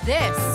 this?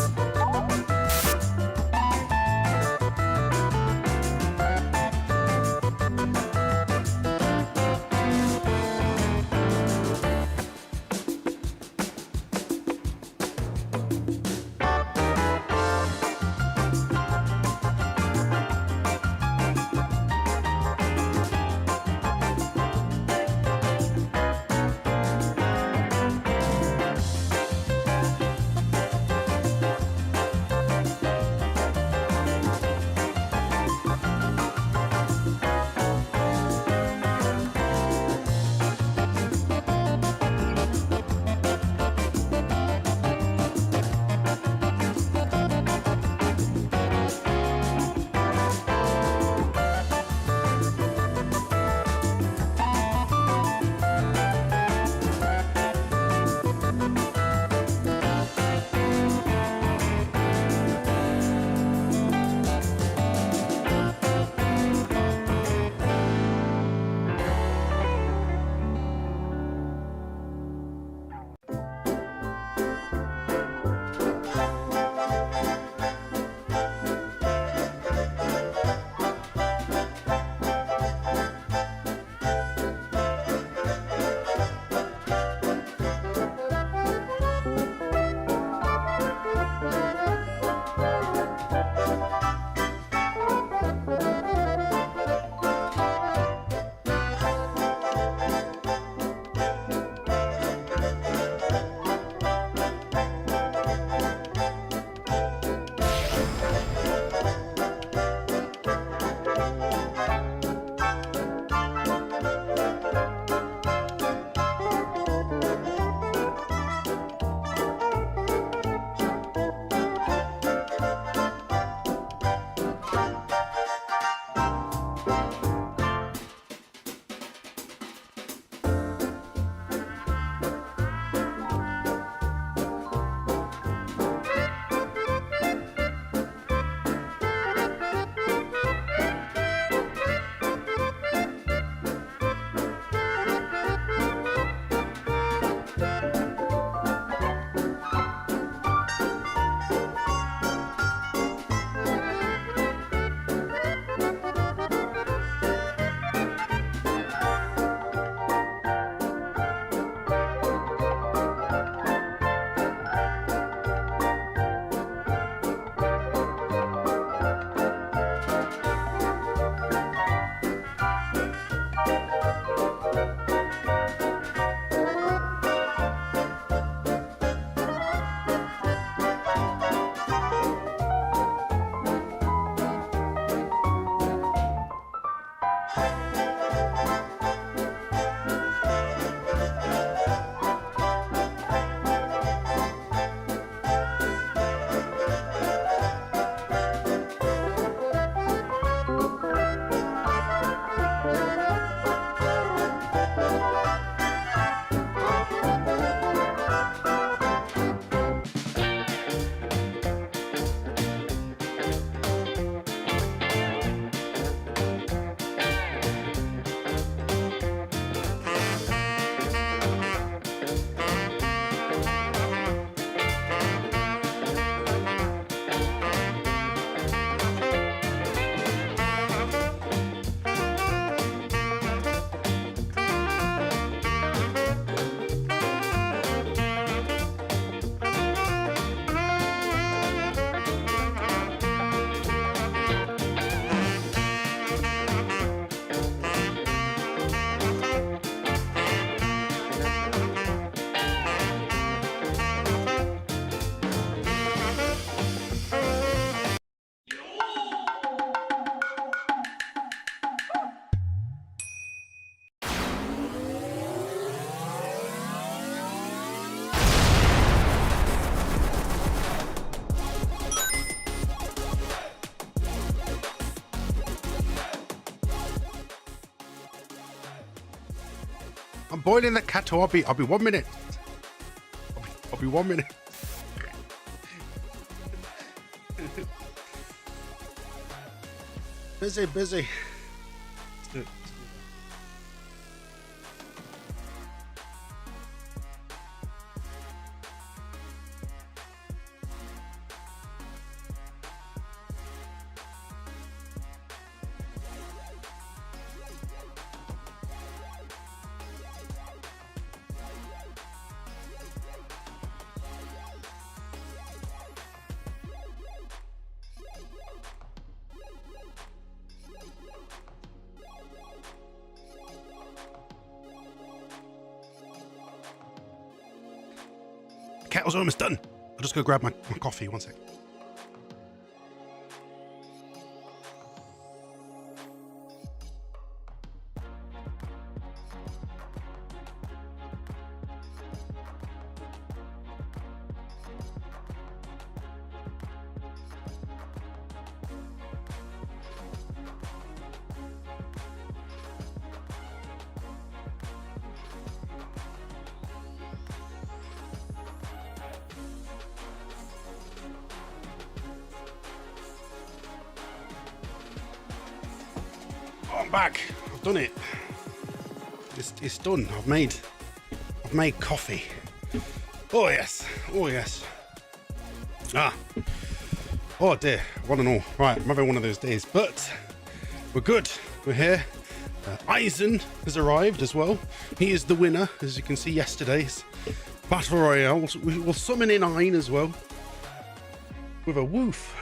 I'm boiling the kettle. I'll be 1 minute. I'll be 1 minute. Busy. kettle's almost done. I'll just go grab my coffee. One sec. I'm back. I've done it. It's done. I've made coffee. Oh yes. Oh yes. Ah. Oh dear. One and all. Right, I'm having one of those days, but we're good. We're here. Eisen has arrived as well. He is the winner, as you can see yesterday's Battle Royale. We'll summon in Ein as well. With a woof.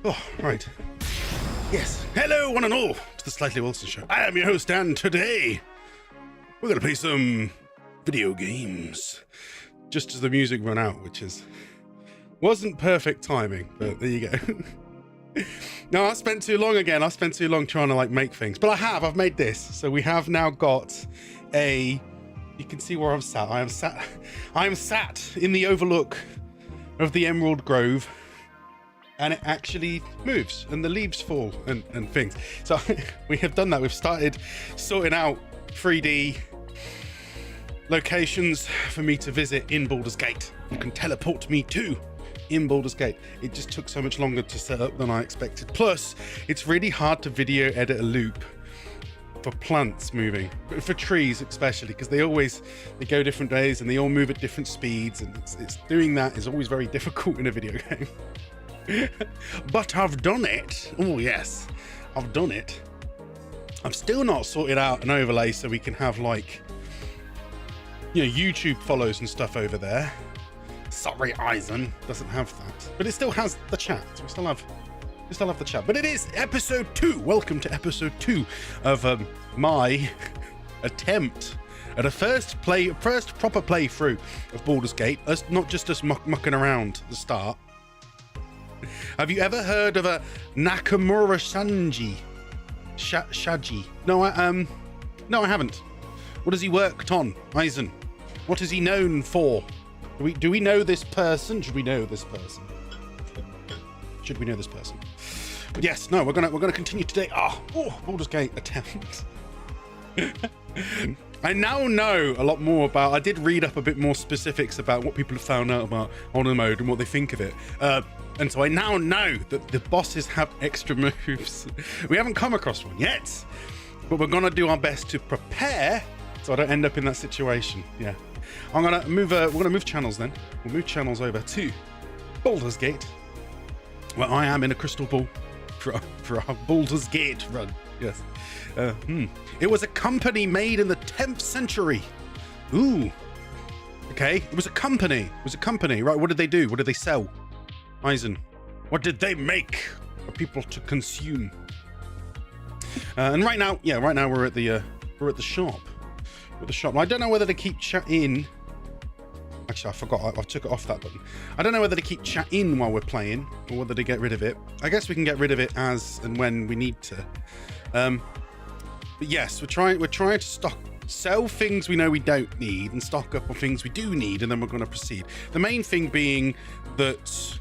Oh, right. Yes. Hello, one and all, to the Slightly Wilson Show. I am your host, and today we're going to play some video games. Just as the music ran out, which wasn't perfect timing, but there you go. No, I spent too long again. I spent too long trying to like make things, but I've made this. So we have now got you can see where I'm sat. I am sat in the overlook of the Emerald Grove. And it actually moves and the leaves fall and things. So we have done that. We've started sorting out 3D locations for me to visit in Baldur's Gate. You can teleport me to in Baldur's Gate. It just took so much longer to set up than I expected. Plus, it's really hard to video edit a loop for plants moving, but for trees especially, because they go different days and they all move at different speeds, and it's doing that is always very difficult in a video game. But I've done it. Oh yes, I've done it. I've still not sorted out an overlay so we can have like, you know, YouTube follows and stuff over there. Sorry, Eisen doesn't have that, but it still has the chat. So we still have the chat. But it is episode 2. Welcome to episode 2 of my attempt at a first proper playthrough of Baldur's Gate. Us, not just us mucking around at the start. Have you ever heard of a Nakamura Shaji? No, I haven't. What has he worked on, Eisen? What is he known for? Do we know this person? Should we know this person? Should we know this person? But yes, no, we're gonna continue today. Baldur's Gate attempt. I now know a lot more about. I did read up a bit more specifics about what people have found out about honor mode and what they think of it. And so I now know that the bosses have extra moves. We haven't come across one yet, but we're gonna do our best to prepare so I don't end up in that situation. Yeah, I'm gonna move. We're gonna move channels then. We'll move channels over to Baldur's Gate, where I am in a crystal ball for our Baldur's Gate run. Yes. It was a company made in the 10th century. Ooh. Okay. It was a company. Right. What did they do? What did they sell? Eisen. What did they make for people to consume? And right now we're at the shop. We're at the shop. I don't know whether to keep chat in. Actually, I forgot. I took it off that button. I don't know whether to keep chat in while we're playing or whether to get rid of it. I guess we can get rid of it as and when we need to. But yes, we're trying to sell things we know we don't need and stock up on things we do need, and then we're going to proceed. The main thing being that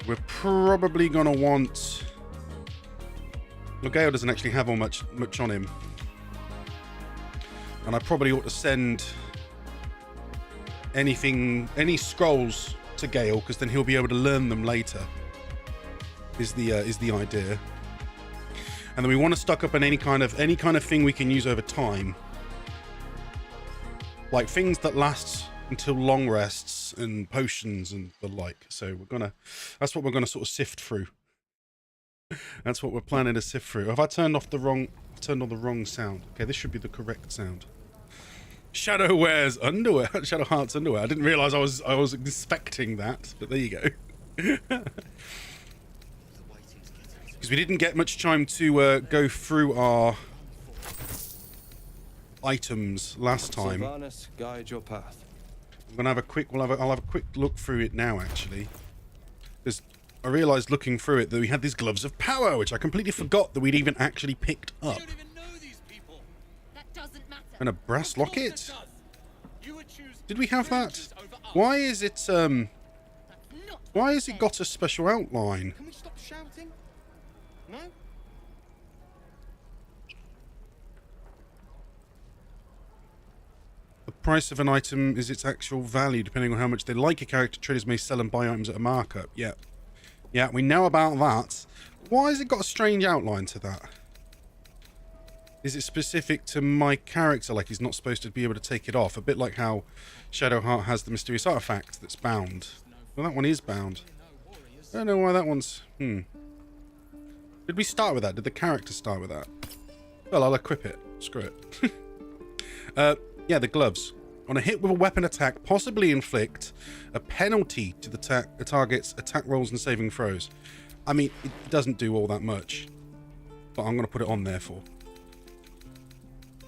we're probably going to want. Logale doesn't actually have much on him, and I probably ought to send any scrolls to Gale, because then he'll be able to learn them later. Is the idea. And then we want to stock up on any kind of thing we can use over time, like things that last until long rests and potions and the like. So that's what we're gonna sort of sift through. That's what we're planning to sift through. Have I turned on the wrong sound? Okay, this should be the correct sound. Shadow wears underwear. Shadow Heart's underwear. I didn't realize I was expecting that, but there you go. Because we didn't get much time to go through our items last time. Sylvanas, guide your path. I'm gonna have a quick. I'll have a quick look through it now, actually, because I realised looking through it that we had these gloves of power, which I completely forgot that we'd even actually picked up. And a brass locket. Did we have that? Why is it Why has it got a special outline? Can we stop shouting? No? The price of an item is its actual value, depending on how much they like a character. Traders may sell and buy items at a markup. Yeah. Yeah, we know about that. Why has it got a strange outline to that? Is it specific to my character, like he's not supposed to be able to take it off? A bit like how Shadowheart has the mysterious artifact that's bound. Well, that one is bound. I don't know why that one's... Did we start with that? Did the character start with that? Well, I'll equip it. Screw it. Yeah, the gloves. On a hit with a weapon attack, possibly inflict a penalty to the target's attack rolls and saving throws. I mean, it doesn't do all that much, but I'm going to put it on there for.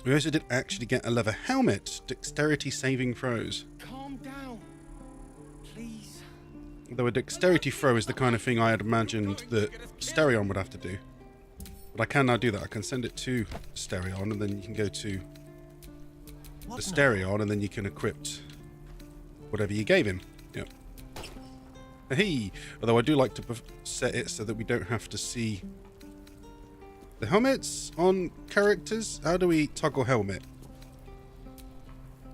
We also did actually get a leather helmet, dexterity saving throws. Calm down, please. Though a dexterity throw is the kind of thing I had imagined that Stereon would have to do. But I can now do that. I can send it to Stereon, and then you can go to the Stereon, and then you can equip whatever you gave him. Yep. Hey! Although I do like to set it so that we don't have to see the helmets on characters. How do we toggle helmet?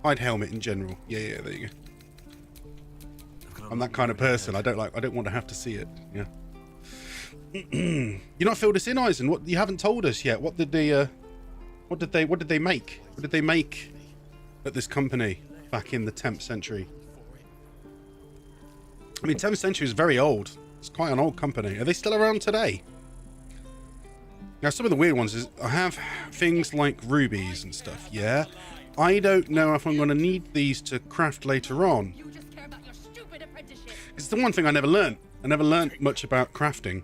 Hide helmet in general. Yeah, there you go. I'm that kind of person. I don't want to have to see it. Yeah. You're not filled us in, Eisen. What, you haven't told us yet. What did they make? What did they make at this company back in the 10th century? I mean, 10th century is very old. It's quite an old company. Are they still around today? Now, some of the weird ones is I have things like rubies and stuff. Yeah, I don't know if I'm going to need these to craft later on. It's the one thing I never learned. I never learned much about crafting.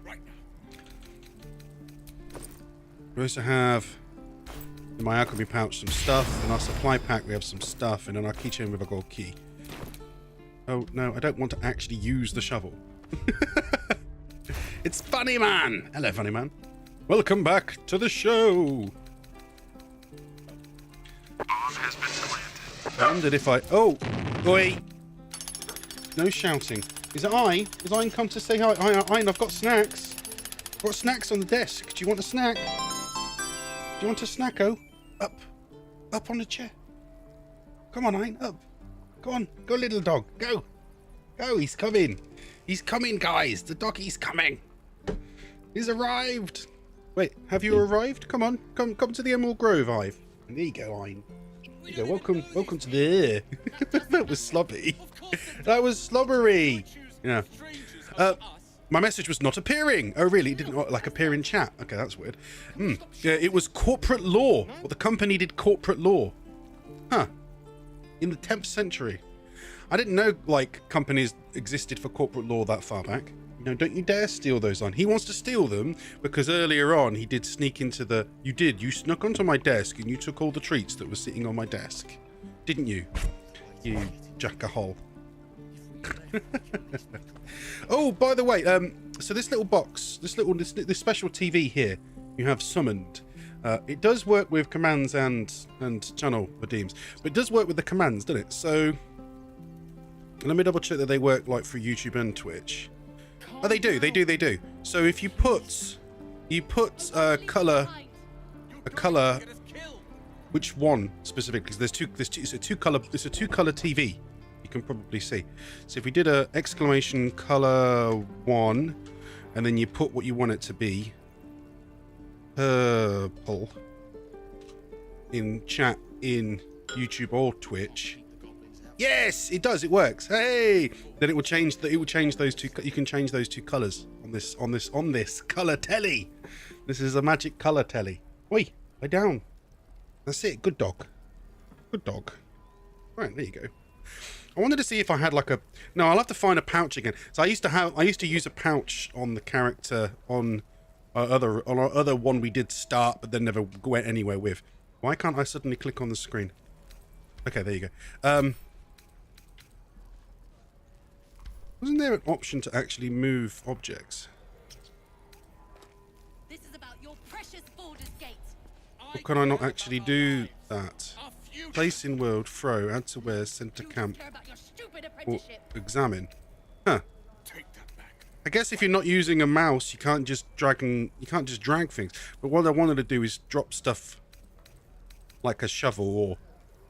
We also have in my alchemy pouch some stuff. In our supply pack we have some stuff, and in our keychain we have a gold key. Oh no, I don't want to actually use the shovel. It's Funny Man. Hello, Funny Man. Welcome back to the show. Bomb has been planted. I wondered if I... Oh! Oi! No shouting. Is it I? Is I come to say hi? Ian, I've got snacks. I've got snacks on the desk. Do you want a snack? Do you want a snacko? Up. Up on the chair. Come on, Ian. Up. Go on. Go, little dog. Go. Go. He's coming. He's coming, guys. The doggy's coming. He's arrived. Wait, have you arrived? Come on. Come to the Emerald Grove, Ive. And there you go, Ian. There you go. Welcome to the... That was sloppy. That was slobbery. Yeah. My message was not appearing. Oh, really? It didn't like appear in chat. Okay, that's weird. Yeah, it was corporate law. Well, the company did corporate law. Huh. In the 10th century. I didn't know, like, companies existed for corporate law that far back. You know, don't you dare steal those on. He wants to steal them because earlier on he did sneak into the... You snuck onto my desk and you took all the treats that were sitting on my desk. Didn't you? You jack-a-hole. Oh, by the way, so this little box, this special TV here, you have summoned. It does work with commands and channel redeems, but it does work with the commands, doesn't it? So let me double check that they work like for YouTube and Twitch. Oh, they do. So if you put a color, which one specifically? Because it's a two color TV. You can probably see. So if we did a exclamation color 1, and then you put what you want it to be, purple, in chat in YouTube or Twitch. Yes, it does. It works. Hey, then it will change. It will change those two. You can change those two colors on this color telly. This is a magic color telly. Oi, lay down. That's it. Good dog. Good dog. Right, there you go. I wanted to see if I had like a... No, I'll have to find a pouch again. So I used to use a pouch on the character on our other one we did start, but then never went anywhere with. Why can't I suddenly click on the screen? Okay, there you go. Wasn't there an option to actually move objects? This is about your precious Baldur's Gate. Or can I not actually do that? Place in world, throw, add to where, send to You camp, care about your stupid or apprenticeship. examine. Huh. Take that back. I guess if you're not using a mouse, you can't just drag things. But what I wanted to do is drop stuff like a shovel or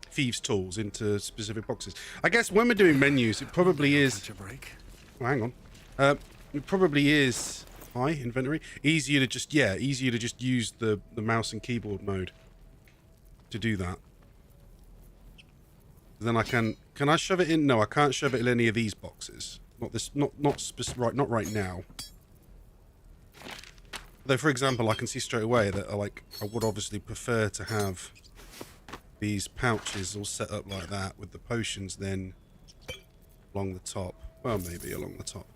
thieves' tools into specific boxes. I guess when we're doing menus, it probably is. Catch a break. Oh, hang on. It probably is inventory. Easier to just use the mouse and keyboard mode to do that. Then I can I shove it in? No, I can't shove it in any of these boxes. Not right now. Though, for example, I can see straight away that I would obviously prefer to have these pouches all set up like that with the potions then along the top. Well, maybe along the top.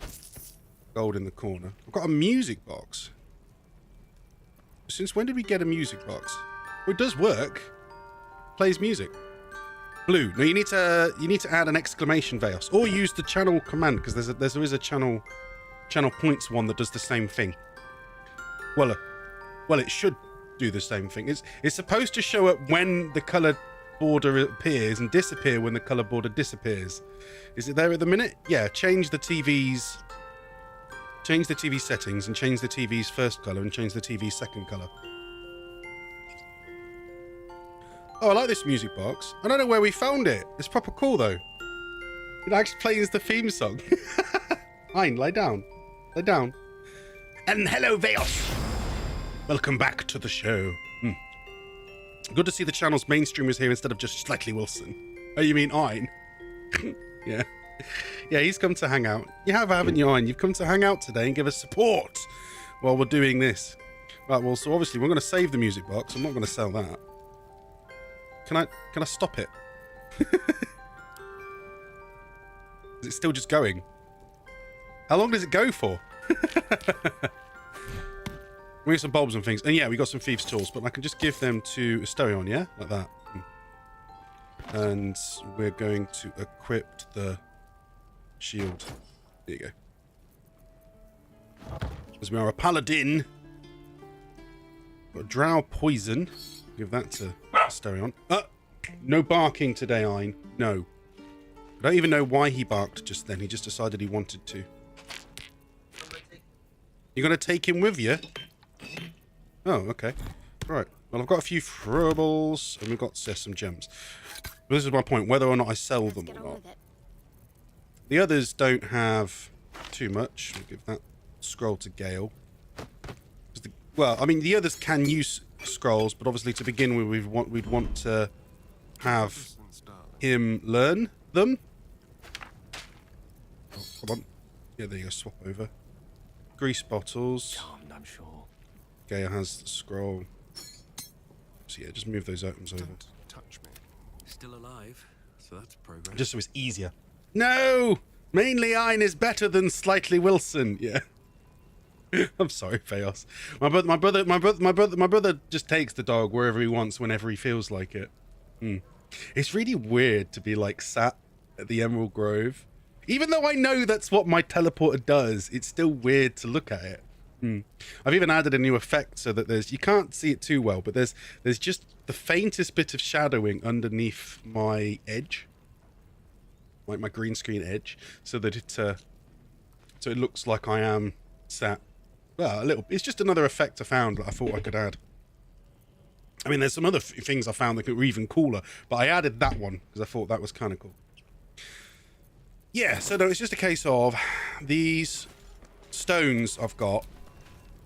Gold in the corner. I've got a music box. Since when did we get a music box? Well, it does work. Plays music. Blue. No, you need to add an exclamation Veos, or use the channel command, because there is a channel points one that does the same thing. Well, it should do the same thing. It's supposed to show up when the color border appears and disappear when the color border disappears. Is it there at the minute? Yeah. Change the TV settings and change the TV's first color and change the TV's second color. Oh, I like this music box. I don't know where we found it. It's proper cool, though. It actually plays the theme song. Fine, lie down. Lie down. And hello, Veos. Welcome back to the show. Good to see the channel's mainstreamers here instead of just SlightlyWilson. Oh, you mean Ein? Yeah. Yeah, he's come to hang out. You have, haven't you, Ein? You've come to hang out today and give us support while we're doing this. Right, well, so obviously we're going to save the music box. I'm not going to sell that. Can I stop it? Is it still just going? How long does it go for? We got some bulbs and things. And yeah, we got some thieves' tools, but I can just give them to Asterion, yeah? Like that. And we're going to equip the shield. There you go. Because we are a paladin. Got a drow poison. Give that to Asterion. No barking today, Ein. No. I don't even know why he barked just then. He just decided he wanted to. You're going to take him with you? Oh, okay. Right. Well, I've got a few throwables, and we've got some gems. But this is my point, whether or not I sell them or not. The others don't have too much. I'll give that scroll to Gale. Well, I mean, the others can use scrolls, but obviously to begin with, we'd want to have him learn them. Oh, come on. Yeah, there you go. Swap over. Grease bottles. I'm sure. Gaia has the scroll. So yeah, just move those items over. Don't touch me. Still alive, so that's progress. Just so it's easier. No! Mainly Ein is better than SlightlyWilson. Yeah. I'm sorry, Veos. My brother just takes the dog wherever he wants, whenever he feels like it. It's really weird to be like sat at the Emerald Grove. Even though I know that's what my teleporter does, it's still weird to look at it. I've even added a new effect so that you can't see it too well, but there's just the faintest bit of shadowing underneath my edge, like my green screen edge, so that it looks like I am sat. Well, a little. It's just another effect I found that I thought I could add. I mean, there's some other things I found that were even cooler, but I added that one because I thought that was kind of cool. Yeah, so no, it's just a case of these stones I've got.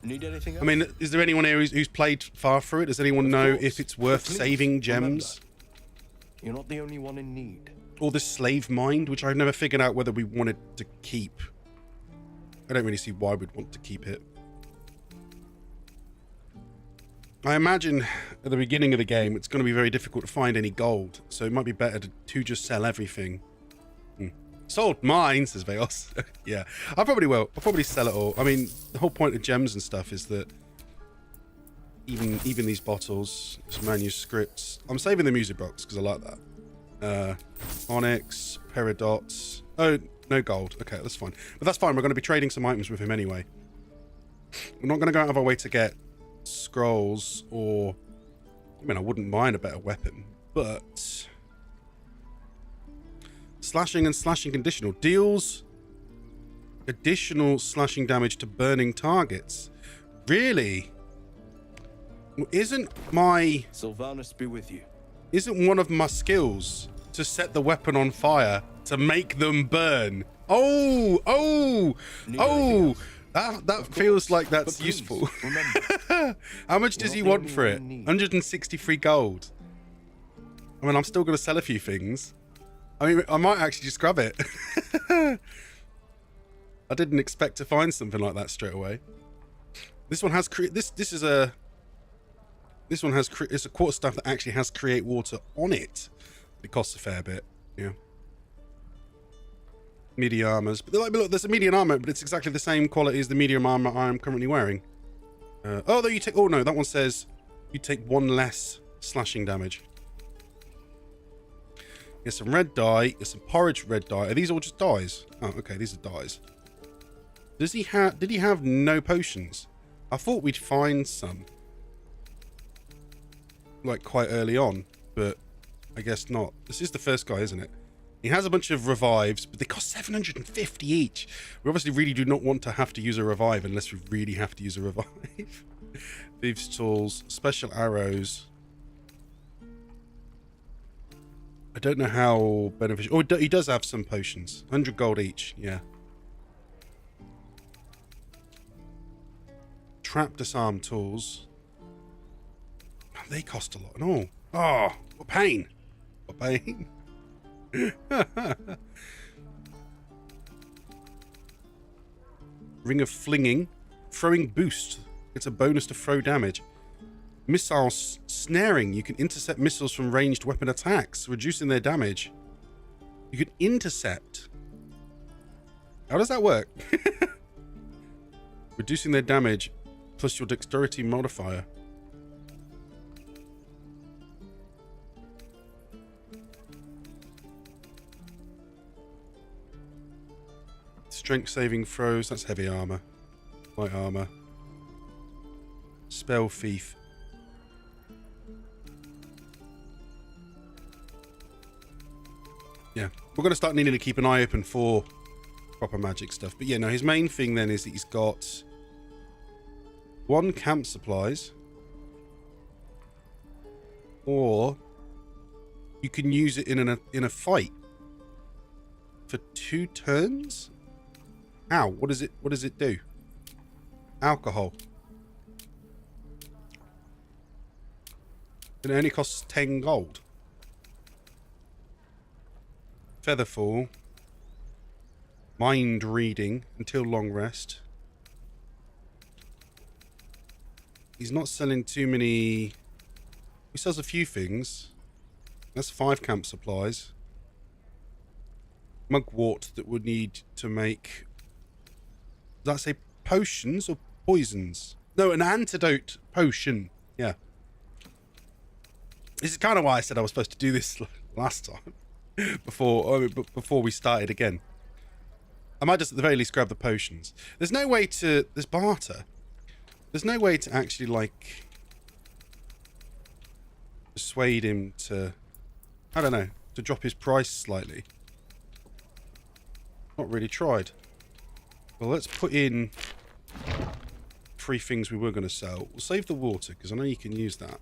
Need anything else? I mean, is there anyone here who's played far through it? Does anyone know if it's worth saving gems? Remember, you're not the only one in need. Or the slave mind, which I've never figured out whether we wanted to keep. I don't really see why we'd want to keep it. I imagine at the beginning of the game it's going to be very difficult to find any gold, so it might be better to just sell everything. Sold mine, says Veos. Yeah, I probably will. I'll probably sell it all. I mean, the whole point of gems and stuff is that even these bottles, some manuscripts. I'm saving the music box because I like that. Onyx, peridots. Oh, No gold. Okay, that's fine. But that's fine. We're going to be trading some items with him anyway. We're not going to go out of our way to get scrolls or... I mean, I wouldn't mind a better weapon, but... Slashing and slashing conditional. Deals additional slashing damage to burning targets. Really? Isn't Sylvanas be with you. Isn't one of my skills to set the weapon on fire to make them burn? Oh! That feels like that's But please, useful. Remember, How much does he want for it? 163 gold. I mean, I'm still going to sell a few things. I mean, I might actually just grab it. I didn't expect to find something like that straight away. This one has it's a quarter staff that actually has create water on it. It costs a fair bit, yeah. Medium armors, but look, there's a medium armor, but it's exactly the same quality as the medium armor I am currently wearing. Oh, though you take. Oh no, that one says you take 1 less slashing damage. Here's some red dye. Here's some porridge red dye. Are these all just dyes? Oh, okay, these are dyes. Did he have no potions? I thought we'd find some, like, quite early on, but I guess not. This is the first guy, isn't it? He has a bunch of revives, but they cost 750 each. We obviously really do not want to have to use a revive unless we really have to use a revive. Thieves' tools, special arrows. I don't know how beneficial. Oh, he does have some potions. 100 gold each, yeah. Trap disarm tools. They cost a lot. No. Oh, what pain. What pain. Ring of flinging. Throwing boost. It's a bonus to throw damage. Missile snaring. You can intercept missiles from ranged weapon attacks, reducing their damage. You can intercept. How does that work? Reducing their damage plus your dexterity modifier. Strength saving throws. That's heavy armor. Light armor. Spell thief. Yeah, we're going to start needing to keep an eye open for proper magic stuff. But yeah, no, his main thing then is that he's got 1 camp supplies, or you can use it in a fight for 2 turns. Ow! What does it do? Alcohol. And it only costs 10 gold. Featherfall. Mind reading until long rest. He's not selling too many. He sells a few things. That's 5 camp supplies. Mugwort that would need to make. Does that say potions or poisons? No, an antidote potion. Yeah. This is kind of why I said I was supposed to do this last time. before we started again. I might just at the very least grab the potions. There's no way to. There's barter. There's no way to actually, like, persuade him to, I don't know, to drop his price slightly. Not really tried. Well, let's put in 3 things we were going to sell. We'll save the water, because I know you can use that.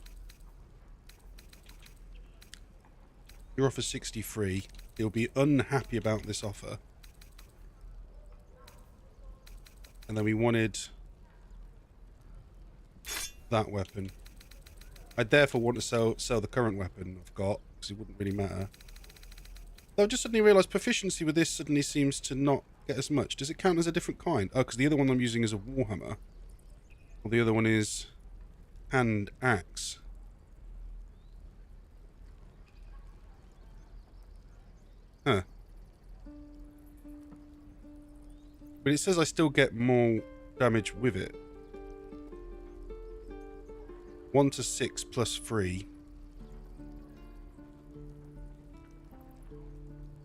Your offer 63. He'll be unhappy about this offer. And then we wanted that weapon. I therefore want to sell the current weapon I've got, because it wouldn't really matter. Though I just suddenly realised proficiency with this suddenly seems to not get as much. Does it count as a different kind? Oh, because the other one I'm using is a warhammer. Well, the other one is hand axe. Huh. But it says I still get more damage with it. 1 to 6 plus 3.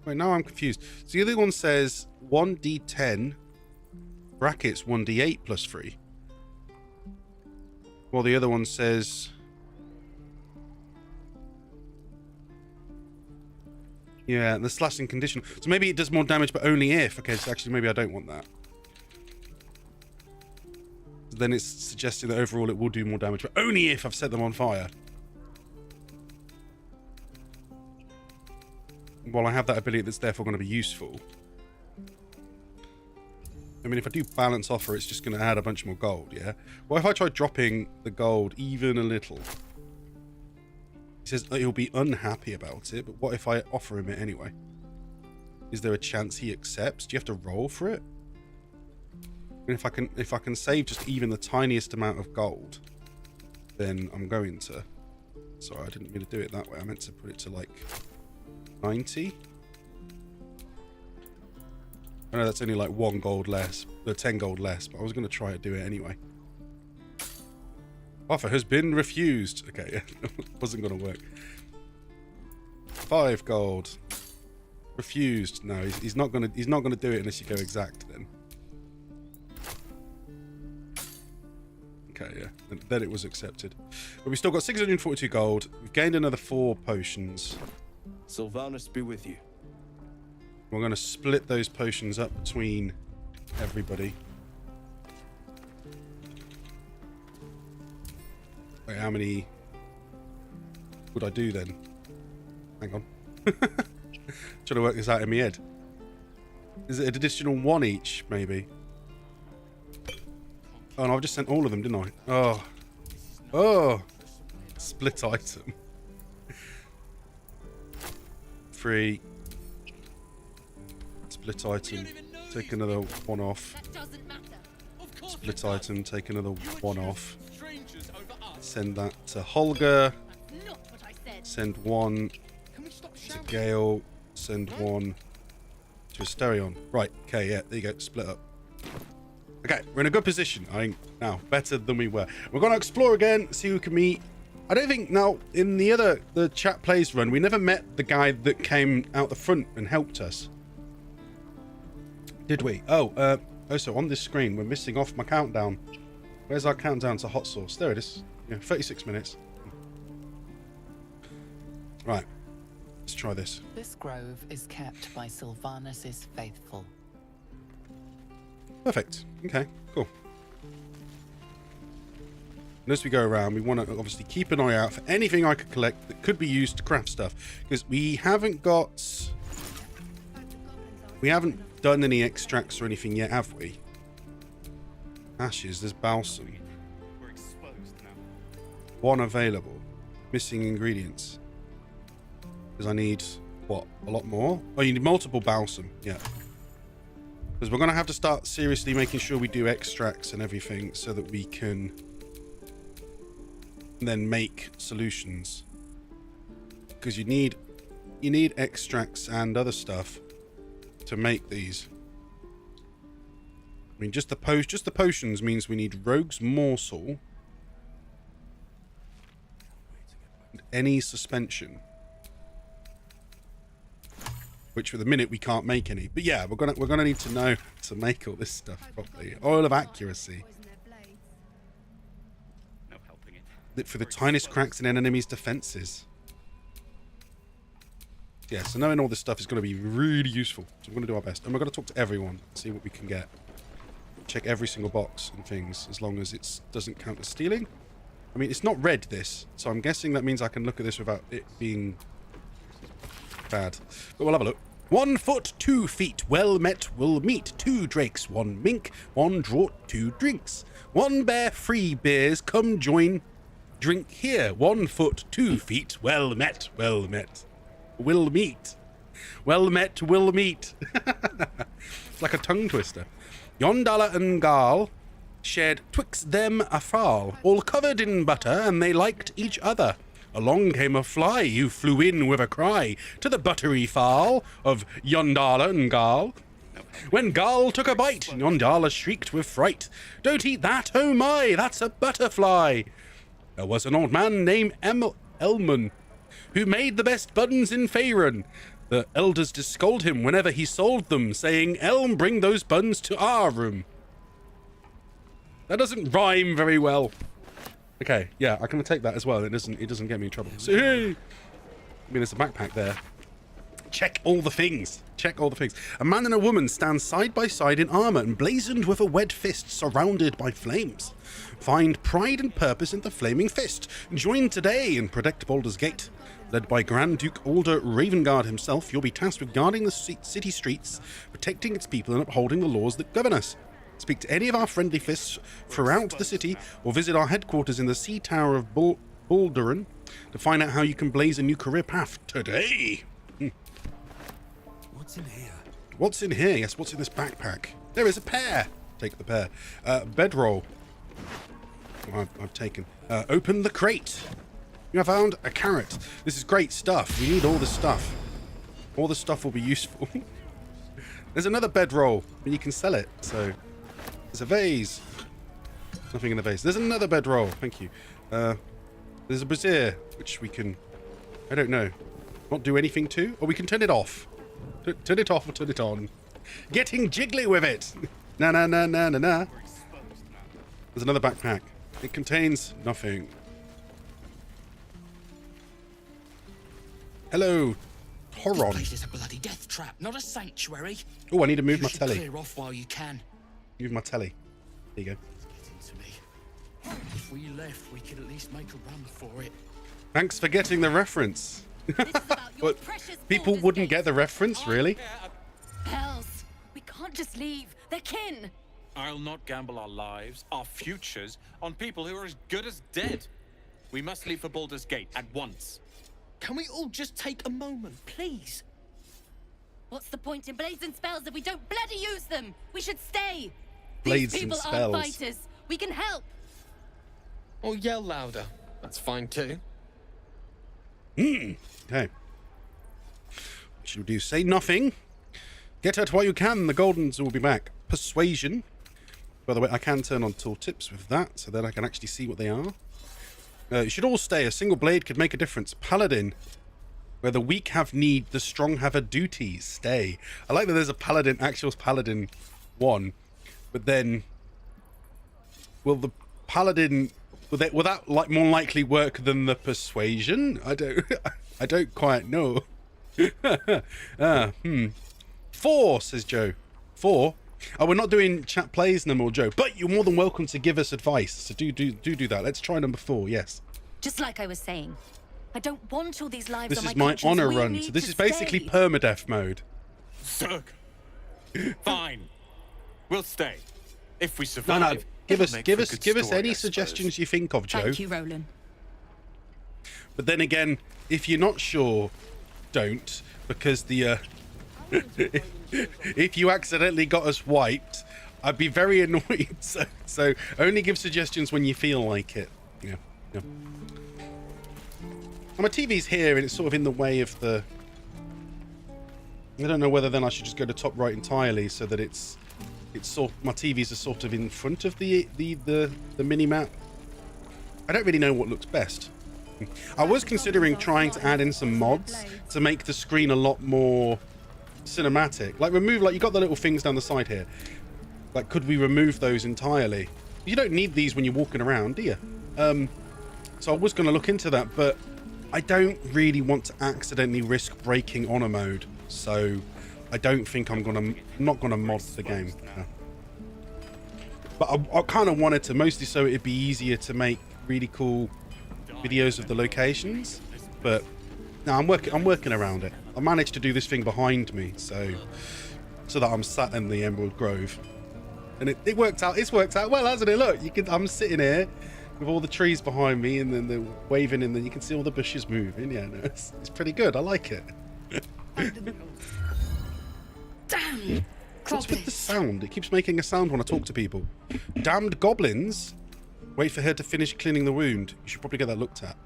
Wait, now I'm confused. So the other one says 1d10 brackets 1d8 plus 3. While the other one says... Yeah, the slashing conditional. So maybe it does more damage, but only if. Okay, so actually maybe I don't want that. Then it's suggesting that overall it will do more damage, but only if I've set them on fire. Well, I have that ability that's therefore going to be useful. I mean, if I do balance offer, it's just going to add a bunch more gold, yeah? What if I try dropping the gold even a little? He says that he'll be unhappy about it, but what if I offer him it anyway? Is there a chance he accepts? Do you have to roll for it? And if I can save just even the tiniest amount of gold, then I'm going to. Sorry, I didn't mean to do it that way. I meant to put it to like 90. I know that's only like 1 gold less, 10 gold less, but I was going to try to do it anyway. Offer has been refused. Okay, it wasn't going to work. 5 gold. Refused. No, he's not going to do it unless you go exact then. Okay, yeah. And then it was accepted. But we still got 642 gold. We've gained another 4 potions. Sylvanas be with you. We're going to split those potions up between everybody. Wait, how many would I do then? Hang on. Trying to work this out in my head. Is it an additional 1 each, maybe? Oh, no, I've just sent all of them, didn't I? Oh. Oh. Split item. 3. Split item. Take another 1 off. That doesn't matter. Split item. Take another 1 off. Send that to Holger. That's not what I said. Send 1 to Gale. Send 1 to Asterion. Right. Okay, yeah. There you go. Split up. Okay, we're in a good position, I think, now. Better than we were. We're going to explore again, see who we can meet. I don't think, now, in the chat plays run, we never met the guy that came out the front and helped us. Did we? Oh, also, on this screen, we're missing off my countdown. Where's our countdown to hot sauce? There it is. Yeah, 36 minutes. Right. Let's try this. This grove is kept by Sylvanas' faithful. Perfect. Okay, cool. And as we go around, we want to obviously keep an eye out for anything I could collect that could be used to craft stuff. Because we haven't done any extracts or anything yet, have we? Ashes, there's balsam. We're exposed now. 1 available. Missing ingredients. Because I need, what, a lot more? Oh, you need multiple balsam. Yeah. Because we're going to have to start seriously making sure we do extracts and everything so that we can then make solutions. Because you need extracts and other stuff to make these. I mean, just the potions means we need Rogue's Morsel and any suspension. Which for the minute we can't make any. But yeah, we're gonna need to know to make all this stuff properly. Oil of accuracy. No helping it. For the tiniest cracks in an enemy's defenses. Yeah, so knowing all this stuff is going to be really useful. So we're going to do our best. And we're going to talk to everyone, see what we can get. Check every single box and things, as long as it doesn't count as stealing. I mean, it's not red, this. So I'm guessing that means I can look at this without it being bad. But we'll have a look. 1 foot, 2 feet, well met, will meet. 2 drakes, 1 mink, 1 draught, 2 drinks. 1 bear, 3 beers, come join, drink here. 1 foot, 2 feet, well met, will meet. Well met, will meet. It's like a tongue twister. Yondala and Garl shared twixt them a fowl, all covered in butter, and they liked each other. Along came a fly, who flew in with a cry to the buttery fowl of Yondala and Garl. When Garl took a bite, Yondala shrieked with fright. Don't eat that, oh my, that's a butterfly. There was an old man named Elman, who made the best buns in Faerun. The elders did scold him whenever he sold them, saying, Elm, bring those buns to our room. That doesn't rhyme very well. Okay, yeah, I can take that as well. It doesn't get me in trouble. See? I mean, there's a backpack there. Check all the things. Check all the things. A man and a woman stand side by side in armor, emblazoned with a wed fist surrounded by flames. Find pride and purpose in the flaming fist. Join today and protect Baldur's Gate. Led by Grand Duke Alder Ravengard himself, you'll be tasked with guarding the city streets, protecting its people, and upholding the laws that govern us. Speak to any of our friendly fists throughout the city, or visit our headquarters in the Sea Tower of Baldur to find out how you can blaze a new career path today. What's in here? What's in here? Yes, what's in this backpack? There is a pear. Take the pear. Bedroll. I've taken. Open the crate. You have found a carrot. This is great stuff. We need all this stuff. All this stuff will be useful. There's another bedroll, and you can sell it. So there's a vase. Nothing in the vase. There's another bedroll. Thank you. There's a brazier, which we can, I don't know, not do anything to, or we can turn it off. Turn it off or turn it on. Getting jiggly with it. Na na na na na na. There's another backpack. It contains nothing. This Hello, Horon. place is a bloody death trap, not a sanctuary. Oh, I need to move You my should telly. clear off while you can. Move my telly. There you go. Get into me. If we left, we could at least make a run for it. Thanks for getting the reference. This is about your But precious people Baldur's wouldn't Gate. get the reference, really? Hells, we can't just leave. They're kin. I'll not gamble our lives, our futures, on people who are as good as dead. We must leave for Baldur's Gate at once. Can we all just take a moment, please? What's the point in blades and spells if we don't bloody use them? We should stay. Blades These and people spells. aren't fighters. We can help. Or yell louder. That's fine too. Okay. What should we do? Say nothing. Get out while you can. The Goldens will be back. Persuasion. By the way, I can turn on tooltips with that, so that I can actually see what they are. You should all stay. A single blade could make a difference. Paladin. Where the weak have need, the strong have a duty. Stay. I like that there's a paladin, actual paladin 1. But then, will the paladin, will that like more likely work than the persuasion? I don't quite know. 4, says Joe. 4. Oh, we're not doing chat plays no more, Joe. But you're more than welcome to give us advice. So do that. Let's try number 4. Yes. Just like I was saying, I don't want all these lives This on is my my conscience. honor We run. need So this to is basically stay. permadeath mode. Zerg. Fine. We'll stay. If we No, survive. no. Give it'll us make for a good story, any I suggestions suppose. you think of, Joe. Thank you, Roland. But then again, if you're not sure, don't, because the if you accidentally got us wiped, I'd be very annoyed. So only give suggestions when you feel like it. Yeah. And my TV's here, and it's sort of in the way of the. I don't know whether then I should just go to top right entirely, so that it's sort. My TVs are sort of in front of the mini map. I don't really know what looks best. I was considering trying to add in some mods to make the screen a lot more cinematic. Like remove, like you got the little things down the side here. Like, could we remove those entirely? You don't need these when you're walking around, do you? So I was going to look into that, but I don't really want to accidentally risk breaking honor mode. So I don't think I'm not gonna mod the game. No. But I kind of wanted to, mostly so it'd be easier to make really cool videos of the locations. But no, I'm working around it. I managed to do this thing behind me, so that I'm sat in the Emerald Grove, and it worked out. It's worked out well, hasn't it? Look, I'm sitting here with all the trees behind me, and then they're waving, and then you can see all the bushes moving. Yeah, no, it's pretty good. I like it. Damn! What's with the sound? It keeps making a sound when I talk to people. Damned goblins! Wait for her to finish cleaning the wound. You should probably get that looked at.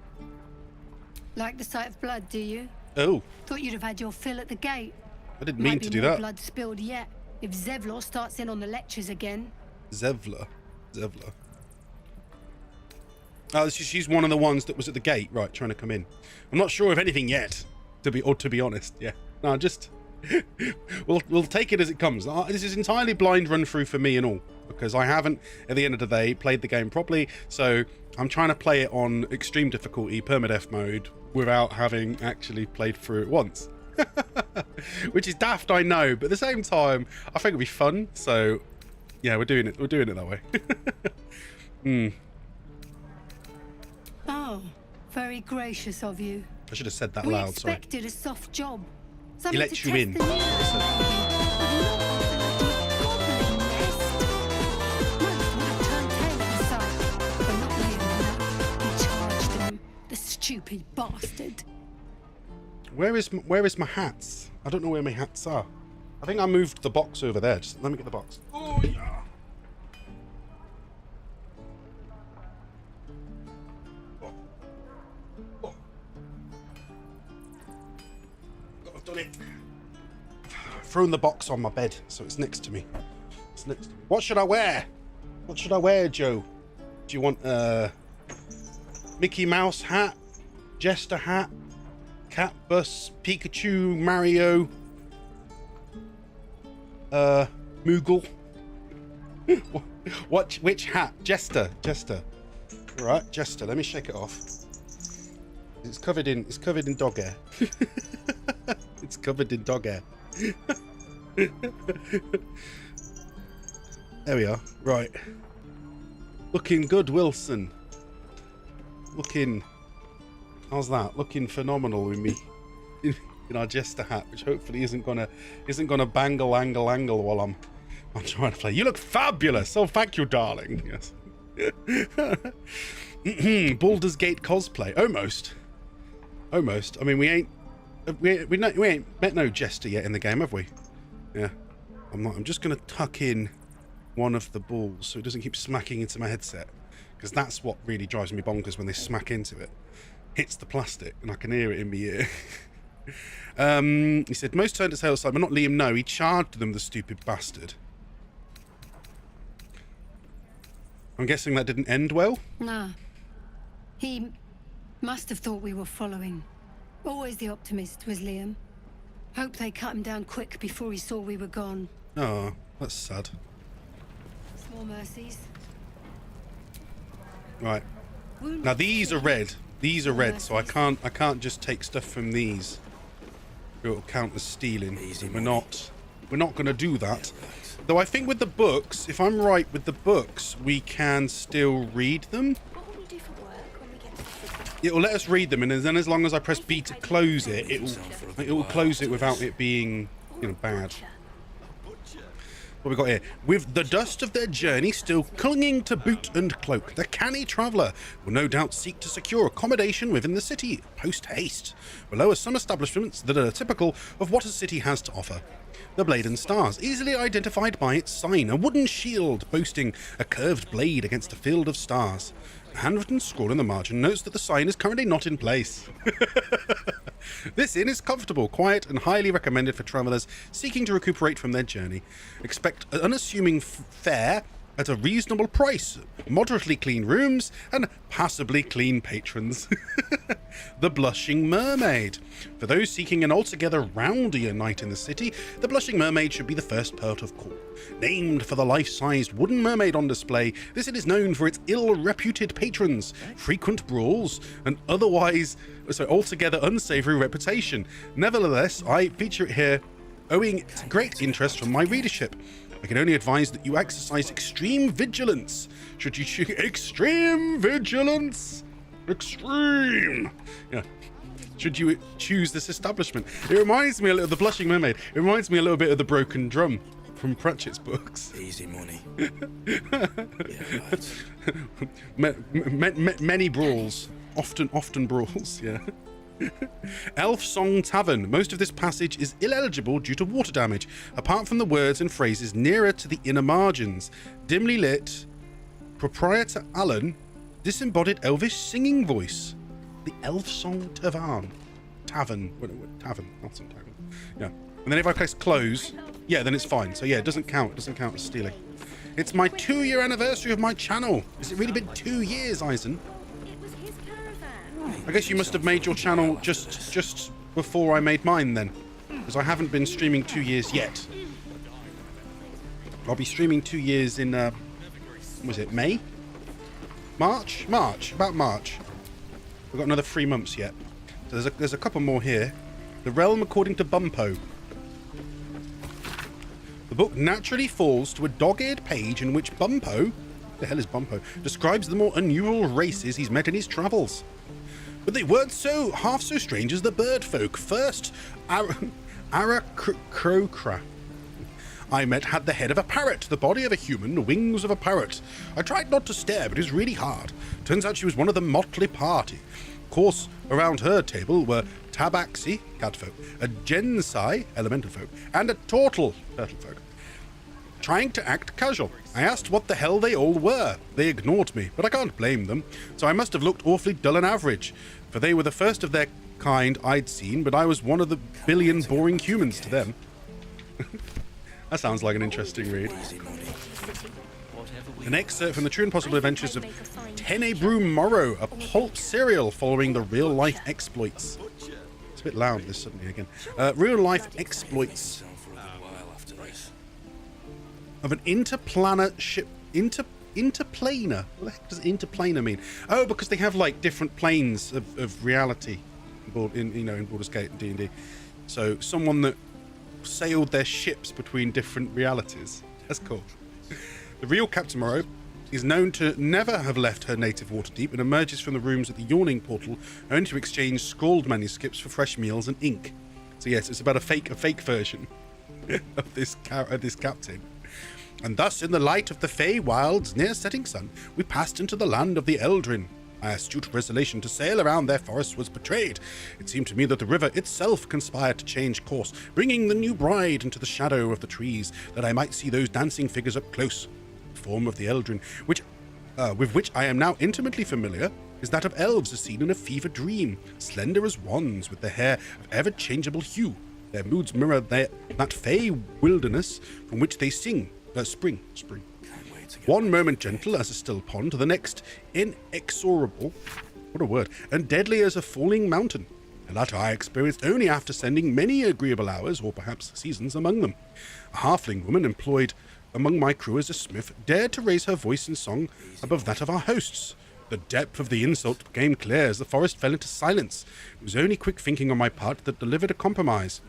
Like the sight of blood, do you? Oh, Thought you'd have had your fill at the gate. I didn't mean Might to be do more that. blood spilled yet. If Zevlor starts in on the lectures again. Zevla. Oh, she's one of the ones that was at the gate, right, trying to come in. I'm not sure of anything yet, to be honest, yeah. No, just we'll take it as it comes. This is entirely blind run through for me and all, because I haven't, at the end of the day, played the game properly. So I'm trying to play it on extreme difficulty, permadeath mode, without having actually played through it once. Which is daft, I know, but at the same time, I think it'll be fun. So yeah, we're doing it that way. Oh, very gracious of you. I should have said that We loud, sorry. expected a soft job. He Something lets to you in. test the nerves, the stupid bastard. Where is my hats? I don't know where my hats are. I think I moved the box over there. Just let me get the box. Oh yeah. I've done it. Thrown the box on my bed, so it's next to me. It's next to me. What should I wear? What should I wear, Joe? Do you want a Mickey Mouse hat, Jester hat, Cat Bus, Pikachu, Mario, Moogle? Which hat? Jester. All right, Jester. Let me shake it off. It's covered in dog hair. It's covered in dog hair. There we are. Right. Looking good, Wilson. Looking. How's that? Looking phenomenal with me in our Jester hat, which hopefully isn't gonna bangle angle while I'm trying to play. You look fabulous. Oh, thank you, darling. Yes. Baldur's Gate cosplay. Almost. I mean, we ain't met no Jester yet in the game, have we? Yeah. I'm just gonna tuck in one of the balls so it doesn't keep smacking into my headset, because that's what really drives me bonkers when they smack into it. Hits the plastic and I can hear it in my ear. He said most turned his tail aside, but not Liam. No, he charged them, the stupid bastard. I'm guessing that didn't end well. Nah. He must have thought we were following. Always the optimist was Liam. Hope they cut him down quick before he saw we were gone. Oh, that's sad. Small mercies. Right. Now these are red. These are red, so I can't just take stuff from these. It'll count as stealing. We're not going to do that. Though I think with the books, if I'm right with the books, we can still read them. It will let us read them, and then as long as I press B to close it, it will close it without it being, bad. What we got here? With the dust of their journey still clinging to boot and cloak, the canny traveller will no doubt seek to secure accommodation within the city post-haste. Below are some establishments that are typical of what a city has to offer. The Blade and Stars, easily identified by its sign, a wooden shield boasting a curved blade against a field of stars. A handwritten scroll in the margin notes that the sign is currently not in place. This inn is comfortable, quiet, and highly recommended for travellers seeking to recuperate from their journey. Expect an unassuming fare at a reasonable price, moderately clean rooms, and passably clean patrons. The Blushing Mermaid. For those seeking an altogether roundier night in the city, the Blushing Mermaid should be the first port of call. Named for the life-sized wooden mermaid on display, this inn is known for its ill-reputed patrons, frequent brawls, and altogether unsavoury reputation. Nevertheless, I feature it here owing to great interest from my readership. I can only advise that you exercise extreme vigilance. Should you choose extreme vigilance? Extreme. Yeah. Should you choose this establishment? It reminds me a little of the Blushing Mermaid. It reminds me a little bit of the Broken Drum from Pratchett's books. Easy money. Yeah, right. Many brawls. Often brawls, yeah. Elf Song Tavern. Most of this passage is illegible due to water damage, apart from the words and phrases nearer to the inner margins. Dimly lit, Proprietor Alan, disembodied elvish singing voice. The Elf Song Tavern. Tavern. Not some tavern. Yeah. And then if I press close, yeah, then it's fine. So yeah, it doesn't count. It doesn't count as stealing. It's my 2-year anniversary of my channel. Has it really been 2 years, Eisen? I guess you must have made your channel just before I made mine then. because I haven't been streaming 2 years yet. I'll be streaming 2 years in, was it May? March? About March. We've got another 3 months yet. So there's a couple more here. The Realm According to Bumpo. The book naturally falls to a dog-eared page in which Bumpo, the hell is Bumpo, describes the more unusual races he's met in his travels. But they weren't half so strange as the bird folk. First, Arakokra I met had the head of a parrot, the body of a human, the wings of a parrot. I tried not to stare, but it was really hard. Turns out she was one of the motley party. Of course, around her table were Tabaxi, catfolk, a Gensai, elemental folk, and a Turtle, turtle folk. Trying to act casual, I asked what the hell they all were. They ignored me, but I can't blame them, so I must have looked awfully dull and average, for they were the first of their kind I'd seen, but I was one of the billion boring humans to them. That sounds like an interesting read. An excerpt from the True and Possible Adventures of Tenebrew Morrow, a pulp serial following the real-life exploits. It's a bit loud this suddenly again. Real-life exploits of an interplanar ship. Interplanar? What the heck does interplanar mean? Oh, because they have like different planes of reality in Baldur's Gate and D&D. So someone that sailed their ships between different realities. That's cool. The real Captain Morrow is known to never have left her native Waterdeep and emerges from the rooms at the Yawning Portal only to exchange scrawled manuscripts for fresh meals and ink. So yes, it's about a fake version of this captain. And thus, in the light of the Fey Wilds near setting sun, we passed into the land of the Eldrin. My astute resolution to sail around their forests was betrayed. It seemed to me that the river itself conspired to change course, bringing the new bride into the shadow of the trees, that I might see those dancing figures up close. The form of the Eldrin, with which I am now intimately familiar, is that of elves as seen in a fever dream, slender as wands, with their hair of ever-changeable hue. Their moods mirror that fey wilderness from which they sing. Spring. One moment gentle as a still pond, the next inexorable, what a word, and deadly as a falling mountain. The latter I experienced only after spending many agreeable hours, or perhaps seasons, among them. A halfling woman employed among my crew as a smith dared to raise her voice in song above that of our hosts. The depth of the insult became clear as the forest fell into silence. It was only quick thinking on my part that delivered a compromise.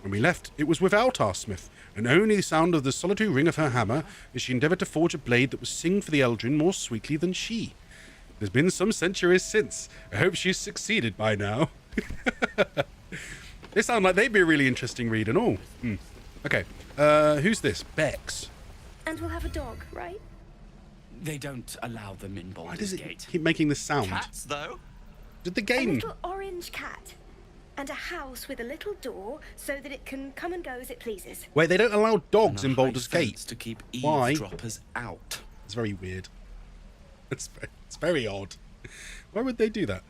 When we left, it was without our smith, and only the sound of the solitary ring of her hammer as she endeavoured to forge a blade that would sing for the Eldrin more sweetly than she. There's been some centuries since. I hope she's succeeded by now. They sound like they'd be a really interesting read and all. Okay, who's this? Bex. And we'll have a dog, right? They don't allow them in Baldur's Why does it Gate. keep making this sound? Cats, though? Did the A game... little orange cat. And a house with a little door so that it can come and go as it pleases. Wait, they don't allow dogs in Baldur's Gate. To keep Why? eavesdroppers out. It's very weird. It's very odd. Why would they do that?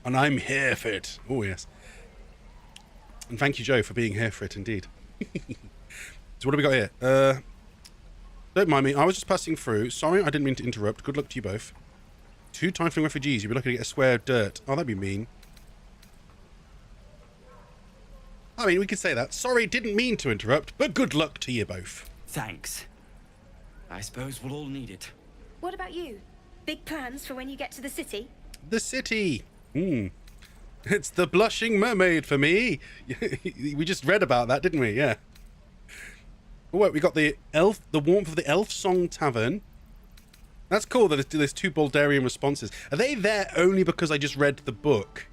And I'm here for it. Oh, yes. And thank you, Joe, for being here for it, indeed. So what have we got here? Don't mind me. I was just passing through. Sorry, I didn't mean to interrupt. Good luck to you both. 2 Tiefling refugees. You'll be lucky to get a square of dirt. Oh, that'd be mean. I mean, we could say that. Sorry, didn't mean to interrupt, but good luck to you both. Thanks. I suppose we'll all need it. What about you? Big plans for when you get to the city? The city. It's the Blushing Mermaid for me. We just read about that, didn't we? Yeah. Oh, wait, we got the Warmth of the Elf Song Tavern. That's cool that there's 2 Baldurian responses. Are they there only because I just read the book?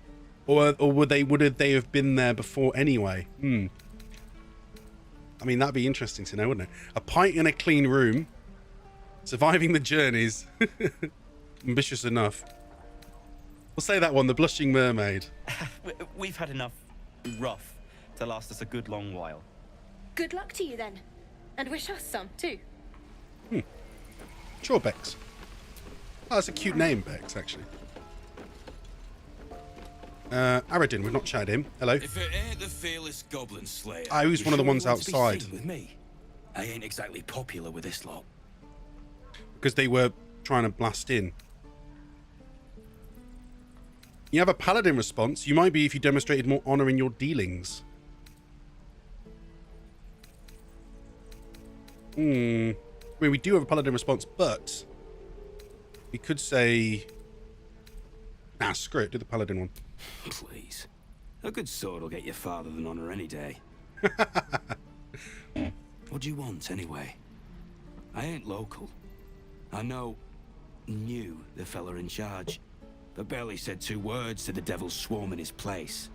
Or would they have been there before anyway? I mean, that'd be interesting to know, wouldn't it? A pint in a clean room. Surviving the journeys. Ambitious enough. We'll say that one, the Blushing Mermaid. We've had enough rough to last us a good long while. Good luck to you then. And wish us some, too. Sure, Bex. Oh, that's a cute name, Bex, actually. Aradin, we've not chatted him. Hello. If it ain't the fearless goblin slayer. I was one of the ones outside. With me. I ain't exactly popular with this lot. Because they were trying to blast in. You have a paladin response. You might be if you demonstrated more honor in your dealings. I mean, we do have a paladin response, but we could say... Nah, screw it. Do the paladin one. Please. A good sword will get you farther than honor any day. What do you want, anyway? I ain't local. I knew the fella in charge, but barely said 2 words to the devil's swarm in his place.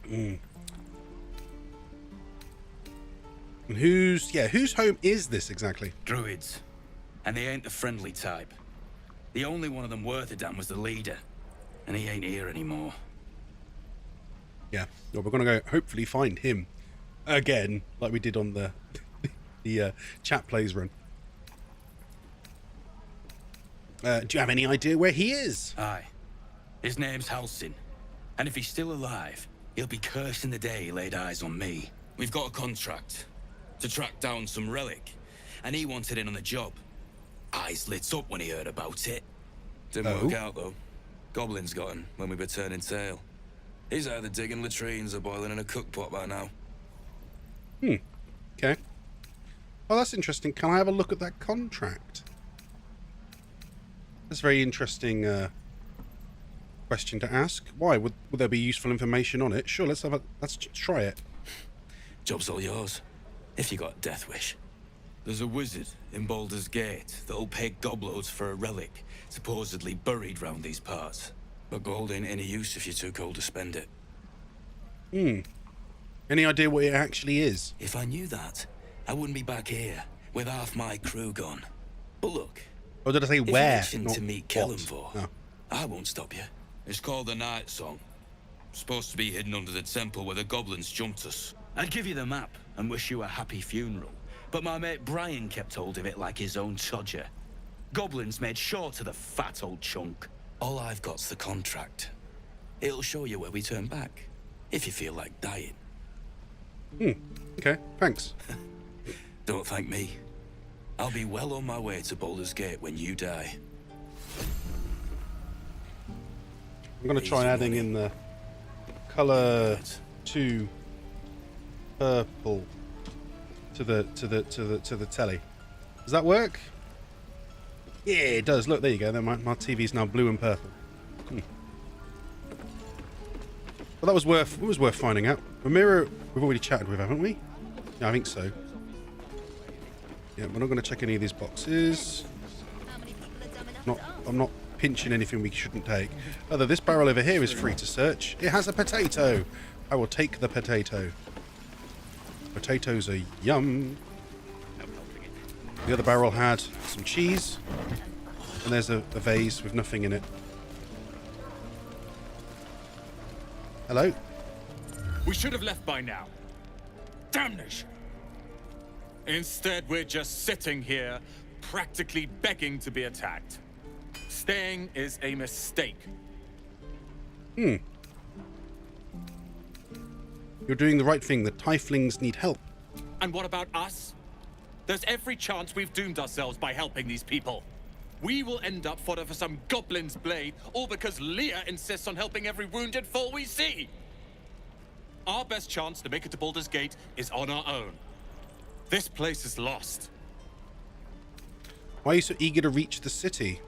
And whose home is this exactly? Druids. And they ain't the friendly type. The only one of them worth a damn was the leader. And he ain't here anymore. Yeah. Well, we're going to go hopefully find him again, like we did on the chat plays run. Do you have any idea where he is? Aye. His name's Halsin. And if he's still alive, he'll be cursing the day he laid eyes on me. We've got a contract to track down some relic, and he wanted in on the job. Eyes lit up when he heard about it. Didn't work out, though. Goblins got him when we were turning tail. He's either digging latrines or boiling in a cookpot by now. Okay. Well, that's interesting. Can I have a look at that contract? That's a very interesting question to ask. Why? Would there be useful information on it? Sure, let's try it. Job's all yours, if you got a death wish. There's a wizard in Baldur's Gate that'll pay gobloads for a relic, supposedly buried round these parts. But gold ain't any use if you're too cold to spend it. Any idea what it actually is? If I knew that, I wouldn't be back here with half my crew gone. But look, Or did I say if where? you're itching not to meet what? Kellenvor, Oh. I won't stop you. It's called the Night Song. Supposed to be hidden under the temple where the goblins jumped us. I'd give you the map and wish you a happy funeral, but my mate Brian kept hold of it like his own Todger. Goblins made sure to the fat old chunk. All I've got's the contract. It'll show you where we turn back, if you feel like dying. Okay, thanks. Don't thank me. I'll be well on my way to Baldur's Gate when you die. I'm going to try adding in the color to purple to the telly. Does that work? Yeah, it does. Look, there you go. Then my TV's now blue and purple. Well, that was worth finding out. Ramiro, we've already chatted with, haven't we? Yeah, I think so. Yeah, we're not going to check any of these boxes. I'm not pinching anything we shouldn't take. Although this barrel over here is free to search. It has a potato. I will take the potato. Potatoes are yum. The other barrel had some cheese. And there's a vase with nothing in it. Hello? We should have left by now. Damnation! Instead, we're just sitting here, practically begging to be attacked. Staying is a mistake. You're doing the right thing. The tieflings need help. And what about us? There's every chance we've doomed ourselves by helping these people. We will end up fodder for some goblin's blade, all because Leah insists on helping every wounded foe we see. Our best chance to make it to Baldur's Gate is on our own. This place is lost. Why are you so eager to reach the city?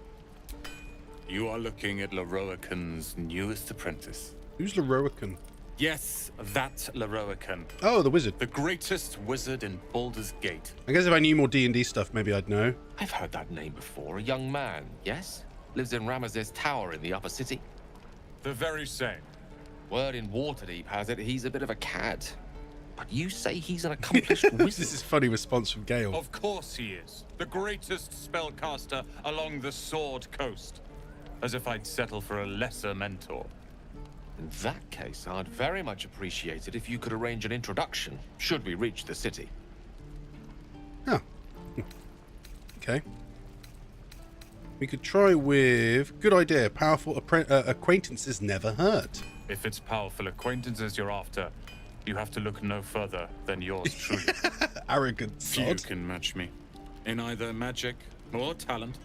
You are looking at Leroican's newest apprentice. Who's Leroican? Yes, that Leroican. Oh, the wizard. The greatest wizard in Baldur's Gate. I guess if I knew more D&D stuff, maybe I'd know. I've heard that name before. A young man, yes? Lives in Ramazes Tower in the upper city. The very same. Word in Waterdeep has it he's a bit of a cad. But you say he's an accomplished wizard? This is a funny response from Gale. Of course he is. The greatest spellcaster along the Sword Coast. As if I'd settle for a lesser mentor. In that case, I'd very much appreciate it if you could arrange an introduction, should we reach the city. Oh. Okay. We could try with... Good idea. Powerful acquaintances never hurt. If it's powerful acquaintances you're after, you have to look no further than yours truly. Arrogant Few sod. can match me. In either magic or talent.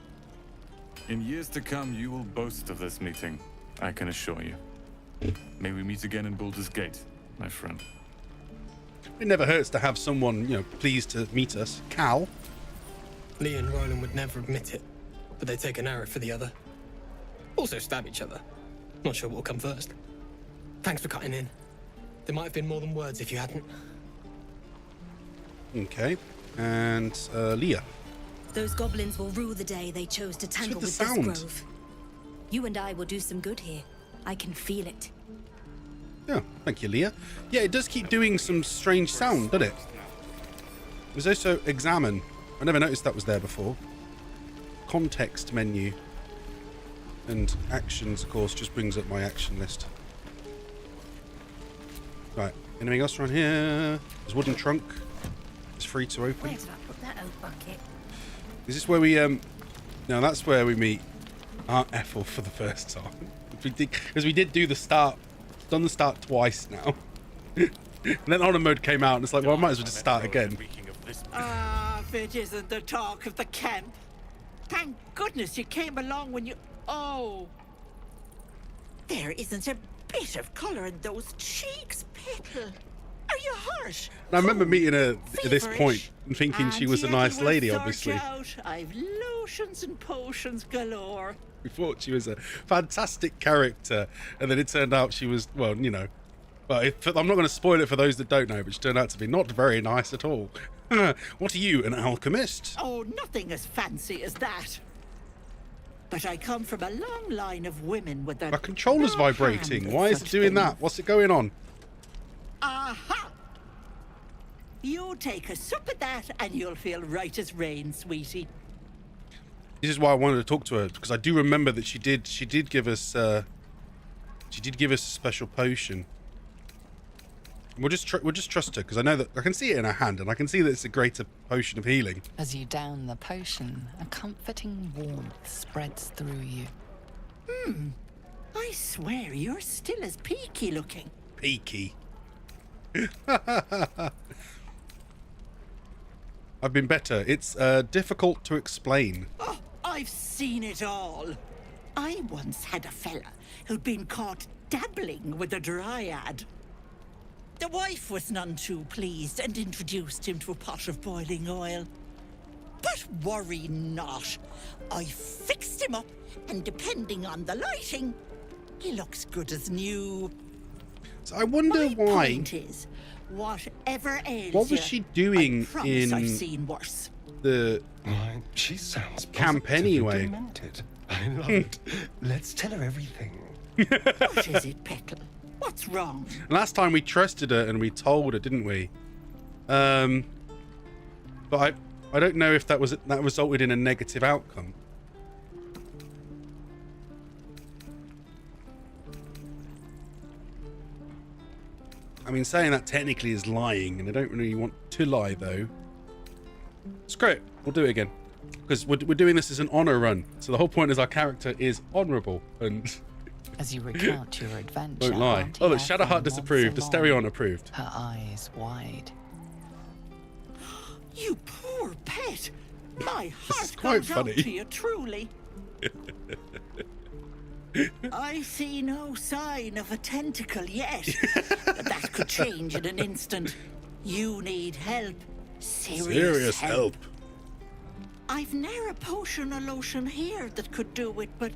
In years to come, you will boast of this meeting, I can assure you. May we meet again in Baldur's Gate, my friend. It never hurts to have someone, you know, pleased to meet us. Cal. Lee and Roland would never admit it, but they take an arrow for the other. Also stab each other. Not sure what will come first. Thanks for cutting in. There might have been more than words if you hadn't. Okay. And Leah. Those goblins will rue the day they chose to tangle with this grove. You and I will do some good here. I can feel it. Yeah, thank you, Leah. Yeah, it does keep doing some strange sound, doesn't it? There's also examine. I never noticed that was there before. Context menu. And actions, of course, just brings up my action list. Right, anything else around here? There's wooden trunk. It's free to open. Where did I put that old bucket? Is this where we, no, that's where we meet Aunt Ethel for the first time. Because we did do the start. Done the start twice now. And then honor mode came out and it's like, well, I might as well just start again. If it isn't the talk of the camp. Thank goodness you came along when you... Oh. There isn't a bit of colour in those cheeks, Petal. Are you hurt? And I remember meeting her at this point and thinking she was a nice lady, obviously. I've lotions and potions galore. We thought she was a fantastic character, and then it turned out she was, well, you know, well, I'm not going to spoil it for those that don't know, but she turned out to be not very nice at all. What are you, an alchemist? Oh, nothing as fancy as that. But I come from a long line of women with a... My controller's vibrating. Why is it doing that? What's it going on? Aha! You take a sup at that and you'll feel right as rain, sweetie. This is why I wanted to talk to her, because I do remember that she did give us a special potion. And we'll just trust her, because I know that I can see it in her hand, and I can see that it's a greater potion of healing. As you down the potion, a comforting warmth spreads through you. I swear you're still as peaky looking. Peaky. I've been better. It's difficult to explain. Oh, I've seen it all. I once had a fella who'd been caught dabbling with a dryad. The wife was none too pleased and introduced him to a pot of boiling oil. But worry not. I fixed him up, and depending on the lighting, he looks good as new. So I wonder why. My point is, whatever ails what was she doing in I've seen worse. The she sounds camp anyway? Demented. I love it. Let's tell her everything. What is it, Petal? What's wrong? Last time we trusted her and we told her, didn't we? But I don't know if that resulted in a negative outcome. I mean, saying that technically is lying, and I don't really want to lie, though. Screw it. We'll do it again. Because we're doing this as an honor run. So the whole point is our character is honorable. And as you recount your adventure, don't lie. Oh, look, Shadowheart disapproved. Asterion approved. Her eyes wide. You poor pet. My This is heart quite goes funny. out to you, truly. I see no sign of a tentacle yet. But that could change in an instant. You need help. Serious help. I've ne'er a potion or lotion here that could do it, but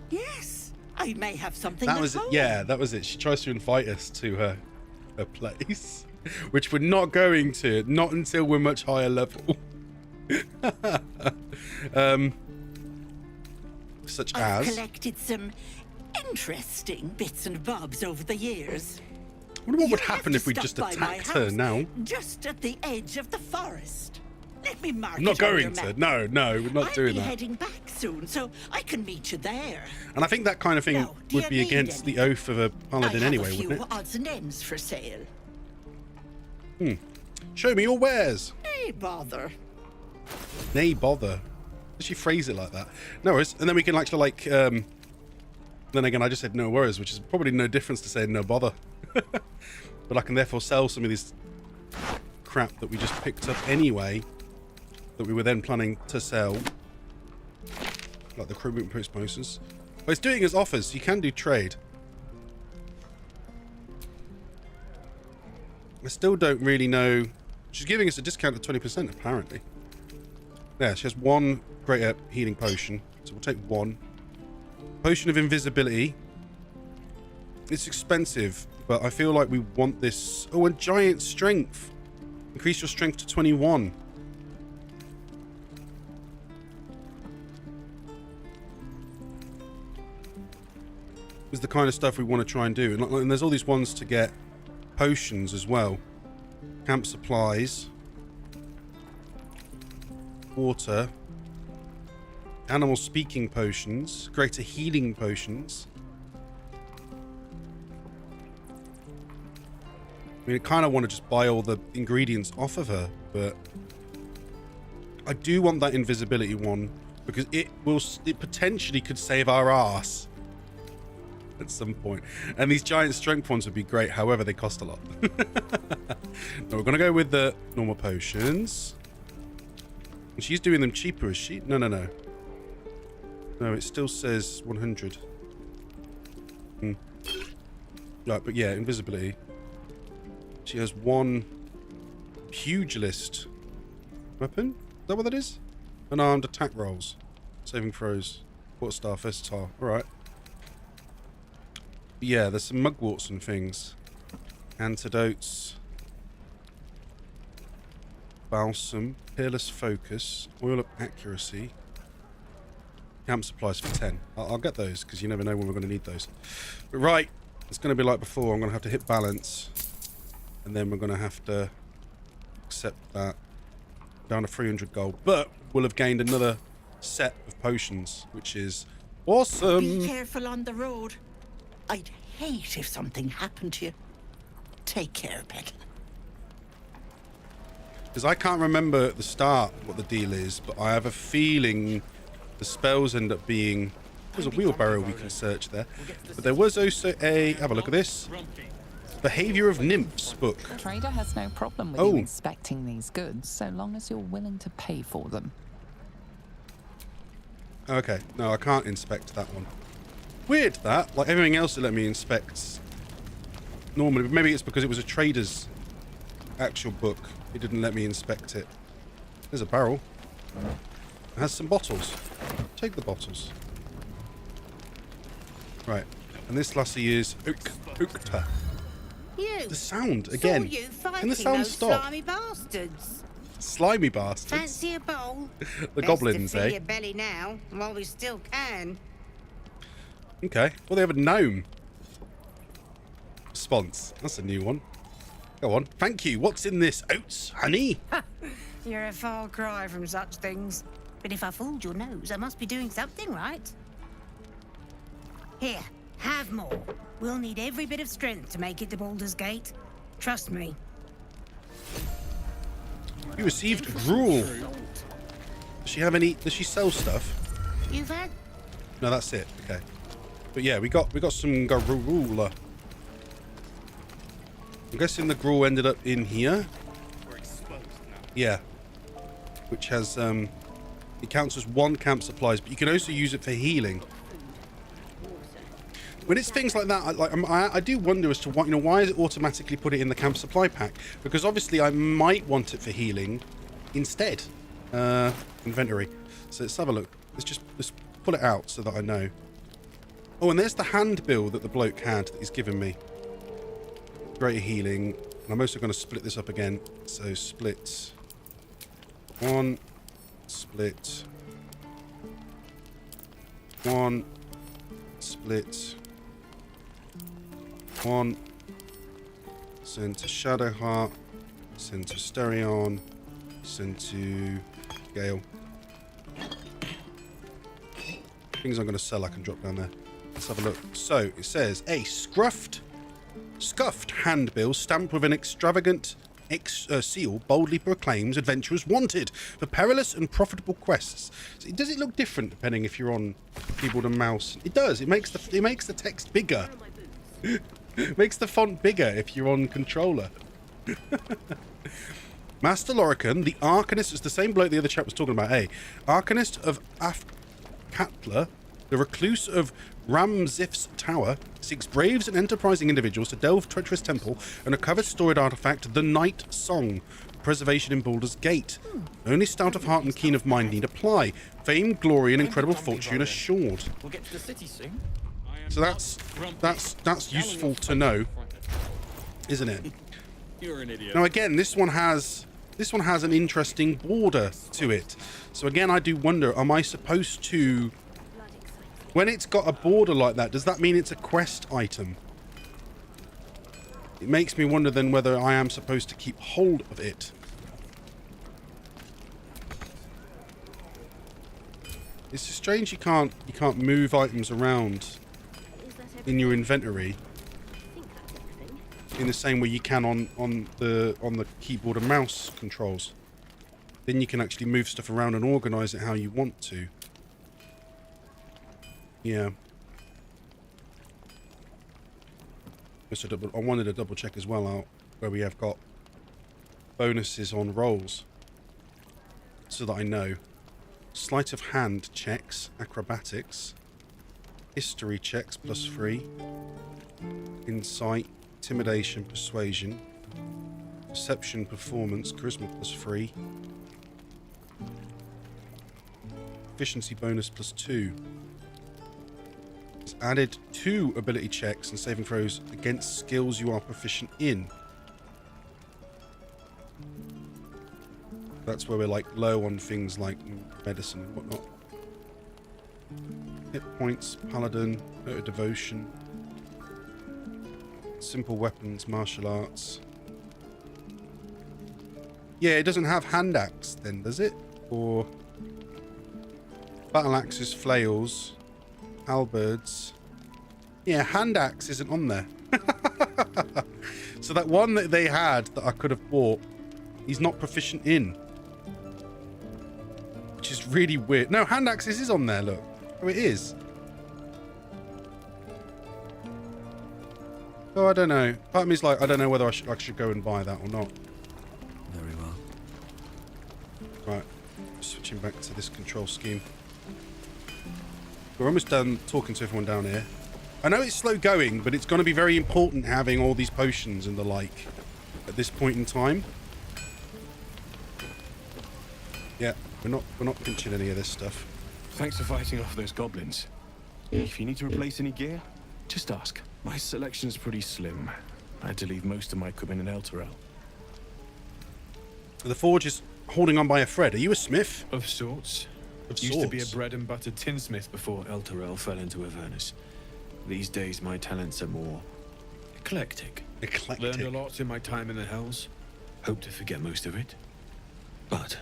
yes, I may have something. That was it. Yeah, that was it. She tries to invite us to her place, which we're not going to, not until we're much higher level. Such I've as collected some interesting bits and bobs over the years. I wonder what would happen if we just attacked her now. Just at the edge of the forest. Let me mark I'm not it on your going to. map. No, we're not doing I'll be that. heading back soon, so I can meet you there. And I think that kind of thing Now, do would you be need against the oath of a paladin I have anyway, a few wouldn't odds and ends for sale. it? Show me your wares. Hey, bother. Nay, bother. Does she phrase it like that? No worries. And then we can actually like, then again, I just said no worries, which is probably no difference to saying no bother. But I can therefore sell some of this crap that we just picked up anyway, that we were then planning to sell. like the recruitment promotions. But it's doing as offers, so you can do trade. I still don't really know. She's giving us a discount of 20%, apparently. Yeah, she has one greater healing potion, so we'll take one. Potion of invisibility. It's expensive, but I feel like we want this. Oh, and giant strength. Increase your strength to 21. Is the kind of stuff we want to try and do. And there's all these ones to get potions as well. Camp supplies. Water. Animal speaking potions. Greater healing potions. I mean, I kind of want to just buy all the ingredients off of her, but I do want that invisibility one because it potentially could save our ass at some point. And these giant strength ones would be great, however they cost a lot. No, we're gonna go with the normal potions. And she's doing them cheaper, is she? No, it still says 100. Right, but yeah, invisibility. She has one pugilist weapon. Is that what that is? Unarmed attack rolls, saving throws, quarterstaff, versatile. All right. Yeah, there's some mugworts and things. Antidotes. Balsam. Peerless focus. Oil of accuracy. Camp supplies for 10. I'll get those because you never know when we're going to need those. But right, it's going to be like before. I'm going to have to hit balance. And then we're going to have to accept that. Down to 300 gold. But we'll have gained another set of potions, which is awesome. Be careful on the road. I'd hate if something happened to you. Take care, Petal. Because I can't remember at the start what the deal is, but I have a feeling the spells end up being... There's a wheelbarrow we can search there. But there was also a... Have a look at this. Behavior of Nymphs book. Trader has no problem with you inspecting these goods, so long as you're willing to pay for them. Okay, no, I can't inspect that one. Weird that. Like everything else that let me inspect normally. But maybe it's because it was a trader's actual book. It didn't let me inspect it. There's a barrel. It has some bottles. Take the bottles. Right. And this lassie is Ukta. The sound again. Can the sound stop? Slimy bastards. Slimy bastards. Fancy a bowl? The goblins, to fill eh? your belly now, while we still can. Okay. Well, they have a gnome. Response. That's a new one. Go on. Thank you. What's in this? Oats? Honey? You're a far cry from such things. But if I fooled your nose, I must be doing something right. Here, have more. We'll need every bit of strength to make it to Baldur's Gate. Trust me. You received gruel. Does she have any? Does she sell stuff? You've had? No, that's it. Okay. But yeah, we got some gruel. I'm guessing the gruel ended up in here. Yeah. Which has it counts as one camp supplies, but you can also use it for healing. When it's things like that, I do wonder as to why, why is it automatically put it in the camp supply pack? Because obviously I might want it for healing instead. Inventory. So let's have a look. Let's pull it out so that I know. Oh, and there's the handbill that the bloke had that he's given me. Greater healing. And I'm also going to split this up again. So split. One. Split. One. Split. One. Send to Shadowheart. Send to Stereon. Send to Gale. Things I'm going to sell I can drop down there. Let's have a look. So it says a scuffed handbill stamped with an extravagant seal boldly proclaims adventurers wanted for perilous and profitable quests. So does it look different depending if you're on keyboard and mouse? It does. It makes the text bigger. It makes the font bigger if you're on controller. Master Lorican, the Arcanist, is the same bloke the other chap was talking about. Arcanist of Patler, the recluse of Ramzif's Tower, seeks braves and enterprising individuals to delve treacherous temple and recover storied artifact, the Night Song. Preservation in Baldur's Gate. Only stout of heart and keen of mind need apply. Fame, glory, and incredible fortune assured. We'll get to the city soon. So that's useful to know, isn't it? You're an idiot. Now again, this one has an interesting border to it. So again, I do wonder, am I supposed to, when it's got a border like that, does that mean it's a quest item? It makes me wonder then whether I am supposed to keep hold of it. It's strange you can't move items around in your inventory in the same way you can on the keyboard and mouse controls. Then you can actually move stuff around and organize it how you want to. Yeah. I wanted to double check as well out where we have got bonuses on rolls so that I know. Sleight of hand checks, acrobatics, history checks +3, insight, intimidation, persuasion, perception, performance, charisma +3, efficiency bonus +2. It's added 2 ability checks and saving throws against skills you are proficient in. That's where we're like low on things like medicine and whatnot. Hit points, paladin, note of devotion, simple weapons, martial arts. Yeah, it doesn't have hand axe then, does it? Or battle axes, flails, halberds. Yeah, hand axe isn't on there. So that one that they had that I could have bought, he's not proficient in. Which is really weird. No, hand axes is on there, look. Oh, it is. Oh, I don't know. Part of me is like, I don't know whether I should go and buy that or not. Very well. Right. Switching back to this control scheme. We're almost done talking to everyone down here. I know it's slow going, but it's going to be very important having all these potions and the like at this point in time. Yeah, we're not pinching any of this stuff. Thanks for fighting off those goblins. If you need to replace any gear, just ask. My selection's pretty slim. I had to leave most of my equipment in Elturel. The forge is holding on by a thread. Are you a smith? Of sorts. Used to be a bread and butter tinsmith before Elturel fell into Avernus. These days my talents are more eclectic. Learned a lot in my time in the Hells. Hope to forget most of it. But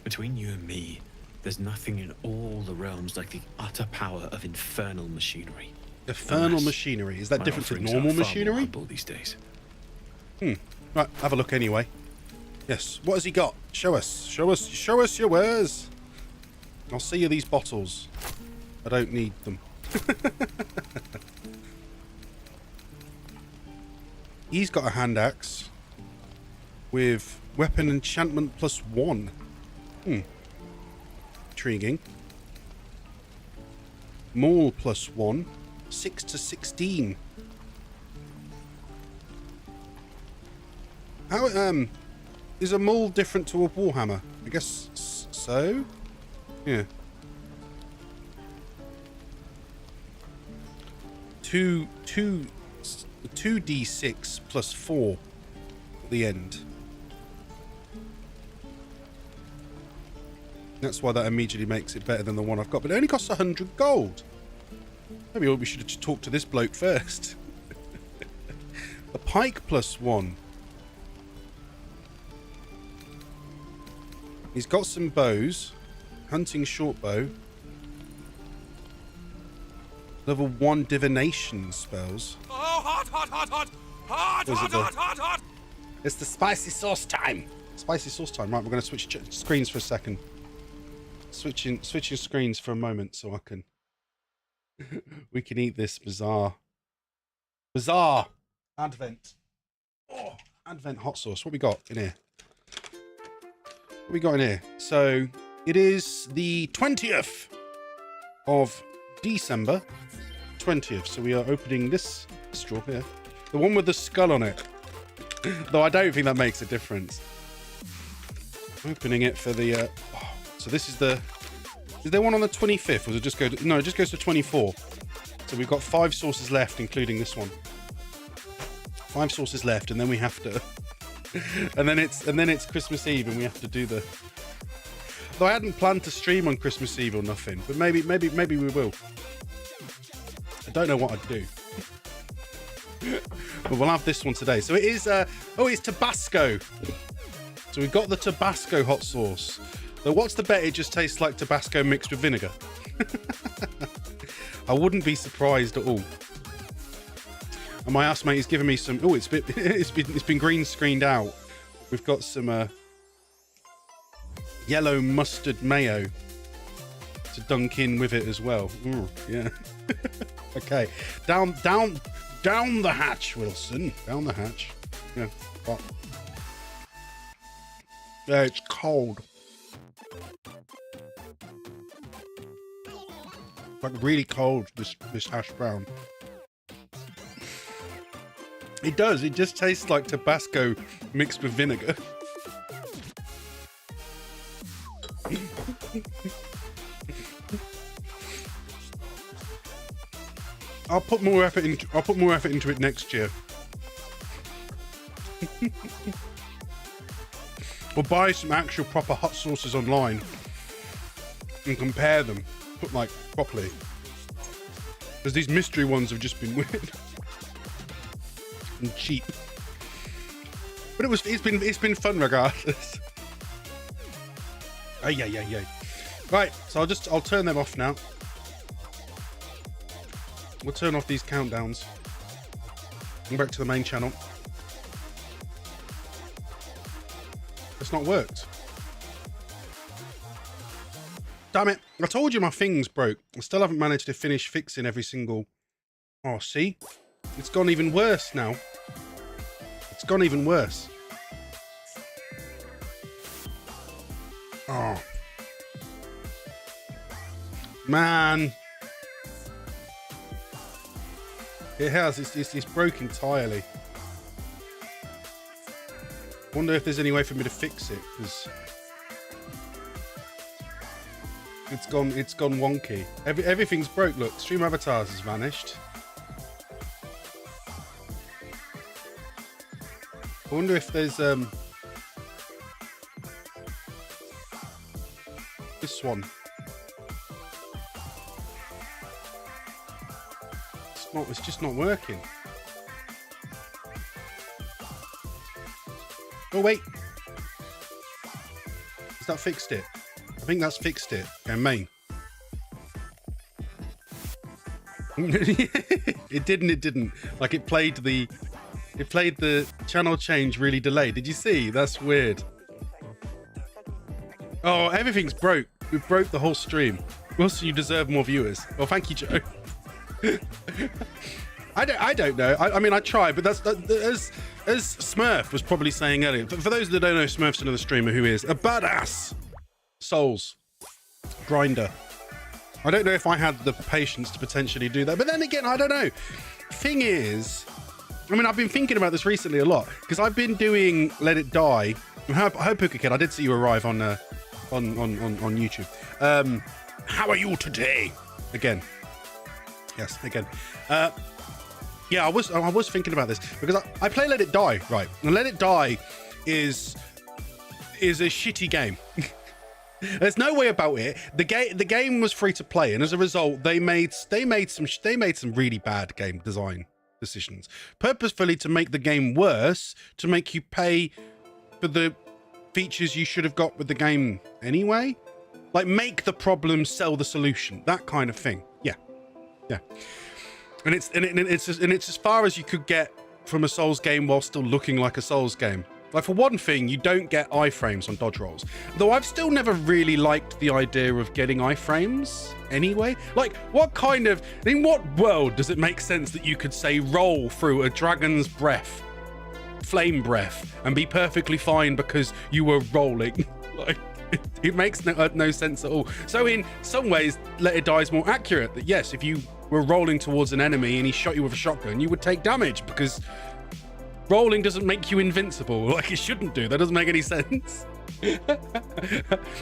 between you and me, there's nothing in all the realms like the utter power of infernal machinery. Infernal machinery? Is that different to normal machinery? These days. Right, have a look anyway. Yes, what has he got? Show us. Show us your wares. I'll see you these bottles. I don't need them. He's got a hand axe with weapon enchantment +1. Intriguing. Maul +1. 6 to 16. How is a maul different to a warhammer? I guess so. Yeah. 2d6 +4 at the end. That's why that immediately makes it better than the one I've got. But it only costs 100 gold. Maybe we should have just talked to this bloke first. A pike +1. He's got some bows. Hunting short bow. Level 1 divination spells. Oh, hot, hot, hot, hot! Hot, hot, hot, hot, hot! It's the spicy sauce time. Spicy sauce time. Right, we're going to switch screens for a second. Switching screens for a moment so I can... we can eat this bizarre Advent. Oh, Advent hot sauce. What we got in here? What we got in here? So, it is the 20th of December 20th. So we are opening this straw here. The one with the skull on it. Though I don't think that makes a difference. Opening it for the... so this is the... Is there one on the 25th? Or does it just go to... No, it just goes to 24. So we've got 5 sauces left, including this one. 5 sauces left, and then we have to... and then it's Christmas Eve, and we have to do the... Though I hadn't planned to stream on Christmas Eve or nothing, but maybe we will. I don't know what I'd do. But we'll have this one today. So it is, it's Tabasco. So we've got the Tabasco hot sauce. Though what's the bet it just tastes like Tabasco mixed with vinegar? I wouldn't be surprised at all. And my housemate is giving me some, it's been green screened out. We've got some yellow mustard mayo to dunk in with it as well. Ooh, yeah. Okay. Down the hatch, Wilson. Down the hatch. Yeah. Oh. Yeah, it's cold. Like really cold, this hash brown. It does. It just tastes like Tabasco mixed with vinegar. I'll put more effort into it next year. Or buy some actual proper hot sauces online and compare them, but like properly. Because these mystery ones have just been weird and cheap. But it's been fun regardless. Ay. Right, so I'll turn them off now. We'll turn off these countdowns. Go back to the main channel. It's not worked. Damn it. I told you my thing's broke. I still haven't managed to finish fixing every single... Oh, see? It's gone even worse now. It's gone even worse. Oh. Man. It has. It's broke entirely. Wonder if there's any way for me to fix it, because it's gone wonky. Everything's broke. Look, stream avatars has vanished. I wonder if there's this one. It's just not working. Oh wait, has that fixed it? I think that's fixed it. Okay, main. It didn't. Like it played the channel change really delayed. Did you see? That's weird. Oh, everything's broke. We broke the whole stream. Wilson, you deserve more viewers. Well, thank you, Joe. I don't know. I mean, I tried, but as Smurf was probably saying earlier. For those that don't know, Smurf's another streamer who is a badass souls grinder. I don't know if I had the patience to potentially do that, but then again, I don't know. Thing is, I mean, I've been thinking about this recently a lot because I've been doing Let It Die. Hi, Puka Kid. I did see you arrive on YouTube. How are you today? Again. Yes, again. Yeah, I was thinking about this because I play Let It Die, right? And Let It Die is a shitty game. There's no way about it. The game was free to play, and as a result, they made some really bad game design decisions, purposefully to make the game worse, to make you pay for the features you should have got with the game anyway. Like make the problem sell the solution, that kind of thing. Yeah. And it's as far as you could get from a Souls game while still looking like a Souls game. Like for one thing, you don't get iframes on dodge rolls. Though I've still never really liked the idea of getting iframes anyway. Like in what world does it make sense that you could say roll through a dragon's breath, flame breath, and be perfectly fine because you were rolling? Like, It makes no sense at all. So in some ways, Let It Die is more accurate. That yes, if you were rolling towards an enemy and he shot you with a shotgun, you would take damage because rolling doesn't make you invincible like it shouldn't do. That doesn't make any sense.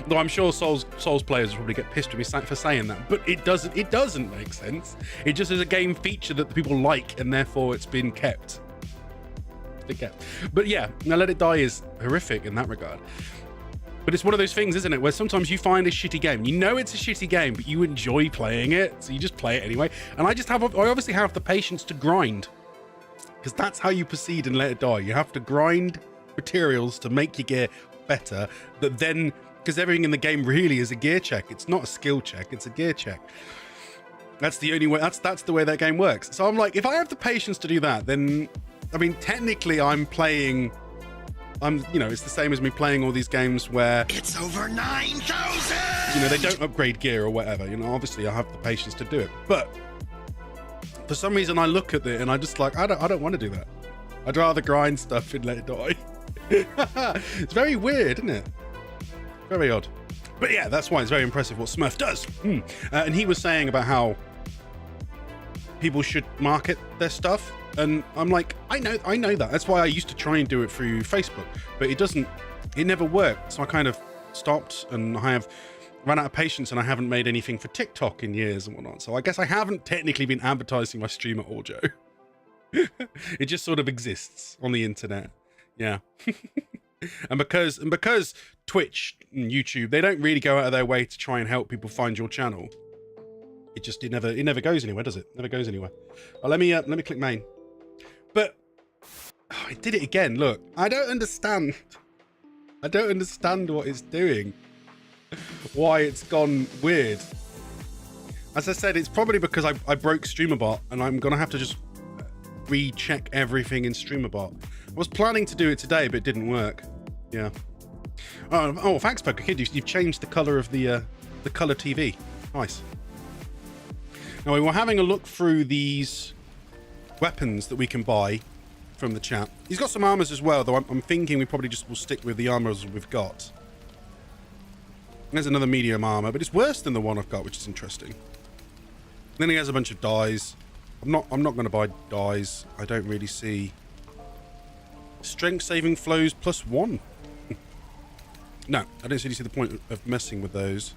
Though I'm sure Souls players will probably get pissed with me for saying that, but it doesn't make sense. It just is a game feature that the people like, and therefore it's been kept. But yeah, now Let It Die is horrific in that regard. But it's one of those things, isn't it, where sometimes you find a shitty game. You know it's a shitty game, but you enjoy playing it, so you just play it anyway. And I obviously have the patience to grind, because that's how you proceed in Let It Die. You have to grind materials to make your gear better, but then, because everything in the game really is a gear check. It's not a skill check, it's a gear check. That's the only way, that's the way that game works. So I'm like, if I have the patience to do that, then, I mean, technically it's the same as me playing all these games where it's over 9,000. They don't upgrade gear or whatever. Obviously I have the patience to do it, but for some reason I look at it and I just like, I don't want to do that. I'd rather grind stuff and Let It Die. It's very weird, isn't it? Very odd. But yeah, that's why it's very impressive what Smurf does. And he was saying about how people should market their stuff. And I'm like, I know that. That's why I used to try and do it through Facebook, but it never worked. So I kind of stopped, and I have run out of patience, and I haven't made anything for TikTok in years and whatnot. So I guess I haven't technically been advertising my stream at all, Joe. It just sort of exists on the internet. Yeah. and because Twitch and YouTube, they don't really go out of their way to try and help people find your channel. It never goes anywhere, does it? Never goes anywhere. Let me click main. But I did it again. Look, I don't understand what it's doing. Why it's gone weird. As I said, it's probably because I broke StreamerBot, and I'm gonna have to just recheck everything in StreamerBot. I was planning to do it today, but it didn't work. Yeah. Oh, thanks, Poker Kid. You've changed the color of the color TV. Nice. Now we were having a look through these weapons that we can buy from the chat. He's got some armors as well, though I'm thinking we probably just will stick with the armors we've got. There's another medium armor, but it's worse than the one I've got, which is interesting. Then he has a bunch of dyes. I'm not going to buy dyes. I don't really see strength saving flows +1. No, I don't really see the point of messing with those.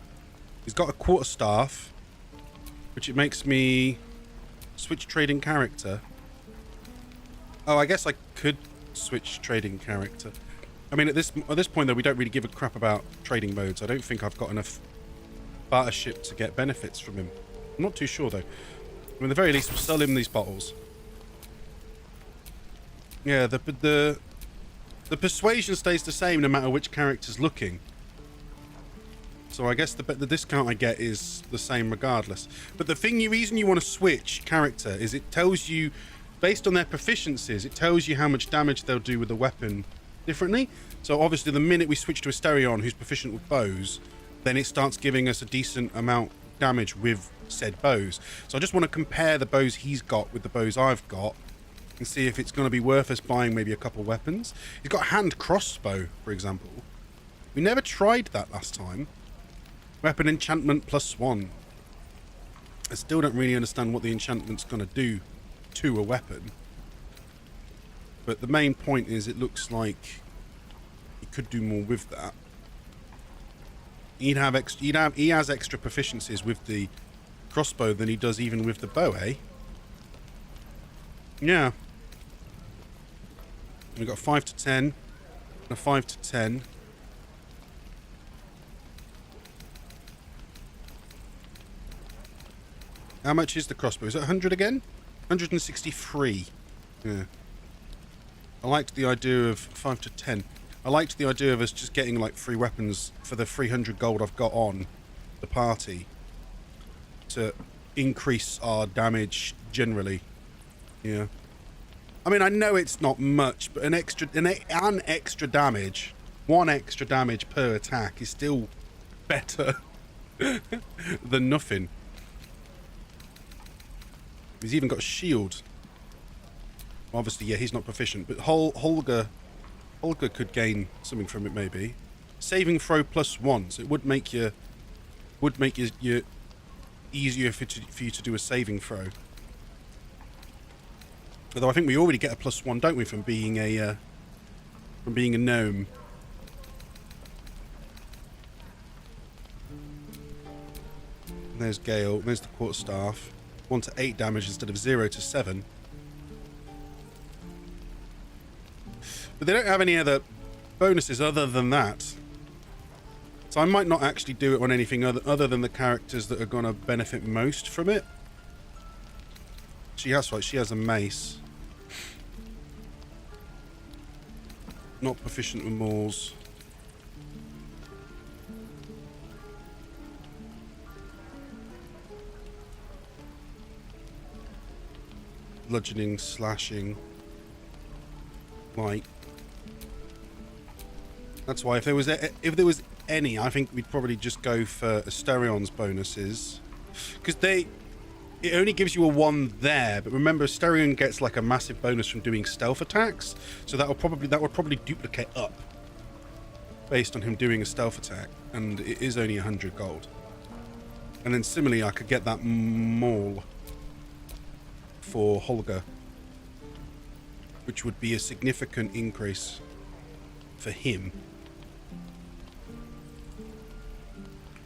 He's got a quarterstaff, which it makes me switch trading character. Oh, I guess I could switch trading character. I mean, at this point, though, we don't really give a crap about trading modes. I don't think I've got enough bartership to get benefits from him. I'm not too sure, though. I mean, at the very least, we'll sell him these bottles. Yeah, the persuasion stays the same no matter which character's looking. So I guess the discount I get is the same regardless. But the reason you want to switch character is it tells you, based on their proficiencies, it tells you how much damage they'll do with the weapon differently. So obviously the minute we switch to Asterion, who's proficient with bows, then it starts giving us a decent amount of damage with said bows. So I just want to compare the bows he's got with the bows I've got and see if it's going to be worth us buying maybe a couple weapons. He's got a hand crossbow, for example. We never tried that last time. Weapon enchantment +1. I still don't really understand what the enchantment's going to do to a weapon. But the main point is it looks like he could do more with that. He has extra proficiencies with the crossbow than he does even with the bow, eh? Yeah. We've got 5 to 10 and a 5 to 10. How much is the crossbow? Is it 100 again? 163. Yeah. I liked the idea of 5 to 10. I liked the idea of us just getting like 3 weapons for the 300 gold I've got on the party to increase our damage generally. Yeah. I mean, I know it's not much, but an extra damage, 1 extra damage per attack is still better than nothing. He's even got a shield. Obviously, yeah, he's not proficient, but Holger could gain something from it, maybe. saving throw +1, so it would make you easier for you to do a saving throw. Although I think we already get a +1, don't we, from being a gnome. And there's Gale. There's the quarterstaff. 1 to 8 damage instead of 0 to 7. But they don't have any other bonuses other than that. So I might not actually do it on anything other than the characters that are going to benefit most from it. She has a mace. Not proficient with mauls. Bludgeoning, slashing, light. That's why if there was any, I think we'd probably just go for Asterion's bonuses, because it only gives you a 1 there. But remember, Asterion gets like a massive bonus from doing stealth attacks, so that would probably duplicate up based on him doing a stealth attack, and it is only 100 gold. And then similarly, I could get that maul for Holger, which would be a significant increase for him.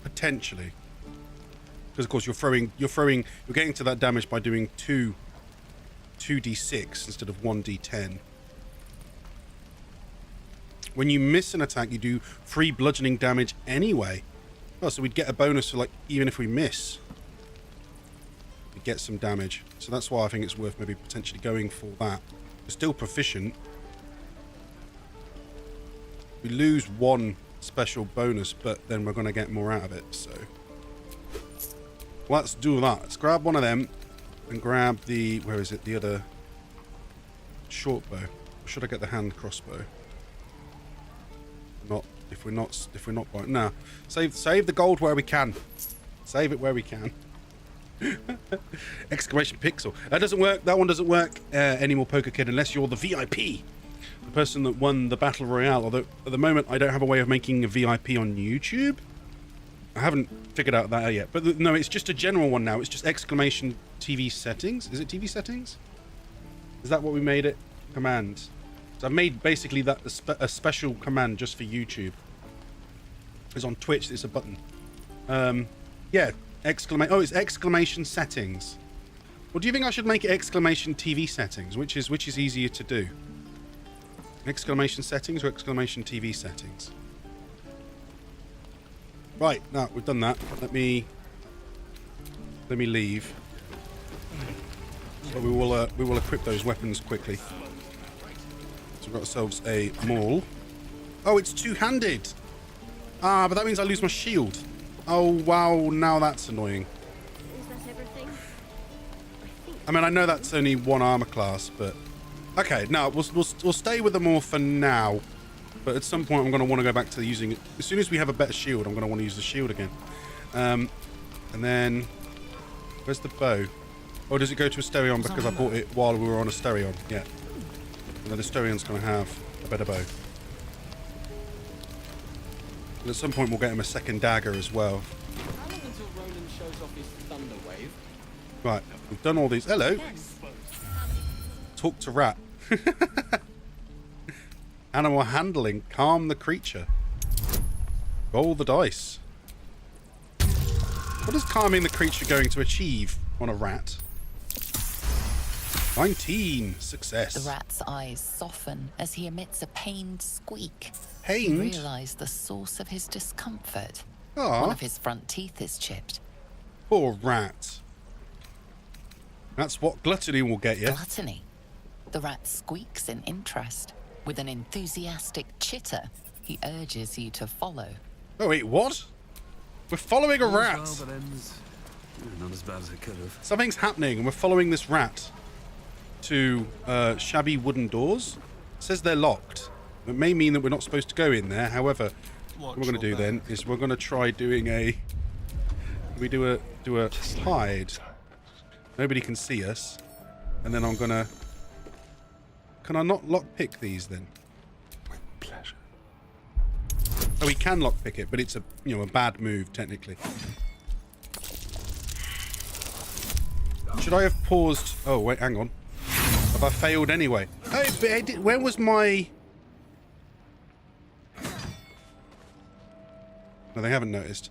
Potentially. Because of course you're getting to that damage by doing 2d6 instead of 1d10. When you miss an attack, you do 3 bludgeoning damage anyway. Oh, so we'd get a bonus for, like, even if we miss, we get some damage. So that's why I think it's worth maybe potentially going for that. We're still proficient. We lose 1 special bonus, but then we're going to get more out of it, so let's do that. Let's grab one of them and grab the, where is it, the other short bow. Or should I get the hand crossbow? Not if we're not buying. No, save the gold where we can. Save it where we can. Exclamation pixel. That doesn't work. That one doesn't work anymore, Poker Kid, unless you're the VIP, the person that won the battle royale. Although at the moment I don't have a way of making a VIP on YouTube. I haven't figured out that yet. But no, it's just a general one now. It's just exclamation TV settings. Is it TV settings? Is that what we made it? Command. So I've made basically that a special command just for YouTube. Because on Twitch it's a button. Yeah. Oh, it's exclamation settings. Well, do you think I should make it exclamation TV settings? Which is easier to do? Exclamation settings or exclamation TV settings? Right, now we've done that. Let me leave. So we will equip those weapons quickly. So we've got ourselves a maul. Oh, it's two-handed. Ah, but that means I lose my shield. Oh wow, now that's annoying. Is that everything? I mean, I know that's only 1 armor class, but okay. Now we'll stay with them all for now. But at some point, I'm going to want to go back to using it. As soon as we have a better shield, I'm going to want to use the shield again. And then where's the bow? Oh, does it go to Asterion because I bought it while we were on Asterion? Yeah. And then Asterion's going to have a better bow. And at some point, we'll get him a second dagger as well. How long until Roland shows off his thunder wave? Right, we've done all these. Hello. Talk to rat. Animal handling. Calm the creature. Roll the dice. What is calming the creature going to achieve on a rat? 19. Success. The rat's eyes soften as he emits a pained squeak. Pained? You realise the source of his discomfort. Aww. One of his front teeth is chipped. Poor rat. That's what gluttony will get you. Gluttony? The rat squeaks in interest. With an enthusiastic chitter, he urges you to follow. Oh wait, what? We're following a rat. Not as bad as it could have. Something's happening, and we're following this rat to shabby wooden doors. It says they're locked. It may mean that we're not supposed to go in there. However, what we're going to do then is we're going to try doing a. We do a hide. Nobody can see us, and then I'm gonna. Can I not lockpick these then? With pleasure. Oh, we can lockpick it, but it's a, you know, a bad move, technically. Should I have paused? Oh, wait, hang on. Have I failed anyway? Oh, but where was my... No, they haven't noticed.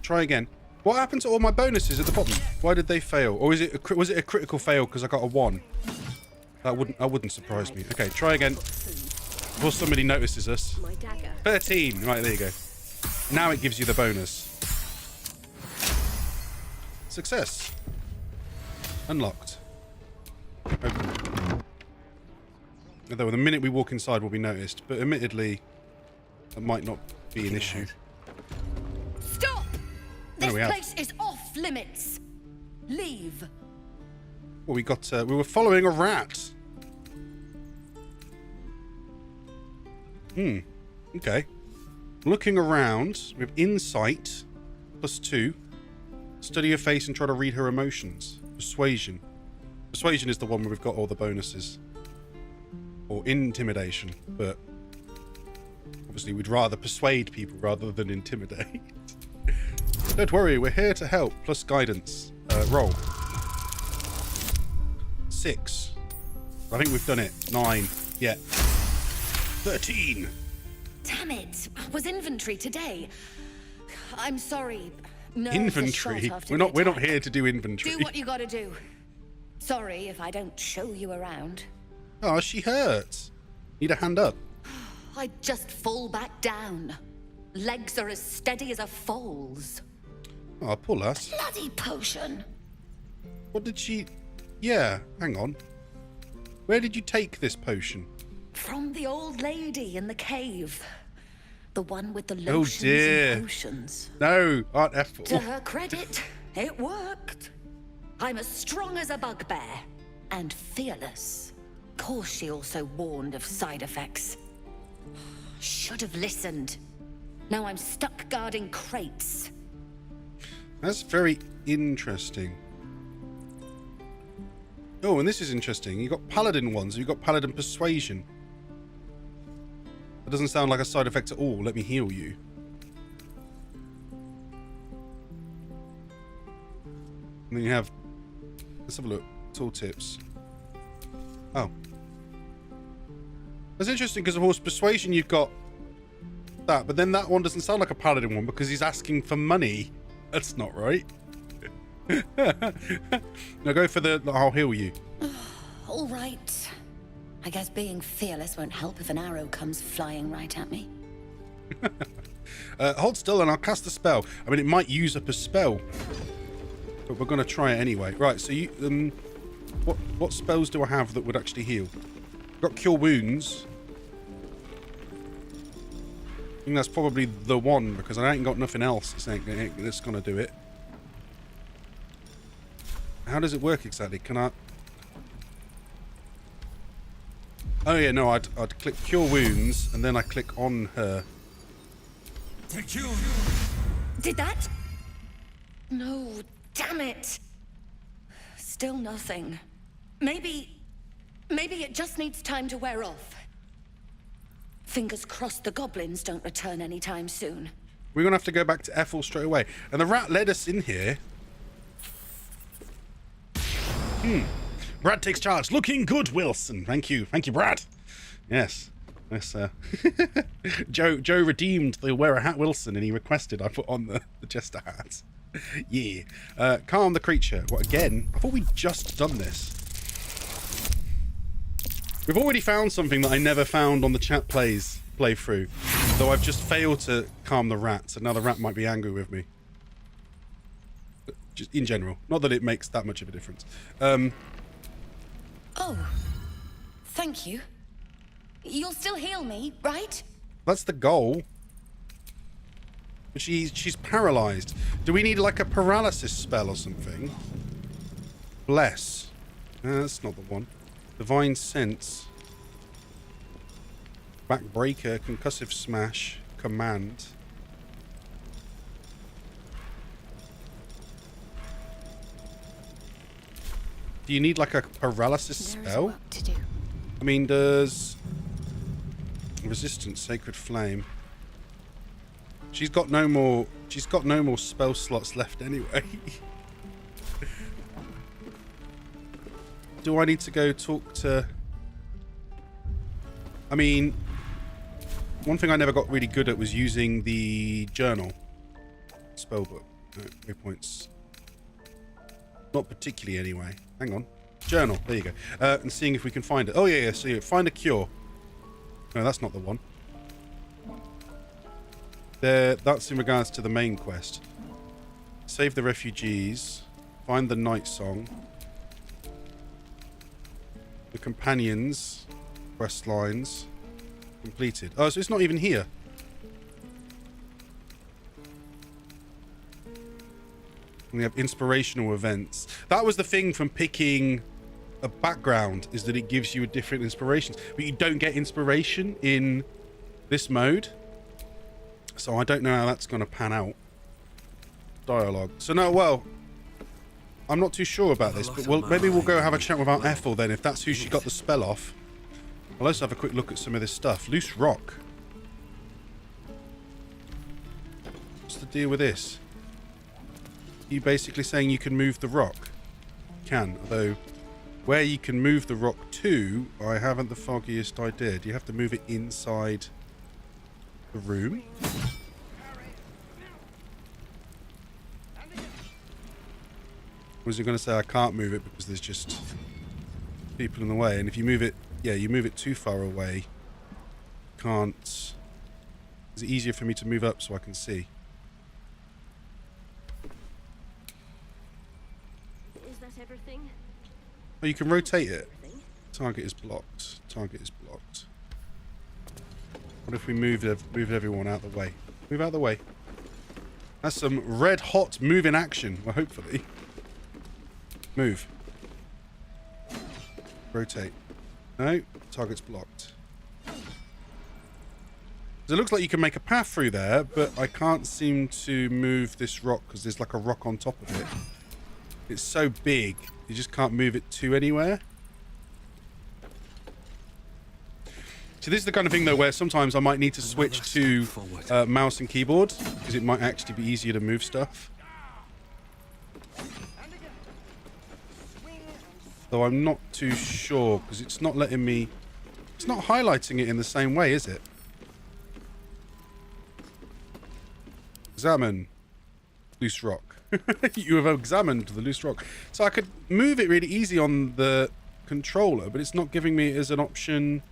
Try again. What happened to all my bonuses at the bottom? Why did they fail? Or was it a critical fail because I got a 1? That wouldn't surprise me. Okay, try again. Before somebody notices us. 13. Right, there you go. Now it gives you the bonus. Success. Unlocked. Open. Although the minute we walk inside we'll be noticed, but admittedly that might not be an issue. Stop! This we have. place is off limits. Leave. Well, we got we were following a rat. Okay. Looking around, we have insight +2. Study her face and try to read her emotions. Persuasion. Persuasion is the one where we've got all the bonuses. Or intimidation, but obviously we'd rather persuade people rather than intimidate. Don't worry, we're here to help. Plus guidance. Roll. 6. I think we've done it. 9. Yeah. 13. Damn it! Was inventory today? I'm sorry. No, Inventory? We're not here to do inventory. Do what you gotta do. Sorry if I don't show you around. Oh, she hurts. Need a hand up. I just fall back down. Legs are as steady as a foal's. Oh, poor lass. Bloody potion. What did she... Yeah, hang on. Where did you take this potion? From the old lady in the cave. The one with the Oh lotions dear. and potions. No, Aunt Ethel. To her credit, it worked. I'm as strong as a bugbear. And fearless. Course she also warned of side effects. Should have listened. Now I'm stuck guarding crates. That's very interesting. Oh, and this is interesting. You got paladin ones. You got paladin persuasion. That doesn't sound like a side effect at all. Let me heal you. And then you have... Let's have a look. Tooltips. Oh. That's interesting because, of course, persuasion you've got that, but then that one doesn't sound like a paladin one because he's asking for money. That's not right. Now go for the... I'll heal you. All right. I guess being fearless won't help if an arrow comes flying right at me. Hold still and I'll cast a spell. I mean, it might use up a spell, but we're going to try it anyway. Right, so you... what spells do I have that would actually heal? I've got Cure Wounds. I think that's probably the one because I ain't got nothing else that's going to do it. How does it work exactly? Can I... Oh yeah, no, I'd click Cure Wounds and then I click on her. Did that? No, damn it. Still nothing. Maybe it just needs time to wear off. Fingers crossed the goblins don't return anytime soon. We're going to have to go back to Ethel straight away. And the rat led us in here. Brad takes charge. Looking good, Wilson. Thank you. Thank you, Brad. Yes. Yes, Joe redeemed the wear a hat Wilson and he requested I put on the jester hat. Yeah. Calm the creature. What, again? I thought we'd just done this. We've already found something that I never found on the chat playthrough. Though I've just failed to calm the rat, so now the rat might be angry with me. But just in general. Not that it makes that much of a difference. Oh. Thank you. You'll still heal me, right? That's the goal. But she's paralyzed. Do we need like a paralysis spell or something? Bless. That's not the one. Divine Sense. Backbreaker. Concussive Smash. Command. Do you need like a paralysis spell? Work to do. I mean, does Resistance, Sacred Flame. She's got no more spell slots left anyway. Do I need to go talk to... I mean, one thing I never got really good at was using the journal. Spellbook. No points. Not particularly anyway. Hang on. Journal. There you go. And seeing if we can find it. Oh, yeah. So yeah, find a cure. No, that's not the one. That's in regards to the main quest. Save the refugees. Find the night song. The companions. Quest lines. Completed. Oh, so it's not even here. And we have inspirational events. That was the thing from picking a background, is that it gives you a different inspirations. But you don't get inspiration in this mode. So I don't know how that's going to pan out. Dialogue. So no, well, I'm not too sure about this, but maybe we'll go have a chat with Aunt Ethel then, if that's who she got the spell off. I'll also have a quick look at some of this stuff. Loose rock. What's the deal with this? Are you basically saying you can move the rock? Can, although where you can move the rock to, I haven't the foggiest idea. Do you have to move it inside the room? Was you going to say I can't move it because there's just people in the way? And if you move it, yeah, you move it too far away, can't. Is it easier for me to move up so I can see? Is that everything? Oh, you can rotate it. Target is blocked. Target is blocked. What if we moved everyone out of the way? Move out of the way. That's some red hot moving action. Well, hopefully. Move. Rotate. No, target's blocked. So it looks like you can make a path through there, but I can't seem to move this rock because there's like a rock on top of it. It's so big, you just can't move it to anywhere. So this is the kind of thing though where sometimes I might need to switch to mouse and keyboard because it might actually be easier to move stuff. Though I'm not too sure because it's not letting me... It's not highlighting it in the same way, is it? Examine. Loose rock. You have examined the loose rock. So I could move it really easy on the controller, but it's not giving me it as an option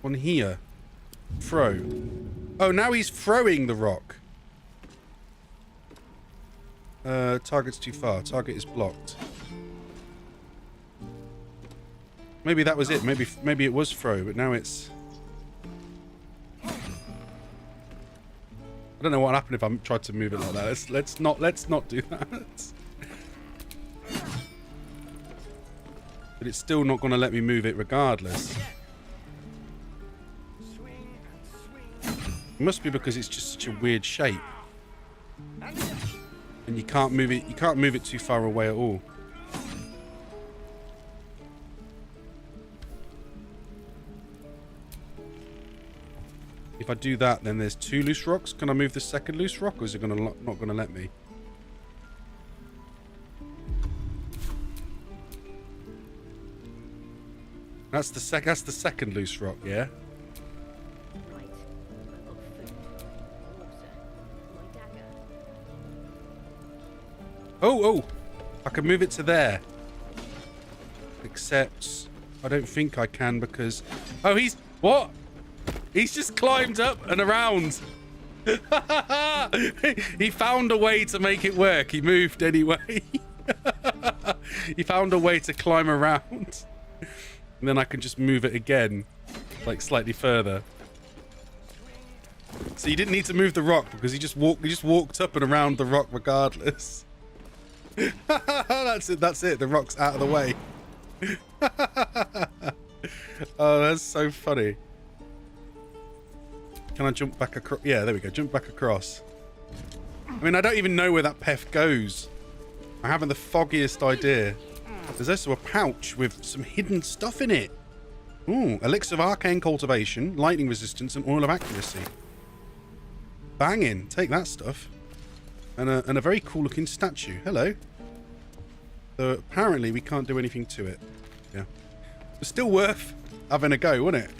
on here. Throw. Oh, now he's throwing the rock. Target's too far. Target is blocked. Maybe that was it. Maybe it was throw, but now it's... I don't know what happened if I tried to move it like that. Let's not do that. But it's still not going to let me move it regardless. It must be because it's just such a weird shape. And you can't move it too far away at all. If I do that, then there's 2 loose rocks. Can I move the second loose rock, or is it not going to let me? That's the second loose rock, yeah. Oh! I can move it to there. Except I don't think I can because... Oh, he's... What? He's just climbed up and around. He found a way to make it work. He moved anyway. He found a way to climb around. And then I can just move it again, like slightly further. So you didn't need to move the rock because he just walked up and around the rock regardless. That's it. The rock's out of the way. Oh, that's so funny. Can I jump back across? Yeah, there we go. Jump back across. I mean, I don't even know where that path goes. I haven't the foggiest idea. There's also a pouch with some hidden stuff in it. Ooh, elixir of arcane cultivation, lightning resistance, and oil of accuracy. Banging. Take that stuff. And a very cool looking statue. Hello. So apparently we can't do anything to it. Yeah. It's still worth having a go, wasn't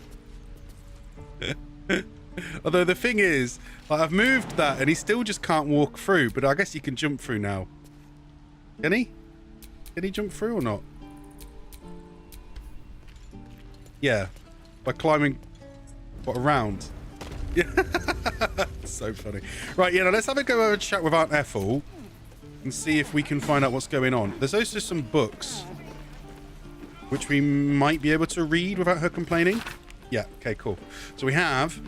it? Although the thing is, like, I've moved that and he still just can't walk through, but I guess he can jump through now. Can he? Can he jump through or not? Yeah. By climbing around. Yeah. So funny. Right, yeah, now let's have a go over and chat with Aunt Ethel and see if we can find out what's going on. There's also some books which we might be able to read without her complaining. Yeah, okay, cool. So we have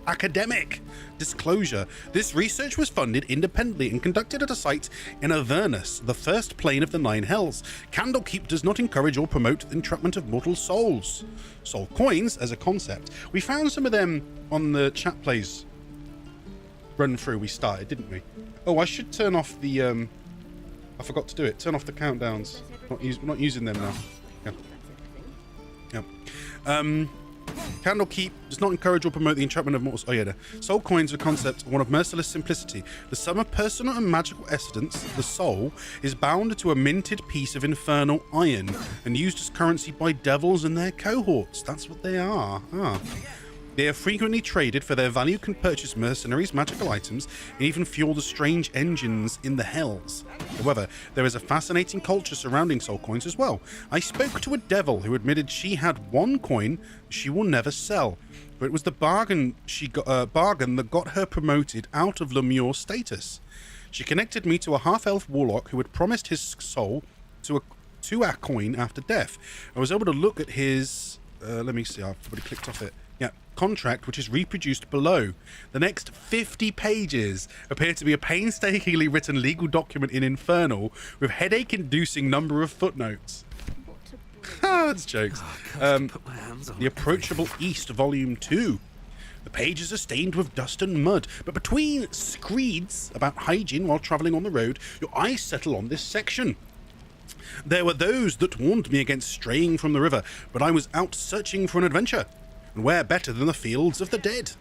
academic disclosure. This research was funded independently and conducted at a site in Avernus, the first plane of the Nine Hells. Candlekeep does not encourage or promote the entrapment of mortal souls. Soul coins as a concept. We found some of them on the chat plays run through we started, didn't we? Oh, I should turn off the I forgot to do it. Turn off the countdowns. Not using them now. Yeah. Candlekeep does not encourage or promote the entrapment of mortals. Oh yeah, soul coins are a concept, one of merciless simplicity. The sum of personal and magical essence, the soul, is bound to a minted piece of infernal iron and used as currency by devils and their cohorts. That's what they are. They are frequently traded. For their value can purchase mercenaries, magical items, and even fuel the strange engines in the hells. However, there is a fascinating culture surrounding soul coins as well. I spoke to a devil who admitted she had one coin she will never sell, but it was the bargain that got her promoted out of Lemure status. She connected me to a half-elf warlock who had promised his soul to a coin after death. I was able to look at his... let me see, I've already clicked off it. Yeah, contract, which is reproduced below. The next 50 pages appear to be a painstakingly written legal document in Infernal with headache-inducing number of footnotes. That's jokes. The Approachable East, Volume 2. The pages are stained with dust and mud, but between screeds about hygiene while travelling on the road, your eyes settle on this section. There were those that warned me against straying from the river, but I was out searching for an adventure. And where better than the fields of the dead?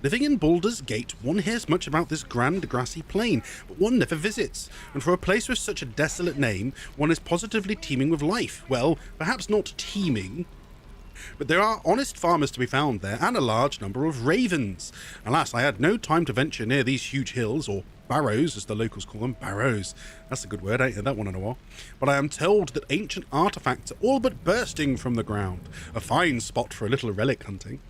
Living in Baldur's Gate, one hears much about this grand grassy plain, but one never visits. And for a place with such a desolate name, one is positively teeming with life. Well, perhaps not teeming, but there are honest farmers to be found there, and a large number of ravens. Alas, I had no time to venture near these huge hills, or barrows, as the locals call them. Barrows. That's a good word, ain't it? That one in a while. But I am told that ancient artifacts are all but bursting from the ground. A fine spot for a little relic hunting.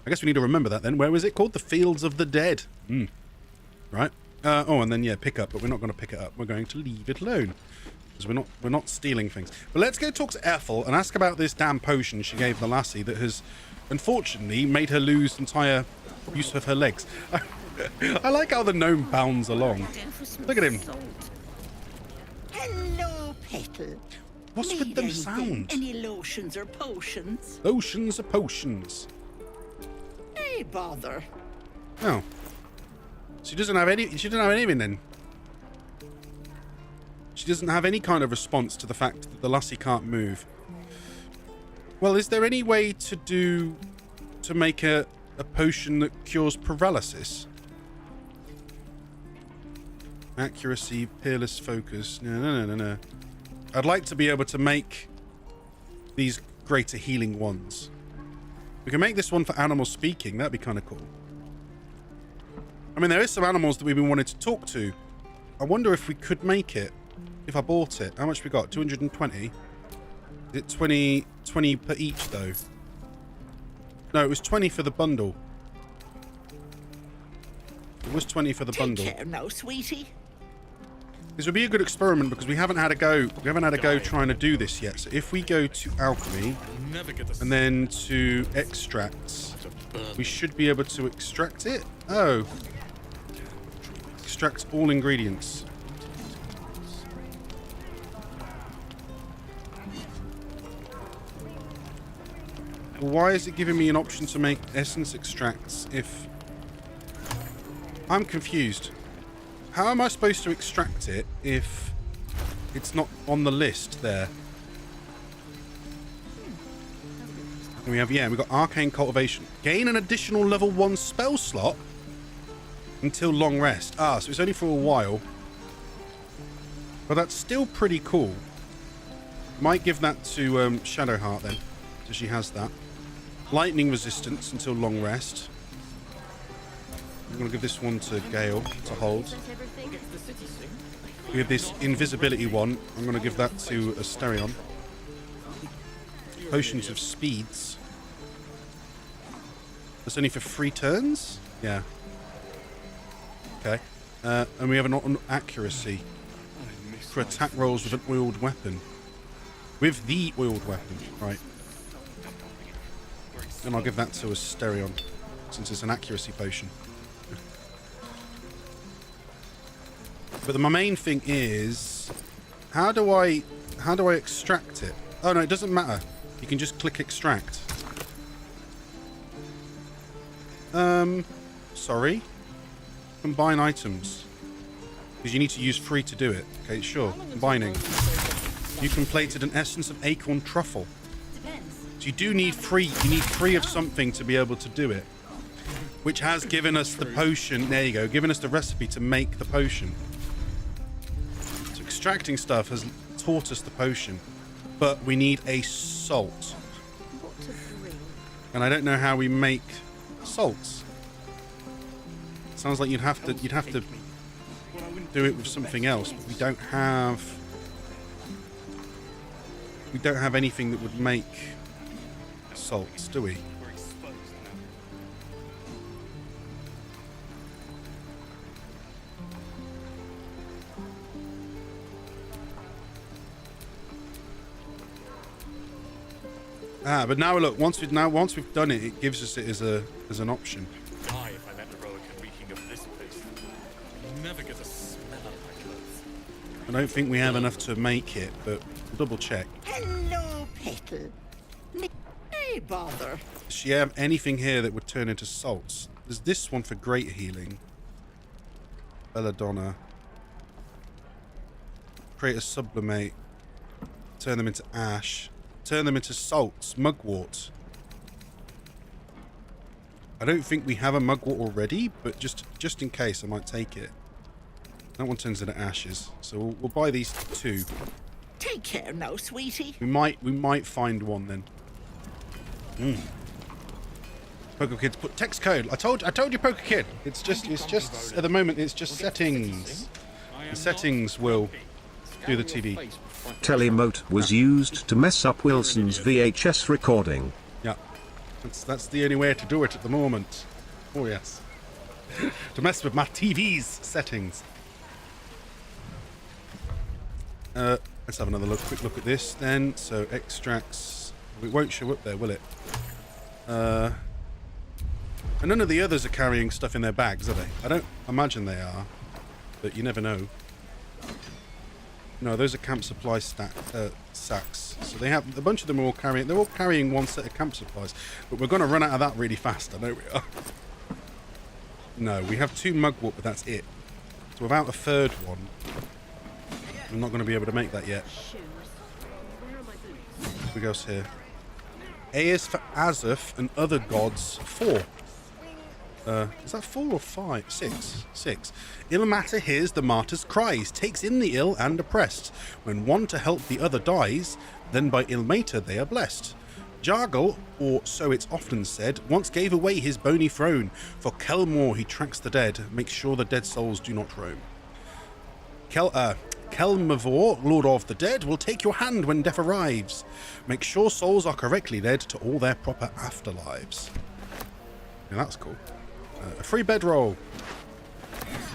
I guess we need to remember that then. Where was it called? The Fields of the Dead. Right. Oh, and then, yeah, pick up. But we're not going to pick it up. We're going to leave it alone. Because we're not stealing things. But let's go talk to Ethel and ask about this damn potion she gave the lassie that has, unfortunately, made her lose entire use of her legs. I like how the gnome bounds along. Look at him. Hello, Petal. What's with them sound? Any lotions or potions? Lotions or potions? Hey, bother. Oh. She doesn't have any. She doesn't have anything then. She doesn't have any kind of response to the fact that the lassie can't move. Well, is there any way to make a potion that cures paralysis? Accuracy, peerless focus. No. I'd like to be able to make these greater healing ones. We can make this one for animal speaking. That'd be kind of cool. I mean, there is some animals that we've been wanting to talk to. I wonder if we could make it. If I bought it. How much we got? 220? Is it 20 per each, though? No, it was 20 for the bundle. It was 20 for the bundle. Take care now, sweetie. This would be a good experiment because we haven't had a go. We haven't had a go trying to do this yet. So if we go to alchemy and then to extracts, we should be able to extract it. Oh, extract all ingredients. Why is it giving me an option to make essence extracts if... I'm confused. How am I supposed to extract it if it's not on the list there. And we have, yeah, we've got Arcane Cultivation. Gain an additional level 1 spell slot until long rest. Ah, so it's only for a while. But that's still pretty cool. Might give that to Shadowheart then. So she has that. Lightning resistance until long rest. I'm going to give this one to Gale to hold. We have this invisibility one. I'm going to give that to Asterion. Potions of speeds. That's only for 3 turns? Yeah. Okay. And we have an accuracy for attack rolls with an oiled weapon. With the oiled weapon, right. And I'll give that to Asterion, since it's an accuracy potion. But my main thing is, how do I extract it? Oh no, it doesn't matter. You can just click extract. Sorry. Combine items. Because you need to use 3 to do it. Okay, sure. Combining. You completed an essence of acorn truffle. So you do need 3. You need 3 of something to be able to do it. Which has given us the potion. There you go. Given us the recipe to make the potion. So extracting stuff has taught us the potion. But we need a salt. And I don't know how we make salts. Sounds like you'd have to do it with something else, but we don't have anything that would make salts, do we? Ah, but now look, once we've done it, it gives us it as an option. Die if I met the Roic and reeking of this place. You'll never get the smell of my clothes. I don't think we have enough to make it, but we'll double check. Hello, Petal. Hey, bother. Does she have anything here that would turn into salts? There's this one for greater healing. Belladonna. Create a sublimate. Turn them into ash. Turn them into salts. Mugwort. I don't think we have a mugwort already, but just in case, I might take it. That one turns into ashes, so we'll buy these 2. Take care now, sweetie. We might find one then. Poker Kids put text code. I told you, Poker Kid. It's just at the moment it's just settings. The settings will do the TD. Telemote was used to mess up Wilson's VHS recording. Yeah, that's the only way to do it at the moment. Oh yes, to mess with my TV's settings. Let's have another quick look at this then. So extracts. It won't show up there, will it? And none of the others are carrying stuff in their bags, are they? I don't imagine they are, but you never know. No, those are camp supply sacks. So they have a bunch of them are all carrying. They're all carrying 1 set of camp supplies, but we're going to run out of that really fast. I know we are. No, we have 2 mugwort, but that's it. So without a 3rd one, we're not going to be able to make that yet. What goes here? A is for Azuf and other gods 4. Is that 4 or 5? 6. 6. Ilmater hears the martyr's cries, takes in the ill and oppressed. When one to help the other dies, then by Ilmater they are blessed. Jargle, or so it's often said, once gave away his bony throne. For Kelmore he tracks the dead, makes sure the dead souls do not roam. Kelmavor, Lord of the Dead, will take your hand when death arrives. Make sure souls are correctly led to all their proper afterlives. Yeah, that's cool. A free bedroll.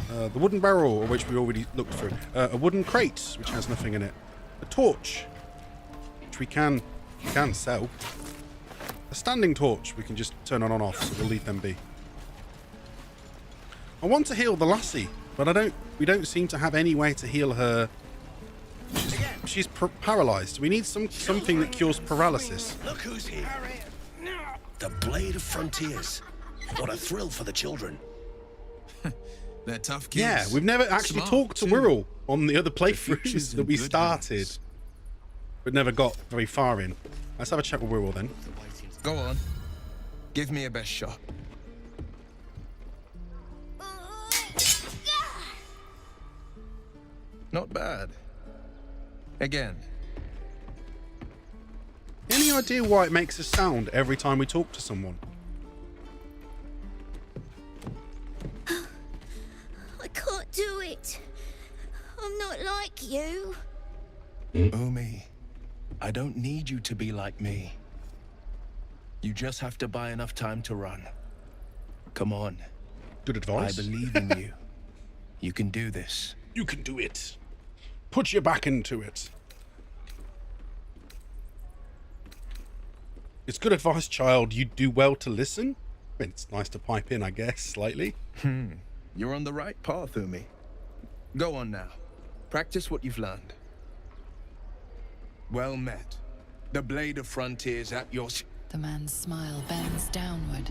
The wooden barrel, which we already looked through. A wooden crate, which has nothing in it. A torch, which we can sell. A standing torch, we can just turn on and off, so we'll leave them be. I want to heal the lassie, but we don't seem to have any way to heal her. She's paralyzed. We need something that cures paralysis. Look who's here. The Blade of Frontiers. What a thrill for the children. They're tough kids. Yeah, we've never actually Smart, talked to too. Wirral on the other future's playthroughs in that we good started, hands. but never got very far in. Let's have a chat with Wirral then. Go on. Give me your best shot. Not bad. Again. Any idea why it makes a sound every time we talk to someone? I can't do it. I'm not like you. Umi, I don't need you to be like me. You just have to buy enough time to run. Come on. Good advice. I believe in you. You can do this. You can do it. Put your back into it. It's good advice, child. You do well to listen. It's nice to pipe in, I guess, slightly. You're on the right path, Umi. Go on now. Practice what you've learned. Well met. The blade of frontiers at your... The man's smile bends downward,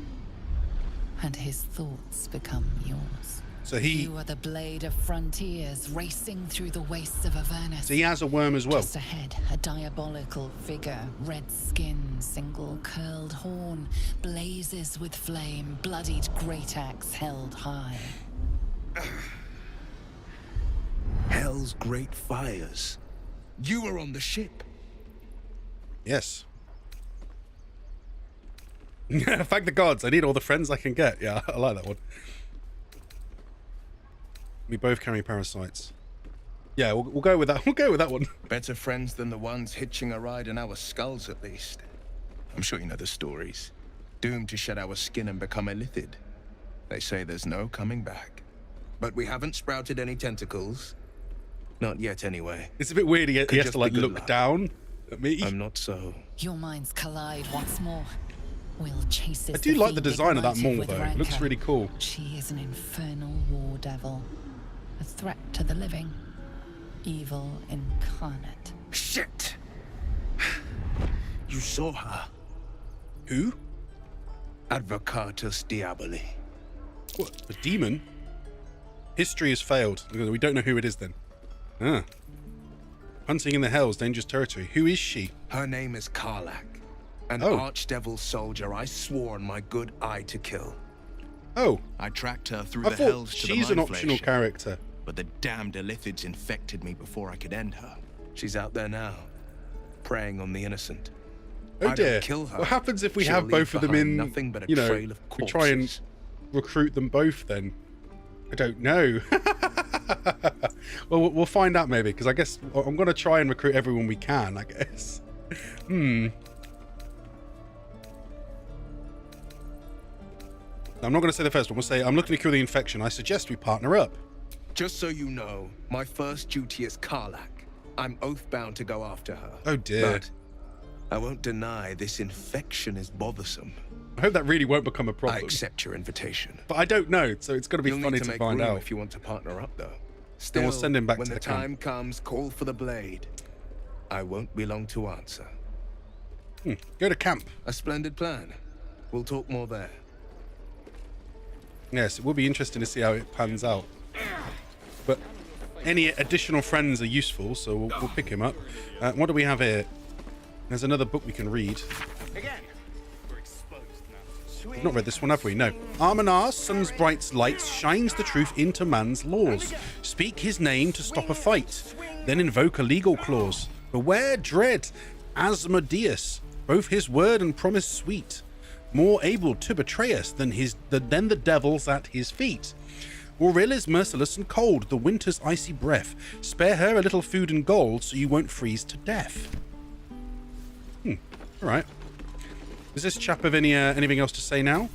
and his thoughts become yours. So he... You are the blade of frontiers racing through the wastes of Avernus. So he has a worm as well. Just ahead, a diabolical figure, red skin, single curled horn, blazes with flame, bloodied great axe held high. Hell's great fires. You were on the ship. Yes. Thank the gods. I need all the friends I can get. Yeah, I like that one. We both carry parasites. Yeah, we'll go with that. We'll go with that one. Better friends than the ones hitching a ride in our skulls, at least. I'm sure you know the stories. Doomed to shed our skin and become illithid. They say there's no coming back. But we haven't sprouted any tentacles. Not yet, anyway. It's a bit weird. He has to, like, look down at me. I'm not so. Your minds collide once more. Will chases I do like the fiendic design of that motive mall, with though. It rancor. looks really cool. She is an infernal war devil. A threat to the living. Evil incarnate. Shit! You saw her. Who? Advocatus Diaboli. What? A demon? History has failed. We don't know who it is then. Ah. Hunting in the Hells, dangerous territory. Who is she? Her name is Karlak. An Oh. archdevil soldier I swore on my good eye to kill. Oh. I tracked her through I the thought hells to the she's an Mind optional Flayer ship, character. but the damned illithids infected me before I could end her. She's out there now, preying on the innocent. Oh I dear. don't kill her. What happens if we She'll have leave both of them behind in, nothing but a you know, trail of we try and corpses. recruit them both then? I don't know. Well, we'll find out maybe, because I guess I'm going to try and recruit everyone we can, I guess. I'm not going to say the first one. We'll say, I'm looking to cure the infection. I suggest we partner up. Just so you know, my first duty is Karlak. I'm oath-bound to go after her. Oh dear. But I won't deny this infection is bothersome. I hope that really won't become a problem. I accept your invitation. But I don't know, so it's going to be You'll funny need to to make find room out. if you want to partner up, though. Then we'll Still, send him back when to the the camp. time comes, call for the blade. I won't be long to answer. Go to camp. A splendid plan. We'll talk more there. Yes, it will be interesting to see how it pans out. But any additional friends are useful, so we'll pick him up. What do we have here? There's another book we can read. Again, we're exposed now. We've not read this one, have we? No. Armanar, sun's bright light, shines the truth into man's laws. Speak his name to stop a fight, then invoke a legal clause. Beware dread, Asmodeus, both his word and promise sweet, more able to betray us than the devils at his feet. Auril is merciless and cold, the winter's icy breath. Spare her a little food and gold so you won't freeze to death. Alright. Does this chap have anything else to say now?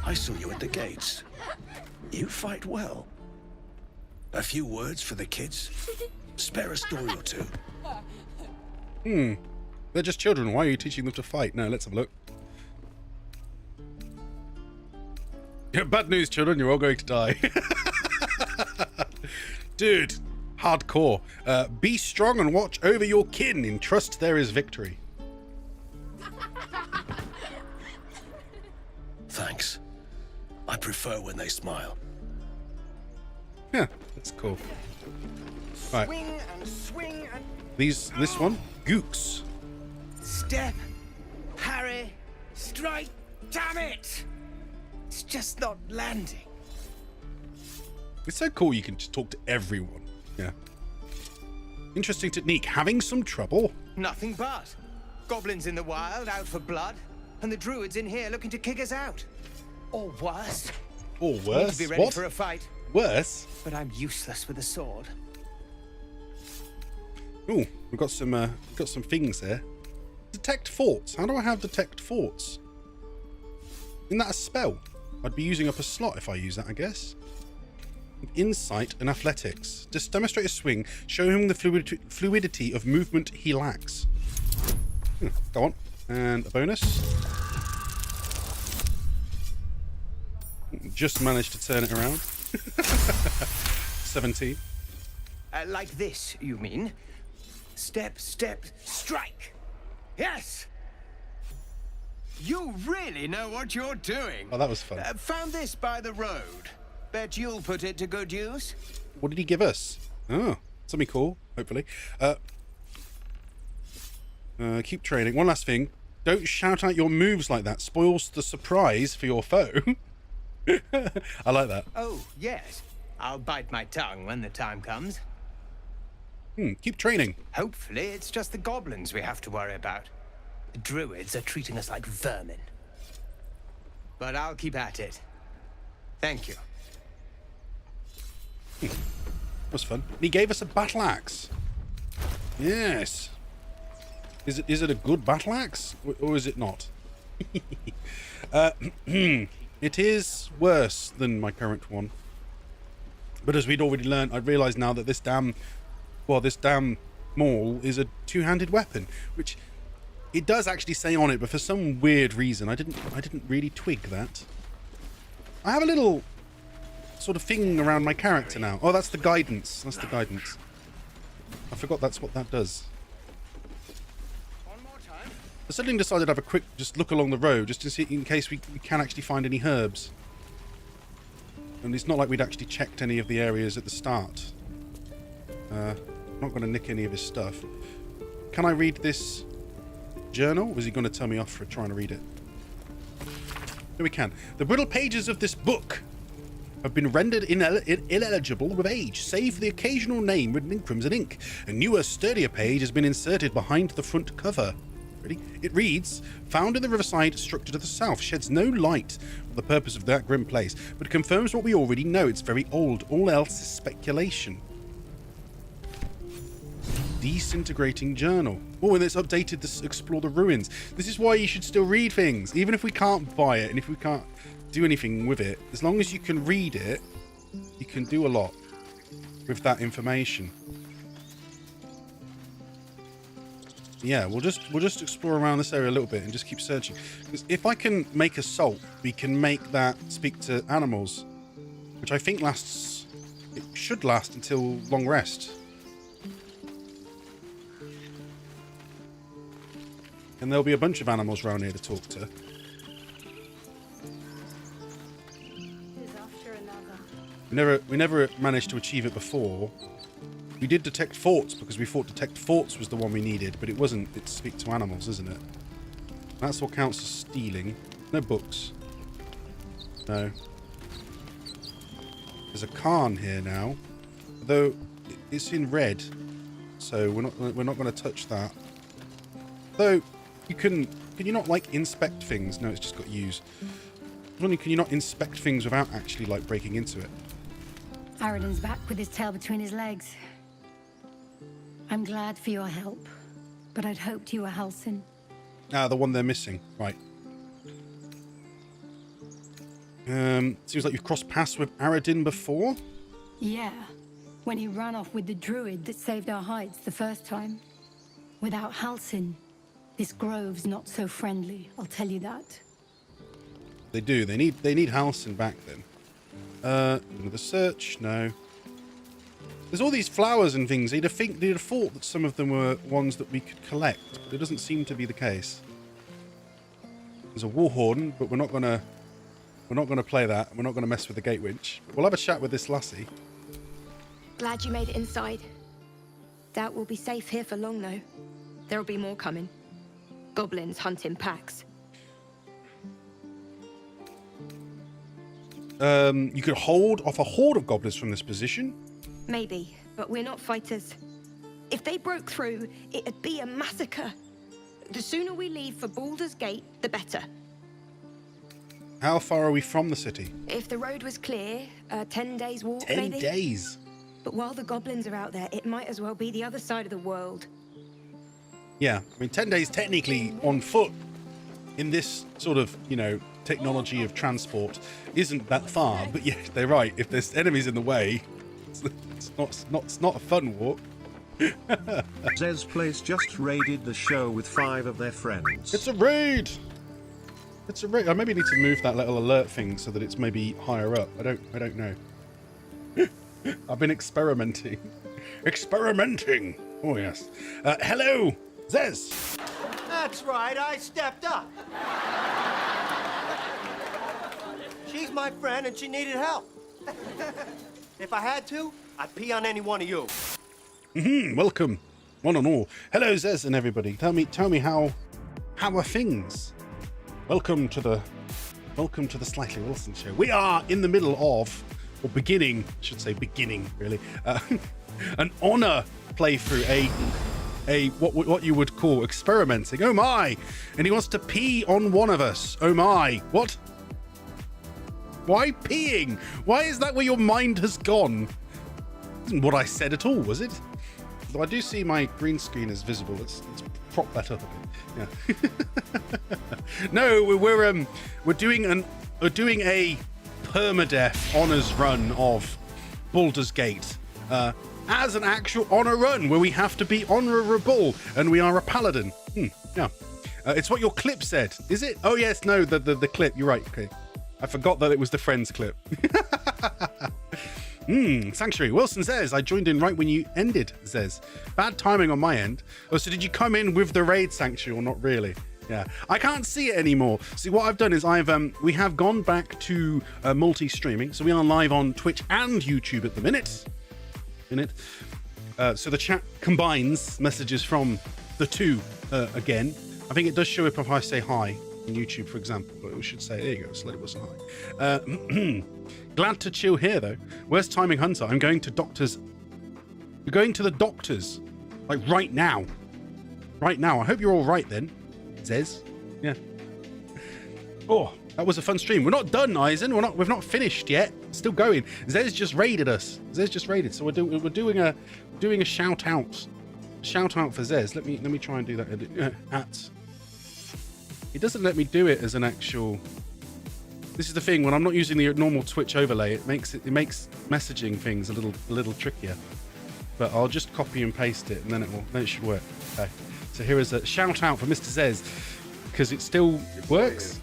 I saw you at the gates. You fight well. A few words for the kids. Spare a story or two. They're just children. Why are you teaching them to fight? No, let's have a look. Bad news, children. You're all going to die. Dude, hardcore. Be strong and watch over your kin. In trust there is victory. Thanks. I prefer when they smile. Yeah, that's cool. Right. Swing and swing and... This one, Gooks. Step, parry, strike. Damn it! It's just not landing. It's so cool you can just talk to everyone. Yeah. Interesting technique. Having some trouble? Nothing but. Goblins in the wild, out for blood, and the druids in here looking to kick us out. Or worse. Or Need worse? to be ready What? for a fight. Worse? But I'm useless with a sword. Ooh, we've got some things here. Detect forts. How do I have detect forts? Isn't that a spell? I'd be using up a slot if I use that, I guess. Insight and athletics. Just demonstrate a swing. Show him the fluidity of movement he lacks. Go on. And a bonus. Just managed to turn it around. 17. Like this, you mean? Step, step, strike. Yes! You really know what you're doing. Oh, that was fun. Found this by the road. Bet you'll put it to good use. What did he give us? Oh, something cool, hopefully. Keep training. One last thing. Don't shout out your moves like that. Spoils the surprise for your foe. I like that. Oh, yes. I'll bite my tongue when the time comes. Keep training. Hopefully, it's just the goblins we have to worry about. The druids are treating us like vermin. But I'll keep at it. Thank you. That was fun. And he gave us a battle axe. Yes. Is it a good battle axe, or is it not? It is worse than my current one. But as we'd already learned, I realise now that this damn maul is a two-handed weapon, which it does actually say on it, but for some weird reason I didn't really twig that. I have a little sort of thing around my character now. Oh, that's the guidance. That's the guidance. I forgot that's what that does. I suddenly decided to have a quick just look along the road just to see in case we can actually find any herbs. And it's not like we'd actually checked any of the areas at the start. I'm not going to nick any of his stuff. Can I read this journal? Or is he going to tell me off for trying to read it? Here we can. The brittle pages of this book have been rendered illegible with age, save for the occasional name written in crimson ink. A newer, sturdier page has been inserted behind the front cover. Ready? It reads, found in the riverside structure to the south, sheds no light on the purpose of that grim place, but confirms what we already know. It's very old. All else is speculation. Disintegrating journal. Oh, and it's updated to explore the ruins. This is why you should still read things, even if we can't buy it and if we can't do anything with it. As long as you can read it, you can do a lot with that information. Yeah, we'll just explore around this area a little bit and just keep searching. Because if I can make a salt, we can make that speak to animals, which I think lasts. It should last until long rest. And there'll be a bunch of animals around here to talk to. We never managed to achieve it before. We did detect forts because we thought detect forts was the one we needed, but it wasn't. It's speak to animals, isn't it? That's what counts as stealing. No books. No. There's a cairn here now, though it's in red, so we're not going to touch that. Though you can you not like inspect things? No, it's just got use. Can you not inspect things without actually like breaking into it? Aradin's back with his tail between his legs. I'm glad for your help, but I'd hoped you were Halsin. Ah, the one they're missing. Right. Seems like you've crossed paths with Aradin before? Yeah, when he ran off with the druid that saved our hides the first time. Without Halsin, this grove's not so friendly, I'll tell you that. They do. They need Halsin back then. Another search? No. There's all these flowers and things. They'd have thought that some of them were ones that we could collect, but it doesn't seem to be the case. There's a war horn, but we're not gonna play that. We're not gonna mess with the gate winch. We'll have a chat with this lassie. Glad you made it inside. Doubt we'll be safe here for long, though. There'll be more coming. Goblins hunt in packs. You could hold off a horde of goblins from this position. Maybe, but we're not fighters. If they broke through, it'd be a massacre. The sooner we leave for Baldur's Gate, the better. How far are we from the city? If the road was clear, 10 days walk, 10 maybe? days? But while the goblins are out there, it might as well be the other side of the world. Yeah, I mean, 10 days technically on foot in this sort of, you know, technology of transport isn't that far. But yeah, they're right. If there's enemies in the way, it's not a fun walk. Zez Place just raided the show with 5 of their friends. It's a raid! It's a raid. I maybe need to move that little alert thing so that it's maybe higher up. I don't know. I've been experimenting. Experimenting! Oh, yes. Hello, Zez! That's right, I stepped up. She's my friend and she needed help. If I had to, I'd pee on any one of you. Welcome, one and all. Hello, Zez and everybody. Tell me how are things? Welcome to the Slightly Wilson show. We are in the middle of, or beginning, I should say beginning, really, an honor playthrough, a what you would call experimenting. Oh my! And he wants to pee on one of us. Oh my! What? Why peeing? Why is that where your mind has gone? Isn't what I said at all, was it? Though I do see my green screen is visible. Let's prop that up a bit. Yeah. No, we're doing a permadeath honors run of Baldur's Gate. As an actual honor run where we have to be honorable and we are a paladin. Yeah. It's what your clip said. Is it? Oh yes, no, the clip. You're right. Okay. I forgot that it was the Friends clip. Sanctuary. Wilson says, I joined in right when you ended, says. Bad timing on my end. Oh, so did you come in with the raid Sanctuary or not really? Yeah. I can't see it anymore. See, what I've done is we have gone back to multi-streaming. So we are live on Twitch and YouTube at the minute. So the chat combines messages from the two again. I think it does show up if I say hi on YouTube, for example, but we should say, there you go, SlightlyWilson hi. Glad to chill here, though. Where's Timing Hunter? I'm going to doctors. You're going to the doctors, like right now. Right now. I hope you're all right then, Zez. Yeah. Oh, that was a fun stream. We're not done, Eisen. We've not finished yet. Still going. Zez just raided us. Zez just raided. So we're doing a shout out. Shout out for Zez. Let me try and do that. It doesn't let me do it as an actual. This is the thing, when I'm not using the normal Twitch overlay, it makes messaging things a little trickier. But I'll just copy and paste it, and then it should work. Okay. So here is a shout out for Mr. Zez, because it still works.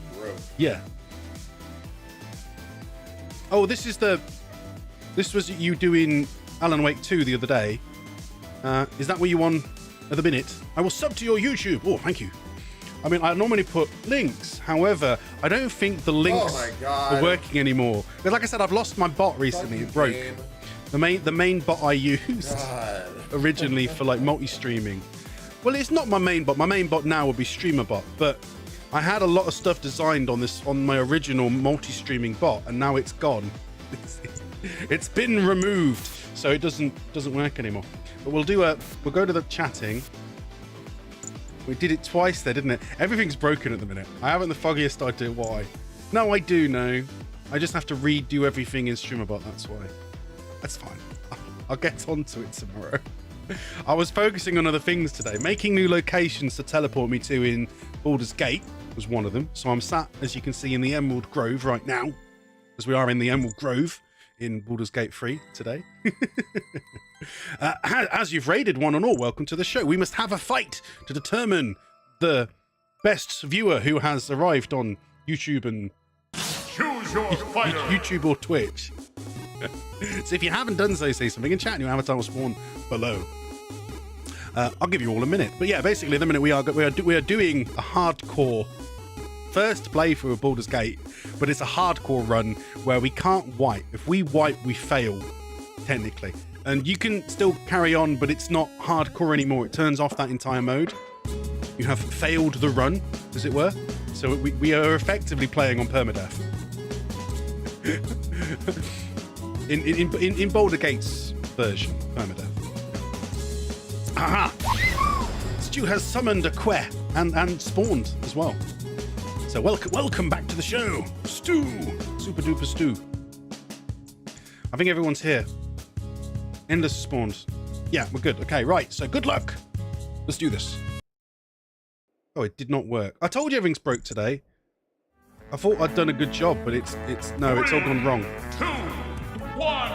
Yeah. Oh, this was you doing Alan Wake 2 the other day. Is that what you on at the minute? I will sub to your YouTube. Oh, thank you. I mean, I normally put links. However, I don't think the links are working anymore. Because like I said, I've lost my bot recently. It broke. The main bot I used originally for like multi-streaming. Well, it's not my main bot. My main bot now would be StreamerBot. But I had a lot of stuff designed on my original multi-streaming bot, and now it's gone. It's been removed, so it doesn't work anymore. But we'll go to the chatting. We did it twice there, didn't it? Everything's broken at the minute. I haven't the foggiest idea why. No, I do know. I just have to redo everything in StreamerBot, that's why. That's fine. I'll get onto it tomorrow. I was focusing on other things today. Making new locations to teleport me to in Baldur's Gate was one of them. So I'm sat, as you can see, in the Emerald Grove right now. As we are in the Emerald Grove in Baldur's Gate 3 today. As you've raided one and all, welcome to the show. We must have a fight to determine the best viewer who has arrived on YouTube and choose your fighter. YouTube or Twitch. So if you haven't done so, say something in chat and your avatar will spawn below. I'll give you all a minute. But yeah, basically at the minute we are doing a hardcore first playthrough of Baldur's Gate, but it's a hardcore run where we can't wipe. If we wipe, we fail, technically. And you can still carry on, but it's not hardcore anymore. It turns off that entire mode. You have failed the run, as it were. So we are effectively playing on permadeath. in Baldur Gate's version, permadeath. Aha! Stu has summoned a que and spawned as well. So welcome back to the show, Stu. Super duper Stu. I think everyone's here. Endless spawned. Yeah, we're good. Okay, right. So good luck. Let's do this. Oh, it did not work. I told you everything's broke today. I thought I'd done a good job, but it's no, it's all gone wrong. 2, 1,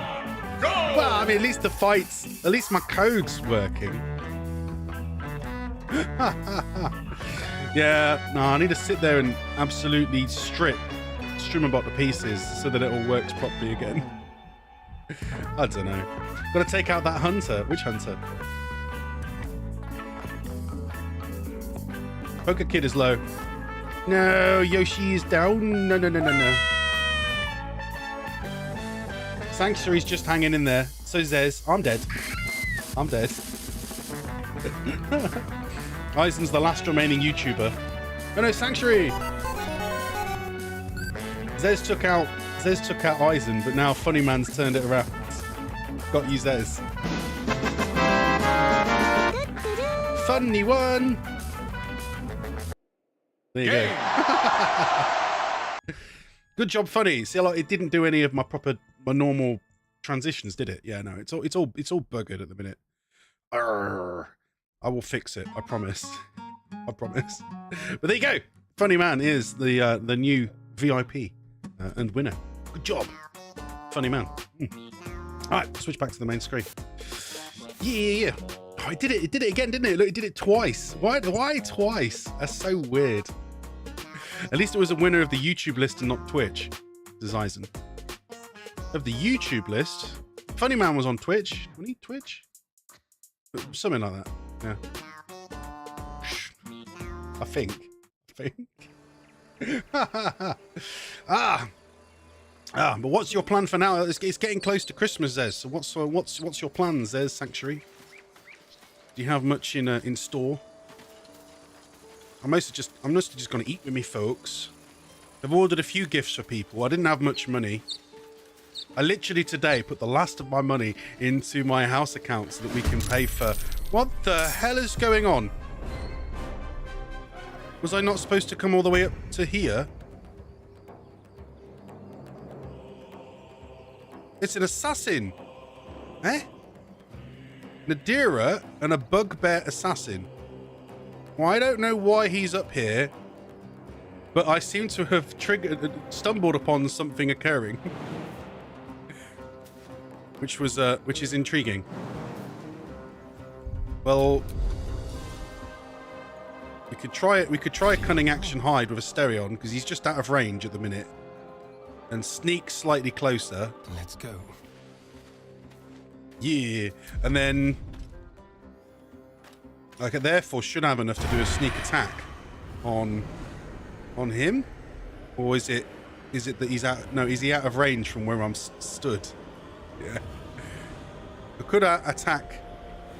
go! Well, I mean, at least the fights, at least my code's working. Yeah, no, I need to sit there and absolutely strip Streamerbot to pieces so that it all works properly again. I don't know. Gotta take out that hunter. Which hunter? Poker Kid is low. No, Yoshi is down. No. Sanctuary's just hanging in there. So Zez. I'm dead. I'm dead. Eisen's the last remaining YouTuber. Oh no, Sanctuary! Zez took out Eisen, but now Funny Man's turned it around. Got you, Zez. Funny one! There you go. Good job, Funny. See, like, it didn't do any of my normal transitions, did it? Yeah, no, it's all buggered at the minute. Arrgh. I will fix it. I promise. I promise. But there you go. Funny Man is the new VIP and winner. Good job, Funny Man. All right, switch back to the main screen. Yeah. Oh, it did it again, didn't it? Look, it did it twice. Why twice? That's so weird. At least it was a winner of the YouTube list and not Twitch. Eisen. Of the YouTube list, Funny Man was on Twitch. Was he Twitch? Something like that. Yeah. I think. But what's your plan for now? It's getting close to Christmas, Zez. So what's your plans, Zez Sanctuary? Do you have much in store? I'm mostly just going to eat with me folks. I've ordered a few gifts for people. I didn't have much money. I literally today put the last of my money into my house account so that we can pay for... What the hell is going on? Was I not supposed to come all the way up to here? It's an assassin. Eh? Nadira and a bugbear assassin. Well, I don't know why he's up here, but I seem to have stumbled upon something occurring. which is intriguing. Well, we could try it. We could try a cunning action hide with a Stereon because he's just out of range at the minute, and sneak slightly closer. Let's go. Yeah, and then like therefore should have enough to do a sneak attack on him, or is it that he's out? No, is he out of range from where I'm stood? Yeah. I could attack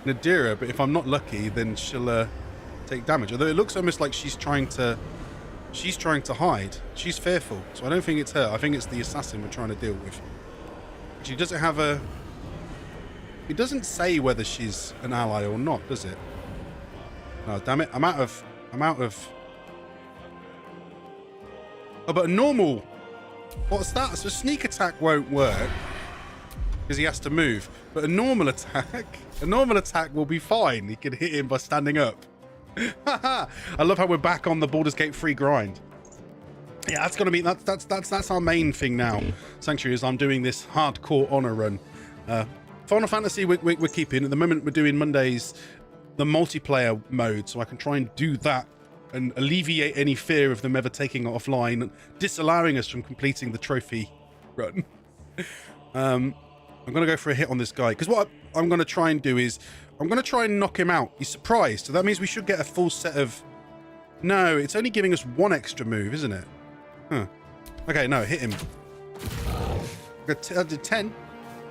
Nadira, but if I'm not lucky, then she'll take damage. Although it looks almost like she's trying to hide. She's fearful, so I don't think it's her. I think it's the assassin we're trying to deal with. She doesn't have a... It doesn't say whether she's an ally or not, does it? Oh, damn it. I'm out of... Oh, but a normal... What's that? So sneak attack won't work because he has to move. But a normal attack will be fine. He can hit him by standing up. I love how we're back on the Baldur's Gate free grind. Yeah, that's gonna be that's our main thing now. Sanctuary is I'm doing this hardcore honor run. Final Fantasy we're keeping. At the moment we're doing Mondays the multiplayer mode, so I can try and do that and alleviate any fear of them ever taking it offline, disallowing us from completing the trophy run. I'm gonna go for a hit on this guy because what I'm gonna try and do is I'm gonna try and knock him out. He's surprised, so that means we should get a full set of... No, it's only giving us one extra move, isn't it? Huh. Okay, no, hit him. I did 10.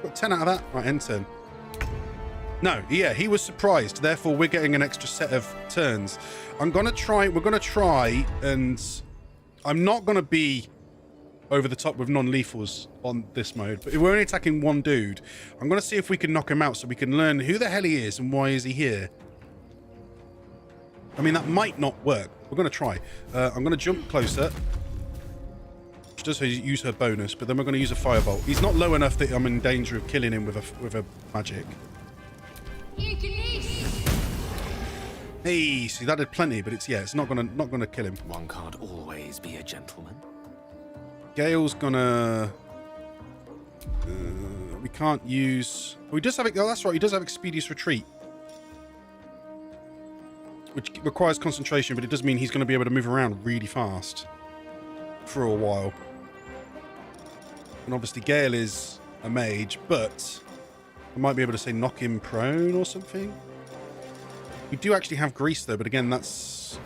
Got 10 out of that. Right, end turn. No, yeah, he was surprised. Therefore, we're getting an extra set of turns. We're going to try, and I'm not going to be over the top with non-lethals on this mode, but if we're only attacking one dude, I'm going to see if we can knock him out so we can learn who the hell he is and why is he here. I mean, that might not work. We're going to try. I'm going to jump closer. She does use her bonus, but then we're going to use a firebolt. He's not low enough that I'm in danger of killing him with a magic. Hey, see, that did plenty, but it's not gonna kill him. One can't always be a gentleman. Gale's gonna. We can't use. Oh, he does have. Oh, that's right. He does have Expeditious Retreat, which requires concentration, but it does mean he's going to be able to move around really fast for a while. And obviously, Gale is a mage, but I might be able to say knock him prone or something. We do actually have grease though, but again, that's...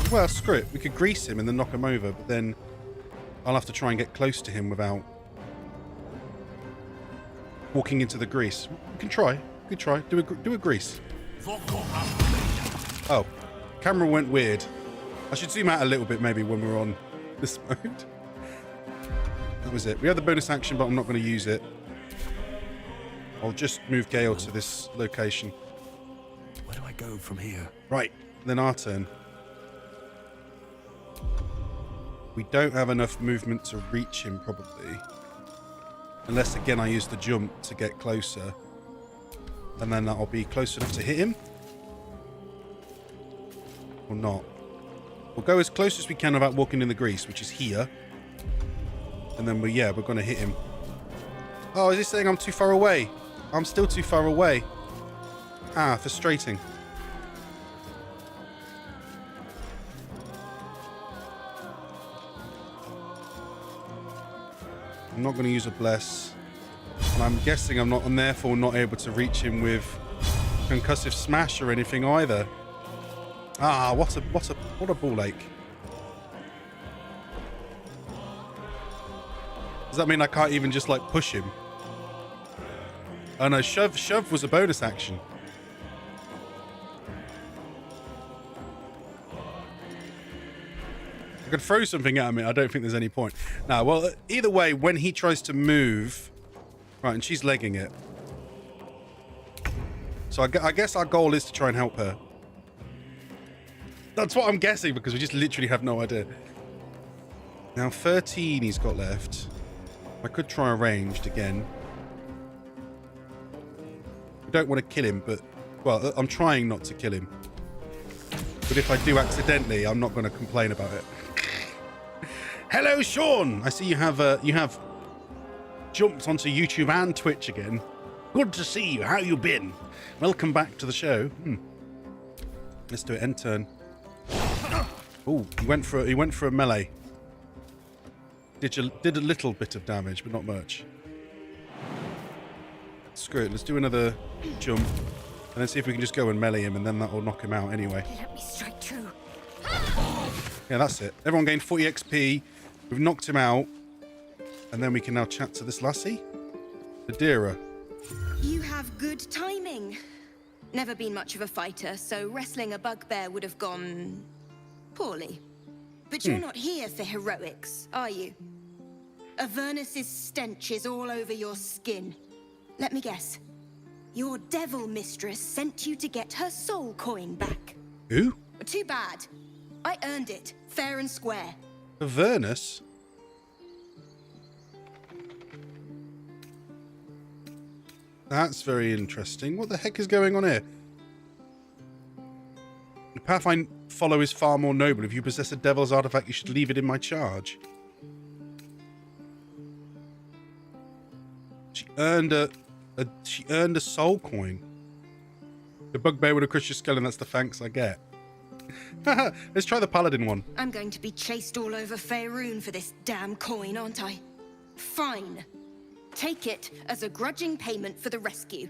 Well, screw it. We could grease him and then knock him over, but then I'll have to try and get close to him without walking into the grease. We can try. We can try. Do a grease. Oh. Camera went weird. I should zoom out a little bit maybe when we're on this mode. That was it. We have the bonus action, but I'm not going to use it. I'll just move Gale to this location. Where do I go from here? Right, then our turn. We don't have enough movement to reach him, probably. Unless, again, I use the jump to get closer. And then that'll be close enough to hit him. Or not. We'll go as close as we can without walking in the grease, which is here. And then we're going to hit him. Oh, is he saying I'm too far away? I'm still too far away. Ah, frustrating. I'm not going to use a bless. And I'm guessing I'm therefore not able to reach him with concussive smash or anything either. Ah, what a ball ache. Does that mean I can't even just like push him? Oh no, shove was a bonus action. I could throw something at him. I don't think there's any point. No, well, either way, when he tries to move... Right, and she's legging it. So I guess our goal is to try and help her. That's what I'm guessing, because we just literally have no idea. Now, 13 he's got left. I could try a ranged again. I don't want to kill him, but... Well, I'm trying not to kill him. But if I do accidentally, I'm not going to complain about it. Hello, Sean! I see you have jumped onto YouTube and Twitch again. Good to see you. How you been? Welcome back to the show. Let's do it. End turn. Oh, he went for a melee. Did a little bit of damage, but not much. Screw it. Let's do another jump, and then see if we can just go and melee him, and then that will knock him out anyway. Let me strike true. Yeah, that's it. Everyone gained 40 XP. We've knocked him out, and then we can now chat to this lassie, Adira. You have good timing. Never been much of a fighter, so wrestling a bugbear would have gone poorly. But you're not here for heroics, are you? Avernus's stench is all over your skin. Let me guess. Your devil mistress sent you to get her soul coin back. Who? Too bad. I earned it, fair and square. Avernus? That's very interesting. What the heck is going on here? The path I follow is far more noble. If you possess a devil's artifact, you should leave it in my charge. She earned a soul coin. The bugbear with a crushed your skull, and that's the thanks I get. Let's try the paladin one. I'm going to be chased all over Faerun for this damn coin, aren't I? Fine. Take it as a grudging payment for the rescue.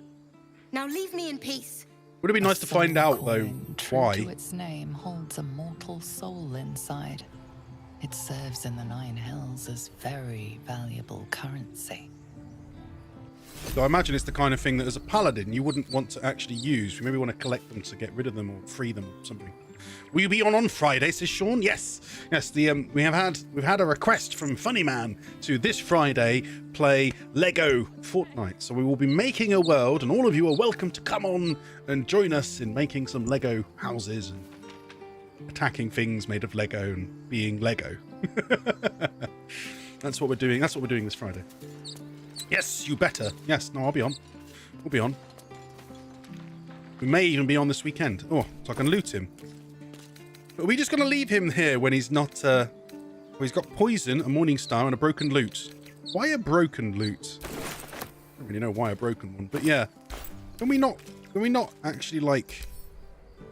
Now leave me in peace. Would it be nice to find out, though, why? To its name holds a mortal soul inside. It serves in the Nine Hells as very valuable currency. So I imagine it's the kind of thing that as a paladin you wouldn't want to actually use. You maybe want to collect them to get rid of them or free them or something. Will you be on Friday, says Sean? Yes. Yes, we've had a request from Funny Man to this Friday play Lego Fortnite. So we will be making a world, and all of you are welcome to come on and join us in making some Lego houses and attacking things made of Lego and being Lego. That's what we're doing. That's what we're doing this Friday. Yes, you better. Yes, no, I'll be on. We'll be on. We may even be on this weekend. Oh, so I can loot him. But are we just going to leave him here when he's not... well, he's got poison, a morning star, and a broken loot. Why a broken loot? I don't really know why a broken one, but yeah. Can we not actually, like,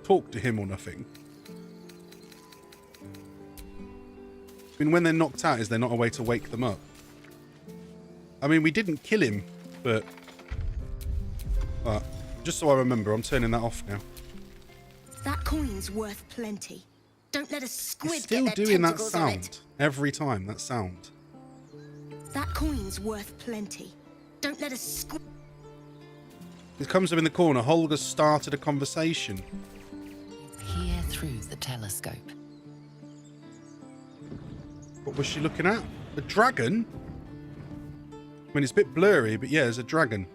talk to him or nothing? I mean, when they're knocked out, is there not a way to wake them up? I mean, we didn't kill him, but... just so I remember, I'm turning that off now. That coin's worth plenty. Don't let a squid Still get their doing that tentacles on sound it. every time. That sound. That coin's worth plenty. Don't let a squid... It comes up in the corner. Holger started a conversation. Peer through the telescope. What was she looking at? A dragon? I mean, it's a bit blurry, but yeah, there's a dragon.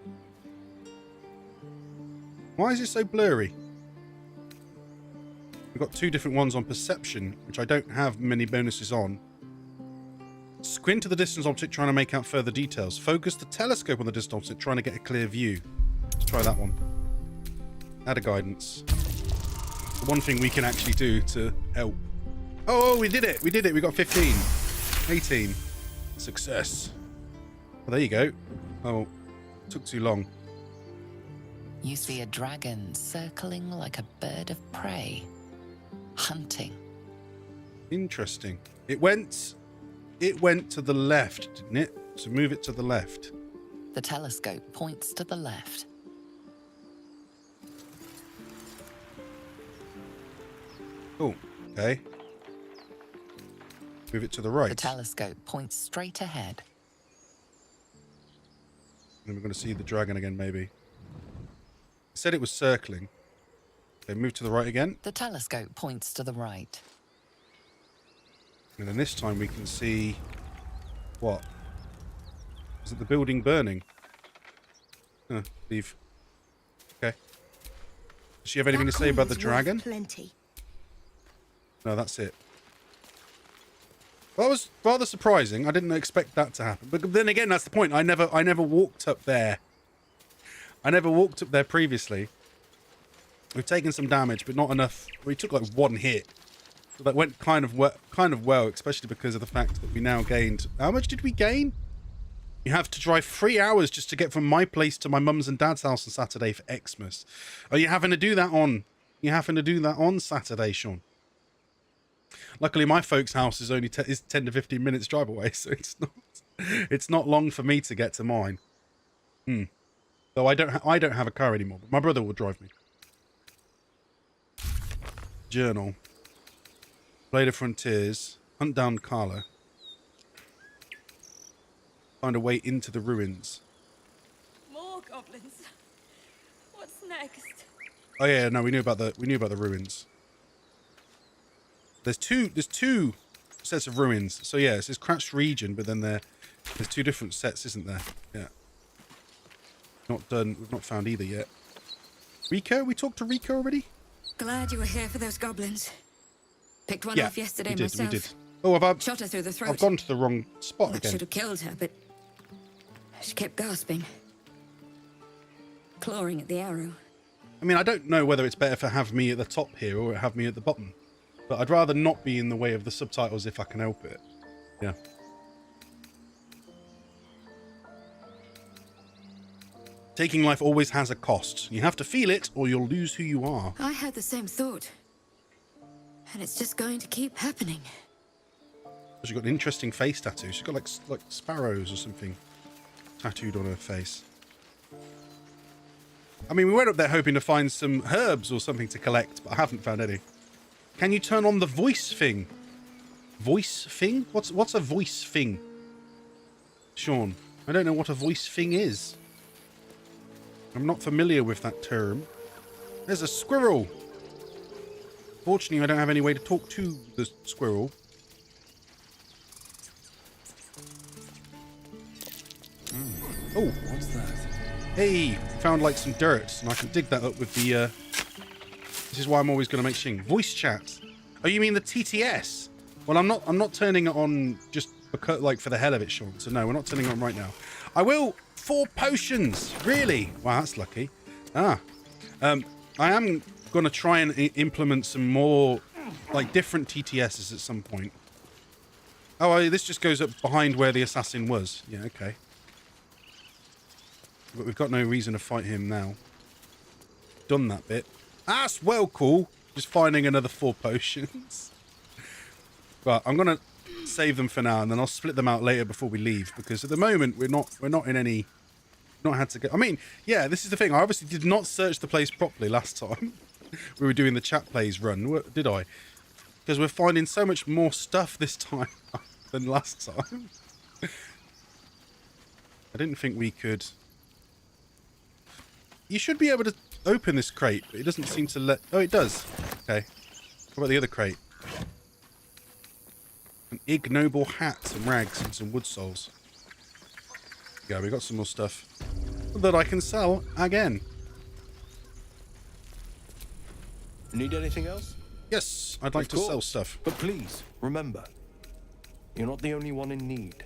Why is it so blurry? We've got two different ones on perception, which I don't have many bonuses on. Squint to the distant object, trying to make out further details. Focus the telescope on the distant object, trying to get a clear view. Let's try that one. Add a guidance. The one thing we can actually do to help. Oh, we did it. We did it. We got 15. 18. Success. Well, there you go. Oh, took too long. You see a dragon circling like a bird of prey. Hunting. Interesting. It went to the left, didn't it? So move it to the left. The telescope points to the left. Oh, okay. Move it to the right. The telescope points straight ahead. Then we're going to see the dragon again, maybe. It said it was circling. Okay, move to the right again. The telescope points to the right. And then this time we can see... What? Is it the building burning? Leave. Okay. Does she have anything to say about the dragon? Plenty. No, that's it. Well, that was rather surprising. I didn't expect that to happen. But then again, that's the point. I never walked up there. I never walked up there previously. We've taken some damage, but not enough. We took like one hit. So that went kind of well, especially because of the fact that we now gained... How much did we gain? You have to drive 3 hours just to get from my place to my mum's and dad's house on Saturday for Xmas. Are you having to do that on... You having to do that on Saturday, Luckily, my folks' house is only is 10 to 15 minutes drive away, so it's not long for me to get to mine. Though I don't have a car anymore, but my brother will drive me. Journal. Blade of Frontiers. Hunt down Carla. Find a way into the ruins. More goblins. What's next? Oh yeah, no, we knew about the ruins. There's two sets of ruins. So yeah, it's Crouched Region, but then there's two different sets, isn't there? Yeah. Not done. We've not found either yet. Rico? We talked to Rico already? Glad you were here for those goblins. Picked one off yesterday myself. We did. Oh, Shot her through the throat. I've gone to the wrong spot again. Should have killed her, but she kept gasping, clawing at the arrow. I mean, I don't know whether it's better for have me at the top here or have me at the bottom, but I'd rather not be in the way of the subtitles if I can help it. Yeah. Taking life always has a cost. You have to feel it or you'll lose who you are. I had the same thought. And it's just going to keep happening. She's got an interesting face tattoo. She's got like sparrows or something tattooed on her face. I mean, we went up there hoping to find some herbs or something to collect, but I haven't found any. Can you turn on the voice thing? Voice thing? What's a voice thing? Sean, I don't know what a voice thing is. I'm not familiar with that term. There's a squirrel. Fortunately, I don't have any way to talk to the squirrel. Oh, what's that? Hey, found like some dirt, and I can dig that up with the. This is why I'm always going to make Shing voice chat. Oh, you mean the TTS? Well, I'm not turning it on just because, like, for the hell of it, Sean. So no, we're not turning it on right now. I will. 4 potions, really? Wow, that's lucky. I am going to try and implement some more, like, different TTSs at some point. Oh, this just goes up behind where the assassin was. Yeah, okay. But we've got no reason to fight him now. Done that bit. That's well cool. Just finding another 4 potions. But I'm going to save them for now, and then I'll split them out later before we leave, because at the moment we're not in any. Not had to go. I mean, yeah, this is the thing. I obviously did not search the place properly last time. We were doing the chat plays run, did I? Because we're finding so much more stuff this time than last time. I didn't think we could. You should be able to open this crate, but it doesn't seem to let. Oh, it does. Okay. What about the other crate? An ignoble hat, some rags, and some wood soles. Yeah, we got some more stuff that I can sell again. Need anything else? Yes, I'd like to sell stuff. But please, remember, you're not the only one in need.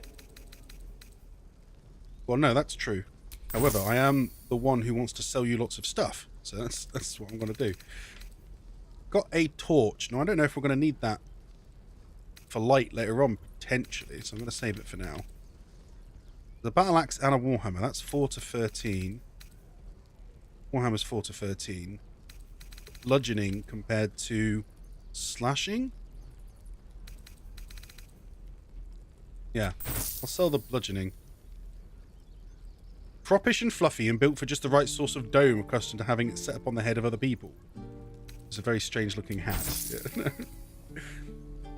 Well, no, that's true. However, I am the one who wants to sell you lots of stuff. So that's what I'm going to do. Got a torch. Now, I don't know if we're going to need that for light later on, potentially. So I'm going to save it for now. The battle axe and a warhammer. That's 4 to 13. Warhammer's 4 to 13. Bludgeoning compared to slashing. Yeah, I'll sell the bludgeoning. Proppish and fluffy and built for just the right source of dome, accustomed to having it set up on the head of other people. It's a very strange looking hat. Yeah.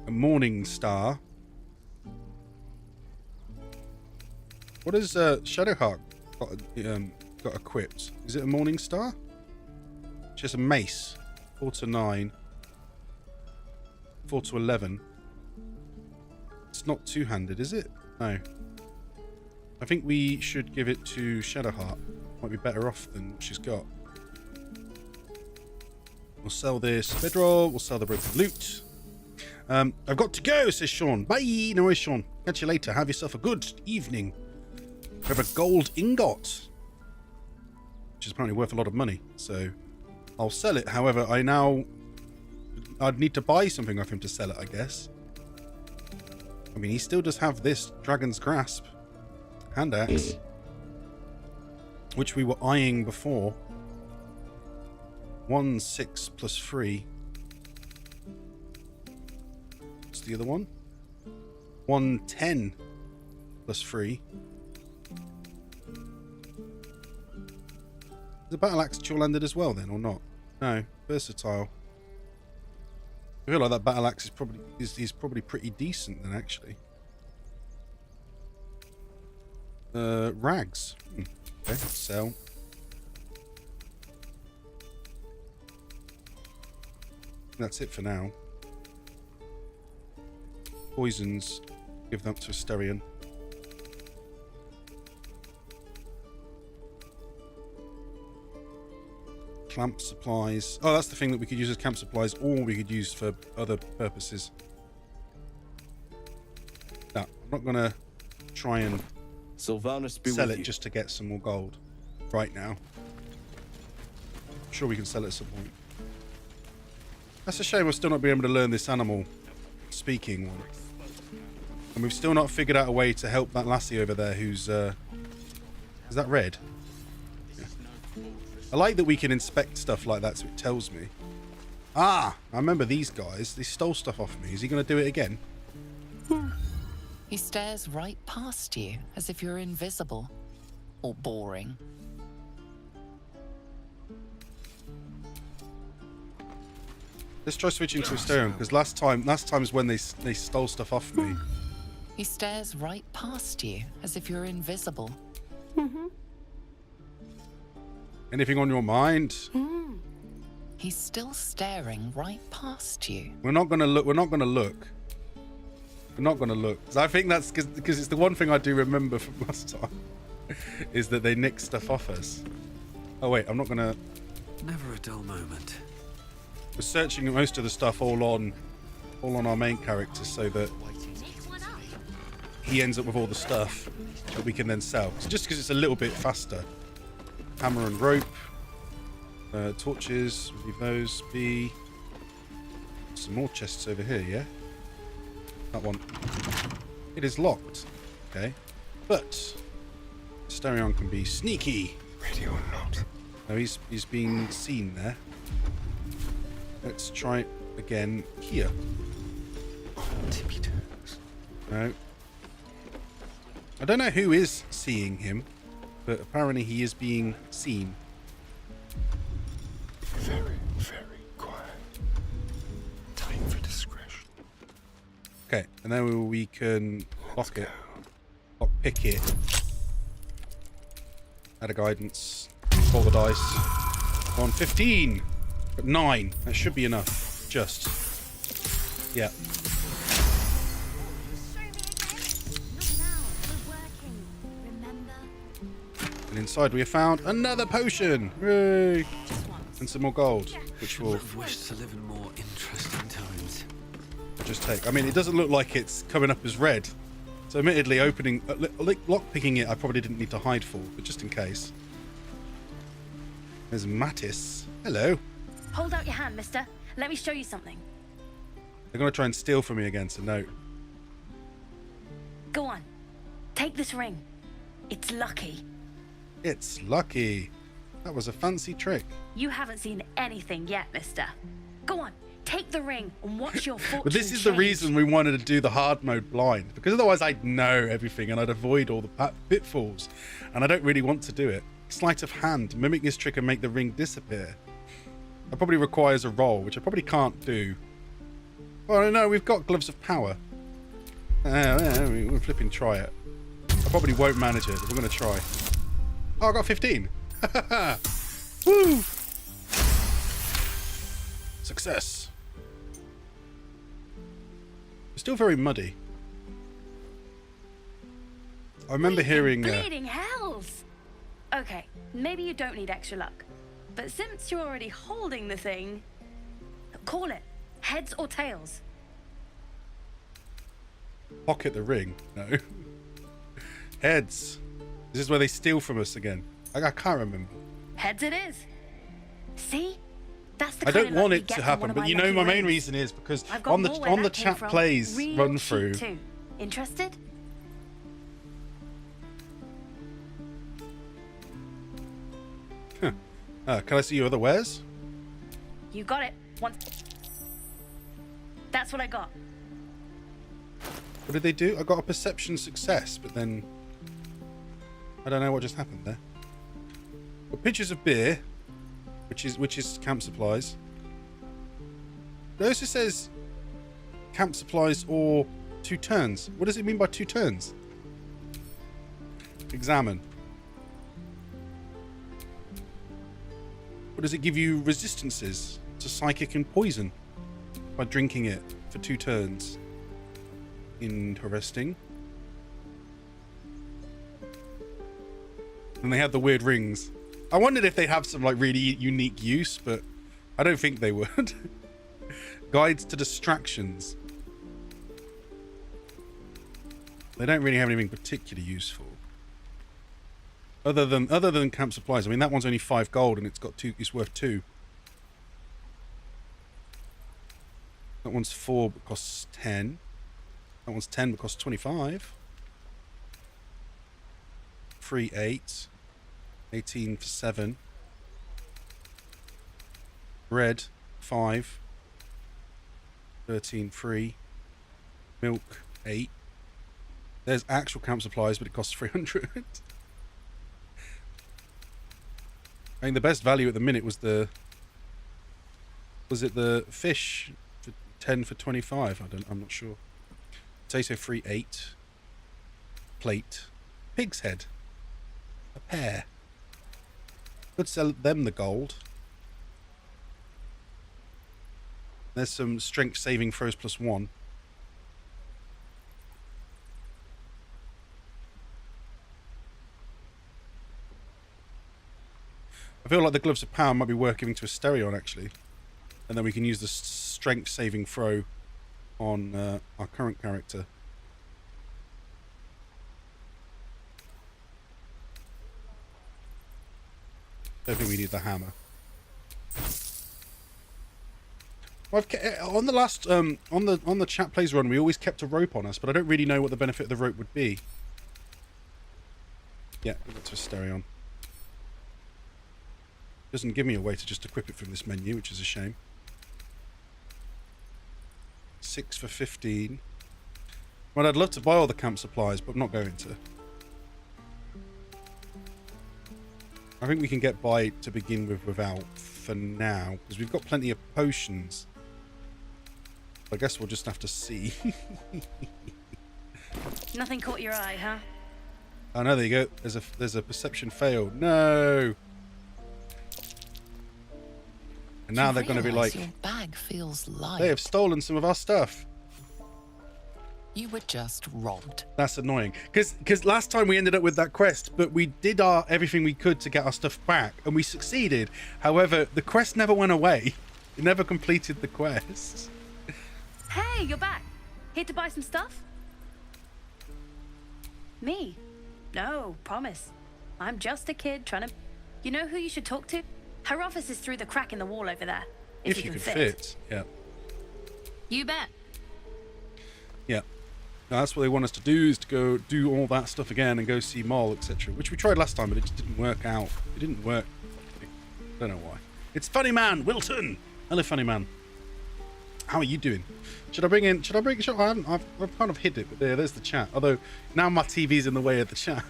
A morning star. What has Shadowheart got equipped? Is it a morning star? She has a mace. 4 to 9. 4 to 11. It's not two-handed, is it? No. I think we should give it to Shadowheart. Might be better off than what she's got. We'll sell this bedroll. We'll sell the broken loot. I've got to go, says Sean. Bye. No worries, Sean. Catch you later. Have yourself a good evening. We have a gold ingot, which is apparently worth a lot of money. So I'll sell it. However, I'd need to buy something off him to sell it, I guess. I mean, he still does have this Dragon's Grasp hand axe, which we were eyeing before. 1 6 plus 3. What's the other one? 1 10 plus 3. Is the battle axe dual-handed as well then, or not? No, versatile. I feel like that battle axe is probably pretty decent then, actually. Rags. Okay, sell. That's it for now. Poisons. Give them to Asterion. Clamp supplies. Oh, that's the thing that we could use as camp supplies, or we could use for other purposes. No, I'm not going to try and Sylvanus be sell with it you. just to get some more gold right now. I'm sure we can sell it at some point. That's a shame we're still not being able to learn this animal speaking one. And we've still not figured out a way to help that lassie over there who's... is that red? Yeah. I like that we can inspect stuff like that so it tells me. Ah! I remember these guys. They stole stuff off me. Is he going to do it again? He stares right past you as if you're invisible or boring. Let's try switching to Asterion, because last time's when they stole stuff off me. He stares right past you as if you're invisible. Yeah, Anything on your mind? He's still staring right past you. We're not gonna look. We're not gonna look. We're not gonna look. 'Cause I think that's because it's the one thing I do remember from last time is that they nick stuff off us. Oh wait, I'm not gonna. Never a dull moment. We're searching most of the stuff all on our main character so that he ends up with all the stuff that we can then sell. Just because it's a little bit faster. Hammer and rope. Torches, leave those be. Some more chests over here, yeah? That one. It is locked. Okay. But Stereon can be sneaky. Radio or not. No, he's being seen there. Let's try it again here. Tippy toes. No. I don't know who is seeing him, but apparently he is being seen. Very, very quiet. Time for discretion. Okay, and then we can lock it. Lock pick it. Add a guidance. Roll the dice. 115. But 9. That should be enough. Just. Yeah. And inside we have found another potion. Hooray! And some more gold, which will Wish to live in more interesting times. just take. I mean, it doesn't look like it's coming up as red. So admittedly, opening, lock-picking it, I probably didn't need to hide for, but just in case. There's Mattis. Hello. Hold out your hand, mister. Let me show you something. They're going to try and steal from me again, so no. Go on. Take this ring. It's lucky. It's lucky. That was a fancy trick. You haven't seen anything yet, mister. Go on. Take the ring and watch your fortune But this is change. the reason we wanted to do the hard mode blind, because otherwise I'd know everything and I'd avoid all the pitfalls, and I don't really want to do it. Sleight of hand, mimic this trick and make the ring disappear. That probably requires a roll, which I probably can't do. Oh no, we've got gloves of power. We'll flipping try it. I probably won't manage it, but we're going to try. Oh, I got 15. Woo! Success. It's still very muddy. I remember hearing... Bleeding hells! Okay, maybe you don't need extra luck. But since you're already holding the thing... Call it. Heads or tails? Pocket the ring. No. Heads. This is where they steal from us again. I can't remember. Heads it is. See? That's the I kind don't of want luck it you get to from happen, one of but my you know lucky my main rings. reason is because I've got on more where the that came chat from. plays Real run cheap through. too. Interested? Can I see your other wares? You got it. That's what I got. What did they do? I got a perception success, but then I don't know what just happened there. Got pictures of beer, which is camp supplies. It also says camp supplies or 2 turns. What does it mean by 2 turns? Examine. What does it give you? Resistances to psychic and poison by drinking it for 2 turns. Interesting. And they have the weird rings. I wondered if they have some like really unique use, but I don't think they would. Guides to distractions. They don't really have anything particularly useful. Other than camp supplies. I mean, that one's only 5 gold and it's got 2. It's worth 2. That one's 4 but costs 10. That one's 10 but costs 25. Free 8. 18 for 7. Red 5. 13 free. Milk 8. There's actual camp supplies, but it costs 300. I mean, the best value at the minute was the... Was it the fish for 10 for 25? I'm not sure. Potato free 8. Plate. Pig's head. A pear. Could sell them the gold. There's some strength saving throws +1. I feel like the gloves of power might be worth giving to Asterion actually, and then we can use the strength saving throw on our current character. Don't think we need the hammer. Well, on the last on the chat plays run, we always kept a rope on us, but I don't really know what the benefit of the rope would be. Yeah, we've got to Asterion. Doesn't give me a way to just equip it from this menu, which is a shame. 6 for 15. Well, I'd love to buy all the camp supplies, but I'm not going to. I think we can get by to begin with without for now, because we've got plenty of potions. I guess we'll just have to see. Nothing caught your eye, huh? Oh no, there you go. There's a perception fail. No. And now they're going to be like, your bag feels light. They have stolen some of our stuff. You were just robbed. That's annoying. Because last time we ended up with that quest, but we did everything we could to get our stuff back, and we succeeded. However, the quest never went away. It never completed the quest. Hey, you're back. Here to buy some stuff? Me? No, promise. I'm just a kid trying to... You know who you should talk to? Her office is through the crack in the wall over there. If you can could fit. Yeah. You bet. Yeah. Now, that's what they want us to do, is to go do all that stuff again and go see Moll, etc. Which we tried last time, but it just didn't work out. It didn't work. I don't know why. It's Funny Man, Wilton! Hello, Funny Man. How are you doing? I've kind of hid it, but there's the chat. Although, now my TV's in the way of the chat.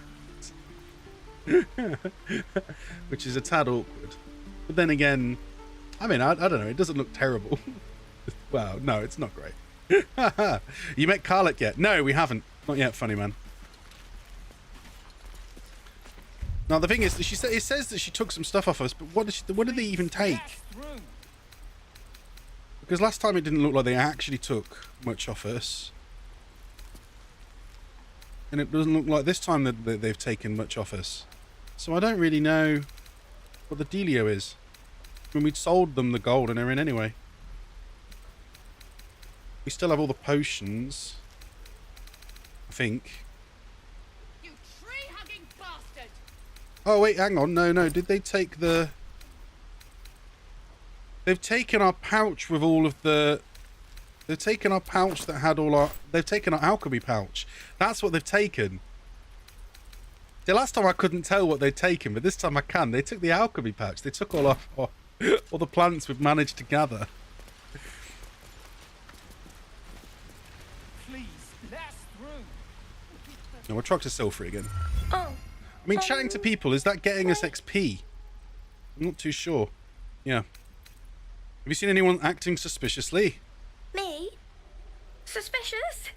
Which is a tad awkward. But then again, I mean, I don't know, it doesn't look terrible. Well, no, it's not great. You met Carlett yet? No, we haven't. Not yet, Funny Man. Now, the thing is, it says that she took some stuff off us, but what did they even take? Because last time it didn't look like they actually took much off us. And it doesn't look like this time that they've taken much off us. So I don't really know what the dealio is. I mean, we'd sold them the gold and they're in anyway. We still have all the potions, I think. You tree-hugging bastard! Oh wait, hang on. No. Did they take the... They've taken our pouch with all of the... They've taken our pouch that had all our... They've taken our alchemy pouch. That's what they've taken. The last time I couldn't tell what they'd taken, but this time I can. They took the alchemy pouch. They took all the plants we've managed to gather. Please, let us through. No, we'll try to sell free again. Oh. I mean, chatting to people, is that getting us XP? I'm not too sure. Yeah. Have you seen anyone acting suspiciously? Me? Suspicious?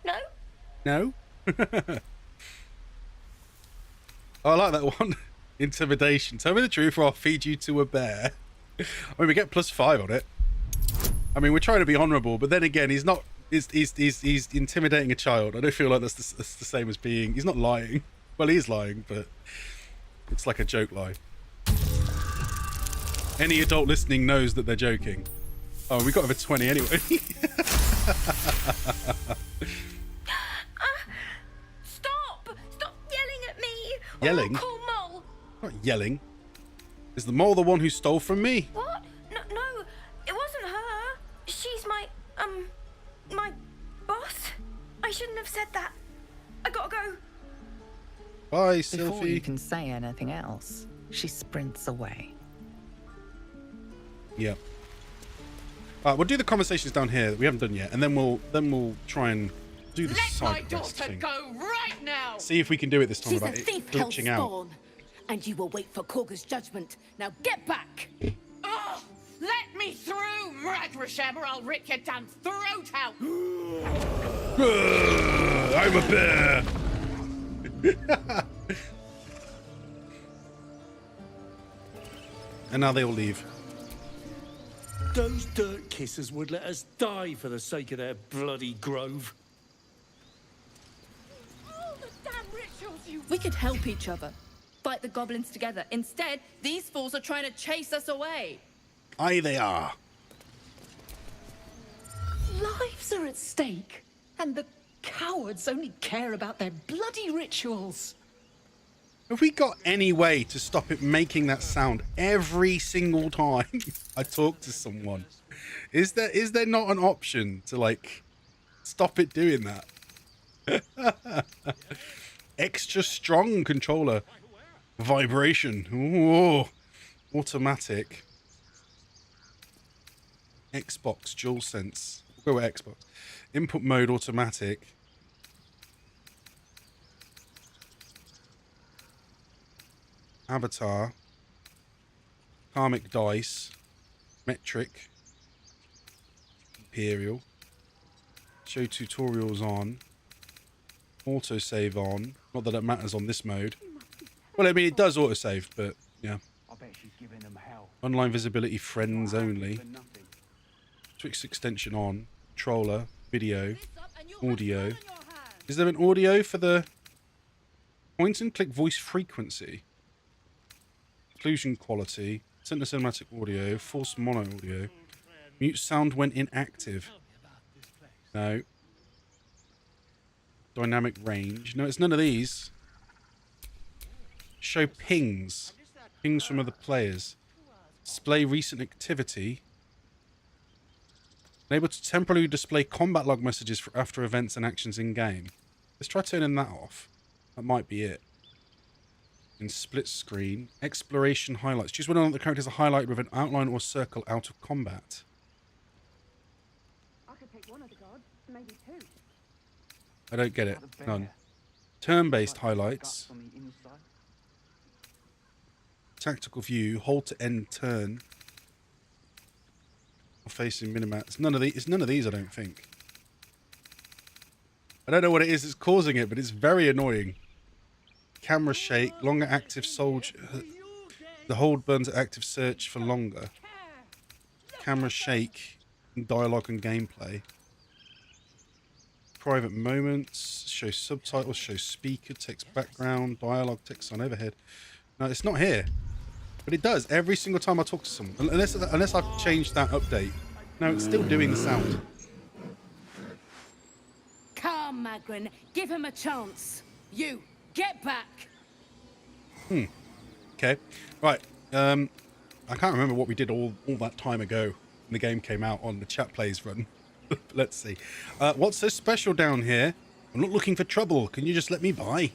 No? No? Oh, I like that one. Intimidation. Tell me the truth or I'll feed you to a bear. I mean, we get +5 on it. I mean, we're trying to be honourable, but then again, he's not... He's intimidating a child. I don't feel like that's the same as being... He's not lying. Well, he's lying, but it's like a joke lie. Any adult listening knows that they're joking. Oh, we got over 20 anyway. Stop! Stop yelling at me! Yelling? Or call Moll! Not yelling. Is the mole the one who stole from me? What? No, it wasn't her. She's my boss. I shouldn't have said that. I gotta go. Bye, Before Sylphie. you can say anything else, she sprints away. Yeah. Alright, we'll do the conversations down here that we haven't done yet, and then we'll try and do the Let my side quest daughter thing. go right now! See if we can do it this time She's without a it thief, glitching out. Hellspawn, and you will wait for Korga's judgment. Now get back! Oh, let me through, Ragrasham, or I'll rip your damn throat out! I'm a bear! And now they all leave. Those dirt kissers would let us die for the sake of their bloody grove. We could help each other. Fight the goblins together. Instead, these fools are trying to chase us away. Aye, they are. Lives are at stake, and the cowards only care about their bloody rituals. Have we got any way to stop it making that sound every single time I talk to someone? Is there not an option to, like, stop it doing that? Extra strong controller. Vibration. Ooh. Automatic. Xbox DualSense. We'll go with Xbox. Input mode automatic. Avatar. Karmic dice. Metric. Imperial. Show tutorials on. Autosave on. Not that it matters on this mode. Well, I mean, it does autosave, but yeah. I bet she's giving them hell. Online visibility, friends only. Twix extension on. Controller, video, audio. Is there an audio for the point and click voice frequency? Inclusion quality. Center cinematic audio. Force mono audio. Mute sound when inactive. No. Dynamic range. No, it's none of these. Show pings. Pings from other players. Display recent activity. Enable to temporarily display combat log messages for after events and actions in game. Let's try turning that off. That might be it. In split screen. Exploration highlights. Choose whether or not the characters are highlighted with an outline or circle out of combat. I could pick one of the gods, maybe two. I don't get it. None. Turn-based highlights. Tactical view. Hold to end turn. Or facing minimap. It's none of these. It's none of these, I don't think. I don't know what it is that's causing it, but it's very annoying. Camera shake. Longer active soldier. The hold burns at active search for longer. Camera shake. Dialogue and gameplay. Private moments. Show subtitles. Show speaker. Text background. Dialogue. Text on overhead. No, it's not here. But it does every single time I talk to someone. Unless I've changed that update. No, it's still doing the sound. Come, Magrin, give him a chance. You, get back. Okay. Right. I can't remember what we did all that time ago when the game came out on the chat plays run. Let's see. What's so special down here? I'm not looking for trouble. Can you just let me by?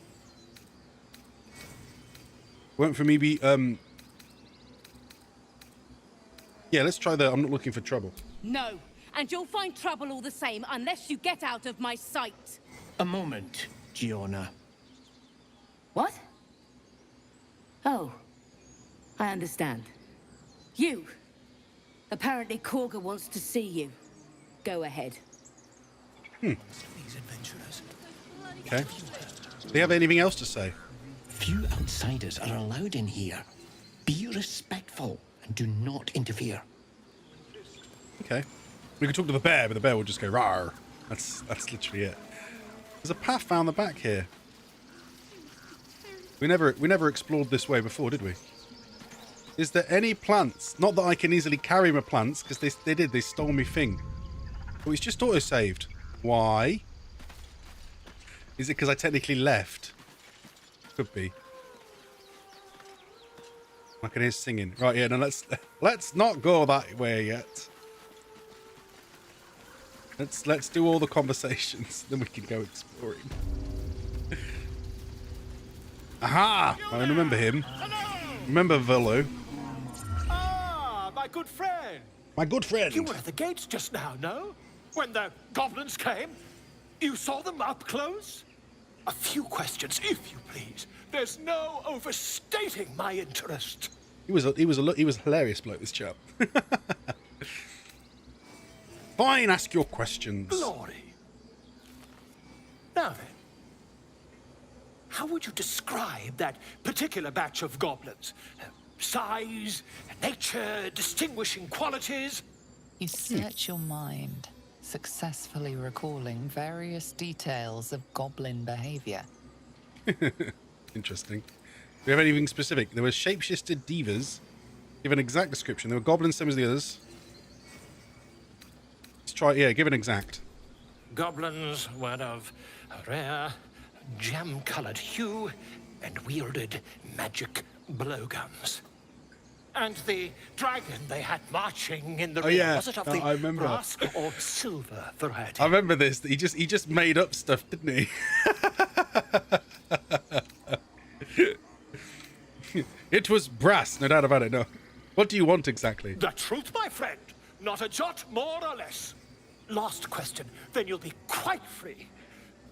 Went for maybe yeah, let's try the I'm not looking for trouble. No, and you'll find trouble all the same unless you get out of my sight. A moment, Giona. What? Oh, I understand. You. Apparently Korga wants to see you. Go ahead. These adventurers. Okay. Do they have anything else to say? Few outsiders are allowed in here. Be respectful and do not interfere. Okay. We could talk to the bear, but the bear will just go rawr. That's literally it. There's a path down the back here. We never explored this way before, did we? Is there any plants? Not that I can easily carry my plants, because they stole me thing. Oh, it's just auto-saved. Why? Is it because I technically left? Could be. I can hear singing. Right, yeah, no, let's not go that way yet. Let's do all the conversations, then we can go exploring. Aha! I remember him. Remember Volo. Ah, my good friend. My good friend. You were at the gates just now, no? When the goblins came? You saw them up close? A few questions, if you please. There's no overstating my interest. He was a hilarious bloke, this chap. Fine, ask your questions. Glory. Now then, how would you describe that particular batch of goblins? size, nature, distinguishing qualities. You search your mind, successfully recalling various details of goblin behavior. Interesting. Do we have anything specific? There were shapeshifted divas. Give an exact description. There were goblins, same as the others. Let's try, yeah, give an exact. Goblins were of a rare, jam-colored hue and wielded magic blowguns. And the dragon they had marching in the rear, was it of the brass or silver variety? I remember this. He just made up stuff, didn't he? It was brass, no doubt about it. No. What do you want exactly? The truth, my friend. Not a jot more or less. Last question, then you'll be quite free.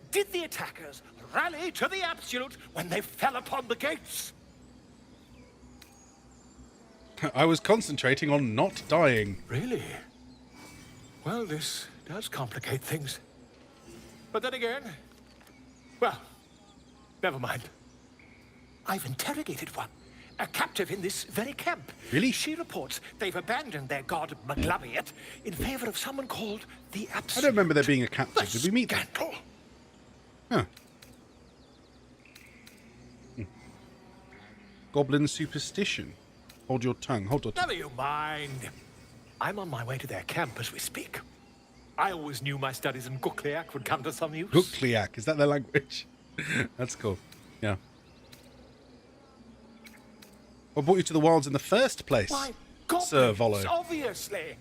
Did the attackers rally to the absolute when they fell upon the gates? I was concentrating on not dying. Really? Well, this does complicate things. But then again, well, never mind. I've interrogated one. A captive in this very camp. Really? She reports they've abandoned their god Maglabiet in favor of someone called the Absolute. I don't remember there being a captive. Did we meet them? Huh. Goblin superstition. Hold your tongue. Hold your tongue. Never you mind. I'm on my way to their camp as we speak. I always knew my studies in Gukliak would come to some use. Gukliak, is that their language? That's cool. Yeah. What brought you to the wilds in the first place, Why, Sir Volo? Obviously.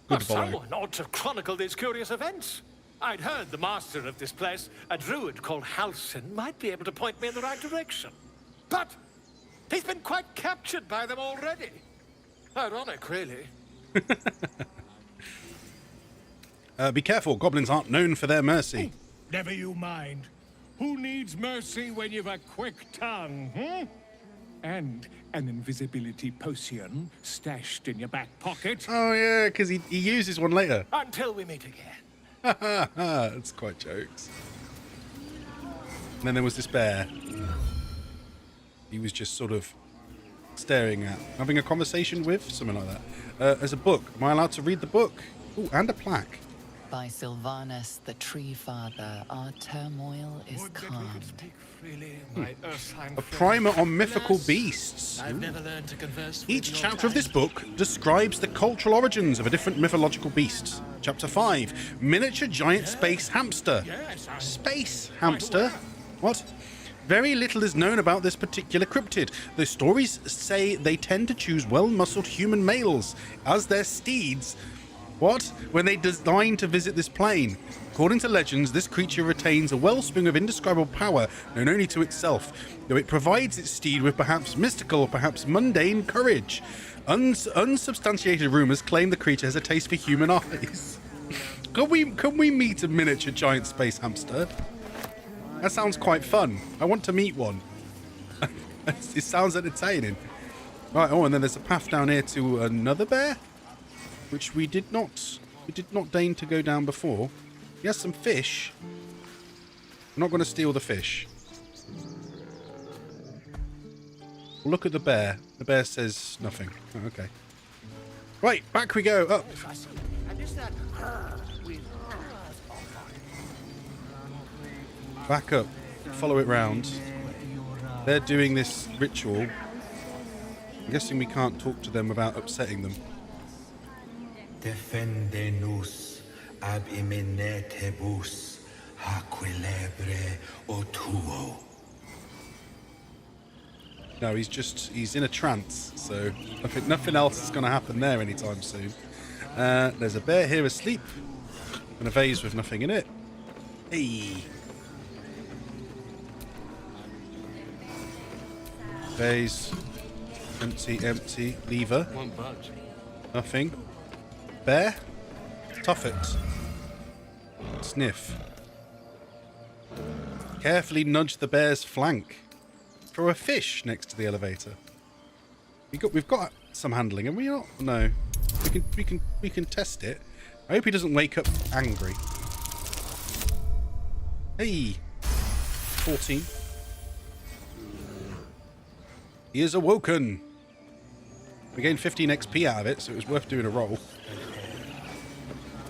Good Someone ought to chronicle these curious events. I'd heard the master of this place, a druid called Halsin, might be able to point me in the right direction. But he's been quite captured by them already. Ironic, really. Be careful, goblins aren't known for their mercy. Never you mind. Who needs mercy when you've a quick tongue, hmm? And an invisibility potion stashed in your back pocket. Oh yeah, because he uses one later. Until we meet again. That's quite jokes. And then there was this bear. He was just sort of staring at, having a conversation with, something like that. There's a book. Am I allowed to read the book? Ooh, and a plaque. By Sylvanus, the Tree Father, our turmoil is calmed. A primer on mythical beasts. I've never learned to converse with Each your chapter of this book describes the cultural origins of a different mythological beast. Chapter 5, Miniature Giant Space Hamster. Space Hamster? What? Very little is known about this particular cryptid. The stories say they tend to choose well-muscled human males as their steeds. What? When they design to visit this plane. According to legends, this creature retains a wellspring of indescribable power known only to itself, though it provides its steed with perhaps mystical or perhaps mundane courage. Unsubstantiated rumors claim the creature has a taste for human eyes. Can we meet a miniature giant space hamster? That sounds quite fun. I want to meet one. It sounds entertaining. Right, oh, and then there's a path down here to another bear, which we did not deign to go down before. He has some fish. I'm not going to steal the fish. We'll look at the bear. The bear says nothing. Oh, okay. Right, back we go. Up. Back up. Follow it round. They're doing this ritual. I'm guessing we can't talk to them without upsetting them. Defende-nos ab iminetibus haquilebre otuo. No, he's in a trance, so nothing else is going to happen there anytime soon. There's a bear here asleep, and a vase with nothing in it. Hey. Vase. Empty. Lever. One budge. Nothing. Bear. Tuffet. Sniff. Carefully nudge the bear's flank. Throw a fish next to the elevator. We've got some handling, and we not. No, we can test it. I hope he doesn't wake up angry. Hey, 14. He is awoken. We gained 15 XP out of it, so it was worth doing a roll.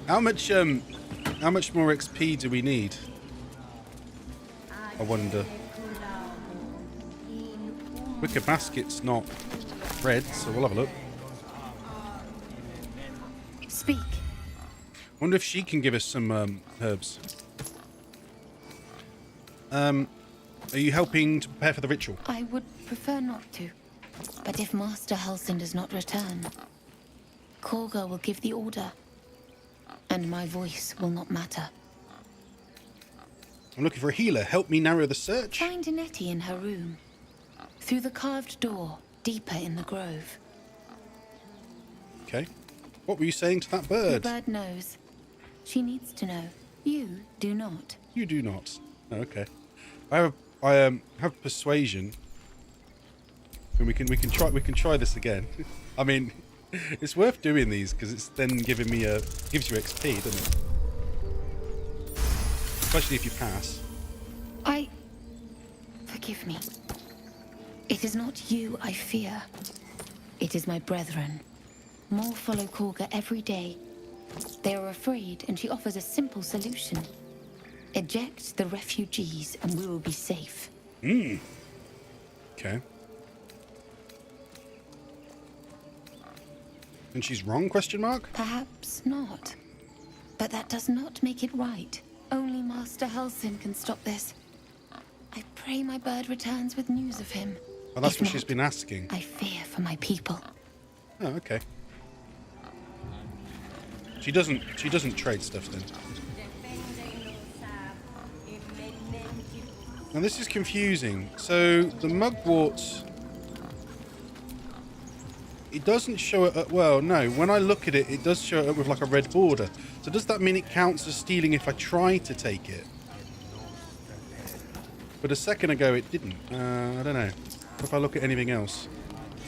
How much more XP do we need? I wonder. Wicker basket's not red, so we'll have a look. Speak. Wonder if she can give us some herbs. Are you helping to prepare for the ritual? I would prefer not to. But if Master Halsin does not return, Korga will give the order. And my voice will not matter. I'm looking for a healer. Help me narrow the search. Find Nettie in her room. Through the carved door, deeper in the grove. Okay. What were you saying to that The bird? bird knows. She needs to know. You do not. You do not. Oh, okay. I have persuasion. And we can try this again. I mean, it's worth doing these because it's then gives you XP, doesn't it? Especially if you pass. Forgive me. It is not you I fear. It is my brethren. More follow Korga every day. They are afraid, and she offers a simple solution. Eject the refugees, and we will be safe. Okay. And she's wrong, question mark? Perhaps not. But that does not make it right. Only Master Halsin can stop this. I pray my bird returns with news of him. Oh, that's If what not, she's been asking. I fear for my people. Oh, okay. She doesn't trade stuff then. Now this is confusing. So the mugwort, it doesn't show it up. Well, no. When I look at it, it does show it up with like a red border. So does that mean it counts as stealing if I try to take it? But a second ago it didn't. I don't know. What if I look at anything else?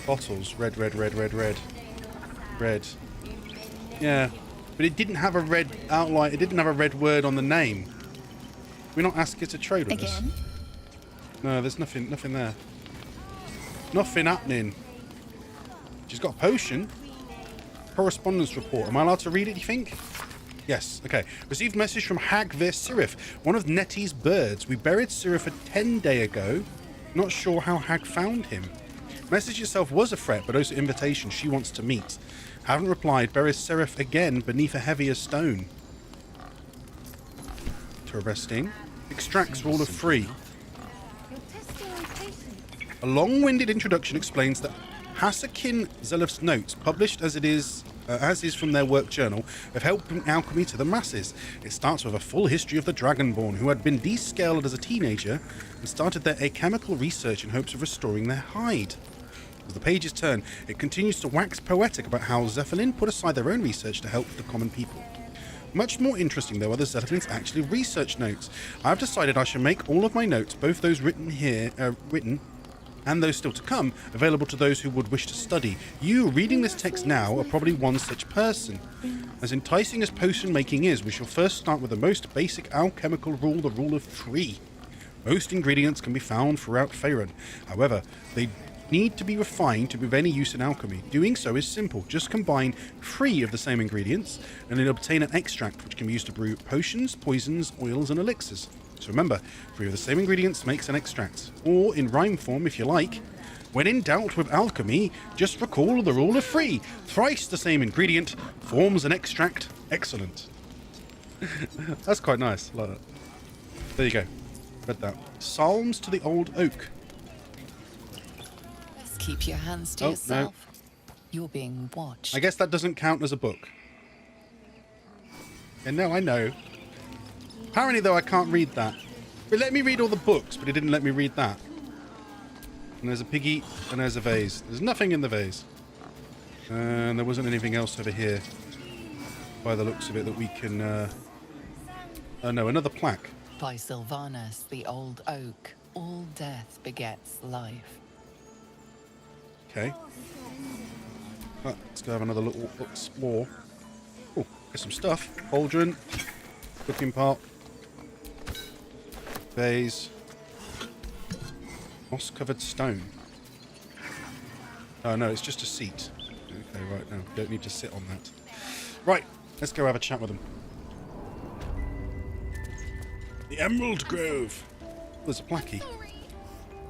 Bottles. Red, red, red, red, red. Red. Yeah. But it didn't have a red outline. It didn't have a red word on the name. We're not asking her to trade with us. Again? No, there's nothing there. Nothing happening. She's got a potion. Correspondence report. Am I allowed to read it, do you think? Yes. Okay. Received message from Hag Vir Sirif, one of Nettie's birds. We buried Sirif a 10-day ago. Not sure how Hag found him. Message itself was a threat, but also invitation. She wants to meet. Haven't replied. Buries Sirif again beneath a heavier stone. Interesting. Extracts rule of 3. A long-winded introduction explains that Hasakin Zelef's notes, published as is from their work journal, have helped bring alchemy to the masses. It starts with a full history of the Dragonborn, who had been descaled as a teenager and started their alchemical research in hopes of restoring their hide. As the pages turn, it continues to wax poetic about how Zephyrin put aside their own research to help the common people. Much more interesting, though, are the Zephyrin's actually research notes. I have decided I shall make all of my notes, both those written and those still to come, available to those who would wish to study. You, reading this text now, are probably one such person. As enticing as potion making is, we shall first start with the most basic alchemical rule, the rule of 3. Most ingredients can be found throughout Faerun. However, they need to be refined to be of any use in alchemy. Doing so is simple. Just combine 3 of the same ingredients, and then obtain an extract which can be used to brew potions, poisons, oils, and elixirs. So remember, 3 of the same ingredients makes an extract. Or, in rhyme form if you like, when in doubt with alchemy, just recall the rule of 3. Thrice the same ingredient forms an extract. Excellent. That's quite nice. I like that. There you go. Read that. Psalms to the Old Oak. Keep your hands to yourself. No. You're being watched. I guess that doesn't count as a book. And no, I know. Apparently, though, I can't read that. It let me read all the books, but it didn't let me read that. And there's a piggy, and there's a vase. There's nothing in the vase. And there wasn't anything else over here, by the looks of it, that we can... Oh, no, another plaque. By Sylvanus, the Old Oak, all death begets life. Okay. Right, let's go have another little explore. Oh, got some stuff. Cauldron. Cooking pot. Vase. Moss-covered stone. Oh no, it's just a seat. Okay, right now. Don't need to sit on that. Right, let's go have a chat with them. The Emerald Grove. There's a plackie.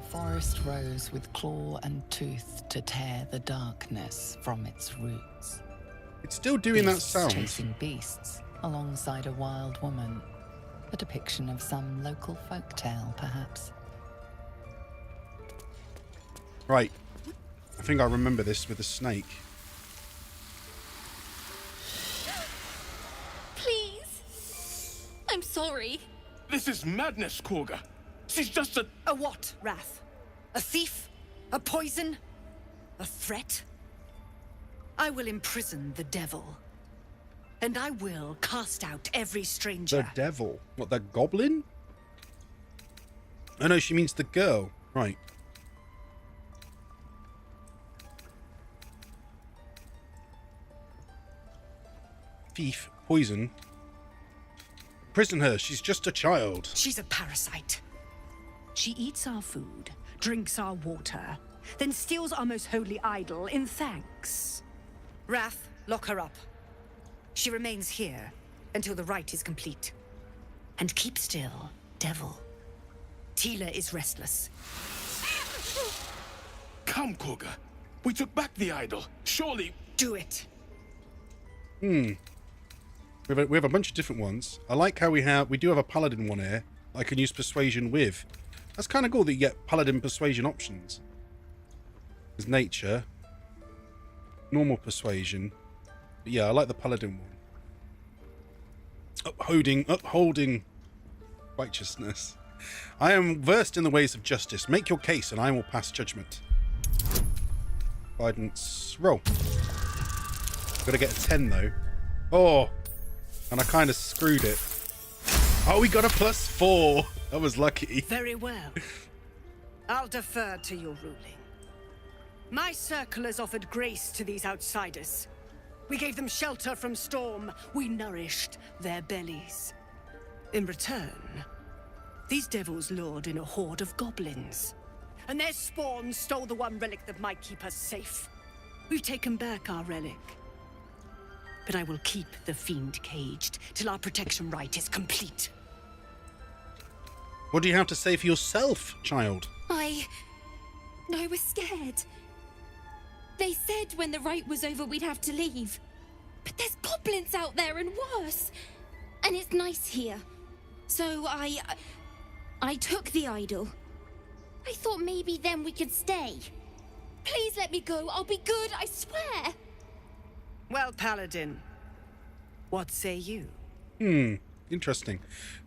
Forest rose with claw and tooth to tear the darkness from its roots. It's still doing that sound. Chasing beasts alongside a wild woman. A depiction of some local folktale, perhaps. Right. I think I remember this with the snake. Please. I'm sorry. This is madness, Korga. She's just a... A what, Wrath? A thief? A poison? A threat? I will imprison the devil. And I will cast out every stranger. The devil? What, the goblin? Oh no, she means the girl. Right. Thief, poison. Imprison her, she's just a child. She's a parasite. She eats our food, drinks our water, then steals our most holy idol in thanks. Wrath, lock her up. She remains here until the rite is complete. And keep still, devil. Tila is restless. Come, Korga. We took back the idol. Surely... Do it. We have a bunch of different ones. I like how we do have a paladin one here I can use persuasion with. That's kind of cool that you get paladin persuasion options. There's nature. Normal persuasion. But yeah, I like the paladin one. Upholding righteousness. I am versed in the ways of justice. Make your case and I will pass judgment. Guidance. Roll. Gotta get a 10 though. Oh! And I kind of screwed it. Oh, we got a +4. That was lucky. Very well. I'll defer to your ruling. My circle has offered grace to these outsiders. We gave them shelter from storm. We nourished their bellies. In return, these devils lured in a horde of goblins. And their spawn stole the one relic that might keep us safe. We've taken back our relic. But I will keep the fiend caged till our protection rite is complete. What do you have to say for yourself, child? I was scared. They said when the rite was over we'd have to leave. But there's goblins out there and worse. And it's nice here. So I took the idol. I thought maybe then we could stay. Please let me go. I'll be good, I swear. Well, Paladin, what say you? Interesting.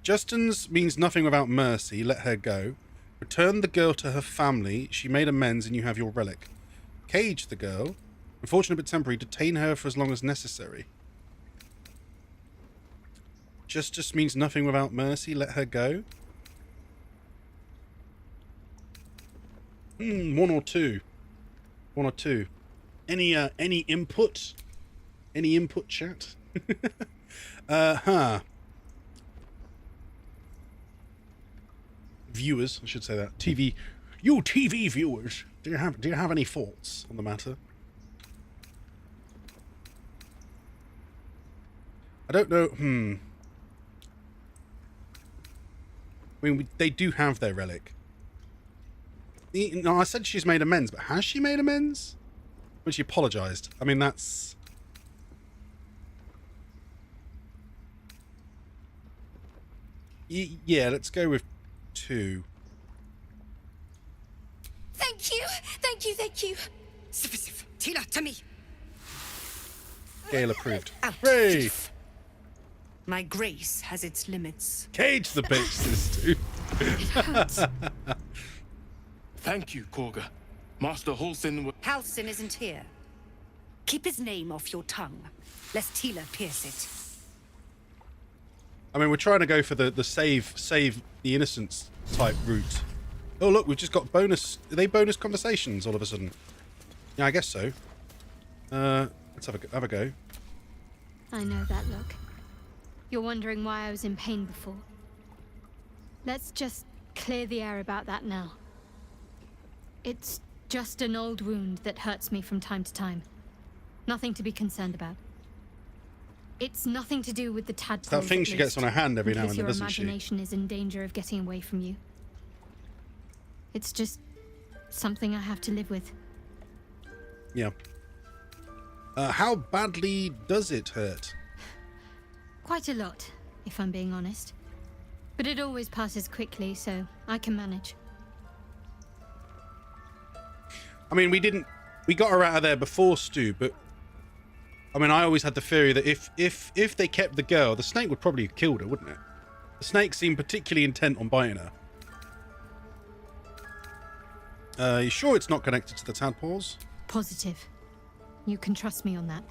Justin's means nothing without mercy. Let her go. Return the girl to her family. She made amends and you have your relic. Cage the girl. Unfortunate but temporary. Detain her for as long as necessary. Justice means nothing without mercy. Let her go. 1 or 2. 1 or 2. Any input? Any input, chat? Viewers, I should say that. You TV viewers, do you have any thoughts on the matter? I don't know. I mean, they do have their relic. No, I said she's made amends, but has she made amends? When she apologized. I mean, that's... Yeah, let's go with 2. Thank you. Tila, to me. Gale approved. Hooray! My grace has its limits. Cage the bitch, too. Thank you, Korga. Master Halsin... Halsin isn't here. Keep his name off your tongue, lest Tila pierce it. I mean, we're trying to go for the save the innocents type route. Oh, look, we've just got bonus... Are they bonus conversations all of a sudden? Yeah, I guess so. Let's have a go. I know that look. You're wondering why I was in pain before. Let's just clear the air about that now. It's just an old wound that hurts me from time to time. Nothing to be concerned about. It's nothing to do with the tadpoles. That thing she gets on her hand every now and then, your doesn't she? imagination is in danger of getting away from you. It's just something I have to live with. Yeah. How badly does it hurt? Quite a lot, if I'm being honest. But it always passes quickly, so I can manage. I mean, we got her out of there before Stu, but I mean, I always had the theory that if they kept the girl, the snake would probably have killed her, wouldn't it? The snake seemed particularly intent on biting her. You sure it's not connected to the tadpoles? Positive. You can trust me on that.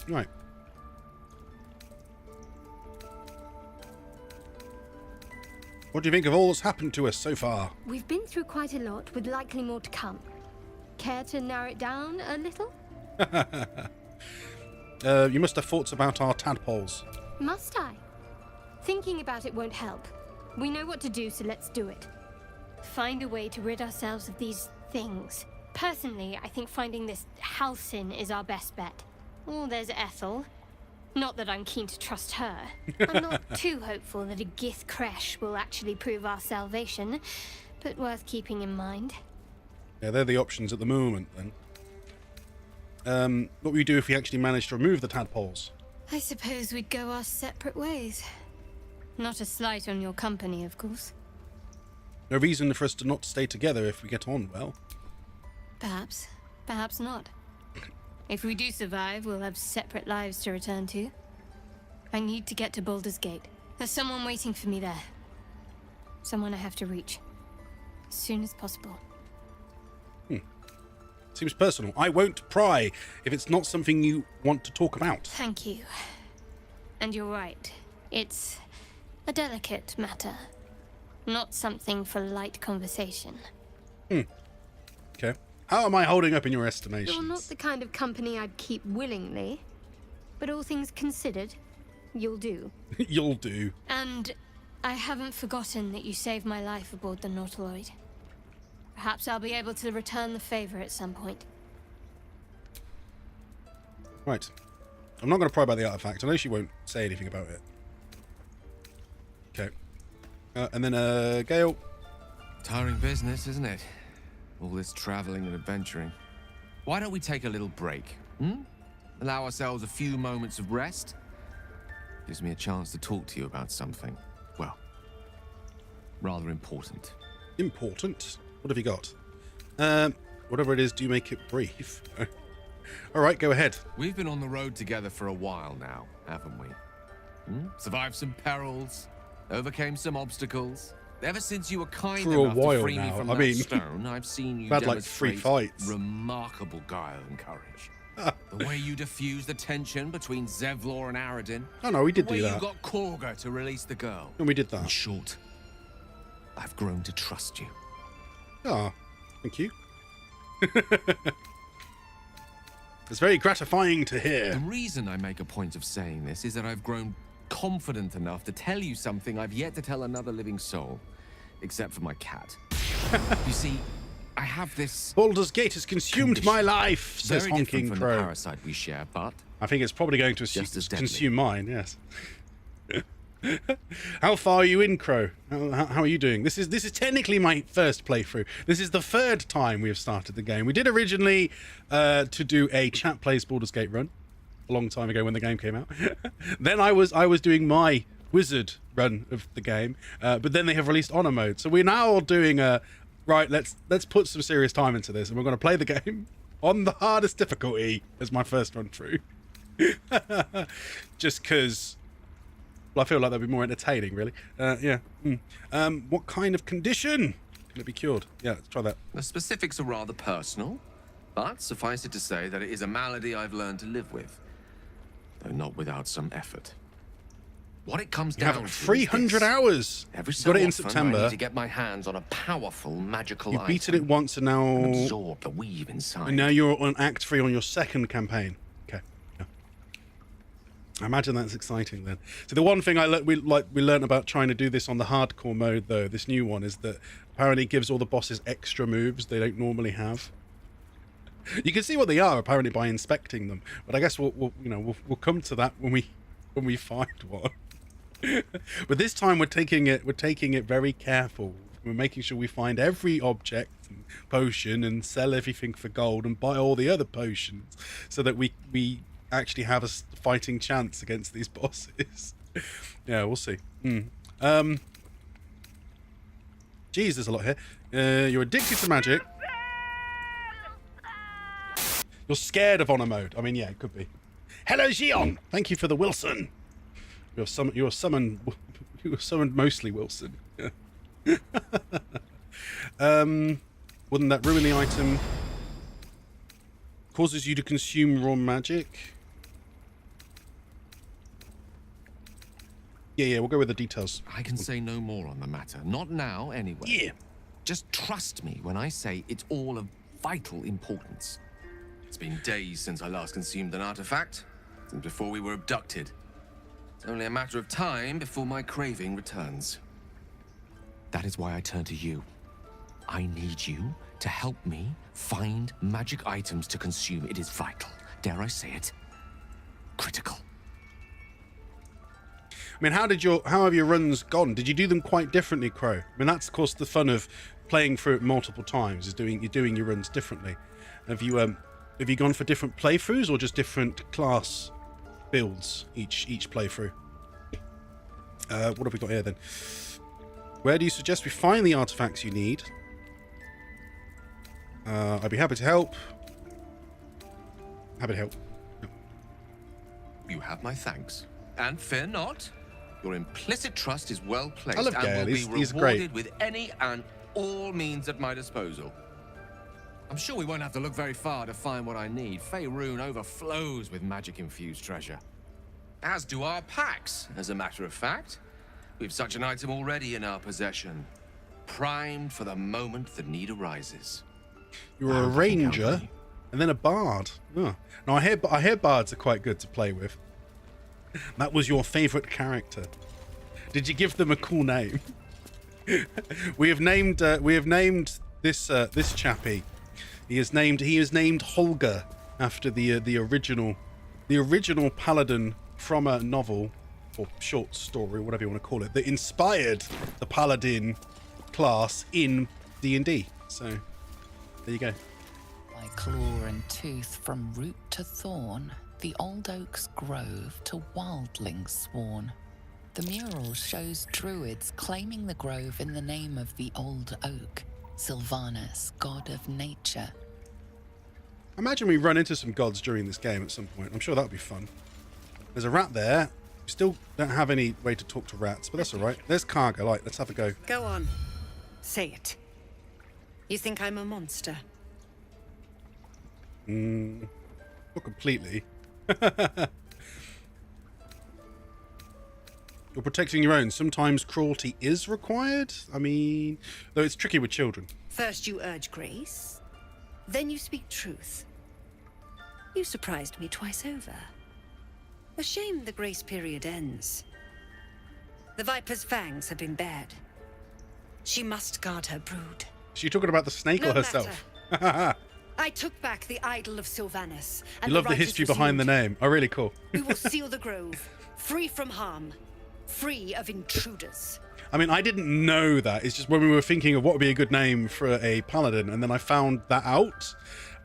Right. What do you think of all that's happened to us so far? We've been through quite a lot, with likely more to come. Care to narrow it down a little? You must have thoughts about our tadpoles. Must I? Thinking about it won't help. We know what to do, so let's do it. Find a way to rid ourselves of these things. Personally, I think finding this Halcyon is our best bet. Oh, there's Ethel. Not that I'm keen to trust her. I'm not too hopeful that a Gith Kresh will actually prove our salvation, but worth keeping in mind. Yeah, they're the options at the moment, then. What would we do if we actually managed to remove the tadpoles? I suppose we'd go our separate ways. Not a slight on your company, of course. No reason for us to not stay together if we get on well. Perhaps. Perhaps not. If we do survive, we'll have separate lives to return to. I need to get to Baldur's Gate. There's someone waiting for me there. Someone I have to reach. As soon as possible. Seems personal. I won't pry if it's not something you want to talk about. Thank you. And you're right. It's a delicate matter. Not something for light conversation. Okay. How am I holding up in your estimations? You're not the kind of company I'd keep willingly. But all things considered, you'll do. You'll do. And I haven't forgotten that you saved my life aboard the Nautiloid. Perhaps I'll be able to return the favor at some point. Right. I'm not going to pry about the artifact. I know she won't say anything about it. Okay. And then, Gale. Tiring business, isn't it? All this traveling and adventuring. Why don't we take a little break? Allow ourselves a few moments of rest? Gives me a chance to talk to you about something, well, rather important. Important? What have you got? Whatever it is, do make it brief. All right, go ahead. We've been on the road together for a while now, haven't we? Survived some perils, overcame some obstacles. Ever since you were kind enough to free me from that stone, I've seen you had like 3 fights. Remarkable guile and courage. The way you diffused the tension between Zevlor and Aradin. Oh no, we did do that. The way you got Korga to release the girl. And we did that. In short, I've grown to trust you. Ah, thank you. It's very gratifying to hear. The reason I make a point of saying this is that I've grown confident enough to tell you something I've yet to tell another living soul, except for my cat. You see, I have this... Baldur's Gate has consumed my life, says very Honking different from Crow. the parasite we share, but I think it's probably going to just as deadly. consume mine, yes. How far are you in, Crow? How are you doing? This is technically my first playthrough. This is the 3rd time we have started the game. We did originally to do a chat plays Baldur's Gate run a long time ago when the game came out. Then I was doing my wizard run of the game, but then they have released honor mode. So we're now doing right. Let's put some serious time into this, and we're going to play the game on the hardest difficulty as my first run through. Just because. Well, I feel like that'd be more entertaining, really. Yeah. What kind of condition can it be cured? Yeah, let's try that. The specifics are rather personal, but suffice it to say that it is a malady I've learned to live with, though not without some effort. What it comes down to is 300 hours. Every so got it in often, September. I need to get my hands on a powerful magical You item. beaten it once, and now Absorb the weave inside. And now you're on Act 3 on your 2nd campaign. Okay. Yeah. I imagine that's exciting then. So the one thing we learned about trying to do this on the hardcore mode, though, this new one, is that apparently it gives all the bosses extra moves they don't normally have. You can see what they are apparently by inspecting them, but I guess we'll come to that when we find one. But this time we're taking it very careful. We're making sure we find every object and potion and sell everything for gold and buy all the other potions so that we actually have a fighting chance against these bosses. Yeah, we'll see. Geez, there's a lot here. You're addicted to magic. You're scared of honor mode. I mean, yeah, it could be. Hello, Xion. Thank you for the Wilson. You're summoned mostly Wilson. Wouldn't that ruin the item? Causes you to consume raw magic. Yeah, we'll go with the details. I can say no more on the matter. Not now, anyway. Yeah. Just trust me when I say it's all of vital importance. It's been days since I last consumed an artifact, since before we were abducted. It's only a matter of time before my craving returns. That is why I turn to you. I need you to help me find magic items to consume. It is vital. Dare I say it? Critical. I mean, how have your runs gone? Did you do them quite differently, Crow? I mean, that's of course the fun of playing through it multiple times, is you're doing your runs differently. Have you gone for different playthroughs or just different class builds each playthrough? What have we got here then? Where do you suggest we find the artifacts you need? I'd be happy to help. Happy to help. You have my thanks. And fear not, your implicit trust is well placed I love and Gale. will be He's rewarded great. with any and all means at my disposal. I'm sure we won't have to look very far to find what I need. Faerun overflows with magic-infused treasure. As do our packs, as a matter of fact. We've such an item already in our possession, primed for the moment the need arises. You're a ranger and then a bard. Oh. Now I hear bards are quite good to play with. That was your favourite character. Did you give them a cool name? we have named this chappie. He is named Holger after the original paladin from a novel or short story, whatever you want to call it, that inspired the paladin class in D&D. So there you go. By claw and tooth from root to thorn, the old oak's grove to wildlings sworn. The mural shows druids claiming the grove in the name of the old oak, Sylvanus, god of nature. Imagine we run into some gods during this game at some point. I'm sure that would be fun. There's a rat there. We still don't have any way to talk to rats, but that's all right. There's Karga. Let's have a go. Go on. Say it. You think I'm a monster? Not completely. You're protecting your own. Sometimes cruelty is required. I mean, though it's tricky with children. First you urge grace, then you speak truth. You surprised me twice over. A shame the grace period ends. The Viper's fangs have been bared. She must guard her brood. Is she talking about the snake or herself? I took back the idol of Sylvanus. You love the history behind the name. Oh, really cool. We will seal the grove, free from harm, free of intruders. I mean, I didn't know that. It's just when we were thinking of what would be a good name for a paladin, and then I found that out,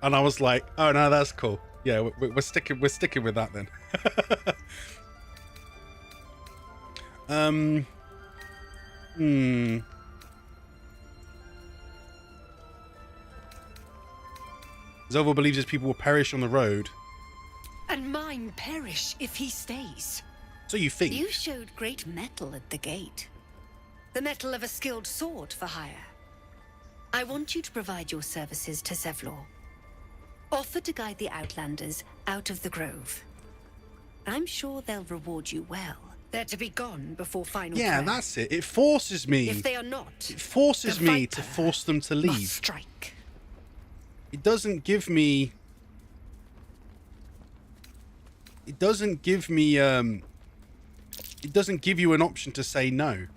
and I was like, "Oh no, that's cool. Yeah, we're sticking with that then." Zovor believes his people will perish on the road. And mine perish if he stays. So you think? You showed great mettle at the gate. The mettle of a skilled sword for hire. I want you to provide your services to Zevlor. Offer to guide the Outlanders out of the grove. I'm sure they'll reward you well. They're to be gone before final Yeah, prayer. that's it. It forces me. If they are not, it forces the me to Viper force them to leave. must strike. It doesn't give me. It doesn't give me. It doesn't give you an option to say no.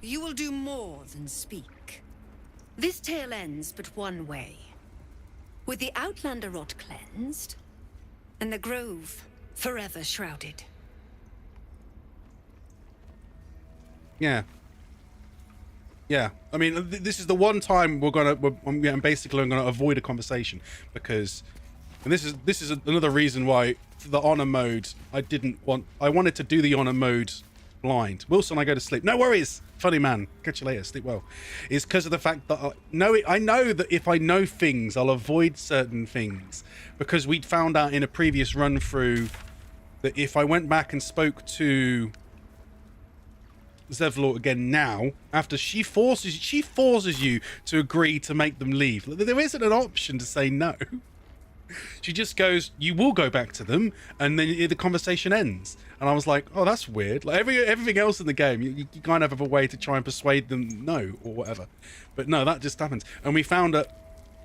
You will do more than speak. This tale ends but one way. With the Outlander rot cleansed, and the grove forever shrouded. Yeah. Yeah. I mean, this is the one time I'm basically gonna avoid a conversation, because, and this is another reason why for the honor mode I wanted to do the honor mode blind. Wilson, I go to sleep. No worries. Funny man. Catch you later. Sleep well. Is because of the fact that I know that if I know things, I'll avoid certain things, because we'd found out in a previous run through that if I went back and spoke to Zevlor again now, after she forces you to agree to make them leave. There isn't an option to say no. She just goes, you will go back to them, and then the conversation ends. And I was like, oh, that's weird. Like everything else in the game, you kind of have a way to try and persuade them no, or whatever. But no, that just happens. And we found that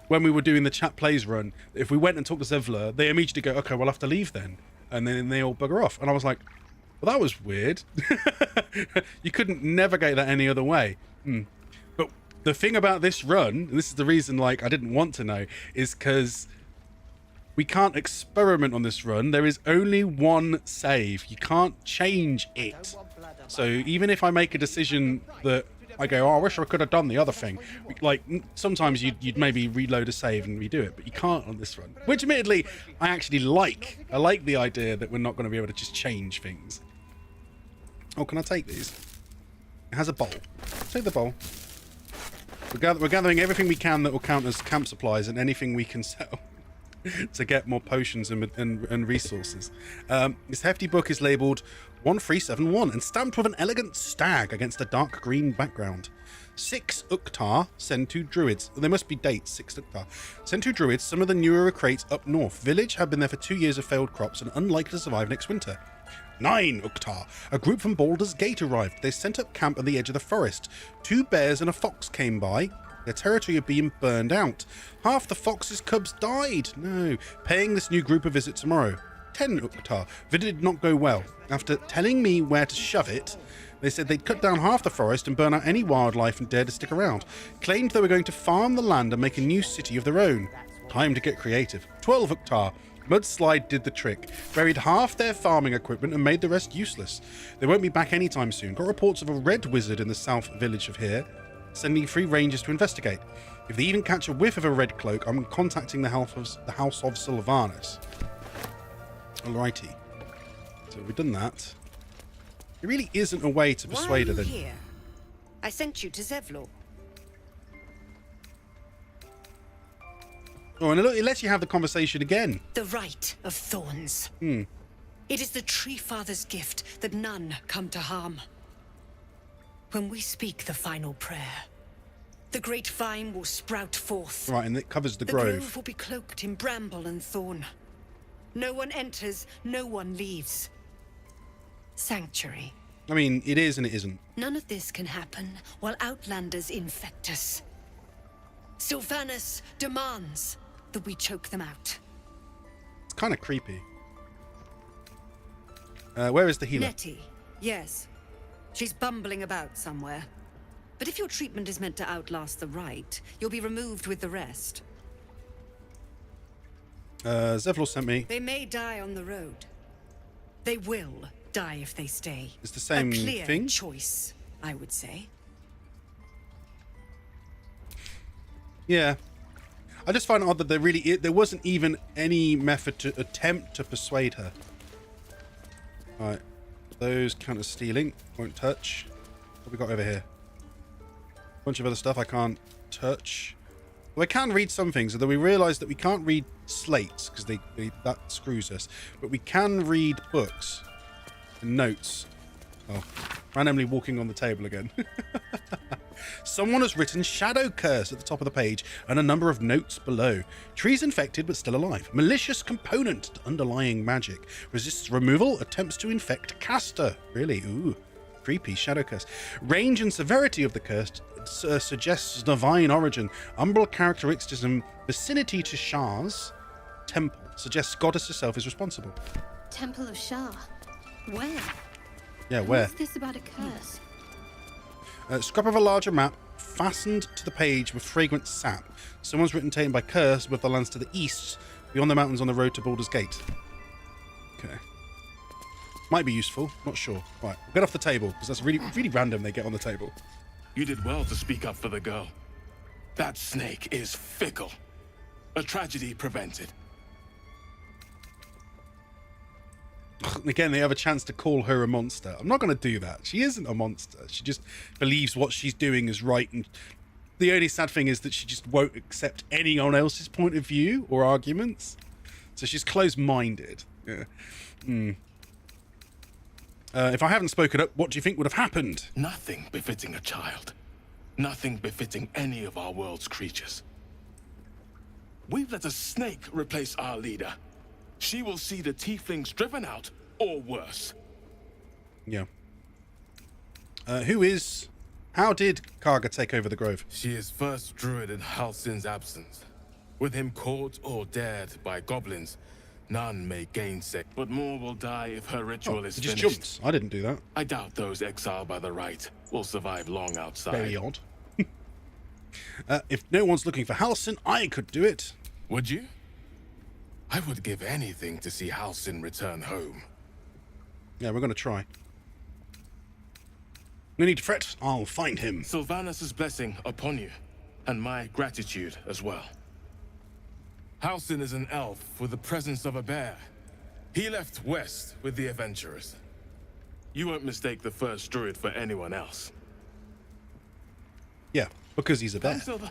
when we were doing the chat plays run, if we went and talked to Zevlor, they immediately go, okay, we'll have to leave then. And then they all bugger off. And I was like, well, that was weird. You couldn't navigate that any other way. But the thing about this run, and this is the reason like I didn't want to know, is because we can't experiment on this run. There is only one save. You can't change it. So even if I make a decision that I go, oh, I wish I could have done the other thing. Like, sometimes you'd maybe reload a save and redo it, but you can't on this run. Which, admittedly, I actually like. I like the idea that we're not going to be able to just change things. Oh, can I take these? It has a bowl. Take the bowl. We're gathering everything we can that will count as camp supplies and anything we can sell to get more potions and resources. This hefty book is labelled 1371 and stamped with an elegant stag against a dark green background. 6 Uktar send to druids. There must be dates. 6 Uktar send to druids. Some of the newer recruits up north. Village have been there for 2 years of failed crops and unlikely to survive next winter. 9 Uktar. A group from Baldur's Gate arrived. They sent up camp at the edge of the forest. 2 bears and a fox came by. Their territory had been burned out. Half the fox's cubs died. No. Paying this new group a visit tomorrow. 10 Uktar. Visit did not go well. After telling me where to shove it, they said they'd cut down half the forest and burn out any wildlife and dare to stick around. Claimed they were going to farm the land and make a new city of their own. Time to get creative. 12 Uktar. Mudslide did the trick. Buried half their farming equipment and made the rest useless. They won't be back anytime soon. Got reports of a red wizard in the south village of here, sending 3 rangers to investigate. If they even catch a whiff of a red cloak, I'm contacting the house of Sylvanus. Alrighty. So we've done that. There really isn't a way to persuade her then. Here? I sent you to Zevlor. Oh, and it lets you have the conversation again. The Rite of Thorns. It is the Tree Father's gift that none come to harm. When we speak the final prayer, the great vine will sprout forth. Right, and it covers the grove. The grove will be cloaked in bramble and thorn. No one enters, no one leaves. Sanctuary. I mean, it is and it isn't. None of this can happen while Outlanders infect us. Sylvanus demands that we choke them out. It's kind of creepy. Where is the healer? Nettie, yes. She's bumbling about somewhere. But if your treatment is meant to outlast the rite, you'll be removed with the rest. Zevlor sent me. They may die on the road. They will die if they stay. It's the same thing? A clear choice, I would say. Yeah. I just find it odd that there wasn't even any method to attempt to persuade her. Alright. Those count as stealing. Won't touch. What have we got over here? A bunch of other stuff I can't touch. Well, I can read some things, although we realise that we can't read slates, because that screws us. But we can read books and notes. Oh, randomly walking on the table again. Someone has written Shadow Curse at the top of the page and a number of notes below. Trees infected but still alive. Malicious component to underlying magic. Resists removal. Attempts to infect caster. Really? Ooh. Creepy. Shadow Curse. Range and severity of the curse suggests divine origin. Umbral characteristicism. Vicinity to Shah's temple. Suggests goddess herself is responsible. Temple of Shah. Where? Yeah, where? What's this about a curse? Scrap of a larger map fastened to the page with fragrant sap. Someone's written tamed by curse with the lands to the east, beyond the mountains on the road to Baldur's Gate. Okay. Might be useful, not sure. Right, we'll get off the table, because that's really random they get on the table. You did well to speak up for the girl. That snake is fickle. A tragedy prevented. Again, they have a chance to call her a monster. I'm not going to do that. She isn't a monster. She just believes what she's doing is right. And the only sad thing is that she just won't accept anyone else's point of view or arguments. So she's closed-minded. Yeah. If I haven't spoken up, what do you think would have happened? Nothing befitting a child. Nothing befitting any of our world's creatures. We've let a snake replace our leader. She will see the tieflings driven out, or worse. Yeah. How did Karga take over the grove? She is first druid in Halsin's absence. With him caught or dared by goblins, none may gainsay. But more will die if her ritual is just finished. Jumped. I didn't do that. I doubt those exiled by the right will survive long outside. Very odd. If no one's looking for Halsin, I could do it. Would you? I would give anything to see Halsin return home. Yeah, we're going to try. No need to fret. I'll find him. Sylvanus' blessing upon you, and my gratitude as well. Halsin is an elf with the presence of a bear. He left west with the adventurers. You won't mistake the first druid for anyone else. Yeah, because he's a bear. Come, Silver.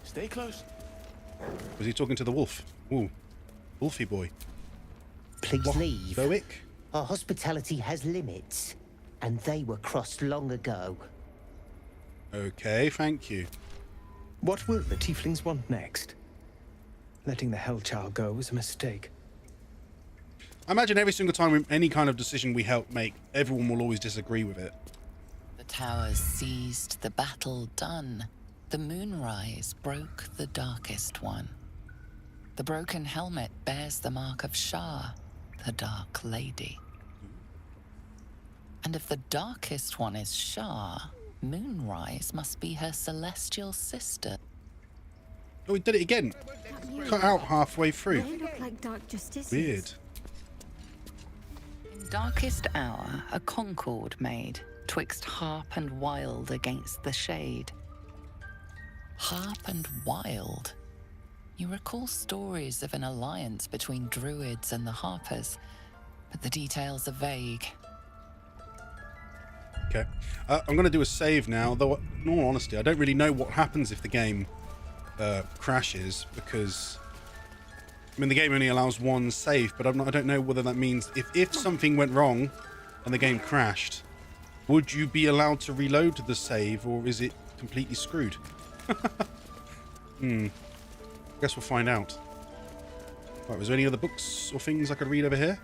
Stay close. Was he talking to the wolf? Ooh, wolfy boy. Please leave. Boic? Our hospitality has limits, and they were crossed long ago. Okay, thank you. What will the tieflings want next? Letting the Hellchild go was a mistake. I imagine every single time any kind of decision we help make, everyone will always disagree with it. The towers seized, the battle done. The moonrise broke the darkest one. The broken helmet bears the mark of Shah, the Dark Lady. And if the darkest one is Shah, Moonrise must be her celestial sister. Oh, we did it again. Cut out halfway through. They look like dark justices. Weird. In darkest hour, a concord made, twixt harp and wild against the shade. Harp and wild. You recall stories of an alliance between druids and the harpers, but the details are vague. Okay. I'm going to do a save now, though in all honesty, I don't really know what happens if the game crashes, because I mean the game only allows one save, but I don't know whether that means if something went wrong and the game crashed, would you be allowed to reload the save, or is it completely screwed? Guess we'll find out. Right, was there any other books or things I could read over here?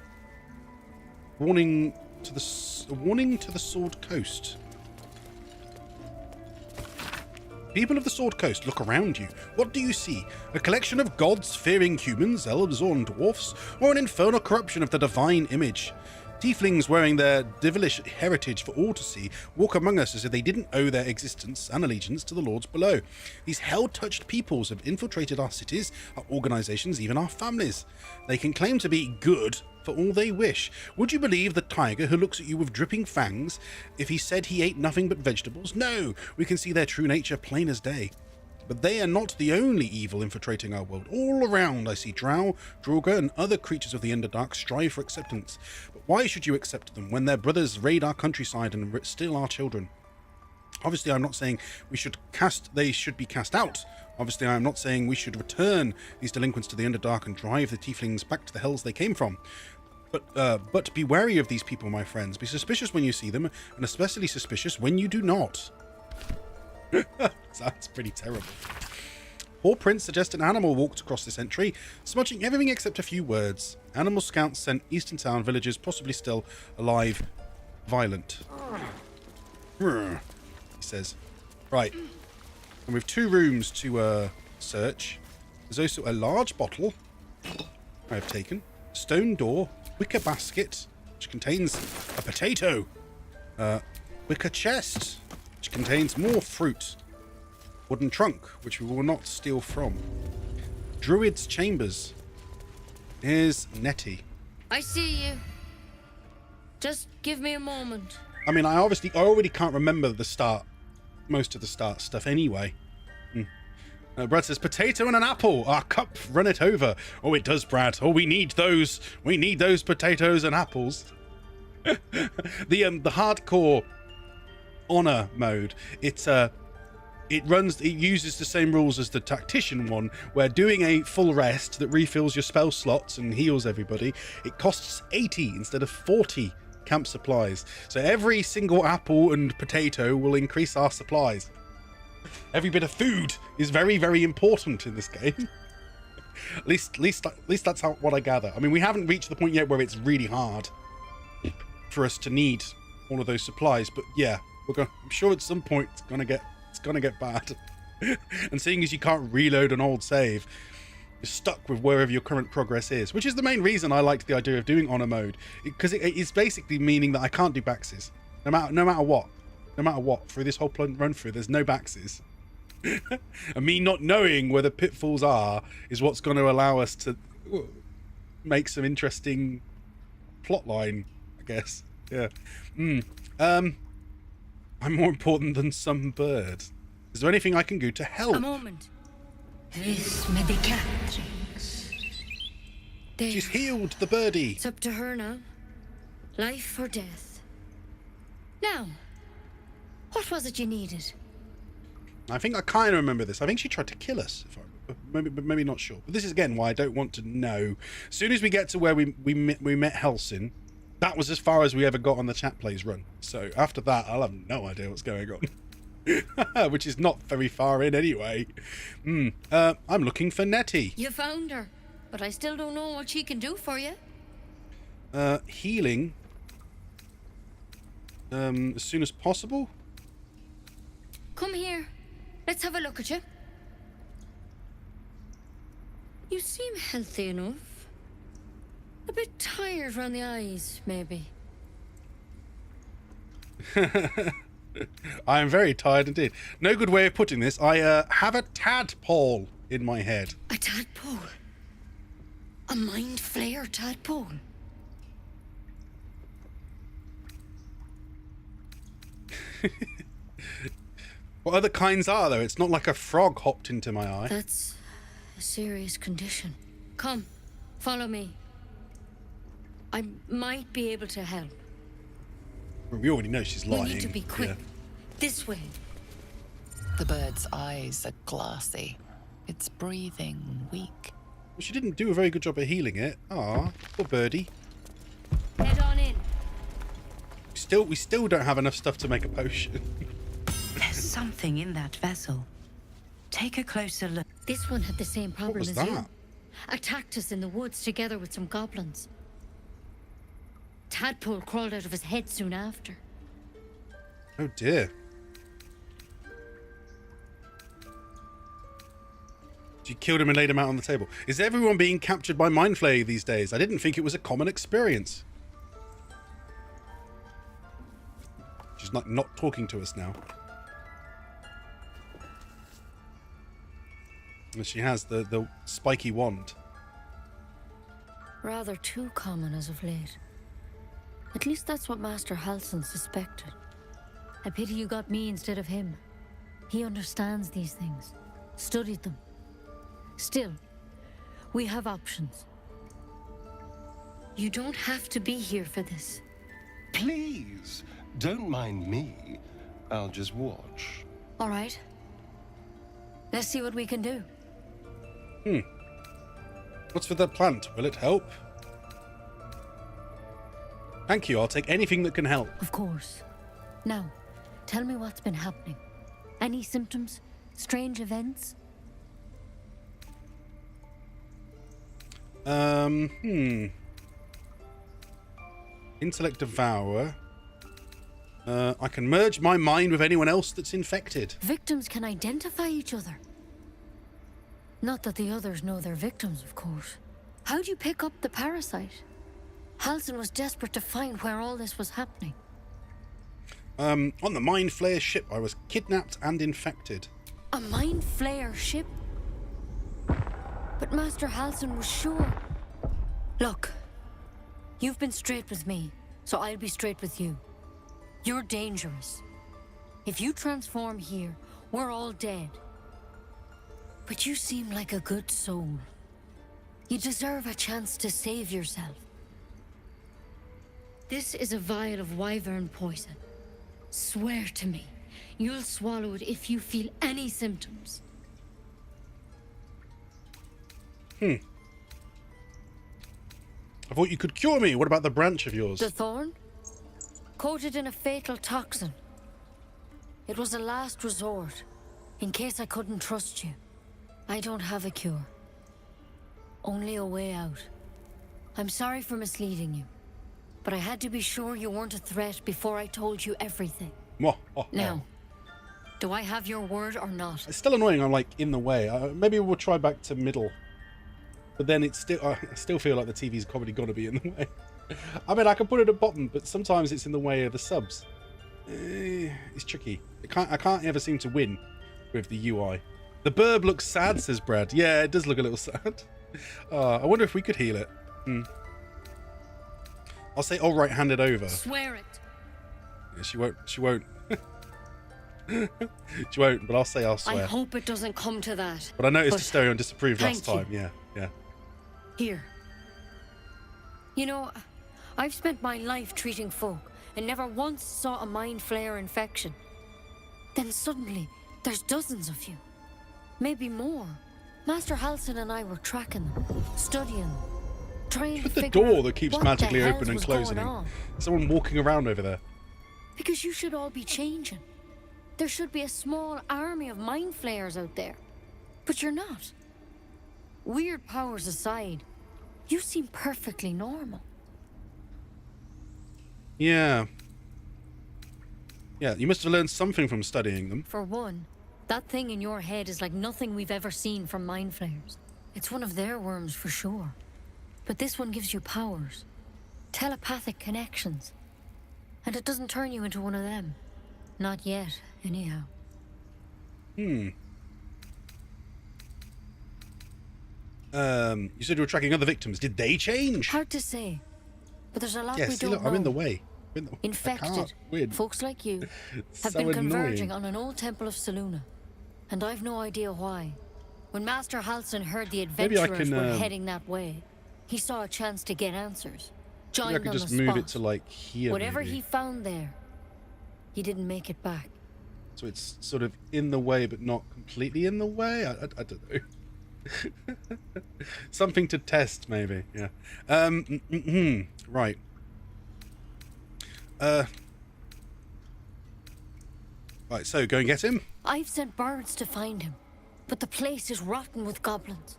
Warning to the Sword Coast. People of the Sword Coast, look around you. What do you see? A collection of gods fearing humans, elves or dwarfs, or an infernal corruption of the divine image? Tieflings wearing their devilish heritage for all to see walk among us as if they didn't owe their existence and allegiance to the lords below. These hell-touched peoples have infiltrated our cities, our organizations, even our families. They can claim to be good for all they wish. Would you believe the tiger who looks at you with dripping fangs if he said he ate nothing but vegetables? No, we can see their true nature plain as day. But they are not the only evil infiltrating our world. All around I see Drow, Draugr, and other creatures of the Underdark strive for acceptance. But why should you accept them when their brothers raid our countryside and steal our children? Obviously, I'm not saying they should be cast out. Obviously, I'm not saying we should return these delinquents to the Underdark and drive the tieflings back to the hells they came from. But be wary of these people, my friends. Be suspicious when you see them, and especially suspicious when you do not. That's pretty terrible. Paw prints suggest an animal walked across this entry, smudging everything except a few words. Animal scouts sent Eastern Town villagers, possibly still alive, violent. He says. Right. And we have 2 rooms to search. There's also a large bottle I have taken, stone door, wicker basket, which contains a potato, wicker chest, which contains more fruit, Wooden trunk, which we will not steal from. Druid's chambers. Here's Nettie. I see you. Just give me a moment. I mean, I already can't remember the start, most of the start stuff anyway. Brad says, potato and an apple. Our cup, run it over. Oh, it does, Brad. Oh, we need those. We need those potatoes and apples. The hardcore honor mode. It uses the same rules as the tactician one, where doing a full rest that refills your spell slots and heals everybody, it costs 80 instead of 40 camp supplies. So every single apple and potato will increase our supplies. Every bit of food is very, very important in this game. at least that's what I gather. I mean, we haven't reached the point yet where it's really hard for us to need all of those supplies, but yeah, I'm sure at some point it's gonna get bad. And seeing as you can't reload an old save, you're stuck with wherever your current progress is, which is the main reason I liked the idea of doing honor mode, because it's basically meaning that I can't do baxes no matter what. No matter what, through this whole run through, there's no baxes. And me not knowing where the pitfalls are is what's going to allow us to make some interesting plotline, I guess. Yeah. I'm more important than some bird. Is there anything I can do to help? A moment. This medicatrix. She's healed the birdie. It's up to her now. Life or death. Now, what was it you needed? I think I kind of remember this. I think she tried to kill us. Maybe not sure. But this is again why I don't want to know. As soon as we get to where we met Halsin, that was as far as we ever got on the chat plays run. So after that, I'll have no idea what's going on. Which is not very far in anyway. I'm looking for Nettie. You found her, but I still don't know what she can do for you. Healing. As soon as possible. Come here. Let's have a look at you. You seem healthy enough. A bit tired around the eyes, maybe. I am very tired indeed. No good way of putting this. I have a tadpole in my head. A tadpole? A mind flayer tadpole? What other kinds are there? It's not like a frog hopped into my eye. That's a serious condition. Come, follow me. I might be able to help. We already know she's lying. We need to be quick. Yeah. This way. The bird's eyes are glassy. Its breathing weak. Well, she didn't do a very good job of healing it. Ah, poor birdie. Head on in. We still don't have enough stuff to make a potion. There's something in that vessel. Take a closer look. This one had the same problem as you. Attacked us in the woods together with some goblins. Tadpole crawled out of his head soon after. Oh dear. You killed him and laid him out on the table. Is everyone being captured by mind flayer these days? I didn't think it was a common experience. She's not talking to us now. And she has the spiky wand. Rather too common as of late. At least that's what Master Halsin suspected. I pity you got me instead of him. He understands these things. Studied them. Still, we have options. You don't have to be here for this. Please, don't mind me. I'll just watch. All right. Let's see what we can do. What's with that plant? Will it help? Thank you. I'll take anything that can help. Of course. Now, tell me what's been happening. Any symptoms? Strange events? Intellect Devourer. I can merge my mind with anyone else that's infected. Victims can identify each other. Not that the others know they're victims, of course. How'd you pick up the parasite? Halsin was desperate to find where all this was happening. On the Mind Flayer ship, I was kidnapped and infected. A mind flayer ship? But Master Halsin was sure. Look, you've been straight with me, so I'll be straight with you. You're dangerous. If you transform here, we're all dead. But you seem like a good soul. You deserve a chance to save yourself. This is a vial of wyvern poison. Swear to me, you'll swallow it if you feel any symptoms. I thought you could cure me. What about the branch of yours? The thorn? Coated in a fatal toxin. It was a last resort, in case I couldn't trust you. I don't have a cure. Only a way out. I'm sorry for misleading you, but I had to be sure you weren't a threat before I told you everything. Now, do I have your word or not? It's still annoying. I'm like in the way. Maybe we'll try back to middle. But then it's still, I still feel like the TV's probably got to be in the way. I mean, I can put it at bottom, but sometimes it's in the way of the subs. It's tricky. I can't ever seem to win with the UI. The burb looks sad, says Brad. Yeah, it does look a little sad. I wonder if we could heal it. I'll say, all right, hand it over. Swear it. Yeah, she won't. She won't. She won't, but I'll say I'll swear. I hope it doesn't come to that. But I noticed Stereo disapproved last time. you. Yeah. Here. You know, I've spent my life treating folk and never once saw a mind flayer infection. Then suddenly, there's dozens of you. Maybe more. Master Halsin and I were tracking them, studying them, trying to the figure door out that keeps what magically the hells open and was closing. going on. Someone walking around over there. Because you should all be changing. There should be a small army of mind flayers out there. But you're not. Weird powers aside, you seem perfectly normal. Yeah. Yeah, you must have learned something from studying them. For one, that thing in your head is like nothing we've ever seen from mind flayers. It's one of their worms for sure. But this one gives you powers. Telepathic connections. And it doesn't turn you into one of them. Not yet, anyhow. You said you were tracking other victims. Did they change? Hard to say. But there's a lot Yeah, we see, don't look, know. I'm in the way. Infected, folks like you, have been converging on an old temple of Selûne. And I've no idea why. When Master Halsin heard the adventurers were heading that way, he saw a chance to get answers. Maybe I Joined could on just the move spot. it to like here. Whatever maybe. he found there, he didn't make it back. So it's sort of in the way, but not completely in the way. I don't know. Something to test, maybe. Yeah. Right. Right. So go and get him. I've sent birds to find him, but the place is rotten with goblins.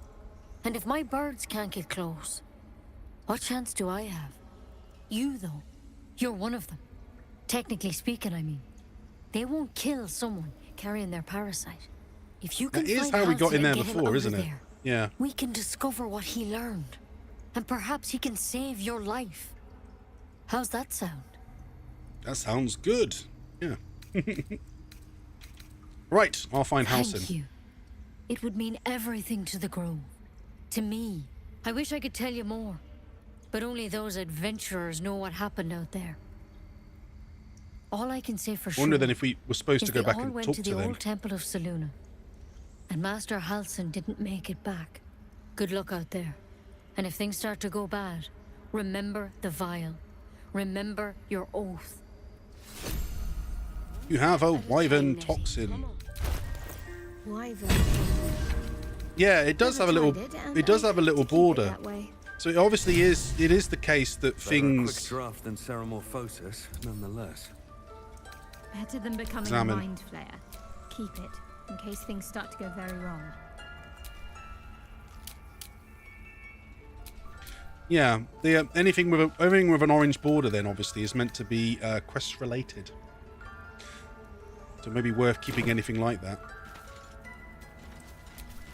And if my birds can't get close, what chance do I have? You, though, you're one of them. Technically speaking, I mean. They won't kill someone carrying their parasite. If you can That is find how we got Halsin in there and get him before, over isn't it? there, Yeah. we can discover what he learned. And perhaps he can save your life. How's that sound? That sounds good. Yeah. Right. I'll find Halsin. Thank you. It would mean everything to the Grove. To me. I wish I could tell you more. But only those adventurers know what happened out there. All I can say for sure. I wonder then if we were supposed to go back and went talk to to the them. old temple of Selûne, and Master Halsin didn't make it back. Good luck out there. And if things start to go bad, remember the vial. Remember your oath. You have a wyvern toxin. Wyvern. Yeah, it does have a little. It does have a little border. So it obviously is. It is the case that Better a things. quick draft than Ceramorphosis, nonetheless. Better than becoming Examine. a mind flayer. Keep it, in case things start to go very wrong. Yeah, the anything with an orange border then obviously is meant to be quest related. So maybe worth keeping anything like that.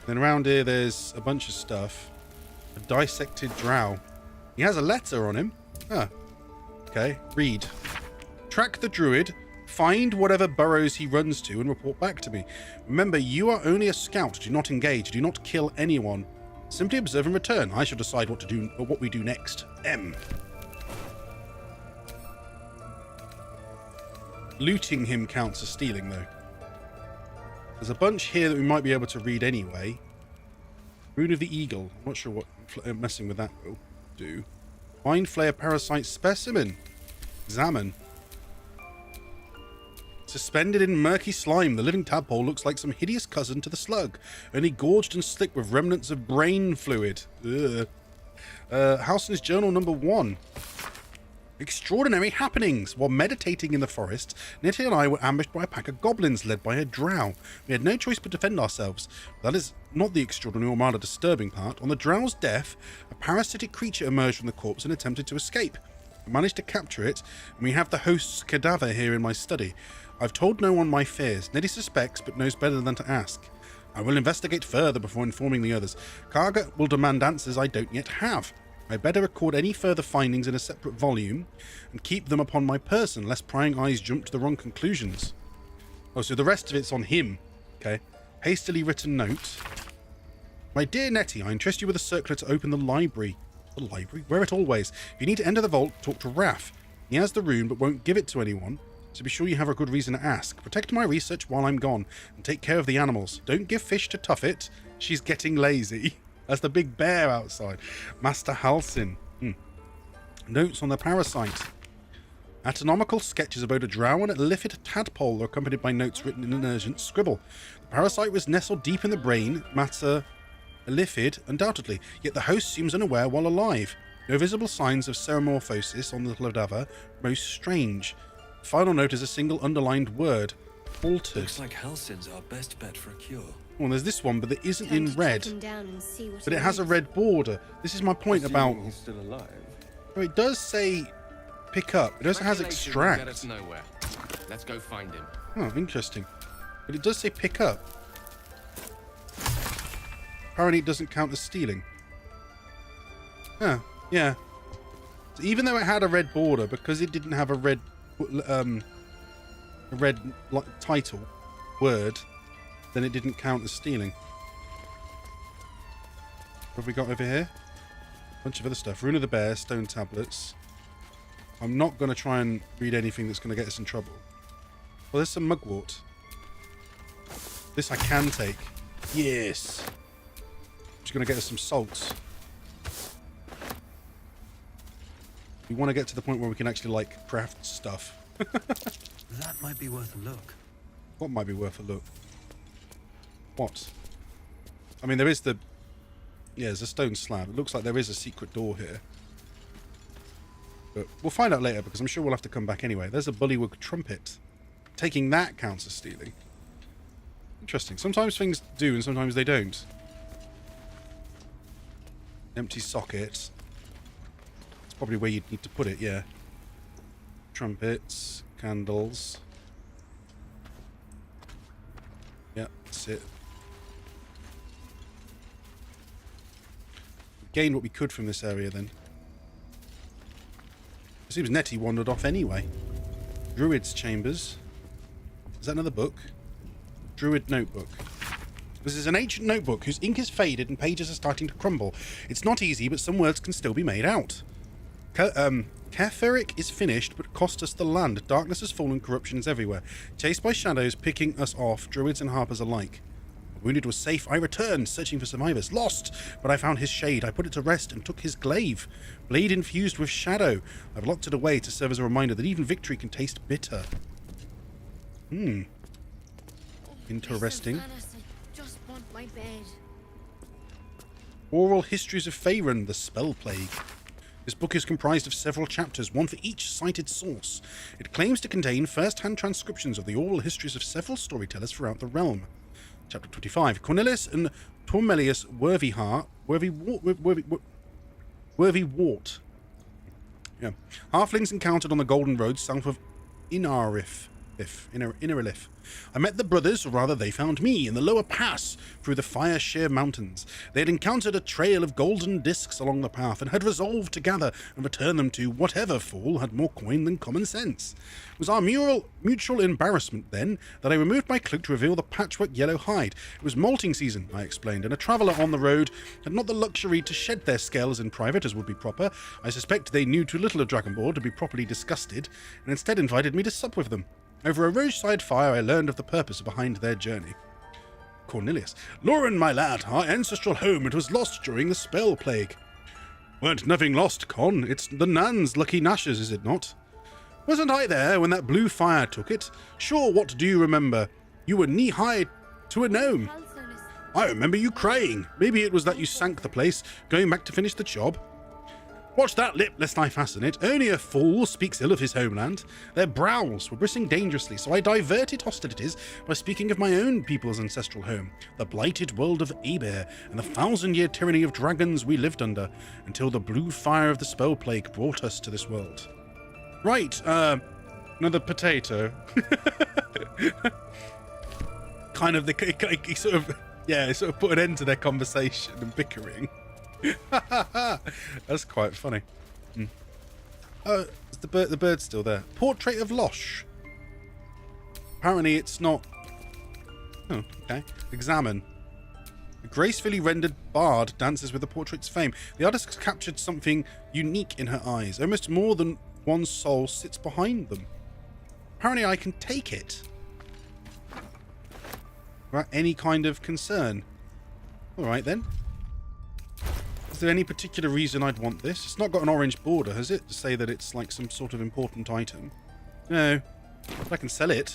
Then around here there's a bunch of stuff. A dissected drow. He has a letter on him. Ah. Okay, read. Track the druid Find whatever burrows he runs to and report back to me. Remember, you are only a scout. Do not engage. Do not kill anyone. Simply observe and return. I shall decide what to do or what we do next. M. Looting him counts as stealing, though. There's a bunch here that we might be able to read anyway. Rune of the Eagle. I'm not sure what messing with that will do. Find flare parasite specimen. Examine. Suspended in murky slime, the living tadpole looks like some hideous cousin to the slug, only gorged and slick with remnants of brain fluid. Ugh. Halsin's Journal number 1. Extraordinary happenings. While meditating in the forest, Nettie and I were ambushed by a pack of goblins led by a drow. We had no choice but to defend ourselves. That is not the extraordinary or rather disturbing part. On the drow's death, a parasitic creature emerged from the corpse and attempted to escape. I managed to capture it, and we have the host's cadaver here in my study. I've told no one my fears. Nettie suspects, but knows better than to ask. I will investigate further before informing the others. Karga will demand answers I don't yet have. I better record any further findings in a separate volume and keep them upon my person, lest prying eyes jump to the wrong conclusions. Oh, so the rest of it's on him. Okay. Hastily written note. My dear Nettie, I entrust you with a circular to open the library. The library? Wear it always. If you need to enter the vault, talk to Raph. He has the rune, but won't give it to anyone, so be sure you have a good reason to ask. Protect my research while I'm gone, and take care of the animals. Don't give fish to Tuffet. She's getting lazy. That's the big bear outside. Master Halsin. Notes on the parasite. Anatomical sketches about a drow and a liffid tadpole are accompanied by notes written in an urgent scribble. The parasite was nestled deep in the brain, matter liffid, undoubtedly, yet the host seems unaware while alive. No visible signs of ceremorphosis on the cadaver. Most strange. The final note is a single underlined word. Altered. Looks like Halsin's our best bet for a cure. Well, there's this one, but it isn't in red. But it has a red border. This is my point about... He's still alive. Oh, it does say pick up. It also has extract. Get us nowhere. Let's go find him. Oh, interesting. But it does say pick up. Apparently it doesn't count as stealing. Huh, yeah. So even though it had a red border, because it didn't have a red title word, then it didn't count as stealing. What have we got over here? A bunch of other stuff. Rune of the Bear, stone tablets. I'm not going to try and read anything that's going to get us in trouble. Well, there's some mugwort. This I can take. Yes. Which is going to get us some salts. We want to get to the point where we can actually, like, craft stuff. That might be worth a look. What might be worth a look? What? I mean, there is the... Yeah, there's a stone slab. It looks like there is a secret door here. But we'll find out later, because I'm sure we'll have to come back anyway. There's a bullywug trumpet. Taking that counts as stealing. Interesting. Sometimes things do, and sometimes they don't. Empty socket. That's probably where you'd need to put it, yeah. Trumpets. Candles. Yeah, that's it. Gained what we could from this area then. It seems Nettie wandered off anyway. Druid's Chambers. Is that another book? Druid Notebook. This is an ancient notebook whose ink is faded and pages are starting to crumble. It's not easy, but some words can still be made out. Keferic is finished, but cost us the land. Darkness has fallen, corruption is everywhere. Chased by shadows, picking us off, druids and harpers alike. Wounded was safe. I returned, searching for survivors. Lost, but I found his shade. I put it to rest and took his glaive. Blade infused with shadow. I've locked it away to serve as a reminder that even victory can taste bitter. Interesting. Just want my bed. Oral Histories of Faerun, the Spell Plague. This book is comprised of several chapters, one for each cited source. It claims to contain first-hand transcriptions of the oral histories of several storytellers throughout the realm. Chapter 25. Cornelius and Tormelius Worthywart. Yeah. Halflings encountered on the Golden Road south of Inarif. Innerlith. I met the brothers, or rather they found me, in the lower pass through the Fire Sheer Mountains. They had encountered a trail of golden discs along the path and had resolved to gather and return them to whatever fool had more coin than common sense. It was our mutual embarrassment, then, that I removed my cloak to reveal the patchwork yellow hide. It was molting season, I explained, and a traveller on the road had not the luxury to shed their scales in private as would be proper. I suspect they knew too little of Dragonborn to be properly disgusted, and instead invited me to sup with them. Over a roadside fire I learned of the purpose behind their journey. Cornelius. Lauren, my lad, our ancestral home, it was lost during the spell plague. Weren't nothing lost, Con. It's the Nan's lucky Nash's, is it not? Wasn't I there when that blue fire took it? Sure, what do you remember? You were knee-high to a gnome. I remember you crying. Maybe it was that you sank the place, going back to finish the job. Watch that lip, lest I fasten it. Only a fool speaks ill of his homeland. Their brows were bristling dangerously, so I diverted hostilities by speaking of my own people's ancestral home, the blighted world of Aber, and the 1,000-year tyranny of dragons we lived under, until the blue fire of the spell plague brought us to this world. Right, another potato. Kind of, he sort of put an end to their conversation and bickering. That's quite funny. Oh, is the bird's still there? Portrait of Losh. Apparently it's not. Oh, okay. Examine. A gracefully rendered bard dances with the portrait's fame. The artist has captured something unique in her eyes. Almost more than one soul sits behind them. Apparently I can take it without any kind of concern. Alright then. Is there any particular reason I'd want this? It's not got an orange border, has it? To say that it's like some sort of important item. No. If I can sell it.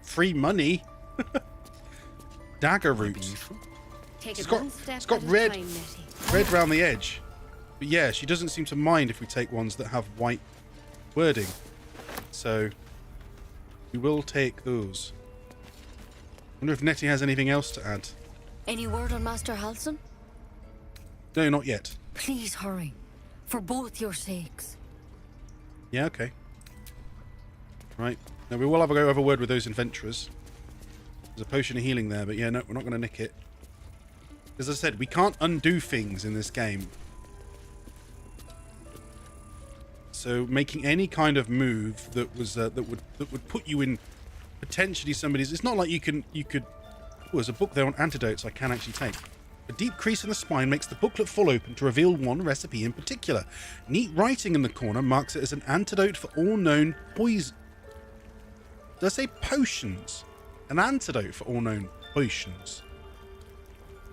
Free money. Dagger root. It's got red around the edge. But yeah, she doesn't seem to mind if we take ones that have white wording. So we will take those. Wonder if Nettie has anything else to add. Any word on Master Halsin? No, not yet. Please hurry. For both your sakes. Yeah, okay. Right. Now we will have a word with those adventurers. There's a potion of healing there, but yeah, no, we're not going to nick it. As I said, we can't undo things in this game. So making any kind of move that was that would put you in potentially somebody's. It's not like you could. Oh, there's a book there on antidotes I can actually take. A deep crease in the spine makes the booklet fall open to reveal one recipe in particular. Neat writing in the corner marks it as an antidote for all known poison. Did I say potions? An antidote for all known potions.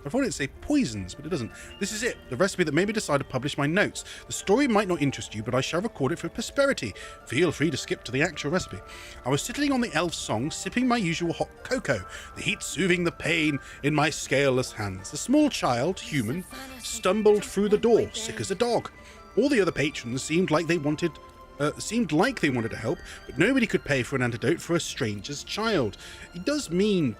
I thought it'd say poisons, but it doesn't. This is it, the recipe that made me decide to publish my notes. The story might not interest you, but I shall record it for prosperity. Feel free to skip to the actual recipe. I was sitting on the elf song, sipping my usual hot cocoa, the heat soothing the pain in my scaleless hands. A small child, human, stumbled through the door, sick as a dog. All the other patrons seemed like they wanted to help, but nobody could pay for an antidote for a stranger's child. It does mean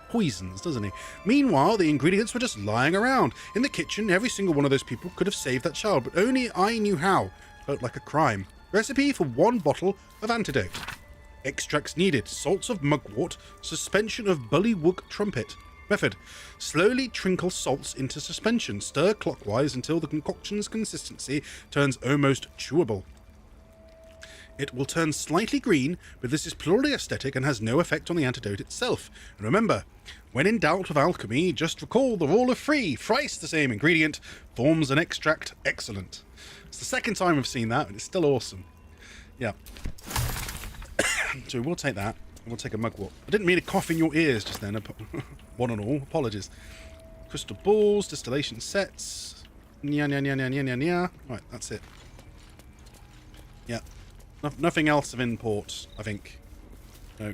poisons, doesn't he? Meanwhile, the ingredients were just lying around. In the kitchen, every single one of those people could have saved that child, but only I knew how. Felt like a crime. Recipe for 1 bottle of antidote. Extracts needed: salts of mugwort, suspension of bullywug trumpet. Method: slowly trinkle salts into suspension. Stir clockwise until the concoction's consistency turns almost chewable. It will turn slightly green, but this is purely aesthetic and has no effect on the antidote itself. And remember, when in doubt with alchemy, just recall the rule of 3. Thrice the same ingredient forms an extract excellent. It's the second time we've seen that, and it's still awesome. Yeah. So we'll take that, and we'll take a mugwort. I didn't mean to cough in your ears just then. One and all, apologies. Crystal balls, distillation sets. Nya. Right, that's it. Yeah. Nothing else of import, I think. No.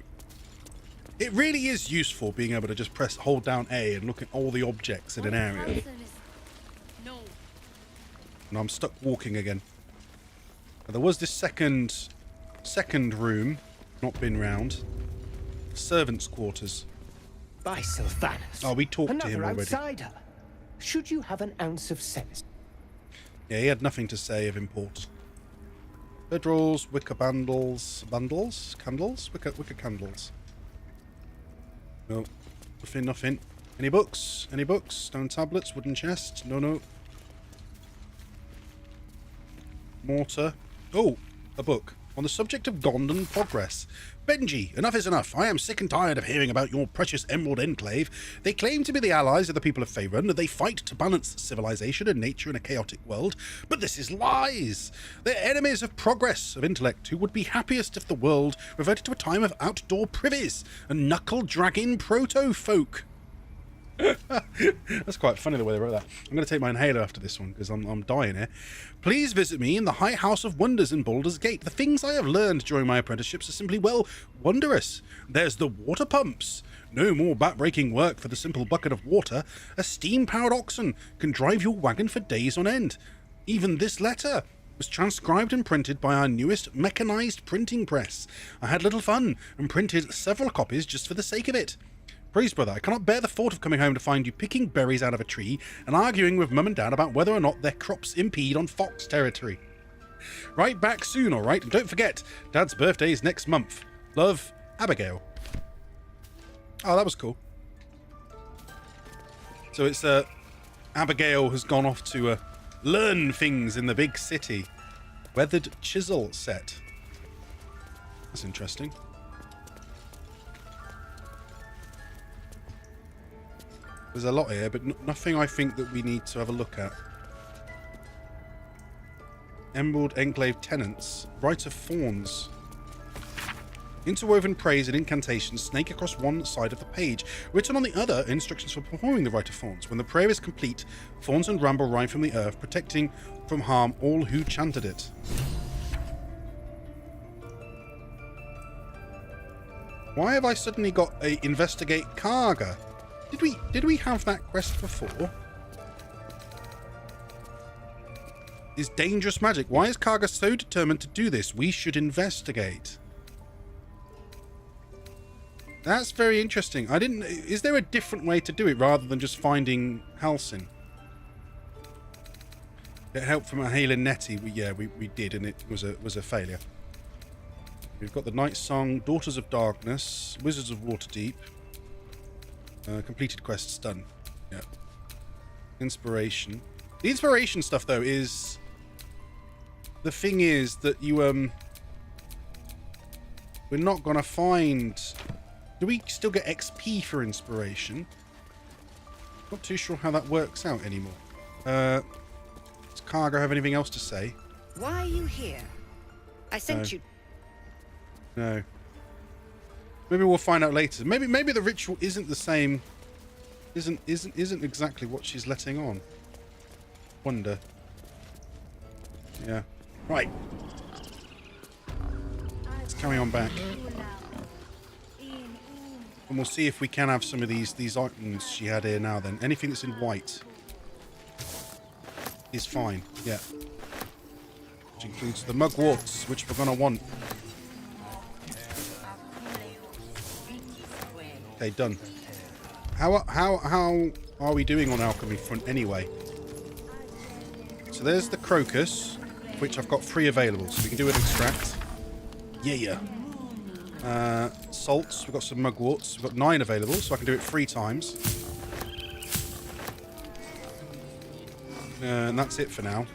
It really is useful being able to just hold down A and look at all the objects in an area. No. And I'm stuck walking again. Now, there was this second room, not been round. Servants' quarters. By Sylvanus. Oh, we talked to him Another already. Outsider. Should you have an ounce of sense? Yeah, he had nothing to say of import. Bedrolls, wicker candles, wicker candles. No, nothing. Any books? Stone tablets, wooden chest? No. Mortar. Oh, a book. On the subject of Gondon progress. Benji, enough is enough. I am sick and tired of hearing about your precious Emerald Enclave. They claim to be the allies of the people of Faerun, and they fight to balance civilization and nature in a chaotic world. But this is lies. They're enemies of progress, of intellect, who would be happiest if the world reverted to a time of outdoor privies and knuckle-dragging proto-folk. That's quite funny the way they wrote that. I'm going to take my inhaler after this one because I'm dying here. Please visit me in the High House of Wonders in Baldur's Gate. The things I have learned during my apprenticeships are simply, well, wondrous. There's the water pumps. No more back-breaking work for the simple bucket of water. A steam-powered oxen can drive your wagon for days on end. Even this letter was transcribed and printed by our newest mechanized printing press. I had little fun and printed several copies just for the sake of it. Please, brother, I cannot bear the thought of coming home to find you picking berries out of a tree and arguing with Mum and Dad about whether or not their crops impede on fox territory. Right back soon, alright? And don't forget, Dad's birthday is next month. Love, Abigail. Oh, that was cool. So it's, Abigail has gone off to, learn things in the big city. Weathered chisel set. That's interesting. There's a lot here, but nothing I think that we need to have a look at. Emerald Enclave tenants. Rite of Thorns. Interwoven praise and incantations snake across one side of the page. Written on the other, instructions for performing the Rite of Thorns. When the prayer is complete, thorns and bramble rise from the earth, protecting from harm all who chanted it. Why have I suddenly got a investigate Karga? Did we have that quest before? Is dangerous magic. Why is Karga so determined to do this? We should investigate. That's very interesting. Is there a different way to do it rather than just finding Halsin? Get help from Ahela Nettie. We did, and it was a failure. We've got the Night Song, Daughters of Darkness, Wizards of Waterdeep. Completed quests done. Yeah. Inspiration. The inspiration stuff, though, is... The thing is that you, we're not going to find... Do we still get XP for inspiration? Not too sure how that works out anymore. Does Karga have anything else to say? Why are you here? I sent you... No. Maybe we'll find out later. Maybe the ritual isn't the same. Isn't exactly what she's letting on. Wonder. Yeah. Right. Let's carry on back. And we'll see if we can have some of these items she had here now then. Anything that's in white is fine. Yeah. Which includes the mugworts, which we're gonna want. Okay, done. How are we doing on alchemy front anyway? So there's the crocus, which I've got 3 available, so we can do an extract. Yeah. Salts, we've got some mugworts. We've got 9 available, so I can do it 3 times. And that's it for now.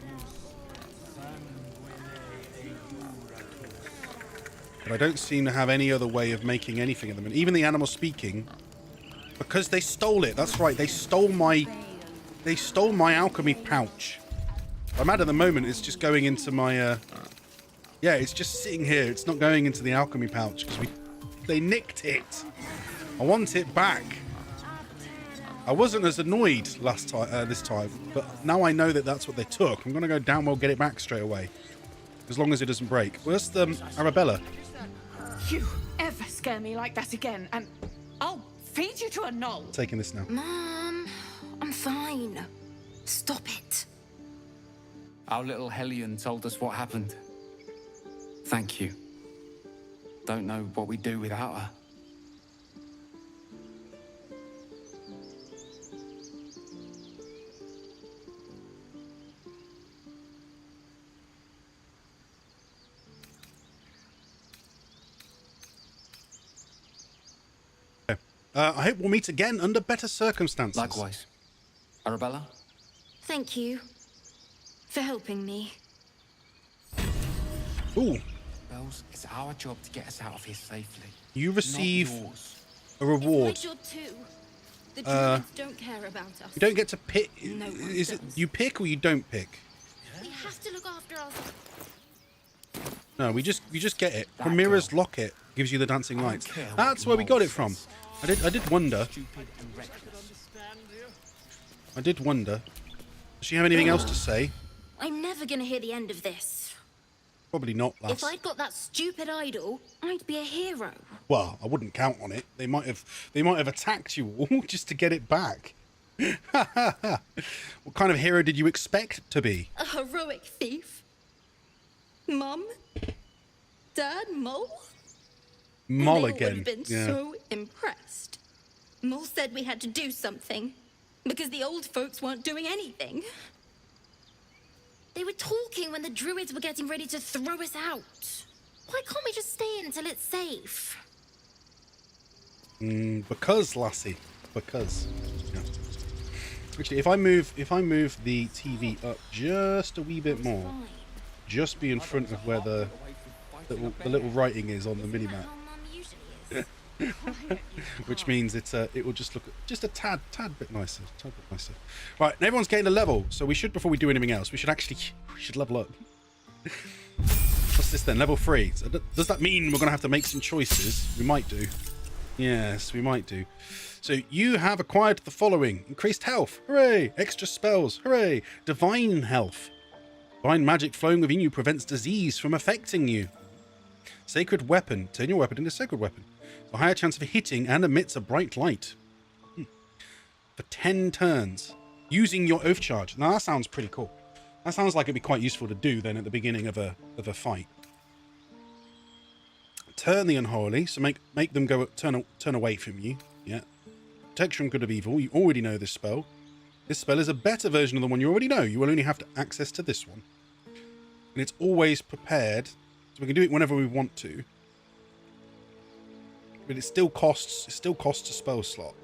But I don't seem to have any other way of making anything at the minute. Even the animal speaking, because they stole it. That's right. They stole my alchemy pouch. I'm at the moment. It's just going into my. Yeah, it's just sitting here. It's not going into the alchemy pouch because they nicked it. I want it back. I wasn't as annoyed this time, but now I know that that's what they took. I'm gonna go down. We'll get it back straight away, as long as it doesn't break. Where's the Arabella? You ever scare me like that again, and I'll feed you to a knoll. Taking this now. Mom, I'm fine. Stop it. Our little Hellion told us what happened. Thank you. Don't know what we'd do without her. I hope we'll meet again under better circumstances. Likewise. Arabella? Thank you for helping me. Ooh. Bells, it's our job to get us out of here safely. You receive Not yours. a reward. It's my job too. The druids don't care about us. You don't get to pick. No one Is it does. you pick or you don't pick? We have to look after us. No, you just get it. Primira's locket gives you the dancing lights. That's where we got it from. I did wonder. I did wonder. Does she have anything else to say? I'm never gonna hear the end of this. Probably not, lass. If I'd got that stupid idol, I'd be a hero. Well, I wouldn't count on it. They might have attacked you all just to get it back. What kind of hero did you expect to be? A heroic thief? Mum? Dad? Mole? Mole They again. would have been so impressed. Mole said we had to do something because the old folks weren't doing anything. They were talking when the druids were getting ready to throw us out. Why can't we just stay in until it's safe? Because, lassie. Because. Yeah. Actually, if I move the TV up just a wee bit more, just be in front of where the little writing is on the minimap. Which means it will just look just a tad bit nicer, Right, and everyone's getting a level, so we should, before we do anything else, we should level up. What's this then? Level 3. So does that mean we're gonna have to make some choices? We might do. Yes, we might do. So you have acquired the following: increased health, hooray! Extra spells, hooray! Divine health. Divine magic flowing within you prevents disease from affecting you. Sacred weapon. Turn your weapon into a sacred weapon. A higher chance of hitting and emits a bright light. For 10 turns. Using your oath charge. Now that sounds pretty cool. That sounds like it'd be quite useful to do then at the beginning of a fight. Turn the unholy, so make them go turn away from you. Yeah. Protection from good of evil. You already know this spell. This spell is a better version of the one you already know. You will only have access to this one. And it's always prepared. So we can do it whenever we want to. But it still costs a spell slot.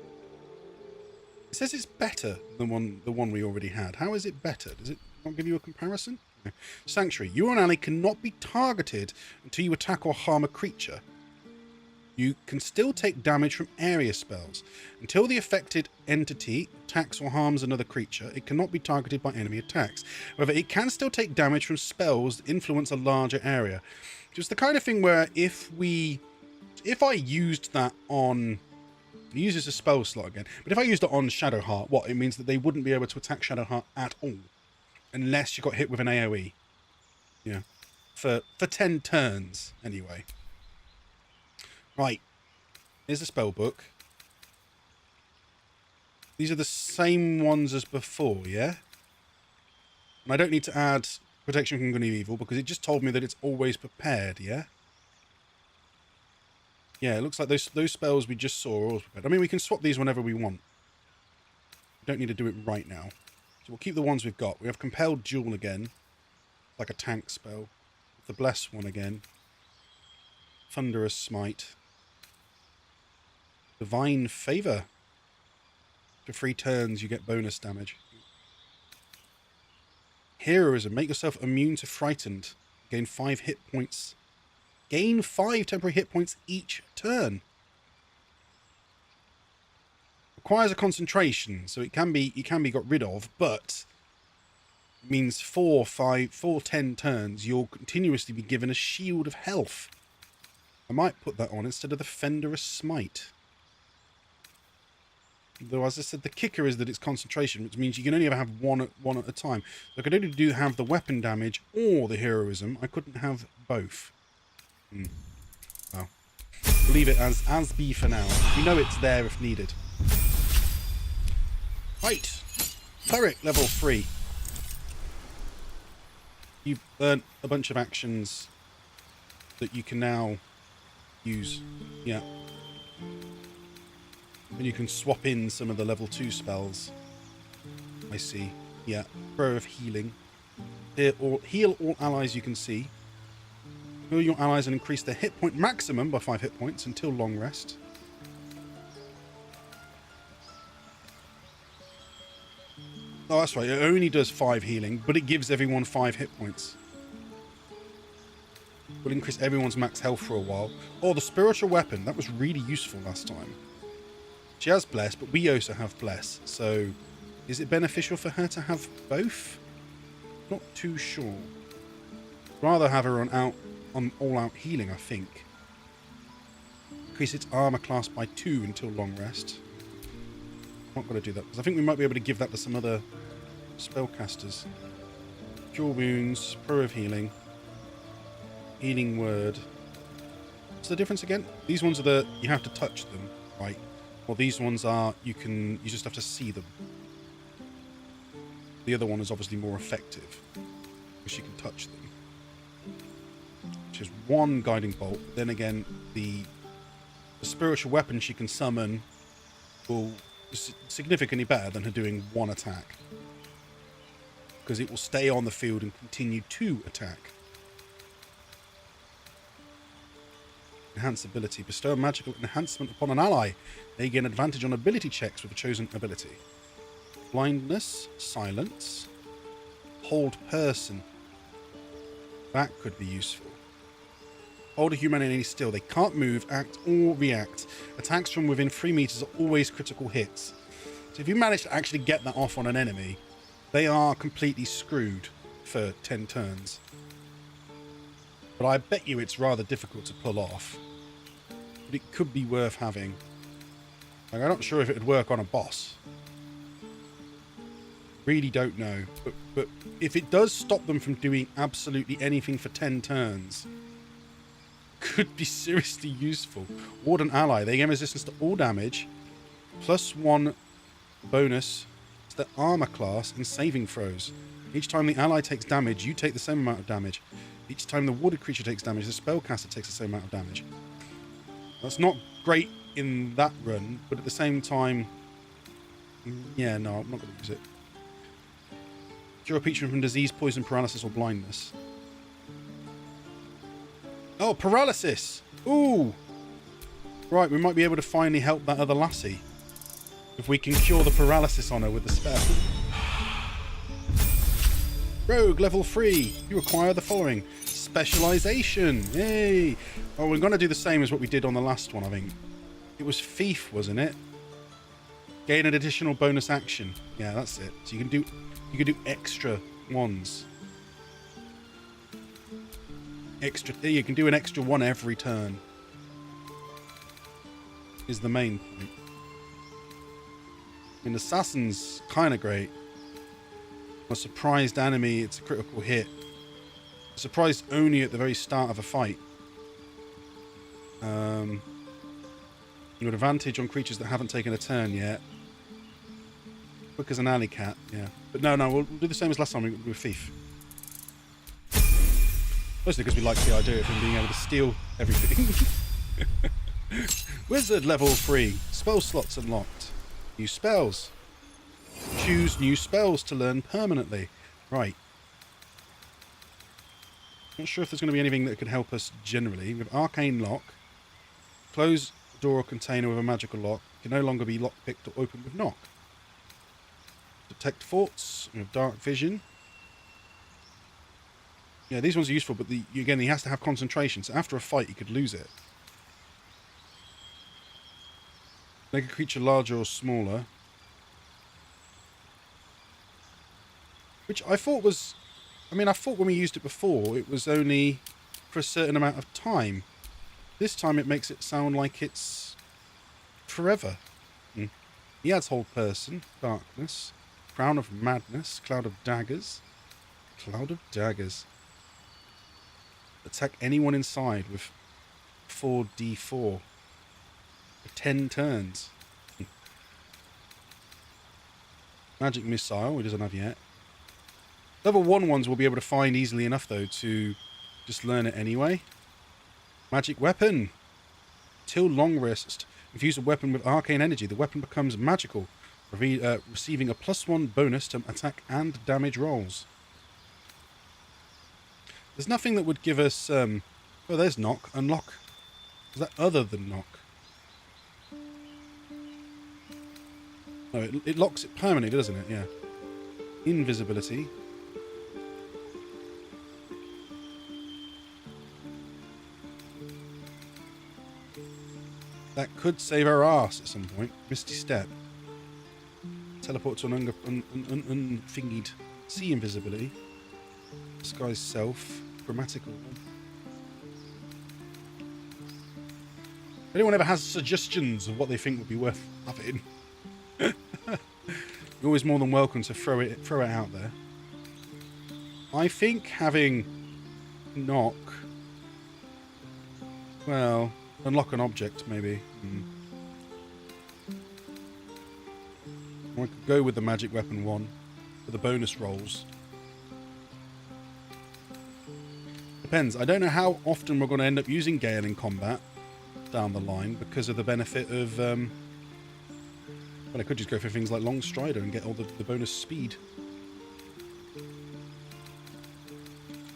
It says it's better than the one we already had. How is it better? Does it not give you a comparison? No. Sanctuary. You or an ally cannot be targeted until you attack or harm a creature. You can still take damage from area spells. Until the affected entity attacks or harms another creature, it cannot be targeted by enemy attacks. However, it can still take damage from spells that influence a larger area. Just the kind of thing where if I used that on... It uses a spell slot again. But if I used it on Shadowheart, what? It means that they wouldn't be able to attack Shadowheart at all. Unless you got hit with an AoE. Yeah. For 10 turns, anyway. Right. Here's the spell book. These are the same ones as before, yeah? And I don't need to add protection from good and evil because it just told me that it's always prepared, yeah? Yeah, it looks like those spells we just saw are always prepared. I mean, we can swap these whenever we want. We don't need to do it right now. So we'll keep the ones we've got. We have Compelled Duel again. Like a tank spell. The Bless one again. Thunderous Smite. Divine Favor. For 3 turns, you get bonus damage. Heroism. Make yourself immune to Frightened. Gain 5 hit points. Gain 5 temporary hit points each turn. Requires a concentration, so it can be got rid of, but means 4, 10 turns, you'll continuously be given a shield of health. I might put that on instead of the Thunderous Smite. Though, as I said, the kicker is that it's concentration, which means you can only ever have one at a time. So I could only have the weapon damage or the heroism. I couldn't have both. Well, leave it as be for now. We know it's there if needed. Right. Cleric level 3. You've earned a bunch of actions that you can now use. Yeah. And you can swap in some of the level 2 spells. I see. Yeah. Prayer of Healing. Heal all allies you can see. Heal your allies and increase their hit point maximum by 5 hit points until long rest. Oh, that's right. It only does 5 healing, but it gives everyone 5 hit points. Will increase everyone's max health for a while. Oh, the spiritual weapon. That was really useful last time. She has Bless, but we also have Bless. So, is it beneficial for her to have both? Not too sure. Rather have her on all-out healing, I think. Increase its armor class by 2 until long rest. Not going to do that, because I think we might be able to give that to some other spellcasters. Cure wounds, pro of healing, healing word. What's the difference again? These ones are you have to touch them, right? Well, these ones are you just have to see them. The other one is obviously more effective because you can touch them. Which is 1 guiding bolt. Then again, the spiritual weapon she can summon will be significantly better than her doing 1 attack, because it will stay on the field and continue to attack. Enhance ability. Bestow a magical enhancement upon an ally. They gain advantage on ability checks with a chosen ability. Blindness, silence, hold person. That could be useful. Hold a human enemy still. They can't move, act, or react. Attacks from within 3 meters are always critical hits. So if you manage to actually get that off on an enemy, they are completely screwed for 10 turns. But I bet you it's rather difficult to pull off. But it could be worth having. Like, I'm not sure if it would work on a boss. Really don't know. But if it does stop them from doing absolutely anything for 10 turns, could be seriously useful. Ward an ally. They gain resistance to all damage, +1 bonus to their armor class and saving throws. Each time the ally takes damage, you take the same amount of damage. Each time the warded creature takes damage, the spellcaster takes the same amount of damage. That's not great in that run, but at the same time, yeah, no, I'm not going to use it. Cure a patron from disease, poison, paralysis, or blindness. Oh, paralysis! Ooh! Right, we might be able to finally help that other lassie. If we can cure the paralysis on her with the spell. Rogue, level 3. You acquire the following. Specialization. Yay! Oh, we're going to do the same as what we did on the last one, I think. It was Thief, wasn't it? Gain an additional bonus action. Yeah, that's it. So you can do extra ones. You can do an extra one every turn. Is the main point. And Assassin's kind of great. A surprised enemy, it's a critical hit. Surprised only at the very start of a fight. You have advantage on creatures that haven't taken a turn yet. Quick as an alley cat, yeah. But no, we'll do the same as last time with Thief. Mostly because we like the idea of him being able to steal everything. Wizard level 3. Spell slots unlocked. New spells. Choose new spells to learn permanently. Right. Not sure if there's going to be anything that could help us generally. With Arcane Lock. Close door or container with a magical lock. Can no longer be lockpicked or opened with knock. Detect forts with dark vision. Yeah, these ones are useful, but again, he has to have concentration. So after a fight, he could lose it. Make a creature larger or smaller. Which I thought was... I thought when we used it before, it was only for a certain amount of time. This time it makes it sound like it's forever. He adds Hold Person, Darkness, Crown of Madness, Cloud of Daggers. Cloud of Daggers. Attack anyone inside with 4d4 for 10 turns. Magic Missile, he doesn't have yet. Level 1 ones we'll be able to find easily enough, though, to just learn it anyway. Magic Weapon. Till long rest. Infuse a weapon with arcane energy. The weapon becomes magical, receiving a +1 bonus to attack and damage rolls. There's nothing that would give us... oh, there's Knock. Unlock. Is that other than Knock? No, it locks it permanently, doesn't it? Yeah. invisibility. That could save our ass at some point. Misty Step. Teleport to an unthingied. Sea invisibility. Disguise self. Grammatical. If anyone ever has suggestions of what they think would be worth having, you're always more than welcome to throw it out there. I think having knock, well, unlock an object maybe. I could go with the magic weapon one for the bonus rolls. Depends. I don't know how often we're going to end up using Gale in combat down the line because of the benefit of well, I could just go for things like Long Strider and get all the bonus speed.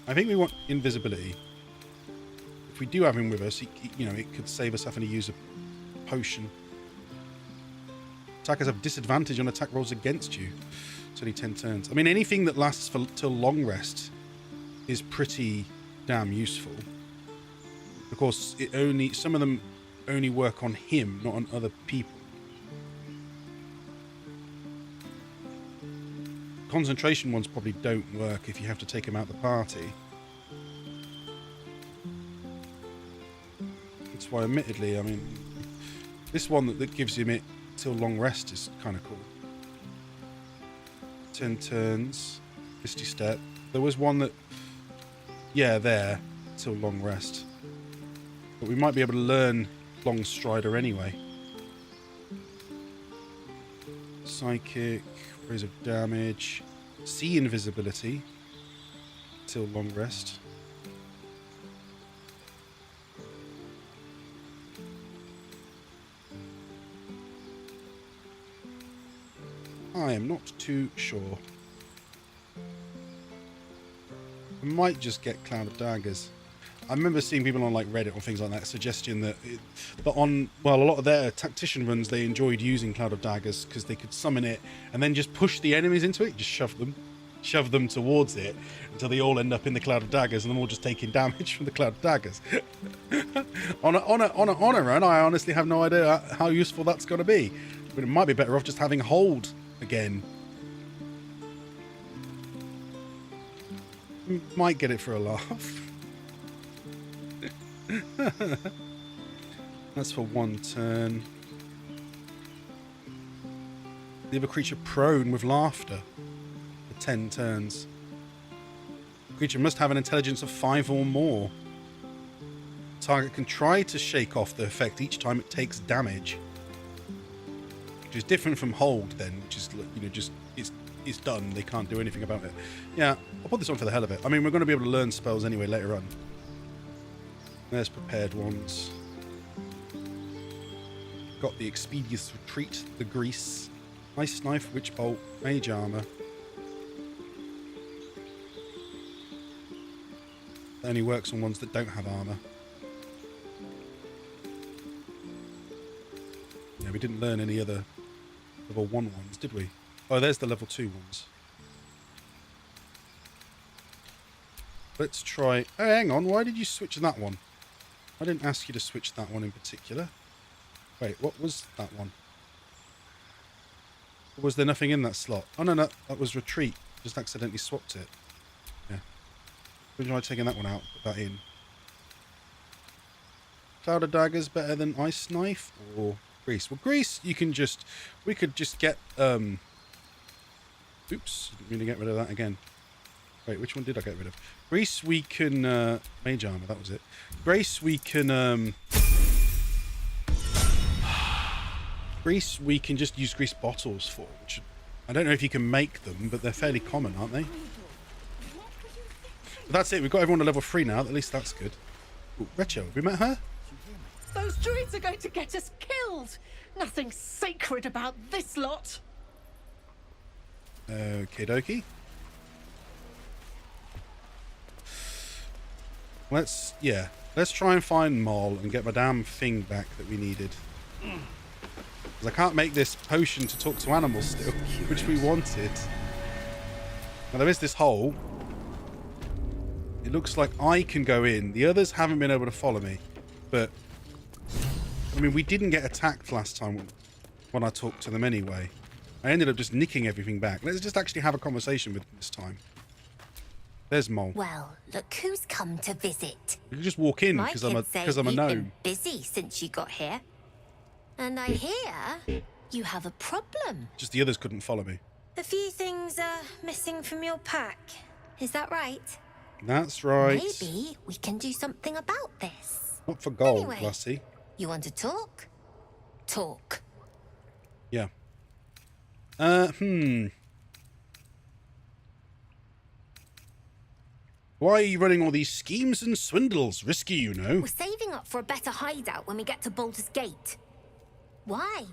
I think we want invisibility. If we do have him with us, you know, it could save us having to use a potion. Attackers have disadvantage on attack rolls against you. It's only 10 turns. I mean, anything that lasts till long rest is pretty damn useful. Of course, some of them only work on him, not on other people. Concentration ones probably don't work if you have to take him out of the party. That's why, admittedly, I mean, this one that gives him it till long rest is kind of cool. 10 turns, Misty Step. There was one that, yeah, there, till long rest. But we might be able to learn Long Strider anyway. Psychic, raise of damage, sea invisibility, till long rest. I am not too sure. I might just get Cloud of Daggers. I remember seeing people on like Reddit or things like that suggesting that, but on, well, a lot of their tactician runs, they enjoyed using Cloud of Daggers because they could summon it and then just push the enemies into it, just shove them towards it until they all end up in the Cloud of Daggers and they're all just taking damage from the Cloud of Daggers. on a run, I honestly have no idea how useful that's going to be. But it might be better off just having hold again. Might get it for a laugh. That's for one turn. Leave a creature prone with laughter for 10 turns. Creature must have an intelligence of 5 or more. Target can try to shake off the effect each time it takes damage, which is different from hold then, which is, you know, just it's done. They can't do anything about it. Yeah, I'll put this on for the hell of it. I mean, we're going to be able to learn spells anyway later on. There's prepared ones. Got the Expeditious Retreat, the Grease, Ice Knife, Witch Bolt, Mage Armor. That only works on ones that don't have armor. Yeah, we didn't learn any other level 1 ones, did we? Oh, there's the level 2 ones. Let's try... Oh, hang on. Why did you switch that one? I didn't ask you to switch that one in particular. Wait, what was that one? Or was there nothing in that slot? Oh, no, that was Retreat. Just accidentally swapped it. Yeah. Would you mind taking that one out? Put that in. Cloud of Daggers better than Ice Knife or Grease? Well, Grease, you can just... We could just get... Oops, didn't mean to get rid of that again. Wait, which one did I get rid of? Grease, we can... Mage Armor, that was it. Grace, we can... Grease, we can just use grease bottles for, which I don't know if you can make them, but they're fairly common, aren't they? But that's it, we've got everyone to level 3 now, at least that's good. Ooh, Recho, have we met her? Those druids are going to get us killed! Nothing sacred about this lot! Okie dokie. Let's try and find Moll and get my damn thing back that we needed. Because I can't make this potion to talk to animals still, which we wanted. Now there is this hole. It looks like I can go in. The others haven't been able to follow me. But, I mean, we didn't get attacked last time when I talked to them anyway. I ended up just nicking everything back. Let's just actually have a conversation with them this time. There's Mole. Well, look who's come to visit. You can just walk in because I'm a you've gnome. been busy since you got here. And I hear you have a problem. Just the others couldn't follow me. A few things are missing from your pack. Is that right? That's right. Maybe we can do something about this. Not for gold, Anyway, lassie. You want to talk? Talk. Yeah. Why are you running all these schemes and swindles? Risky, you know. We're saving up for a better hideout when we get to Baldur's Gate. Why?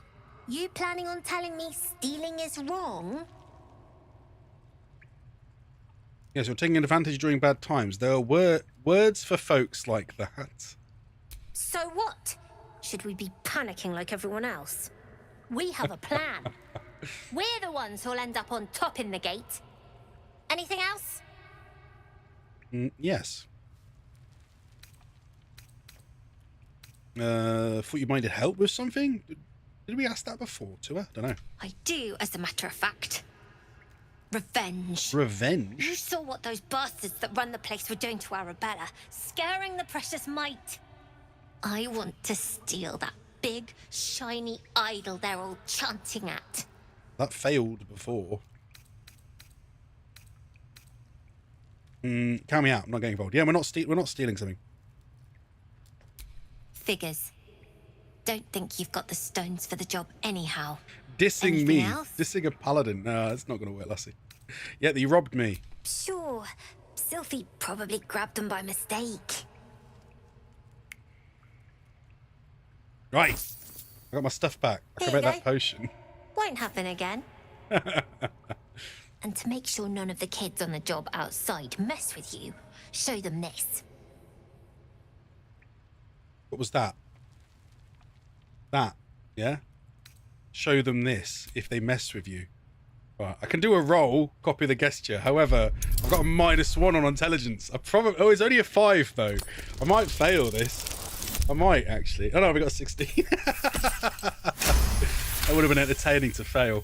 You planning on telling me stealing is wrong? Yes, you're taking advantage during bad times. There are words for folks like that. So what? Should we be panicking like everyone else? We have a plan. We're the ones who'll end up on top in the gate. Anything else? Yes. Thought you minded help with something? Did we ask that before to her? Don't know. I do, as a matter of fact. Revenge. Revenge? You saw what those bastards that run the place were doing to Arabella, scaring the precious mite. I want to steal that big, shiny idol they're all chanting at. That failed before. Count me out. I'm not getting involved. Yeah, we're not stealing something. Figures. Don't think you've got the stones for the job anyhow. Dissing Anything me. else? Dissing a paladin. No, that's not going to work, lassie. Yeah, you robbed me. Sure. Sylphie probably grabbed them by mistake. Right. I got my stuff back. I can Here make you that potion. Won't happen again. And to make sure none of the kids on the job outside mess with you, show them this. What was that? That, yeah? Show them this if they mess with you. Right, I can do a roll, copy the gesture. However, I've got a -1 on intelligence. Oh, it's only a 5 though. I might fail this. I might actually. Oh no, we got a 16. That would have been entertaining to fail.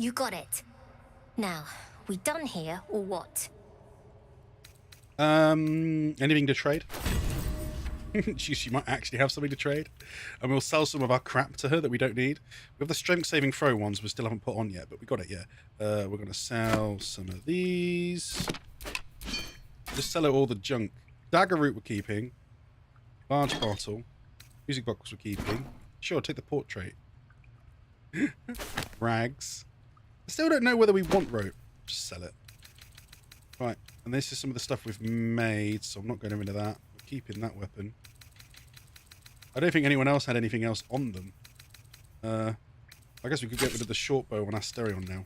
You got it. Now, we done here or what? Anything to trade? she might actually have something to trade. And we'll sell some of our crap to her that we don't need. We have the strength saving throw ones we still haven't put on yet, but we got it, yeah. We're going to sell some of these. Just sell her all the junk. Dagger root we're keeping. Large bottle. Music box we're keeping. Sure, take the portrait. Rags. I still don't know whether we want rope. Just sell it. Right, and this is some of the stuff we've made, so I'm not going into that. We're keeping that weapon. I don't think anyone else had anything else on them. I guess we could get rid of the short bow on Asterion now.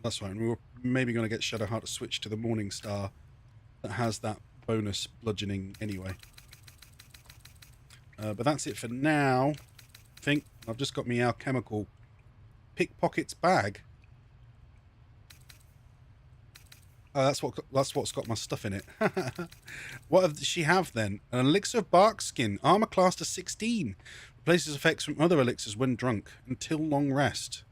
That's right, and we were maybe going to get Shadowheart to switch to the Morning Star that has that bonus bludgeoning anyway. But that's it for now. I think I've just got me alchemical pickpockets bag. That's what's got my stuff in it. What does she have then? An elixir of bark skin, armor class to 16. Replaces effects from other elixirs when drunk until long rest.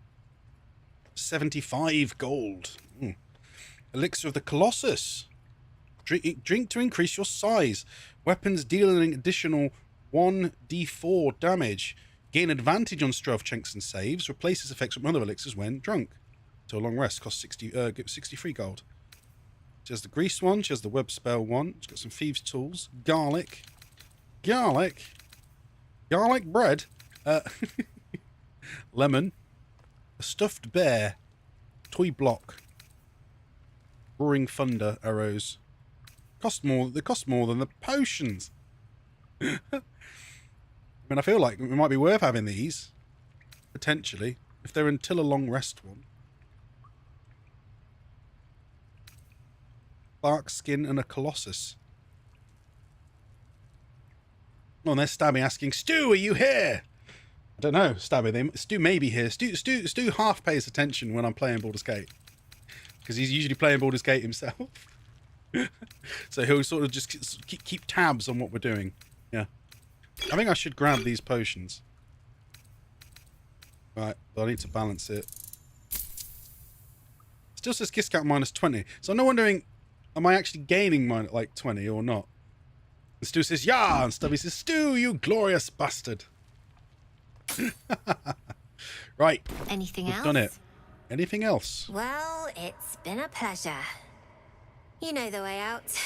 75 gold. Elixir of the Colossus. Drink to increase your size. Weapons deal an additional 1d4 damage. Gain advantage on strength checks and saves. Replaces effects from other elixirs when drunk. To a long rest. Costs 63 gold. She has the grease one. She has the web spell one. She's got some thieves tools. Garlic. Garlic bread. Lemon. A stuffed bear. Toy block. Roaring thunder arrows. They cost more than the potions. I mean, I feel like it might be worth having these. Potentially. If they're until a long rest one. Bark skin and a Colossus. Oh, and there's Stabby asking, Stu, are you here? I don't know, Stabby. Stu may be here. Stu half pays attention when I'm playing Baldur's Gate. Because he's usually playing Baldur's Gate himself. So he'll sort of just keep tabs on what we're doing. Yeah. I think I should grab these potions. Right, but I need to balance it. Still says kiss count minus 20. So I'm not wondering, am I actually gaining mine at like 20 or not? And Stu says, yeah, and Stubby says, Stu, you glorious bastard. Right. Anything we've else? Done it. Anything else? Well, it's been a pleasure. You know the way out.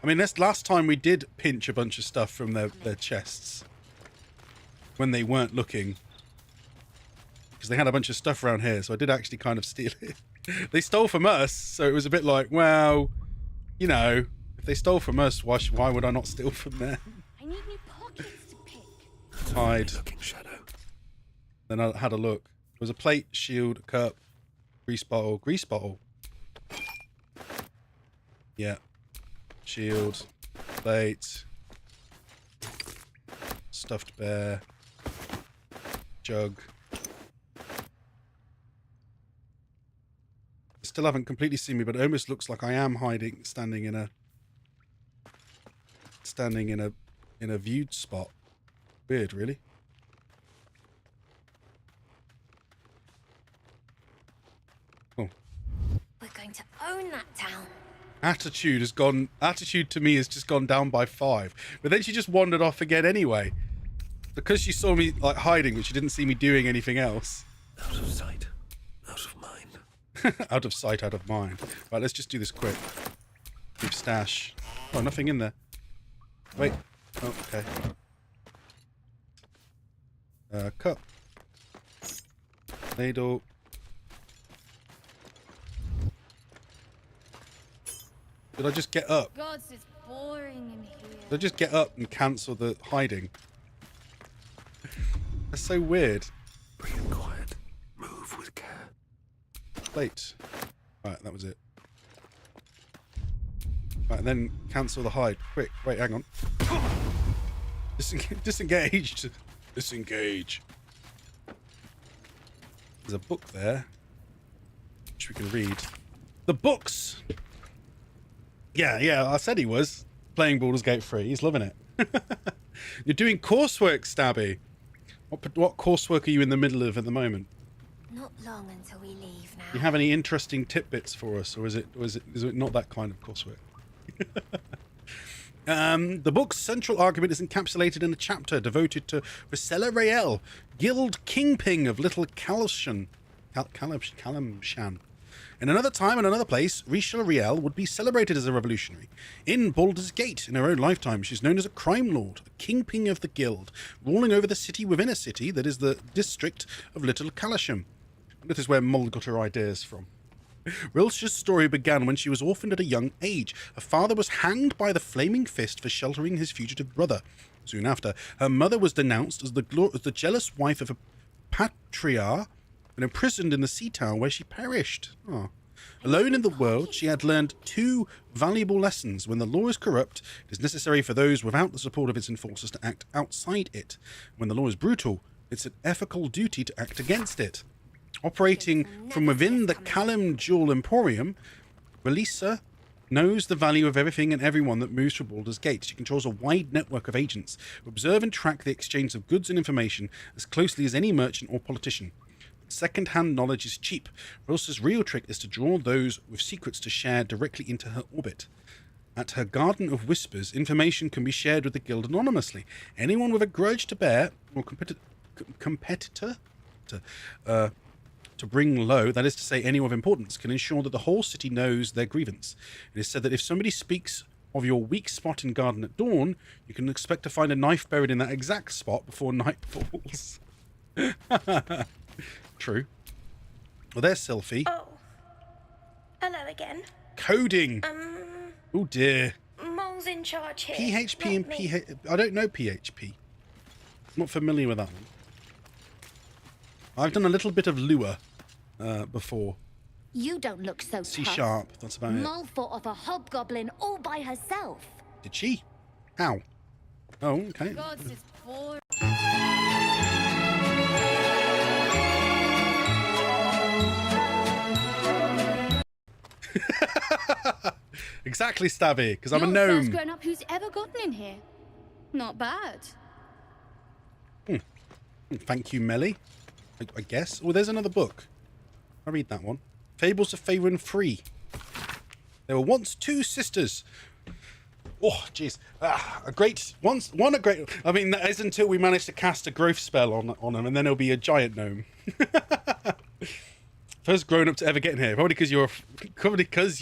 I mean, this last time we did pinch a bunch of stuff from their chests. When they weren't looking. Because they had a bunch of stuff around here, so I did actually kind of steal it. They stole from us, so it was a bit like, well, you know, if they stole from us, why would I not steal from them? I need new pockets to pick. Hide. Then I had a look. There was a plate, shield, cup, grease bottle. Yeah. Shield, plate, stuffed bear, jug. Still haven't completely seen me, but it almost looks like I am hiding, standing in a viewed spot. Weird, really. Oh. We're going to own that town. Attitude to me has just gone down by 5. But then she just wandered off again anyway. Because she saw me like hiding, but she didn't see me doing anything else. Out of sight, out of mind. Out of sight, out of mind. Right, let's just do this quick. Keep stash. Oh, nothing in there. Wait. Oh, okay. Cup. Ladle. Did I just get up? God, it's boring in here. Did I just get up and cancel the hiding? That's so weird. Bring it quiet. Move with care. Plate. Right, that was it. Right, then cancel the hide. Quick. Wait, hang on. Disengaged. Disengage. There's a book there, which we can read. The books! Yeah, I said he was. Playing Baldur's Gate 3. He's loving it. You're doing coursework, Stabby. What coursework are you in the middle of at the moment? Not long until we leave now. Do you have any interesting tidbits for us, or is it not that kind of coursework? The book's central argument is encapsulated in a chapter devoted to Ricella Rael, Guild Kingpin of Little Calamshan. In another time and another place, Ricella Rael would be celebrated as a revolutionary. In Baldur's Gate, in her own lifetime, she's known as a crime lord, a kingpin of the guild, ruling over the city within a city that is the district of Little Calamshan. This is where Mull got her ideas from. Rilsha's story began when she was orphaned at a young age. Her father was hanged by the flaming fist for sheltering his fugitive brother. Soon after, her mother was denounced as the jealous wife of a patriarch and imprisoned in the sea town where she perished. Oh. Alone in the world, she had learned 2 valuable lessons. When the law is corrupt, it is necessary for those without the support of its enforcers to act outside it. When the law is brutal, it's an ethical duty to act against it. Operating from within the Callum Jewel Emporium, Relisa knows the value of everything and everyone that moves through Baldur's Gate. She controls a wide network of agents who observe and track the exchange of goods and information as closely as any merchant or politician. Second-hand knowledge is cheap. Rilsa's real trick is to draw those with secrets to share directly into her orbit. At her Garden of Whispers, information can be shared with the guild anonymously. Anyone with a grudge to bear or competitor to bring low, that is to say anyone of importance, can ensure that the whole city knows their grievance. It is said that if somebody speaks of your weak spot in Garden at dawn, you can expect to find a knife buried in that exact spot before night falls. True. Well, there's Sylphie. Oh. Hello again. Coding. Oh dear. Mole's in charge here. PHP and PHP. I don't know PHP. I'm not familiar with that one. I've done a little bit of Lua before. You don't look so C#, tough. that's about it. Mole fought off a hobgoblin all by herself. Did she? How? Oh, okay. God, this boring. Exactly, Stabby, because I'm a You're the gnome. first grown-up who's ever gotten in here. Not bad. Thank you, Melly. I guess. Oh, there's another book. I'll read that one. Fables of Faerun 3. There were once two sisters. Oh, jeez. A great... a great... I mean, that is until we manage to cast a growth spell on them, and then it'll be a giant gnome. First grown-up to ever get in here. Probably because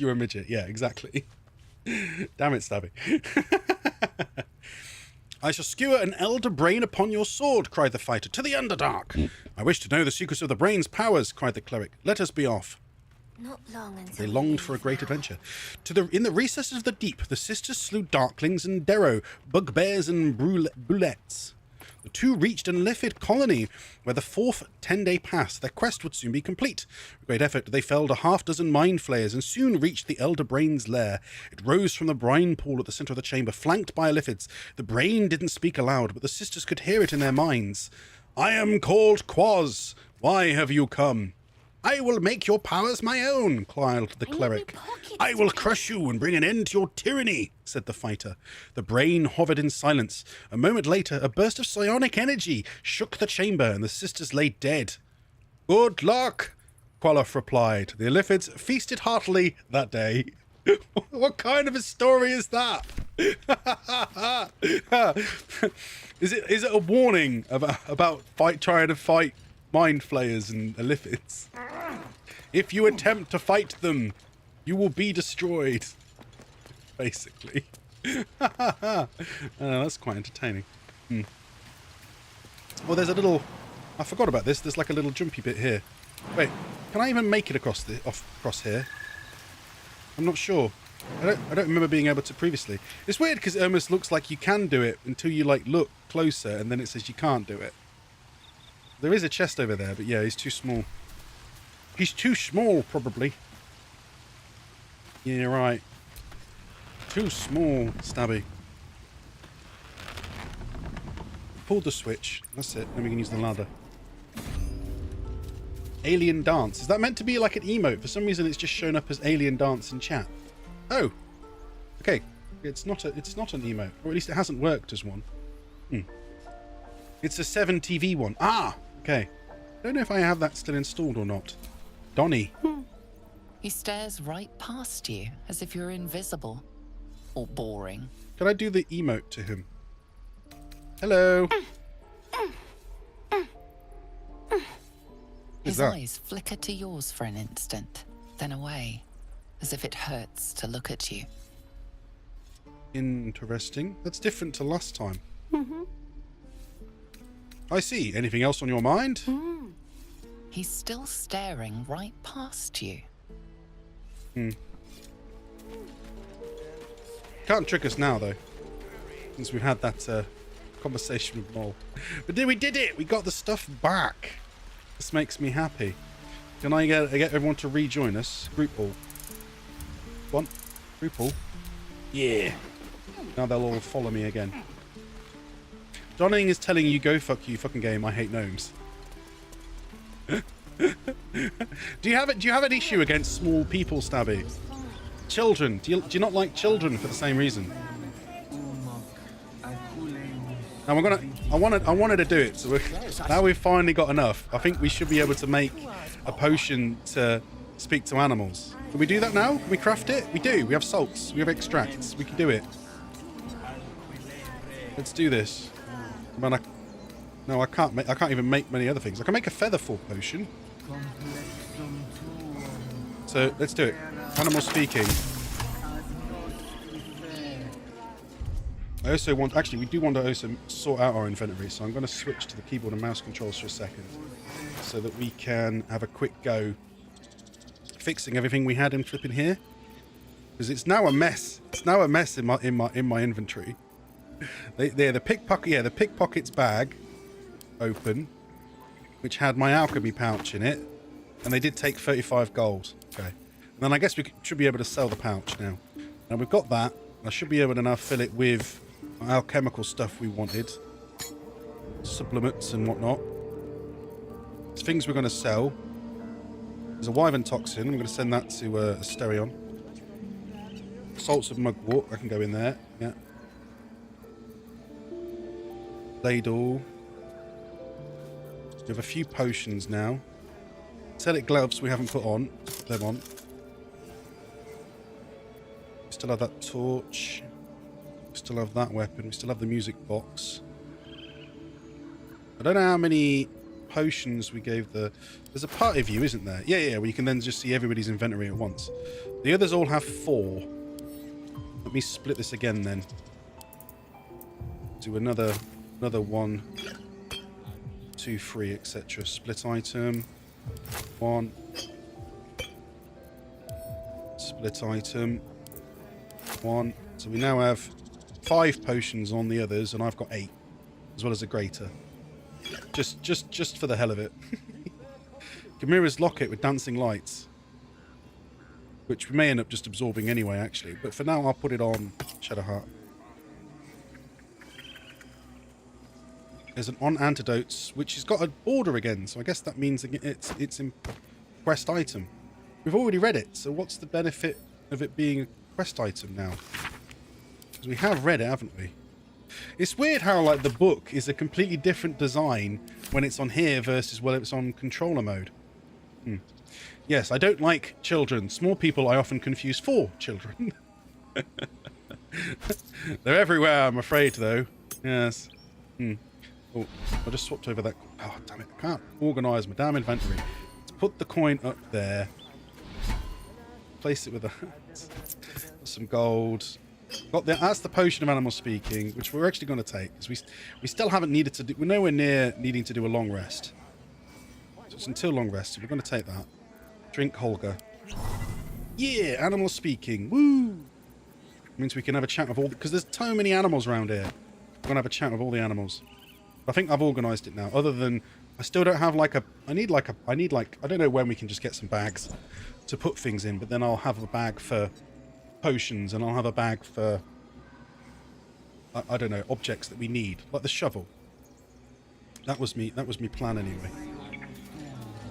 you're a midget. Yeah, exactly. Damn it, Stabby. I shall skewer an elder brain upon your sword, cried the fighter, to the Underdark. I wish to know the secrets of the brain's powers, cried the cleric. Let us be off. Not long until They longed for a great adventure. In the recesses of the deep, the sisters slew darklings and derrow, bugbears and bullets. The two reached an Liffid colony, where the fourth 10-day passed. Their quest would soon be complete. With great effort, they felled a half-dozen mind flayers and soon reached the Elder Brain's lair. It rose from the brine pool at the centre of the chamber, flanked by Liffids. The brain didn't speak aloud, but the sisters could hear it in their minds. I am called Quaz. Why have you come? I will make your powers my own, cried the cleric. I will crush you and bring an end to your tyranny, said the fighter. The brain hovered in silence. A moment later, a burst of psionic energy shook the chamber, and the sisters lay dead. Good luck, Qualoth replied. The Illithids feasted heartily that day. What kind of a story is that? Is it a warning about trying to fight mind flayers and Illithids? If you attempt to fight them, you will be destroyed. Basically. That's quite entertaining. Well, there's a little... I forgot about this. There's like a little jumpy bit here. Wait, can I even make it across here? I'm not sure. I don't remember being able to previously. It's weird because it almost looks like you can do it until you like look closer, and then it says you can't do it. There is a chest over there, but yeah, he's too small. He's too small, probably. Yeah, right. Too small, Stabby. Pull the switch. That's it. Then we can use the ladder. Alien dance. Is that meant to be like an emote? For some reason, it's just shown up as alien dance in chat. Oh. Okay. It's not an emote, or at least it hasn't worked as one. It's a 7TV one. Ah. Okay. I don't know if I have that still installed or not. Donnie. He stares right past you, as if you're invisible. Or boring. Can I do the emote to him? Hello. His eyes flicker to yours for an instant, then away, as if it hurts to look at you. Interesting. That's different to last time. I see. Anything else on your mind? He's still staring right past you. Can't trick us now, though, since we've had that conversation with Mole. But we did it! We got the stuff back. This makes me happy. Can I get everyone to rejoin us? Group all. One. Group all. Yeah. Now they'll all follow me again. Donning is telling you, go fuck you, fucking game. I hate gnomes. Do you have an issue against small people, Stabby? Children. Do you not like children for the same reason? Now I wanted to do it. So now we've finally got enough. I think we should be able to make a potion to speak to animals. Can we do that now? Can we craft it? We do. We have salts. We have extracts. We can do it. Let's do this. Man, no, I can't even make many other things. I can make a featherfall potion. So let's do it. Animal speaking. I also want, actually, we do want to also sort out our inventory, so I'm going to switch to the keyboard and mouse controls for a second, so that we can have a quick go fixing everything we had in flipping here, because it's now a mess. It's now a mess in my inventory. The pickpocket's bag open, which had my alchemy pouch in it, and they did take 35 gold. Okay, and then I guess we should be able to sell the pouch now. Now we've got that. I should be able to now fill it with alchemical stuff we wanted. Supplements and whatnot. There's things we're going to sell. There's a wyvern toxin. I'm going to send that to Asterion. Salts of mugwort. I can go in there. Yeah. Ladle. We have a few potions now. Metallic gloves we haven't put on. Put them on. We still have that torch. We still have that weapon. We still have the music box. I don't know how many potions we gave the... There's a party view, isn't there? Yeah, where you can then just see everybody's inventory at once. The others all have 4. Let me split this again then. Do another 1, 2, 3, etc. Split item. 1. Split item. 1. So we now have 5 potions on the others, and I've got 8, as well as a greater. Just for the hell of it. Gamira's locket with dancing lights, which we may end up just absorbing anyway, actually. But for now, I'll put it on Shadowheart. There's an on antidotes, which has got a border again, so I guess that means it's in quest item. We've already read it, so what's the benefit of it being a quest item now? Because we have read it, haven't we? It's weird how, like, the book is a completely different design when it's on here versus when it's on controller mode. Yes, I don't like children. Small people I often confuse for children. They're everywhere, I'm afraid, though. Yes. Oh, I just swapped over that. Oh, damn it. I can't organise my damn inventory. Let's put the coin up there. Place it with some gold. Got that's the potion of animal speaking, which we're actually going to take, because we still haven't needed to do. We're nowhere near needing to do a long rest. So it's until long rest. So we're going to take that. Drink Holger. Yeah, animal speaking. Woo! Means we can have a chat with all because there's so many animals around here. We're gonna have a chat with all the animals. I think I've organised it now. Other than I still don't have like a. I need like I don't know when we can just get some bags to put things in, but then I'll have a bag for potions and I'll have a bag for I don't know, objects that we need, like the shovel. That was me plan anyway.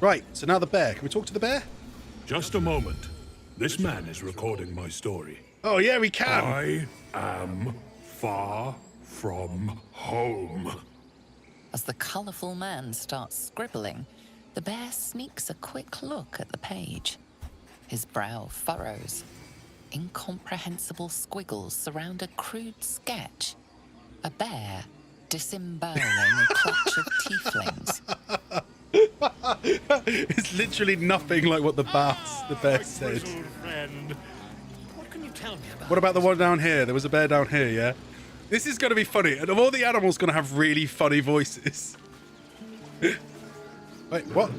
Right, so now the bear. Can we talk to the bear? Just a moment. This man is recording my story. Oh yeah, we can. I am far from home. As the colourful man starts scribbling, the bear sneaks a quick look at the page. His brow furrows. Incomprehensible squiggles surround a crude sketch. A bear disemboweling a clutch of tieflings. It's literally nothing like what the bear said. What can you tell me about? What about the one down here? There was a bear down here, yeah? This is going to be funny. And of all the animals, going to have really funny voices. Wait, what?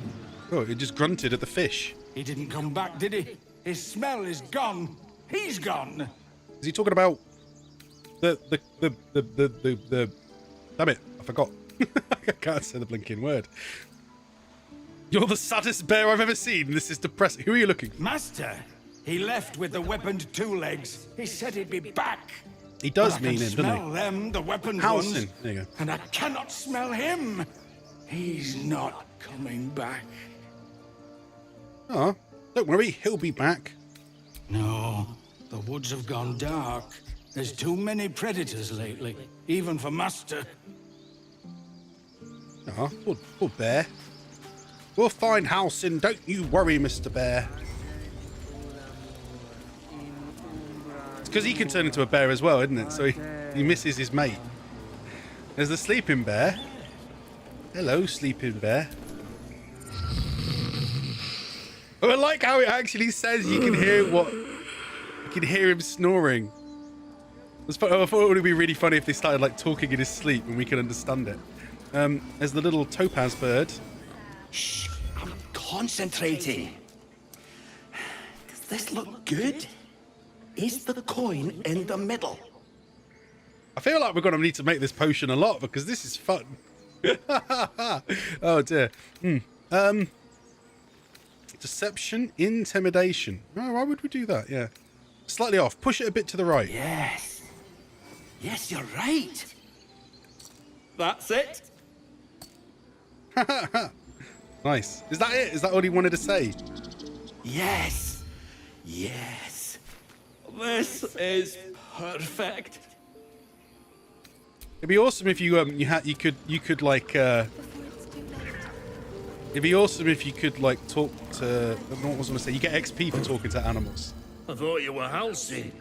Oh, it just grunted at the fish. He didn't come back, did he? His smell is gone. He's gone. Is he talking about the damn it, I forgot. I can't say the blinking word. You're the saddest bear I've ever seen. This is depressing. Who are you looking? Master, he left with the weaponed 2 legs. He said he'd be back. He does But mean I him, can doesn't smell he? them, the weaponed Halcyon. ones, There you go. and I cannot smell him. He's not coming back. Oh, don't worry, he'll be back. No, the woods have gone dark. There's too many predators lately, even for Master. Oh, poor bear. We'll find Halcyon, don't you worry, Mr. Bear. It's because he can turn into a bear as well, isn't it? So he misses his mate. There's the sleeping bear. Hello, sleeping bear. Oh, I like how it actually says you can hear you can hear him snoring. I thought it would be really funny if they started like talking in his sleep and we could understand it. There's the little topaz bird. Shh, I'm concentrating. Does this look good? Is the coin in the middle? I feel like we're going to need to make this potion a lot because this is fun. Oh dear. Deception, intimidation. Oh, why would we do that? Yeah. Slightly off. Push it a bit to the right. Yes. Yes, you're right. That's it. Nice. Is that it? Is that all he wanted to say? Yes. Yes. This is perfect. It'd be awesome if you you could like it'd be awesome if you could like talk to, what was I gonna say? You get XP for talking to animals. I thought you were Halcyon.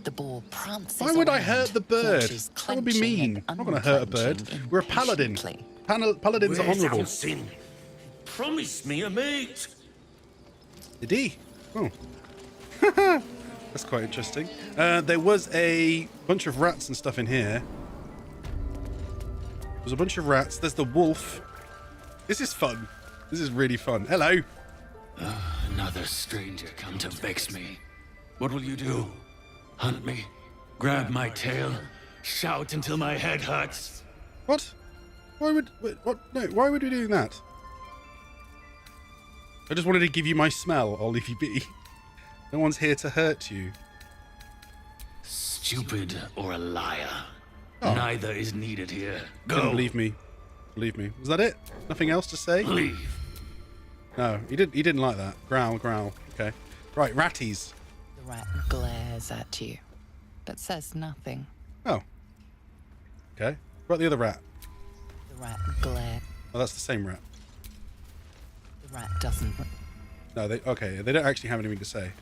The boar prances. Why would I around, hurt the bird? forges That would be clenching mean. and I'm not gonna hurt a bird. unclenching We're a paladin. impatiently. Paladins are Where's honourable. Halcyon? Promise me a mate. Did he? Oh. That's quite interesting. There was a bunch of rats and stuff in here. There's a bunch of rats. There's the wolf. This is fun. This is really fun. Hello. Another stranger come to vex me. What will you do? Hunt me? Grab my tail? Shout until my head hurts? What? Why would... What? No, why would we do that? I just wanted to give you my smell. I'll leave you be. No one's here to hurt you. Stupid or a liar. Oh. Neither is needed here. Go. Didn't believe me. Believe me. Was that it? Nothing else to say? Leave. No, he didn't like that. Growl, growl. Okay. Right, ratties. The rat glares at you, but says nothing. Oh. Okay. What about the other rat? The rat glares. Oh, that's the same rat. The rat doesn't. No, they don't actually have anything to say.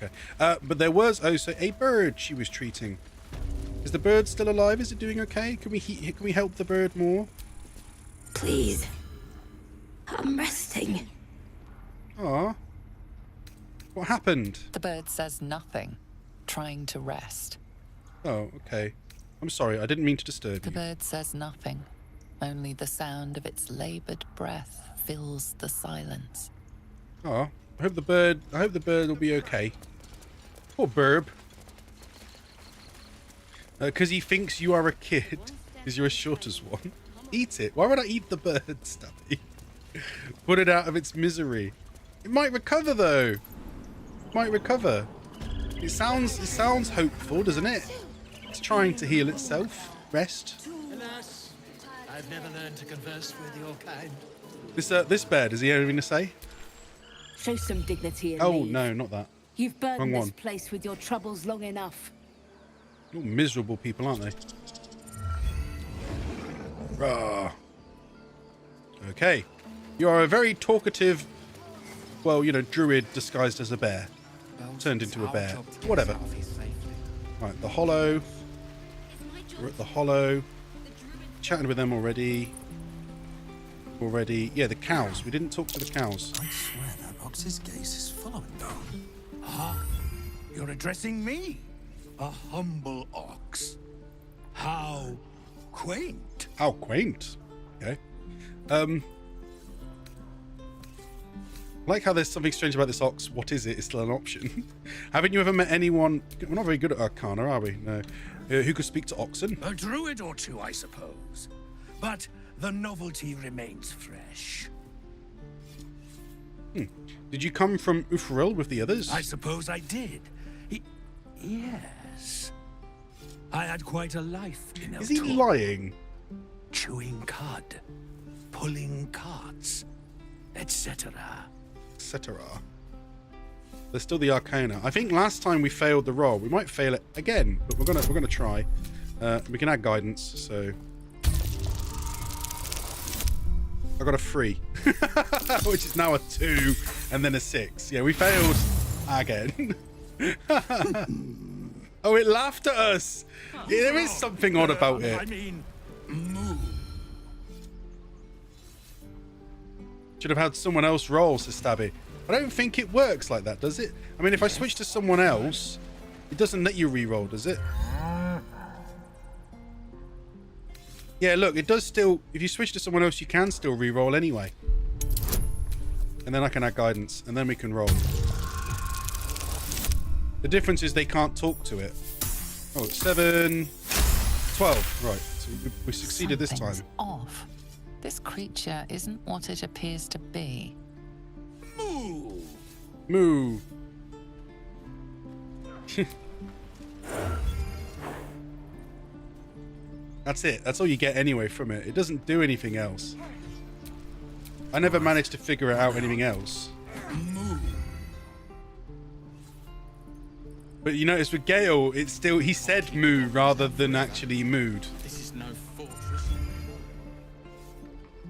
Okay. But there was also a bird she was treating. Is the bird still alive? Is it doing okay? Can we help the bird more? Please. I'm resting. Aw. What happened? The bird says nothing, trying to rest. Oh, okay. I'm sorry, I didn't mean to disturb The you. bird says nothing. Only the sound of its labored breath fills the silence. Oh, I hope the bird will be okay. Poor burb. Because he thinks you are a kid, because you're as short as one. Eat it. Why would I eat the bird, Stubby? Put it out of its misery. It might recover though. Might recover. It sounds hopeful, doesn't it? It's trying to heal itself. Rest. Alas, I've never learned to converse with your kind. This bear, does he have anything to say? Show some dignity and Oh leave. no, not that. You've burdened Wrong this one. place with your troubles long enough. You're miserable people, aren't they? Rah. Okay. You are a very talkative, well, you know, druid disguised as a bear. Turned into a bear. Whatever. Right, the Hollow. We're at the Hollow. Chatting with them already. Yeah, the cows. We didn't talk to the cows. I swear that ox's gaze is following them. Ah, you're addressing me? A humble ox. How quaint. How quaint. Okay. Like how there's something strange about this ox. What is it? It's still an option. Haven't you ever met anyone... We're not very good at Arcana, are we? No. Who could speak to oxen? A druid or two, I suppose. But the novelty remains fresh. Did you come from Ufril with the others? I suppose I did. Yes. I had quite a life in Is he Eltor. lying? Chewing cud, pulling carts, etc. Etc. There's still the Arcana. I think last time we failed the roll. We might fail it again, but we're gonna try. We can add guidance, so I got a 3, which is now a 2, and then a 6. Yeah, we failed again. Oh, it laughed at us. Yeah, there is something odd about it. I mean, moo. Should have had someone else roll, says Stabby. I don't think it works like that, does it? I mean, if I switch to someone else, it doesn't let you re-roll, does it? Yeah, look, it does still... If you switch to someone else, you can still re-roll anyway. And then I can add guidance, and then we can roll. The difference is they can't talk to it. Oh, it's 7... 12. Right, so we succeeded this time. Something's off. This creature isn't what it appears to be. Moo. That's it. That's all you get anyway from it. It doesn't do anything else. I never managed to figure out anything else. But you notice with Gale, it's still, he said moo rather than actually mooed. This is no fortress.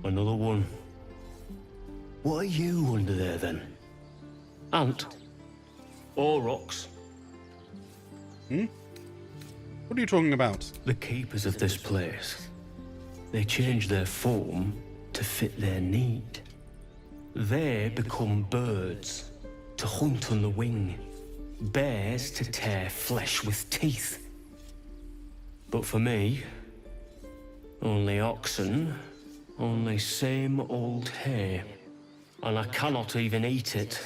Another one. What are you under there then? Ant? Or rocks? Hmm? What are you talking about? The keepers of this place. They change their form to fit their need. They become birds to hunt on the wing. Bears to tear flesh with teeth. But for me, only oxen, only same old hay. And I cannot even eat it,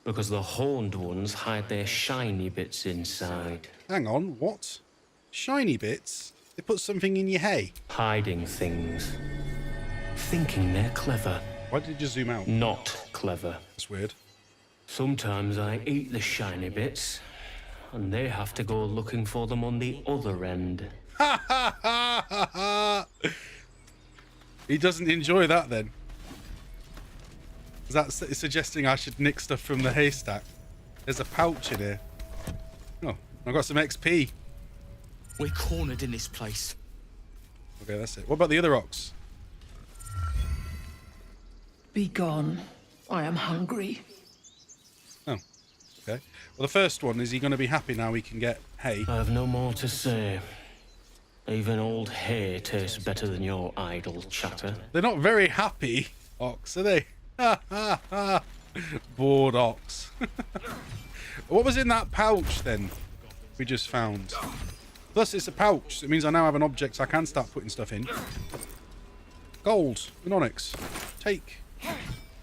because the horned ones hide their shiny bits inside. Hang on, what? Shiny bits? They put something in your hay? Hiding things. Thinking they're clever. Why did you zoom out? Not clever. That's weird. Sometimes I eat the shiny bits, and they have to go looking for them on the other end. Ha ha ha ha ha! He doesn't enjoy that then. Is that suggesting I should nick stuff from the haystack? There's a pouch in here. Oh, I got some XP. We're cornered in this place. Okay, that's it. What about the other ox? Be gone. I am hungry. Oh, okay. Well, the first one, is he going to be happy now we can get hay? I have no more to say. Even old hay tastes better than your idle chatter. They're not very happy, ox, are they? Ha ha ha! Bored ox. What was in that pouch then? We just found. Plus, it's a pouch. It means I now have an object I can start putting stuff in. Gold and onyx. Take.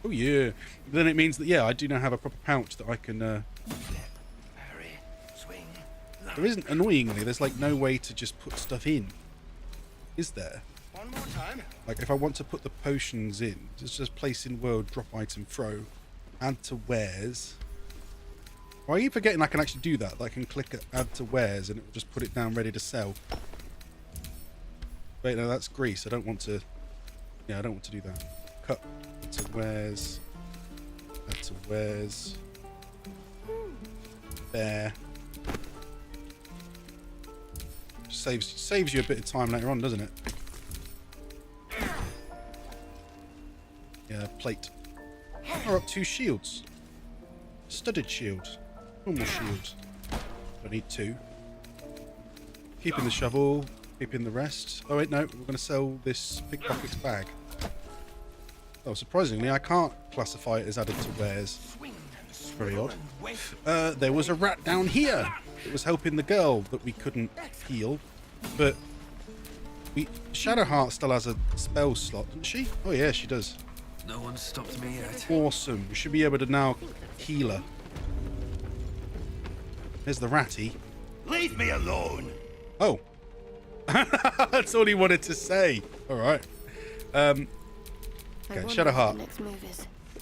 Oh yeah. Then it means that yeah, I do now have a proper pouch that I can. There isn't, annoyingly, there's like no way to just put stuff in. Is there? One more time. Like if I want to put the potions in, just place in world, drop item, throw, add to wares. Or I keep forgetting I can actually do that. I can click add to wares and it will just put it down ready to sell. Wait, no, that's grease. I don't want to. Yeah, I don't want to do that. Cut to wares. Add to wares. There. Saves you a bit of time later on, doesn't it? Yeah, plate. Or up 2 shields. Studded shield. Normal shield. I need 2. Keeping the shovel. Keeping the rest. Oh wait, no. We're going to sell this pickpocket's bag. Oh, surprisingly, I can't classify it as added to wares. Very odd. There was a rat down here. It was helping the girl that we couldn't heal. But Shadowheart still has a spell slot, doesn't she? Oh yeah, she does. No one stopped me yet. Awesome. We should be able to now heal her. There's the ratty. Leave me alone. Oh. That's all he wanted to say. Alright. Okay, Shadowheart.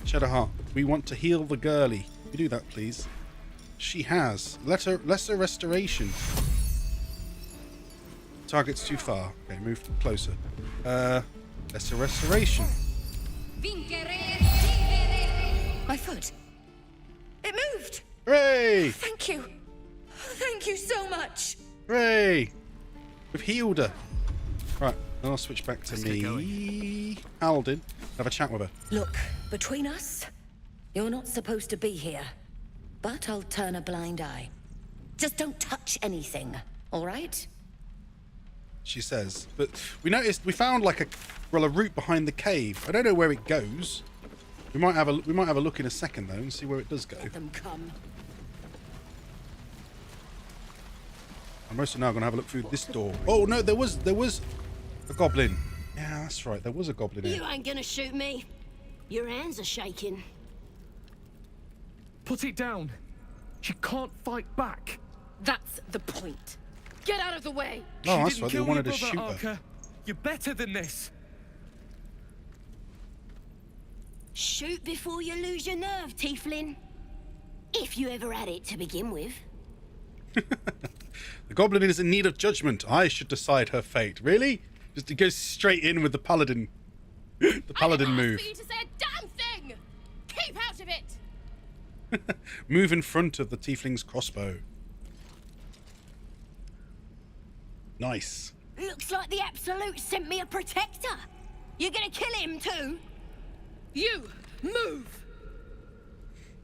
Shadowheart, we want to heal the girlie. Can you do that, please? She has. Lesser restoration. Target's too far. Okay, move closer. Lesser restoration. My foot. It moved. Hooray! Thank you. Thank you so much. Hooray! We've healed her. Right, then I'll switch back to me. Alden. Have a chat with her. Look, between us, you're not supposed to be here. But I'll turn a blind eye. Just don't touch anything, all right? She says. But we found like a route behind the cave. I don't know where it goes. We might have a look in a second though and see where it does go. Let them come. I'm also now gonna have a look through this door. Oh no, there was a goblin. Yeah, that's right. There was a goblin here. You ain't gonna shoot me. Your hands are shaking. Put it down. She can't fight back. That's the point. Get out of the way. Oh, that's right. They wanted to shoot her. Archer. You're better than this. Shoot before you lose your nerve, Tiefling. If you ever had it to begin with. The goblin is in need of judgment. I should decide her fate. Really? Just to go straight in with the paladin. The paladin move. For you to say a damn thing. Keep out of it. Move in front of the tiefling's crossbow. Nice. Looks like the Absolute sent me a protector. You're gonna kill him too? You move.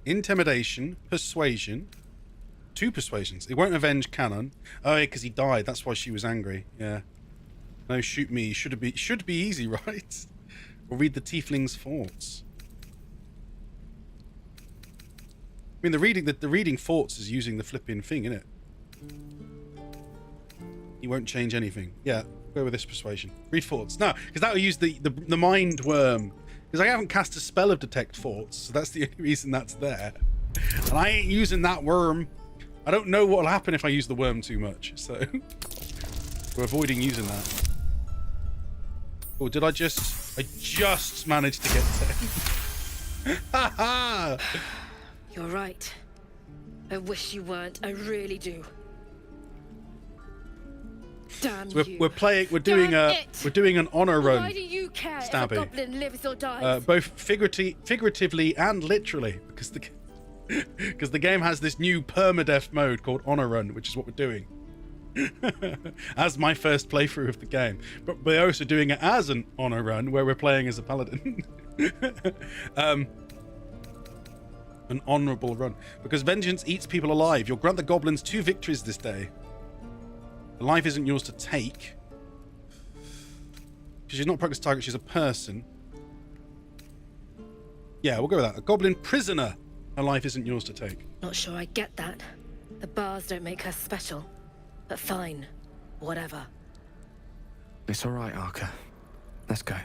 Intimidation, persuasion. 2 persuasions. It won't avenge Canon. Oh, yeah, because he died. That's why she was angry. Yeah. No, shoot me. Should be easy, right? Or read the tiefling's thoughts. I mean, the reading thoughts is using the flipping thing, isn't it? He won't change anything. Yeah, go with this persuasion. Read thoughts. No, because that will use the mind worm. Because I haven't cast a spell of detect thoughts, so that's the only reason that's there. And I ain't using that worm. I don't know what will happen if I use the worm too much, so we're avoiding using that. Oh, did I just managed to get 10. Ha. You're right. I wish you weren't. I really do. Damn So you. we're doing an honor run. Why do you care Stabby. if a goblin lives or dies? Both figuratively and literally, because the game has this new permadeath mode called honor run, which is what we're doing. As my first playthrough of the game, but we're also doing it as an honor run where we're playing as a paladin. An honorable run, because vengeance eats people alive. You'll grant the goblins 2 victories this day. The life isn't yours to take, because she's not a practice target, she's a person. Yeah, we'll go with that. A goblin prisoner. Her life isn't yours to take. Not sure I get that. The bars don't make her special. But fine. Whatever. It's all right, Arca. Let's go.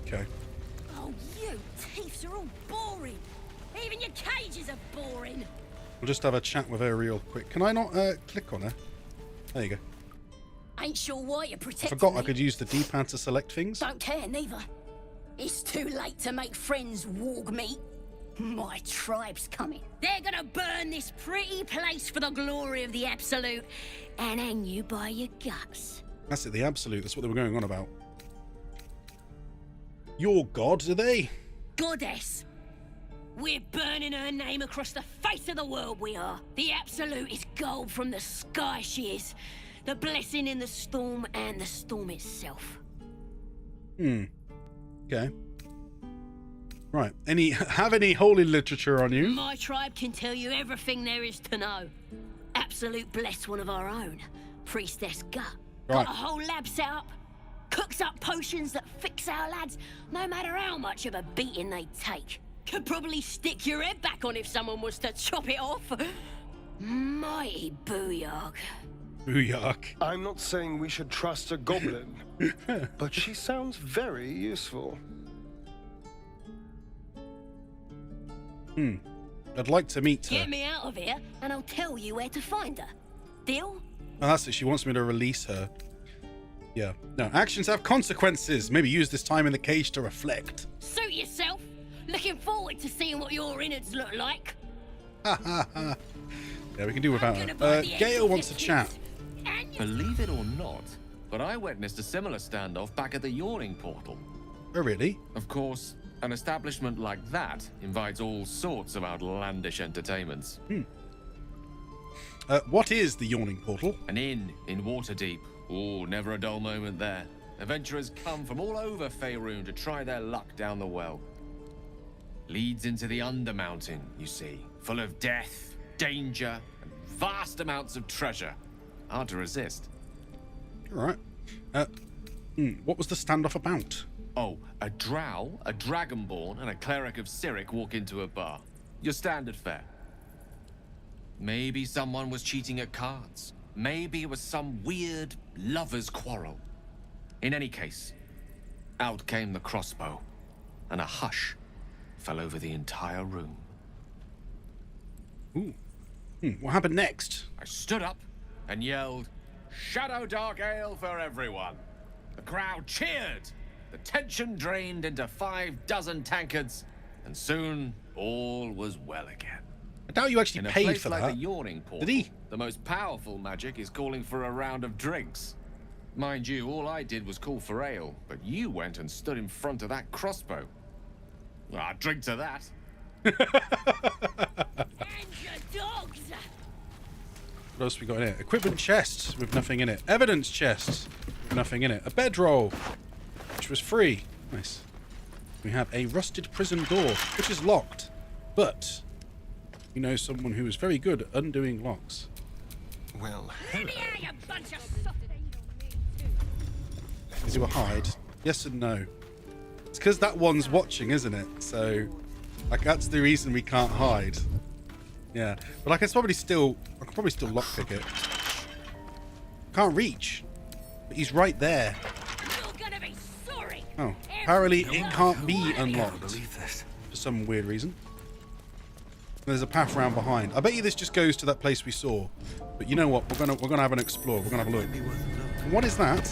Okay. Oh, you thieves are all boring. Even your cages are boring. We'll just have a chat with her real quick. Can I not click on her? There you go. Ain't sure why you're I protecting forgot me. I could use the D-pad to select things. Don't care, neither. It's too late to make friends, warg meat. My tribe's coming. They're gonna burn this pretty place for the glory of the Absolute and hang you by your guts. That's it, the Absolute. That's what they were going on about. Your gods, are they? Goddess. We're burning her name across the face of the world, we are. The Absolute is gold from the sky, she is. The blessing in the storm and the storm itself. Okay. Right. Have any holy literature on you? My tribe can tell you everything there is to know. Absolute bless one of our own. Priestess Gut. Right. Got a whole lab set up. Cooks up potions that fix our lads, no matter how much of a beating they take. Could probably stick your head back on if someone was to chop it off. Mighty booyah. Booyah. I'm not saying we should trust a goblin, but she sounds very useful. I'd like to meet her. Get me out of here, and I'll tell you where to find her. Deal? Oh, that's it. She wants me to release her. Yeah. No, actions have consequences. Maybe use this time in the cage to reflect. Suit yourself. Looking forward to seeing what your innards look like. Yeah, we can do without her. Gale wants to chat. Believe it or not, but I witnessed a similar standoff back at the Yawning Portal. Oh, really? Of course, an establishment like that invites all sorts of outlandish entertainments. What is the Yawning Portal? An inn in Waterdeep. Oh, never a dull moment there. Adventurers come from all over Faerun to try their luck down the well. Leads into the Undermountain, you see, full of death, danger, and vast amounts of treasure. Hard to resist. All right. What was the standoff about? Oh, a drow, a dragonborn, and a cleric of Cyric walk into a bar. Your standard fare. Maybe someone was cheating at cards. Maybe it was some weird lover's quarrel. In any case, out came the crossbow, and a hush fell over the entire room. Ooh. What happened next? I stood up and yelled, "Shadow Dark Ale for everyone!" The crowd cheered. The tension drained into 6 tankards, and soon all was well again. I doubt you actually In a paid place for like that. the Yawning Portal, Did he? the most powerful magic is calling for a round of drinks. Mind you, all I did was call for ale, but you went and stood in front of that crossbow. Well, I'd drink to that. And your dogs! What else we got in it? Equipment chests with nothing in it. Evidence chests with nothing in it. A bedroll, which was free. Nice. We have a rusted prison door, which is locked, but we know someone who is very good at undoing locks. Well, You bunch of Is it a hide? Yes and no. It's because that one's watching, isn't it? So, like, that's the reason we can't hide. Yeah, but I can probably still lockpick it. Can't reach, but he's right there. You're gonna be sorry. Oh, apparently it can't be unlocked believe this. for some weird reason. There's a path around behind. I bet you this just goes to that place we saw. But you know what? We're gonna have an explore. We're gonna have a look. And what is that?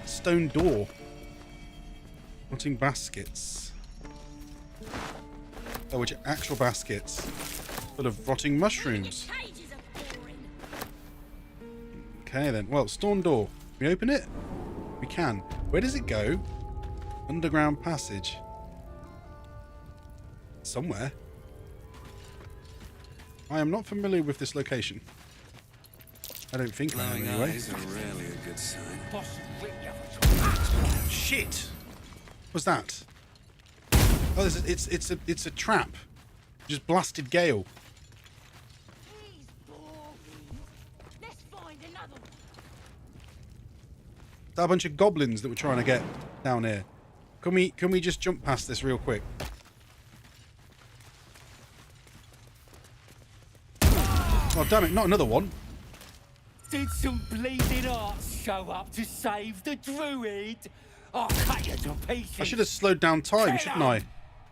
Stone door. Rotting baskets. Oh, which are actual baskets full of rotting mushrooms. Okay then. Well, stone door. Can we open it? We can. Where does it go? Underground passage. Somewhere. I am not familiar with this location. I don't think I am Glowing anyway. eyes are rarely a good sign. Shit! What's that? Oh, it's a trap. Just blasted Gale. Let's find another one. Is that a bunch of goblins that we're trying to get down here? Can we just jump past this real quick? Oh damn it! Not another one. Did some bleeding arts show up to save the druid? I'll cut you to pieces. I should have slowed down time, shouldn't I?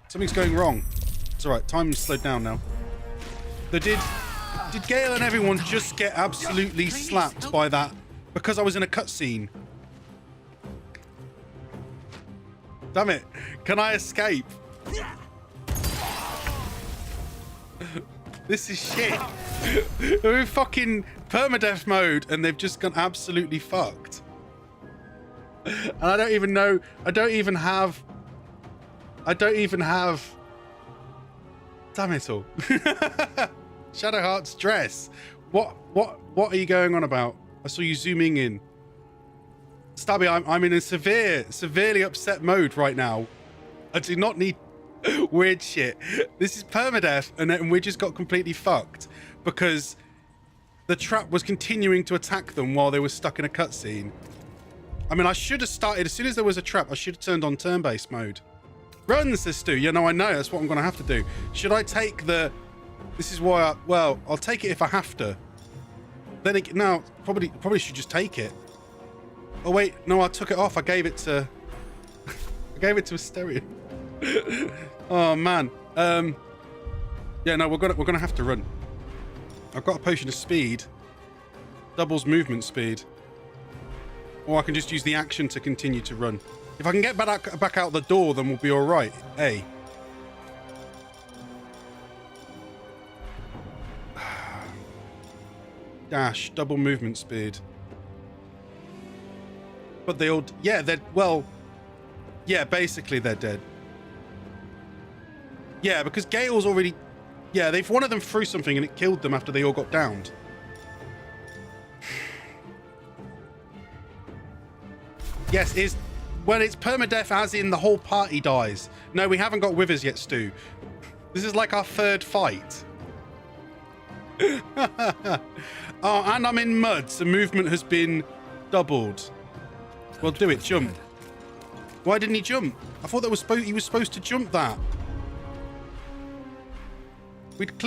Something's going wrong. It's alright, time's slowed down now. Did Gale and everyone just get absolutely slapped by that because I was in a cutscene? Damn it. Can I escape? This is shit. We're in fucking permadeath mode and they've just gone absolutely fucked. And I don't even know. I don't even have. Damn it all. Shadowheart's dress. What are you going on about? I saw you zooming in. Stabby, I'm in a severely upset mode right now. I do not need weird shit. This is permadeath and we just got completely fucked because the trap was continuing to attack them while they were stuck in a cutscene. I mean, I should have started, as soon as there was a trap, I should have turned on turn-based mode. Run, says Stu. Yeah, no, I know. That's what I'm going to have to do. Should I take the... This is why well, I'll take it if I have to. Then it... No, probably should just take it. Oh, wait. No, I took it off. I gave it to... I gave it to Asterion. Oh, man. Yeah, no, we're gonna have to run. I've got a potion of speed. Doubles movement speed. Or I can just use the action to continue to run. If I can get back out the door, then we'll be all right. Hey. Dash, double movement speed. But they all... Yeah, they're... Well... Yeah, basically they're dead. Yeah, because Gale's already... Yeah, one of them threw something and it killed them after they all got downed. Yes, well, it's permadeath as in the whole party dies. No, we haven't got withers yet, Stu. This is like our third fight. Oh, and I'm in mud, so movement has been doubled. Well, do it, jump. Why didn't he jump? I thought that he was supposed to jump that. I'd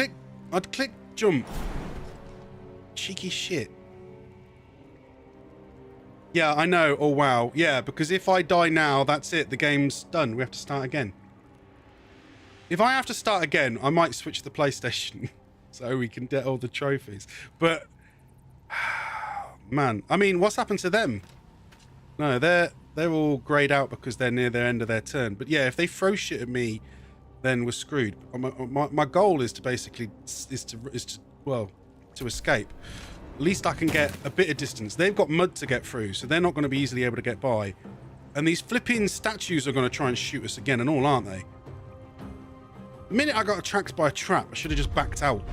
click jump. Cheeky shit. Yeah, I know. Oh, wow. Yeah, because if I die now, that's it. The game's done. We have to start again. If I have to start again, I might switch the PlayStation so we can get all the trophies. But, man, I mean, what's happened to them? No, they're all grayed out because they're near their end of their turn. But yeah, if they throw shit at me then we're screwed. My goal is to basically to escape. At least I can get a bit of distance. They've got mud to get through, so they're not going to be easily able to get by. And these flipping statues are going to try and shoot us again and all, aren't they? The minute I got attacked by a trap, I should have just backed out.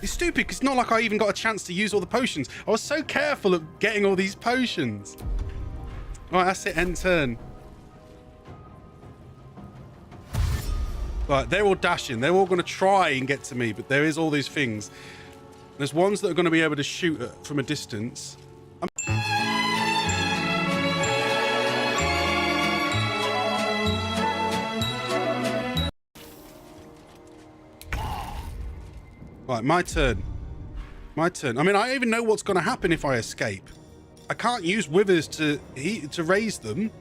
It's stupid, because it's not like I even got a chance to use all the potions. I was so careful at getting all these potions. Right, that's it, end turn. Right, they're all dashing. They're all going to try and get to me, but there is all these things. There's ones that are going to be able to shoot at, from a distance. Right, my turn. My turn. I mean, I don't even know what's going to happen if I escape. I can't use withers to raise them.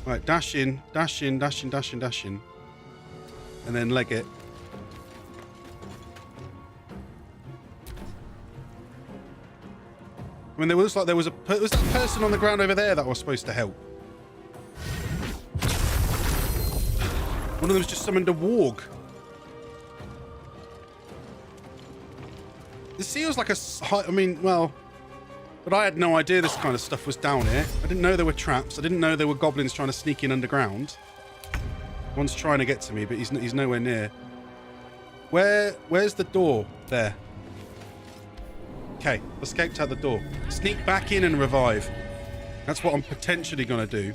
Right, dash in, dash in, dash in, dash in, dash in. And then leg it. I mean, there was that person on the ground over there that I was supposed to help. One of them was just summoned a warg. This feels like a... I mean, well... But I had no idea this kind of stuff was down here. I didn't know there were traps. I didn't know there were goblins trying to sneak in underground. One's trying to get to me, but he's nowhere near. Where's the door? There. Okay, escaped out the door. Sneak back in and revive. That's what I'm potentially going to do.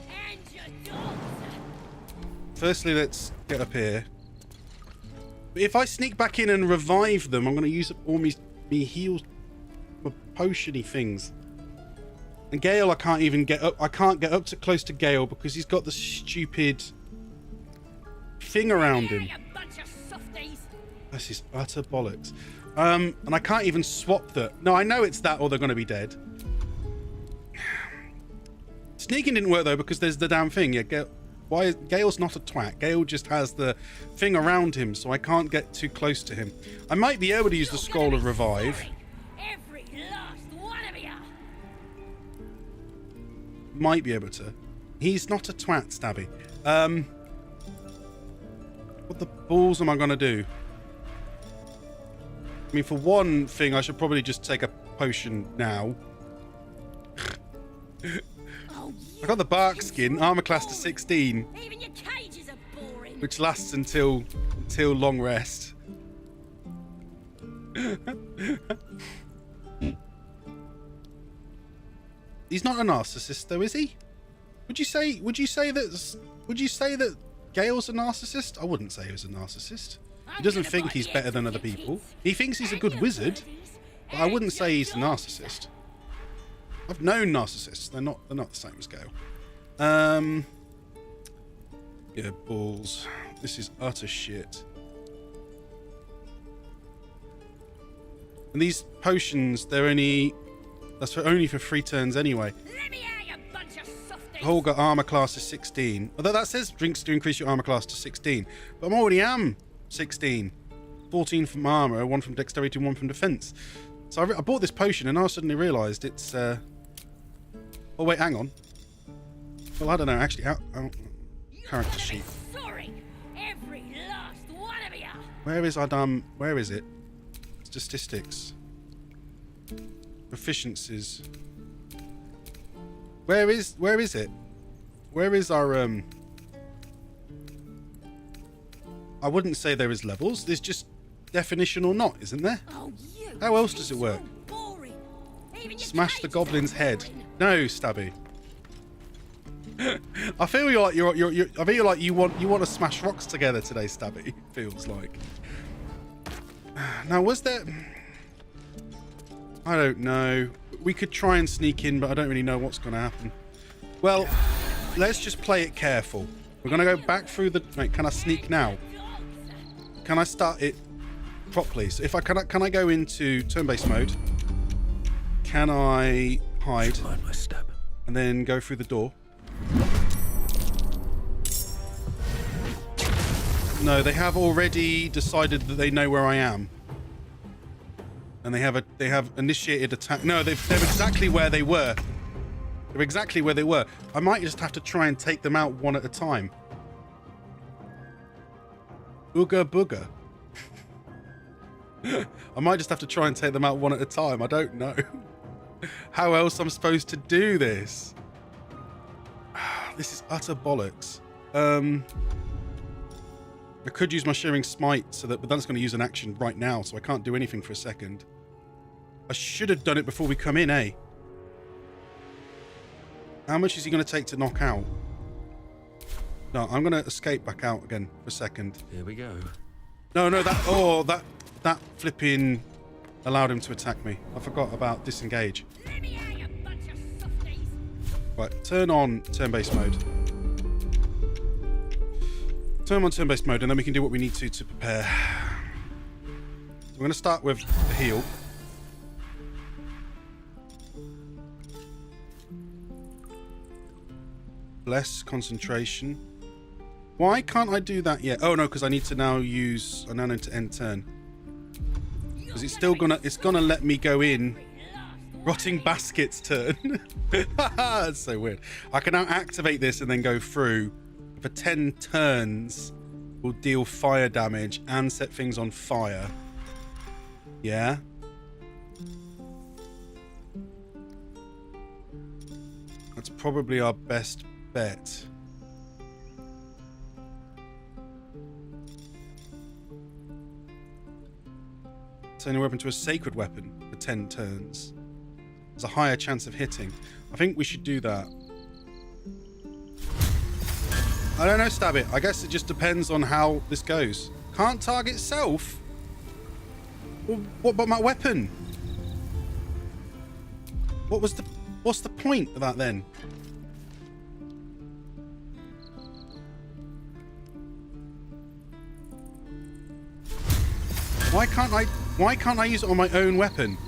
Firstly, let's get up here. But if I sneak back in and revive them, I'm going to use up all me heals, my potion-y things. And Gale, I can't even get up. I can't get up to close to Gale because he's got the stupid thing around him. This is utter bollocks. And I can't even swap that. No, I know it's that or they're going to be dead. Sneaking didn't work though because there's the damn thing. Yeah, Gale's not a twat. Gale just has the thing around him, so I can't get too close to him. I might be able to use the Scroll of Revive. Every last one of you. Might be able to. He's not a twat, Stabby. What the balls am I going to do? I mean, for one thing, I should probably just take a potion now. I got the bark skin, armor class to 16. Even your cages are boring. Which lasts until long rest. He's not a narcissist though, is he? Would you say that Gale's a narcissist? I wouldn't say he was a narcissist. He doesn't think he's better than other people. He thinks he's a good wizard, but I wouldn't say he's a narcissist. I've known narcissists. They're not the same as Gale. Yeah, balls. This is utter shit. And these potions, only for 3 turns anyway. Holger armor class is 16. Although that says drinks to increase your armor class to 16. But I already am 16. 14 from armor, 1 from dexterity, 1 from defense. So I bought this potion and I suddenly realized it's... Oh wait, hang on. Well, I don't know. Actually, character sheet. Every last one of you. Where is it? Statistics. Proficiencies. Where is it? Where is our I wouldn't say there is levels. There's just definition or not, isn't there? How else does it work? Smash the goblin's head. No, Stabby. I feel like I feel like you want to smash rocks together today, Stabby. Feels like. Now, was there? I don't know. We could try and sneak in, but I don't really know what's going to happen. Well, let's just play it careful. We're going to go back through the... Wait, can I sneak now? Can I start it properly? So if I can I go into turn-based mode? Can I hide? My step. And then go through the door? No, they have already decided that they know where I am. And they have initiated attack. No, they're exactly where they were. They're exactly where they were. I might just have to try and take them out one at a time. Ooga booga. I might just have to try and take them out one at a time. I don't know how else I'm supposed to do this. This is utter bollocks. I could use my Shearing Smite, but that's going to use an action right now, so I can't do anything for a second. I should have done it before we come in, eh? How much is he going to take to knock out? No, I'm going to escape back out again for a second. Here we go. No, that flipping allowed him to attack me. I forgot about disengage. Right, turn on turn-based mode. Turn on turn-based mode, and then we can do what we need to prepare. So we're going to start with the heal. Less concentration. Why can't I do that yet? Oh no, because I need to now use a nano to end turn. Because it's still gonna let me go in. Rotting Basket's turn. That's so weird. I can now activate this and then go through. For 10 turns, will deal fire damage and set things on fire. Yeah. That's probably our best bet. Turn a weapon to a sacred weapon for 10 turns. There's a higher chance of hitting. I think we should do that. I don't know, stab it. I guess it just depends on how this goes. Can't target self? Well, what about my weapon? What's the point of that then? Why can't I use it on my own weapon?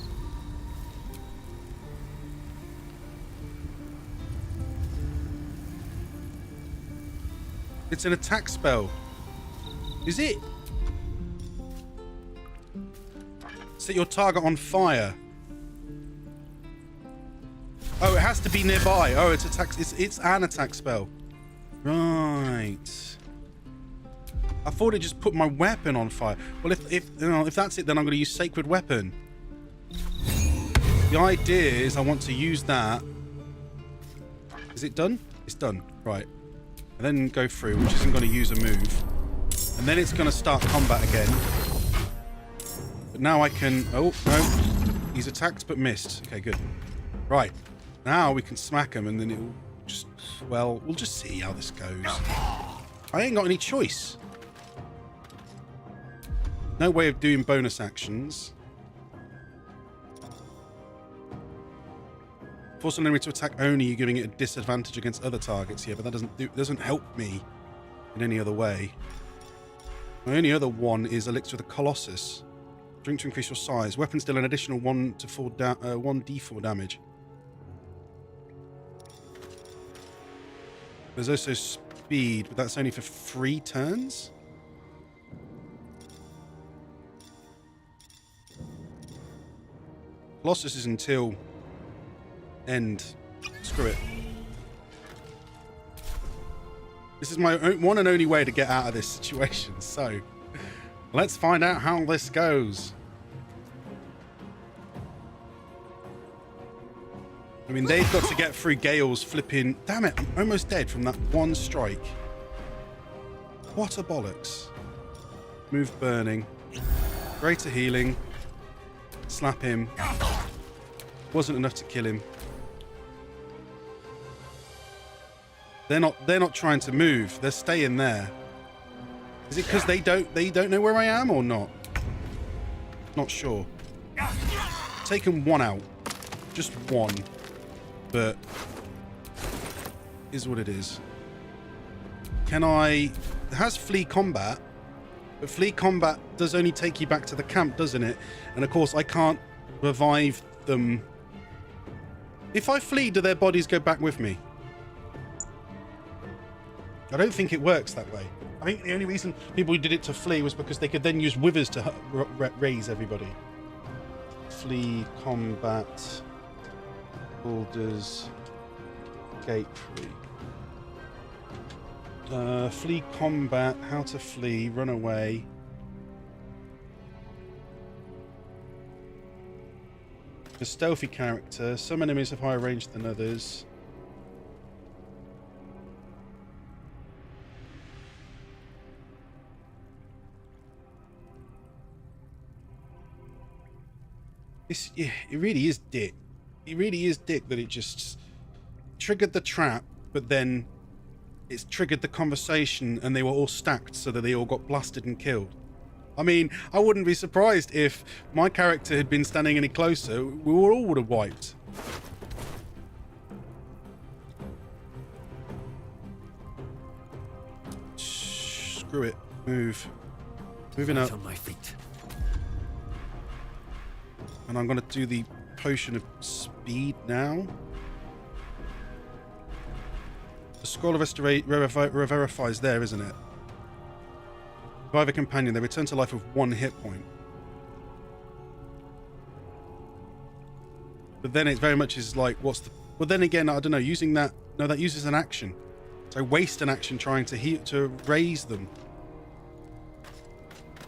It's an attack spell. Is it? Set your target on fire. Oh, it has to be nearby. Oh, it's an attack spell. Right. I thought it just put my weapon on fire. Well, if that's it, then I'm going to use Sacred Weapon. The idea is I want to use that. Is it done? It's done. Right. And then go through, which isn't going to use a move. And then it's going to start combat again. But now I can... Oh, no. He's attacked but missed. Okay, good. Right. Now we can smack him and then it'll just... Well, we'll just see how this goes. I ain't got any choice. No way of doing bonus actions. Force an enemy to attack only, you're giving it a disadvantage against other targets here, but that doesn't help me in any other way. My only other one is Elixir of the Colossus. Drink to increase your size. Weapons deal an additional 1d4 damage. There's also speed, but that's only for 3 turns. Colossus is until end. Screw it. This is my one and only way to get out of this situation. So, let's find out how this goes. I mean, they've got to get through Gale's flipping... Damn it, I'm almost dead from that one strike. What a bollocks. Move burning. Greater healing. Slap him. Wasn't enough to kill him. They're not trying to move. They're staying there. Is it because they don't know where I am or not? Not sure. Taken one out. Just one. But is what it is. Can I... It has flee combat. But flee combat does only take you back to the camp, doesn't it? And of course I can't revive them. If I flee, do their bodies go back with me? I don't think it works that way. I think the only reason people did it to flee was because they could then use withers to raise everybody. Flee, combat, Baldur's Gate free. Flee combat, how to flee, run away. A stealthy character. Some enemies have higher range than others. Yeah, it really is dick. It really is dick that it just triggered the trap, but then it's triggered the conversation and they were all stacked so that they all got blasted and killed. I mean, I wouldn't be surprised if my character had been standing any closer. We all would have wiped. Screw it. Move. Moving up. On my feet. And I'm going to do the potion of speed now. The scroll of Reverify is there, isn't it? Revive a companion. They return to life with 1 hit point. But then it very much is like, what's the... Well, then again, I don't know, using that... No, that uses an action. So waste an action trying to raise them.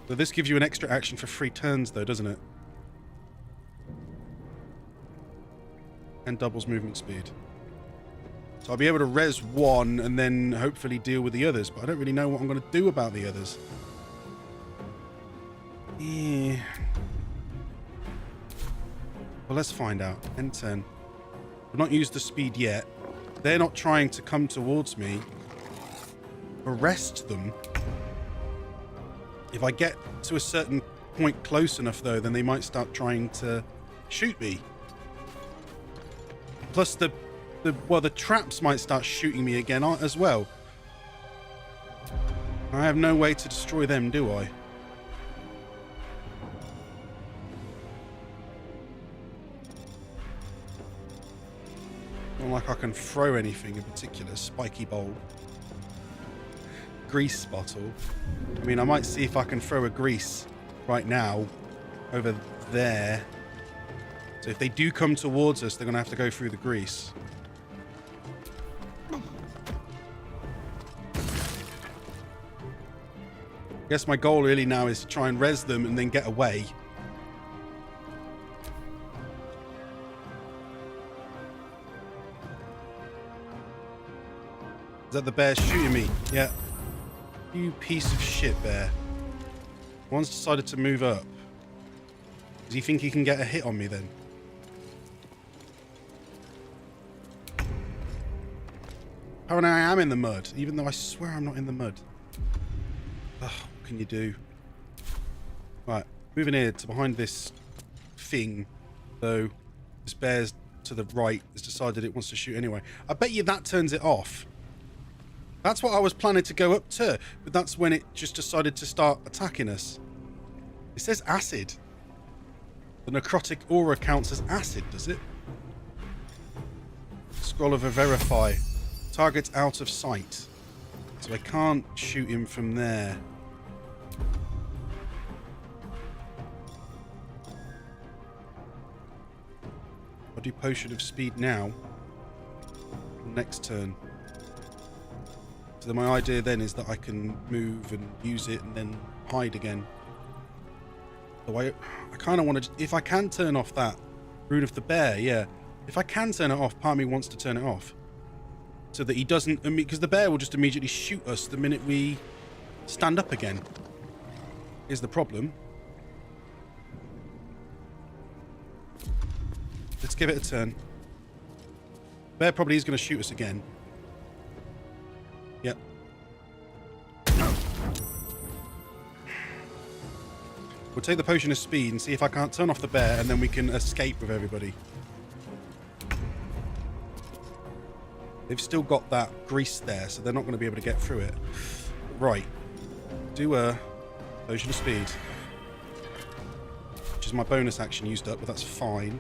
So this gives you an extra action for 3 turns, though, doesn't it? And doubles movement speed. So I'll be able to res 1 and then hopefully deal with the others, but I don't really know what I'm going to do about the others. Yeah. Well, let's find out. End turn. We've not used the speed yet. They're not trying to come towards me. Arrest them. If I get to a certain point close enough, though, then they might start trying to shoot me. Plus the traps might start shooting me again as well. I have no way to destroy them, do I? Not like I can throw anything in particular. Spiky bowl. Grease bottle. I mean, I might see if I can throw a grease right now over there. So if they do come towards us, they're going to have to go through the grease. I guess my goal really now is to try and res them and then get away. Is that the bear shooting me? Yeah. You piece of shit, bear. One's decided to move up. Does he think he can get a hit on me then? Apparently I am in the mud, even though I swear I'm not in the mud. Ugh, what can you do? Right, moving here to behind this thing. Though this bear's to the right has decided it wants to shoot anyway. I bet you that turns it off. That's what I was planning to go up to, but that's when it just decided to start attacking us. It says acid. The necrotic aura counts as acid, does it? Scroll of a Verify. Target's out of sight. So I can't shoot him from there. I'll do Potion of Speed now. Next turn. So then my idea then is that I can move and use it and then hide again. So I kind of want to... If I can turn off that Rune of the Bear, yeah. If I can turn it off, part of me wants to turn it off. So that he doesn't... Because the bear will just immediately shoot us the minute we stand up again. Is the problem. Let's give it a turn. Bear probably is going to shoot us again. Yep. We'll take the Potion of Speed and see if I can't turn off the bear and then we can escape with everybody. They've still got that grease there, so they're not going to be able to get through it. Right. Do a Potion of Speed. Which is my bonus action used up, but that's fine.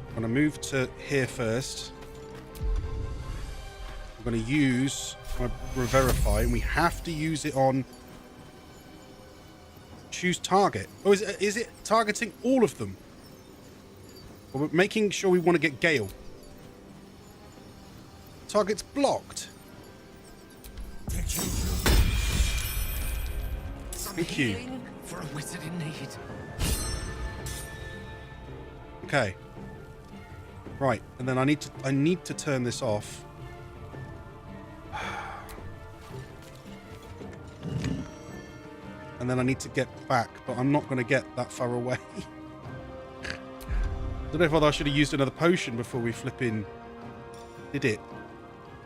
I'm going to move to here first. I'm going to use my Verify, and we have to use it on choose target. Oh, is it targeting all of them? Well, we're making sure we want to get Gale. Target's blocked. Thank you. For a wizard in need. Okay. Right, and then I need to turn this off. And then I need to get back, but I'm not going to get that far away. I don't know whether I should have used another potion before we flipping did it.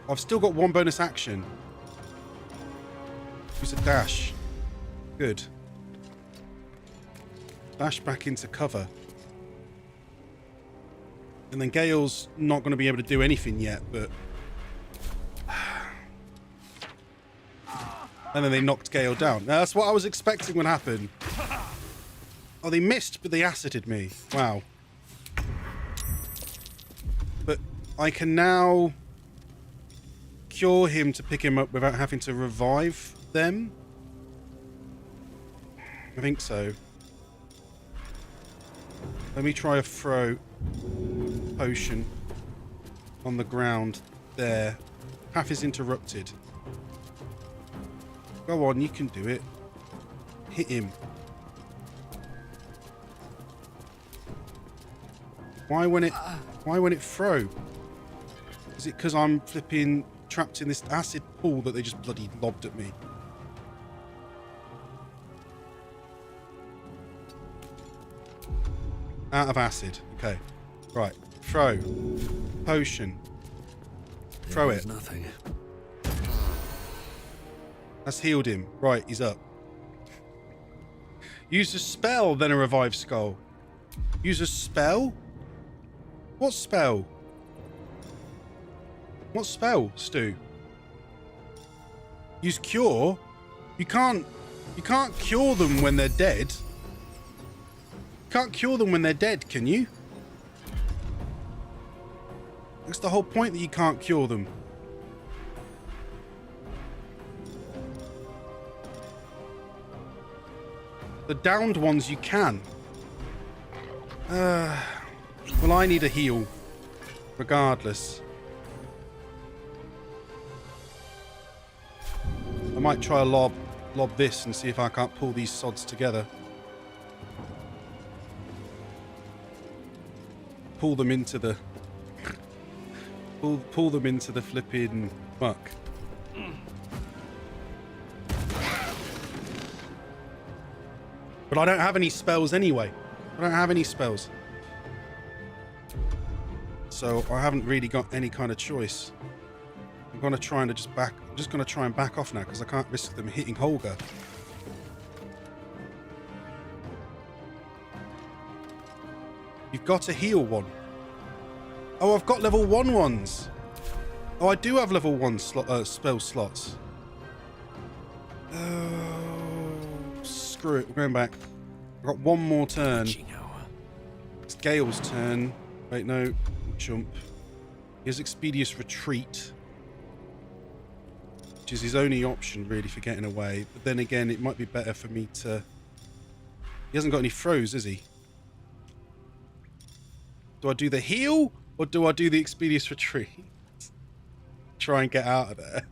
I've still got one bonus action. Use a dash. Good. Dash back into cover. And then Gale's not going to be able to do anything yet, but... And then they knocked Gale down. Now, that's what I was expecting would happen. Oh, they missed, but they acided me. Wow. But I can now cure him to pick him up without having to revive them. I think so. Let me try a throw potion on the ground there. Path is interrupted. Go on, you can do it. Hit him. Why won't it throw? Is it because I'm flipping trapped in this acid pool that they just bloody lobbed at me? Out of acid. Okay. Right. Throw. Potion. Throw it. Nothing. That's healed him. Right, he's up. Use a spell, then a revive skull. Use a spell? What spell? What spell, Stu? Use cure? You can't cure them when they're dead. You can't cure them when they're dead, can you? That's the whole point, that you can't cure them. The downed ones you can. Well, I need a heal. Regardless. I might try a lob this and see if I can't pull these sods together. Pull them into the... Pull them into the flipping muck. But I don't have any spells anyway. I don't have any spells. So I haven't really got any kind of choice. I'm gonna try and I'm just gonna try and back off now because I can't risk them hitting Holger. You've got to heal one. Oh, I've got level 1 ones. Oh, I do have level 1 spell slots. Screw it, we're going back. I've got one more turn. It's Gale's turn. Wait, no. Jump. He has Expeditious Retreat, which is his only option, really, for getting away. But then again, it might be better for me to... He hasn't got any throws, has he? Do I do the heal, or do I do the Expeditious Retreat? Try and get out of there.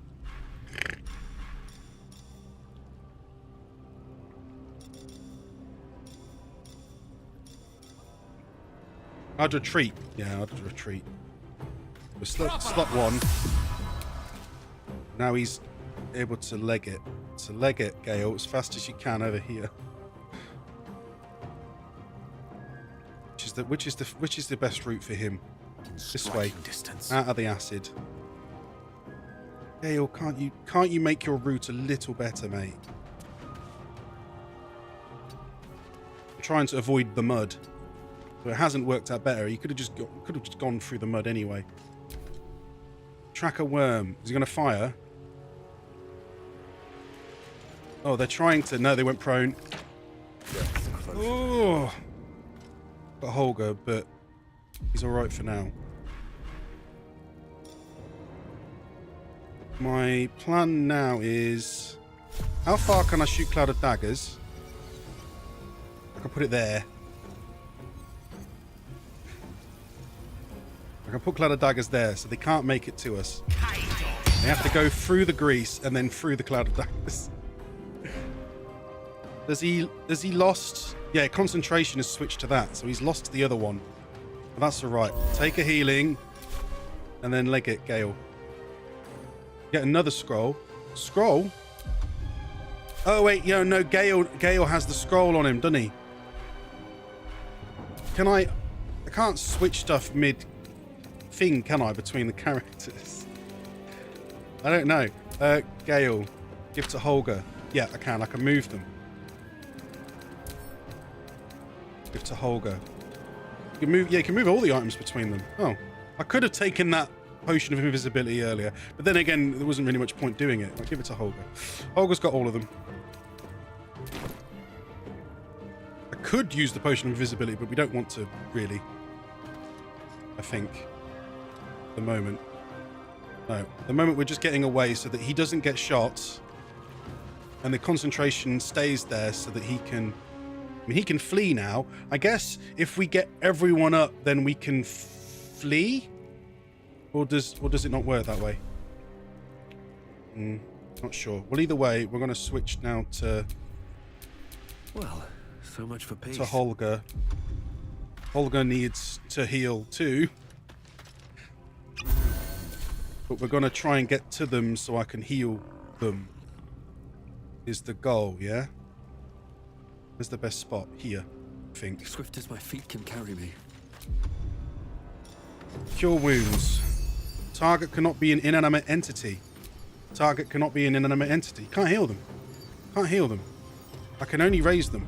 I'd retreat. Yeah, I'd retreat. We're slot 1. Now he's able to leg it. So leg it, Gale, as fast as you can over here. Which is the best route for him? This way. Distance. Out of the acid. Gale, can't you make your route a little better, mate? I'm trying to avoid the mud. But it hasn't worked out better. He could have just gone through the mud anyway. Track a worm. Is he going to fire? Oh, they're trying to... No, they went prone. Oh, got Holger, but he's all right for now. My plan now is... How far can I shoot Cloud of Daggers? I can put it there. I can put Cloud of Daggers there, so they can't make it to us. They have to go through the grease and then through the Cloud of Daggers. Has he lost? Yeah, concentration has switched to that, so he's lost the other one. But that's all right. Take a healing, and then leg it, Gale. Get another scroll. Scroll? Oh wait, no, Gale has the scroll on him, doesn't he? Can I can't switch stuff mid-thing, can I, between the characters? I don't know. Gale, give to Holger. Yeah, I can move them. Give to Holger. You can move all the items between them. Oh, I could have taken that potion of invisibility earlier, but then again, there wasn't really much point doing it. I'll give it to Holger. Holger's got all of them. I could use the potion of invisibility, but we don't want to, really. I think. At the moment. No. At the moment, we're just getting away so that he doesn't get shot, and the concentration stays there so that he can... I mean, he can flee now. I guess if we get everyone up, then we can flee? Or does it not work that way? Not sure. Well, either way, we're going to switch now to... Well, so much for peace. To Holger. Holger needs to heal too. But we're going to try and get to them so I can heal them. Is the goal, yeah? Where's the best spot? Here, I think. Swift as my feet can carry me. Cure wounds. Target cannot be an inanimate entity. Target cannot be an inanimate entity. Can't heal them. Can't heal them. I can only raise them.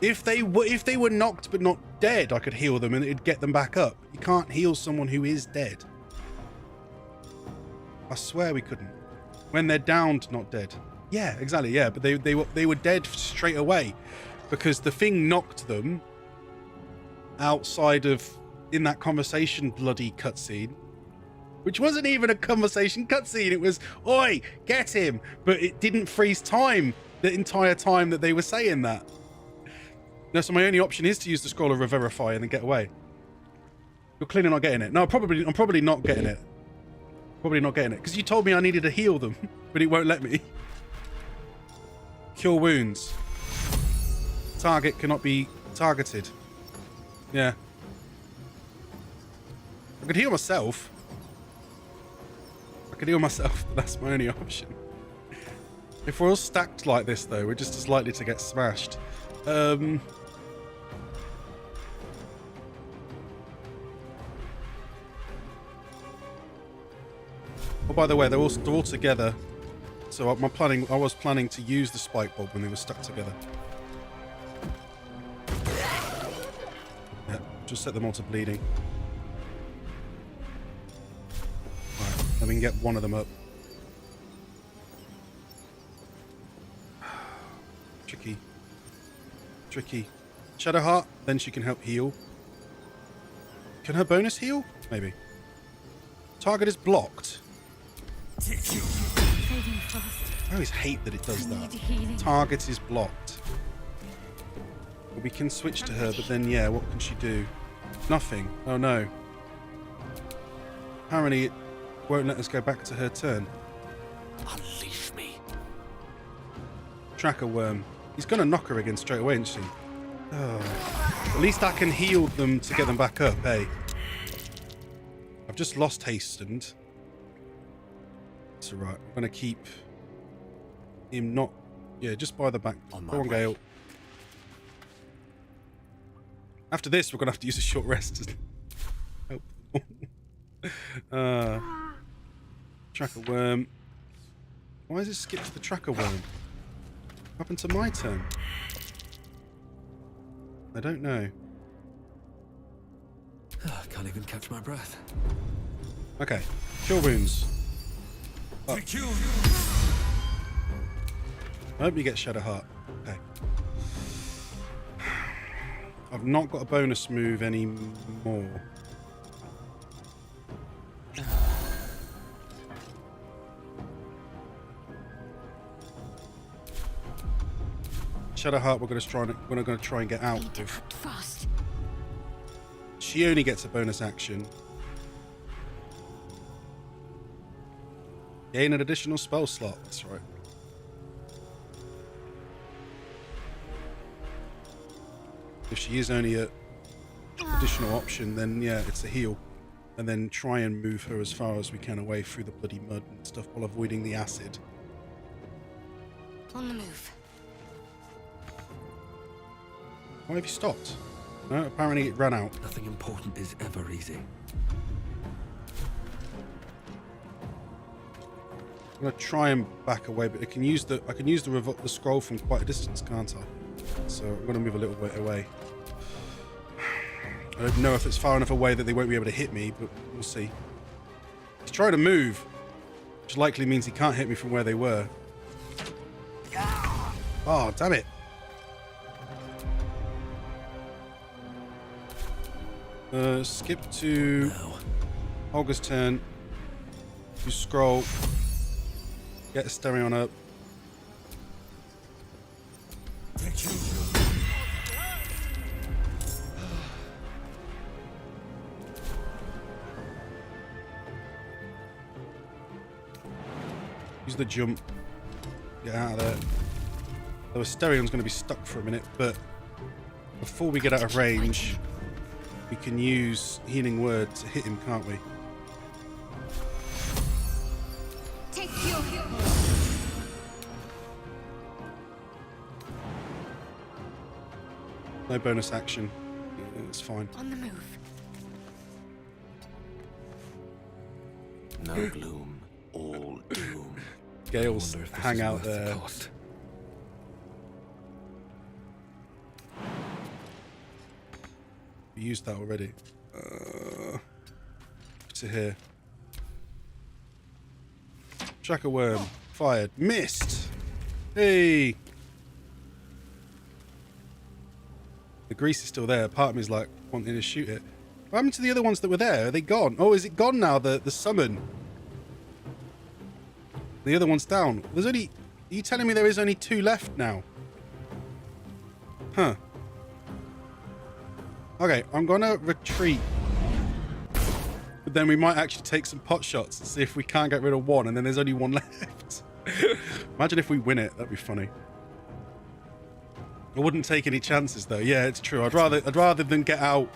If they were knocked but not dead, I could heal them and it'd get them back up. You can't heal someone who is dead. I swear we couldn't. When they're downed, not dead. Yeah, exactly. Yeah, but they were dead straight away because the thing knocked them outside of in that conversation bloody cutscene, which wasn't even a conversation cutscene. It was, "Oi, get him!" But it didn't freeze time the entire time that they were saying that. No, so my only option is to use the scroll of Reverify and then get away. You're clearly not getting it. No, I'm probably not getting it. Probably not getting it because you told me I needed to heal them, but it won't let me. Cure wounds. Target cannot be targeted. Yeah. I could heal myself. But that's my only option. If we're all stacked like this, though, we're just as likely to get smashed. Oh, by the way, they're all together. So I was planning to use the spike bulb when they were stuck together. Yeah, just set them all to bleeding. Right, then we can get one of them up. Tricky. Shadowheart, then she can help heal. Can her bonus heal? Maybe. Target is blocked. I always hate that it does that. Target is blocked. Well, we can switch to her, but then, yeah, what can she do? Nothing. Oh, no. Apparently, it won't let us go back to her turn. Unleash me. Tracker worm. He's going to knock her again straight away, isn't she? Oh. At least I can heal them to get them back up, hey? I've just lost hastened. It's alright. I'm going to keep him not... Yeah, just by the back. Go on, Gale. After this, we're going to have to use a short rest to help. Tracker worm. Why is it skipped to the tracker worm? What happened to my turn? I don't know. I can't even catch my breath. Okay. Cure wounds. Oh. I hope you get Shadowheart. Okay. I've not got a bonus move anymore. Shadowheart, we're going to try and get out. Fast. she only gets a bonus action. Gain an additional spell slot. That's right. If she is only an additional option, then yeah, it's a heal. And then try and move her as far as we can away through the bloody mud and stuff while avoiding the acid. On the move. Why have you stopped? No, apparently it ran out. Nothing important is ever easy. I'm gonna try and back away, but I can use the scroll from quite a distance, can't I? So I'm gonna move a little bit away. I don't know if it's far enough away that they won't be able to hit me, but we'll see. He's trying to move, which likely means he can't hit me from where they were. Oh, damn it. Skip to Olga's turn. You scroll. Get Asterion up. Use the jump. Get out of there. The Asterion's going to be stuck for a minute, but before we get out of range, we can use Healing Word to hit him, can't we? Take your No bonus action. Yeah, it's fine. on the move. No gloom, all doom. Gales hang out there. We used that already. To here. Tracker worm. Fired. Missed. Hey. The grease is still there. Part of me is like wanting to shoot it. What happened to the other ones that were there? Are they gone? Oh, is it gone now? The summon. The other one's down. There's only... Are you telling me there is only 2 left now? Huh. Okay, I'm gonna retreat. But then we might actually take some pot shots and see if we can't get rid of one, and then there's only 1 left. Imagine if we win it. That'd be funny. I wouldn't take any chances though. Yeah, it's true. I'd rather than get out,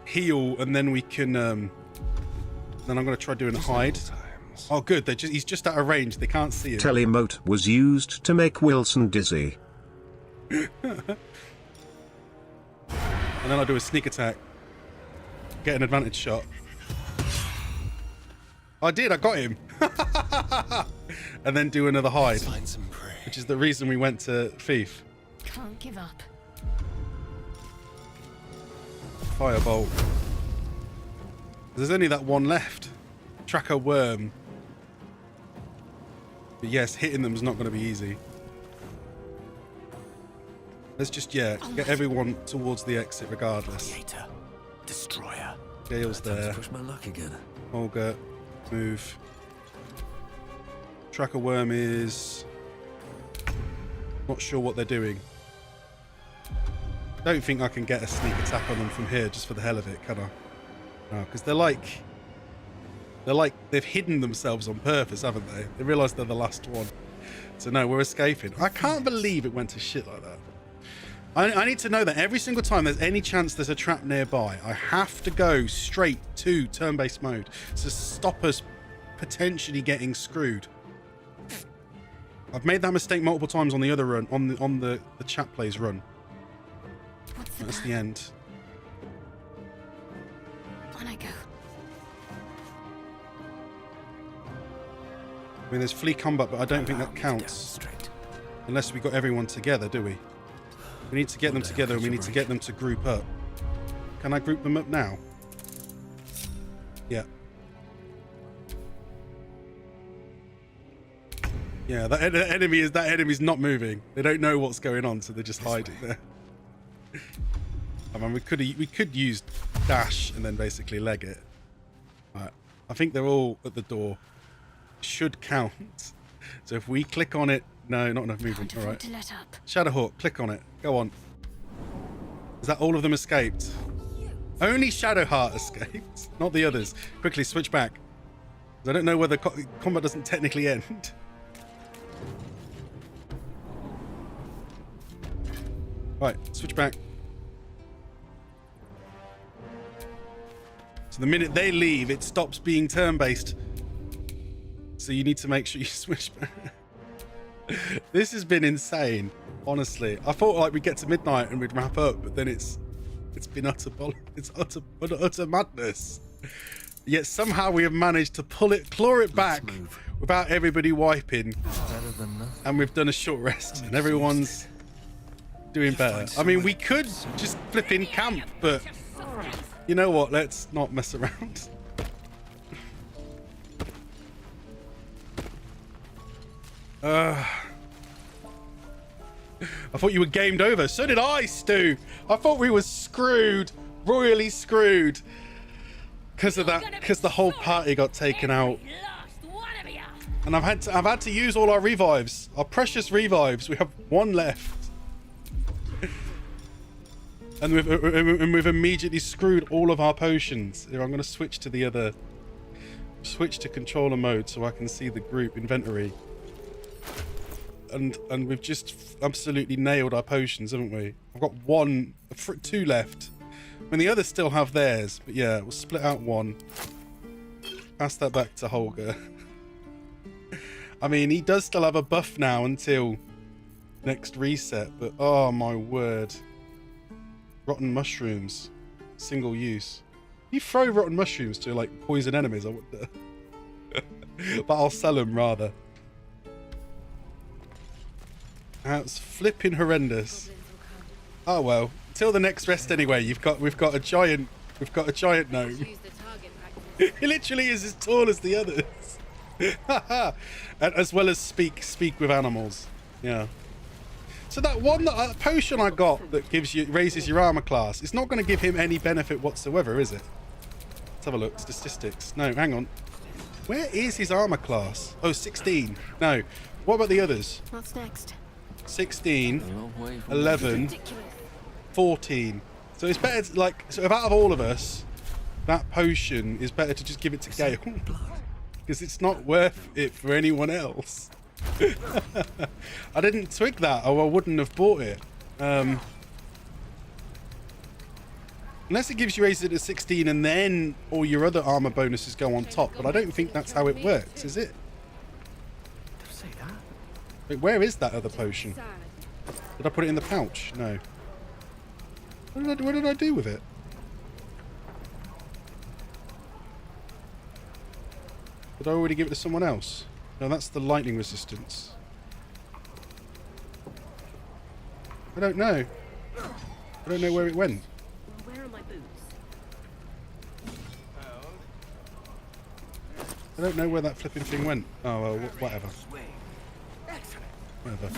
heal, and then we can then I'm gonna try doing a hide. Oh good, he's just out of range, they can't see him. Telemote was used to make Wilson dizzy. And then I'll do a sneak attack. Get an advantage shot. I did, I got him. And then do another hide. Which is the reason we went to Thief. Can't give up. Firebolt. There's only that one left. Tracker worm. But yes, hitting them is not going to be easy. Let's just, yeah, get everyone towards the exit regardless. Creator, destroyer. Gale's there. Push my luck again. Olga, move. Tracker worm is... Not sure what they're doing. Don't think I can get a sneak attack on them from here just for the hell of it, can I? No, because they've hidden themselves on purpose, haven't they? They realise they're the last one. So no, we're escaping. I can't believe it went to shit like that. I need to know that every single time there's any chance there's a trap nearby, I have to go straight to turn-based mode to stop us potentially getting screwed. I've made that mistake multiple times on the other run, on the chat plays run. That's the end. On I go. I mean, there's flea combat, but I don't think that counts. Unless we got everyone together, do we? We need to get them together and we need to get them to group up. Can I group them up now? Yeah. Yeah, that enemy's not moving. They don't know what's going on, so they're just hiding there. I mean, we could use dash and then basically leg it. Right. I think they're all at the door. Should count. So if we click on it, no, not enough movement. All right. Shadowhawk, click on it. Go on. Is that all of them escaped? Only Shadowheart escaped, not the others. Quickly, switch back. I don't know whether combat doesn't technically end. Right, switch back. So the minute they leave, it stops being turn-based. So you need to make sure you switch back. This has been insane, honestly. I thought like we'd get to midnight and we'd wrap up, but then it's been utter madness. Yet somehow we have managed to claw it back without everybody wiping. And we've done a short rest and everyone's doing better. I mean, we could just flip in camp, but you know what? Let's not mess around. I thought you were gamed over. So did I, Stu. I thought we were screwed, royally screwed, because of that. Because the whole party got taken out, and I've had to use all our revives, our precious revives. We have one left, and we've immediately screwed all of our potions. Here, I'm going to switch to the other, switch to controller mode so I can see the group inventory. And we've just absolutely nailed our potions, haven't we? I've got two left. I mean, the others still have theirs, but yeah, we'll split out one. Pass that back to Holger. I mean, he does still have a buff now until next reset, but oh my word. Rotten mushrooms. Single use. You throw rotten mushrooms to like poison enemies, I wonder. But I'll sell them rather. That's flipping horrendous. Oh well, till the next rest anyway. We've got a giant gnome. It literally is as tall as the others. And as well as speak with animals. Yeah. So that potion I got that raises your armor class, it's not going to give him any benefit whatsoever, is it? Let's have a look. Statistics. No, hang on. Where is his armor class? Oh, 16. No. What about the others? What's next? 16, 11, 14. So it's better to, like, so out of all of us, that potion is better to just give it to Gale. Because it's not worth it for anyone else. I didn't twig that, or I wouldn't have bought it. Unless it gives you raised it to 16 and then all your other armor bonuses go on top. But I don't think that's how it works, is it? Wait, where is that other potion? Did I put it in the pouch? No. What did I do with it? Did I already give it to someone else? No, that's the lightning resistance. I don't know. I don't know where it went. Where are my boots? I don't know where that flipping thing went. Oh well, whatever. Whatever.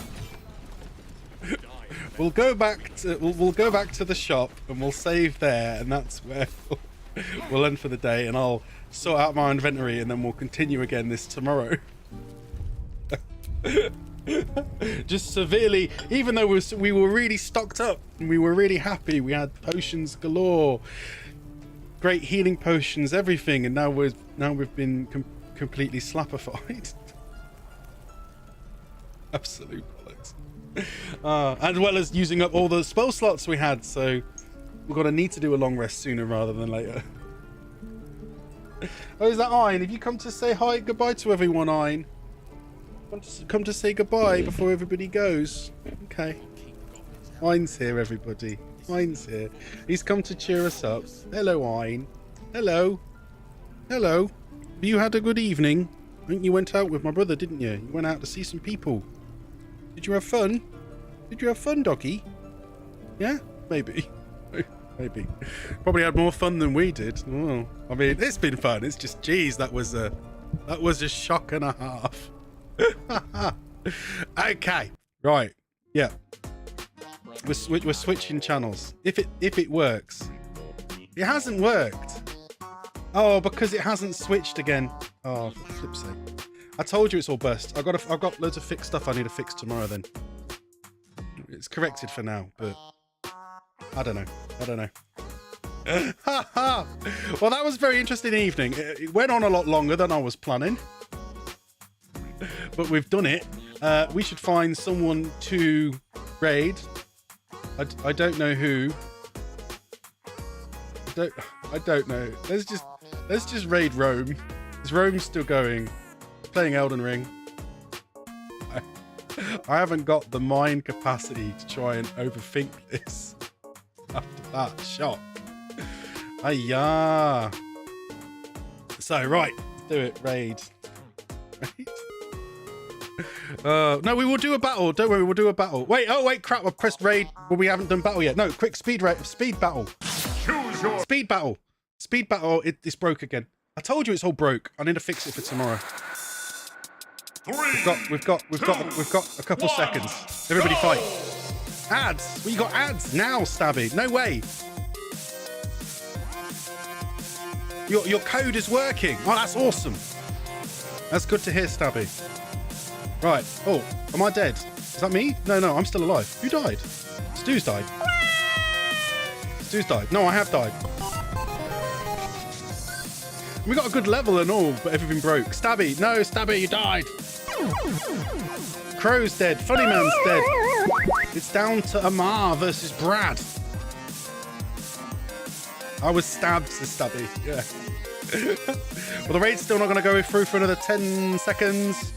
We'll go back to the shop and we'll save there, and that's where we'll end for the day, and I'll sort out my inventory and then we'll continue again this tomorrow. Just severely, even though we were really stocked up and we were really happy, we had potions galore, great healing potions, everything, and now we've been completely slappified. Absolute bollocks. As well as using up all the spell slots we had, so we're gonna need to do a long rest sooner rather than later. Oh, is that Ein? Have you come to say hi, goodbye to everyone, Ein? Come to say goodbye before everybody goes. Okay. Ein's here, everybody. Ein's here. He's come to cheer us up. Hello, Ein. Hello. Hello. Have you had a good evening? I think you went out with my brother, didn't you? You went out to see some people. Did you have fun? Did you have fun, doggy? Yeah? Maybe. Maybe. Probably had more fun than we did. Oh, I mean, it's been fun. It's just, geez, that was a shock and a half. Okay. Right. Yeah. We're switching channels. If it works. It hasn't worked. Oh, because it hasn't switched again. Oh, for flip's sake. I told you it's all burst. I've got loads of fixed stuff I need to fix tomorrow then. It's corrected for now, but I don't know. Well, that was a very interesting evening. It went on a lot longer than I was planning, but we've done it. We should find someone to raid. I don't know who. I don't know. Let's just raid Rome. Is Rome still going? Playing Elden Ring. I haven't got the mind capacity to try and overthink this after that shot. Ayah. So, right. Let's do it. Raid. No, we will do a battle. Don't worry, we'll do a battle. Wait, crap. I pressed raid, but we haven't done battle yet. No, quick, speed battle. Speed battle. Speed battle. It's broke again. I told you it's all broke. I need to fix it for tomorrow. We've got a couple seconds. Everybody fight. Ads. We got ads now, Stabby. No way. Your code is working. Oh, that's awesome. That's good to hear, Stabby. Right. Oh, am I dead? Is that me? No, I'm still alive. Who died? Stu's died. Stu's died. No, I have died. We got a good level and all, but everything broke. Stabby. No, Stabby, you died. Crow's dead. Funny Man's dead. It's down to Amar versus Brad. I was stabbed, says Stabby. Yeah. Well, the raid's still not going to go through for another 10 seconds.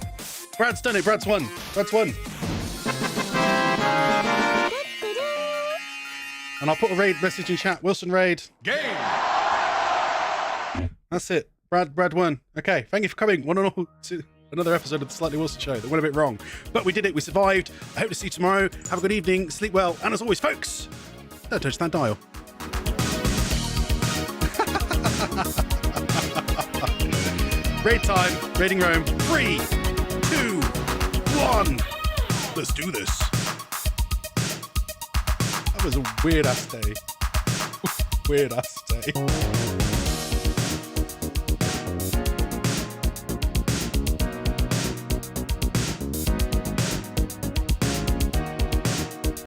Brad's done it. Brad's won. Brad's won. And I'll put a raid message in chat. Wilson raid. Game. That's it. Brad won. Okay. Thank you for coming. One and all to another episode of the Slightly Wilson Show that went a bit wrong. But we did it. We survived. I hope to see you tomorrow. Have a good evening. Sleep well. And as always, folks, don't touch that dial. Raid time. Raiding Rome. 3, 2, 1. Let's do this. That was a weird ass day. Weird ass day.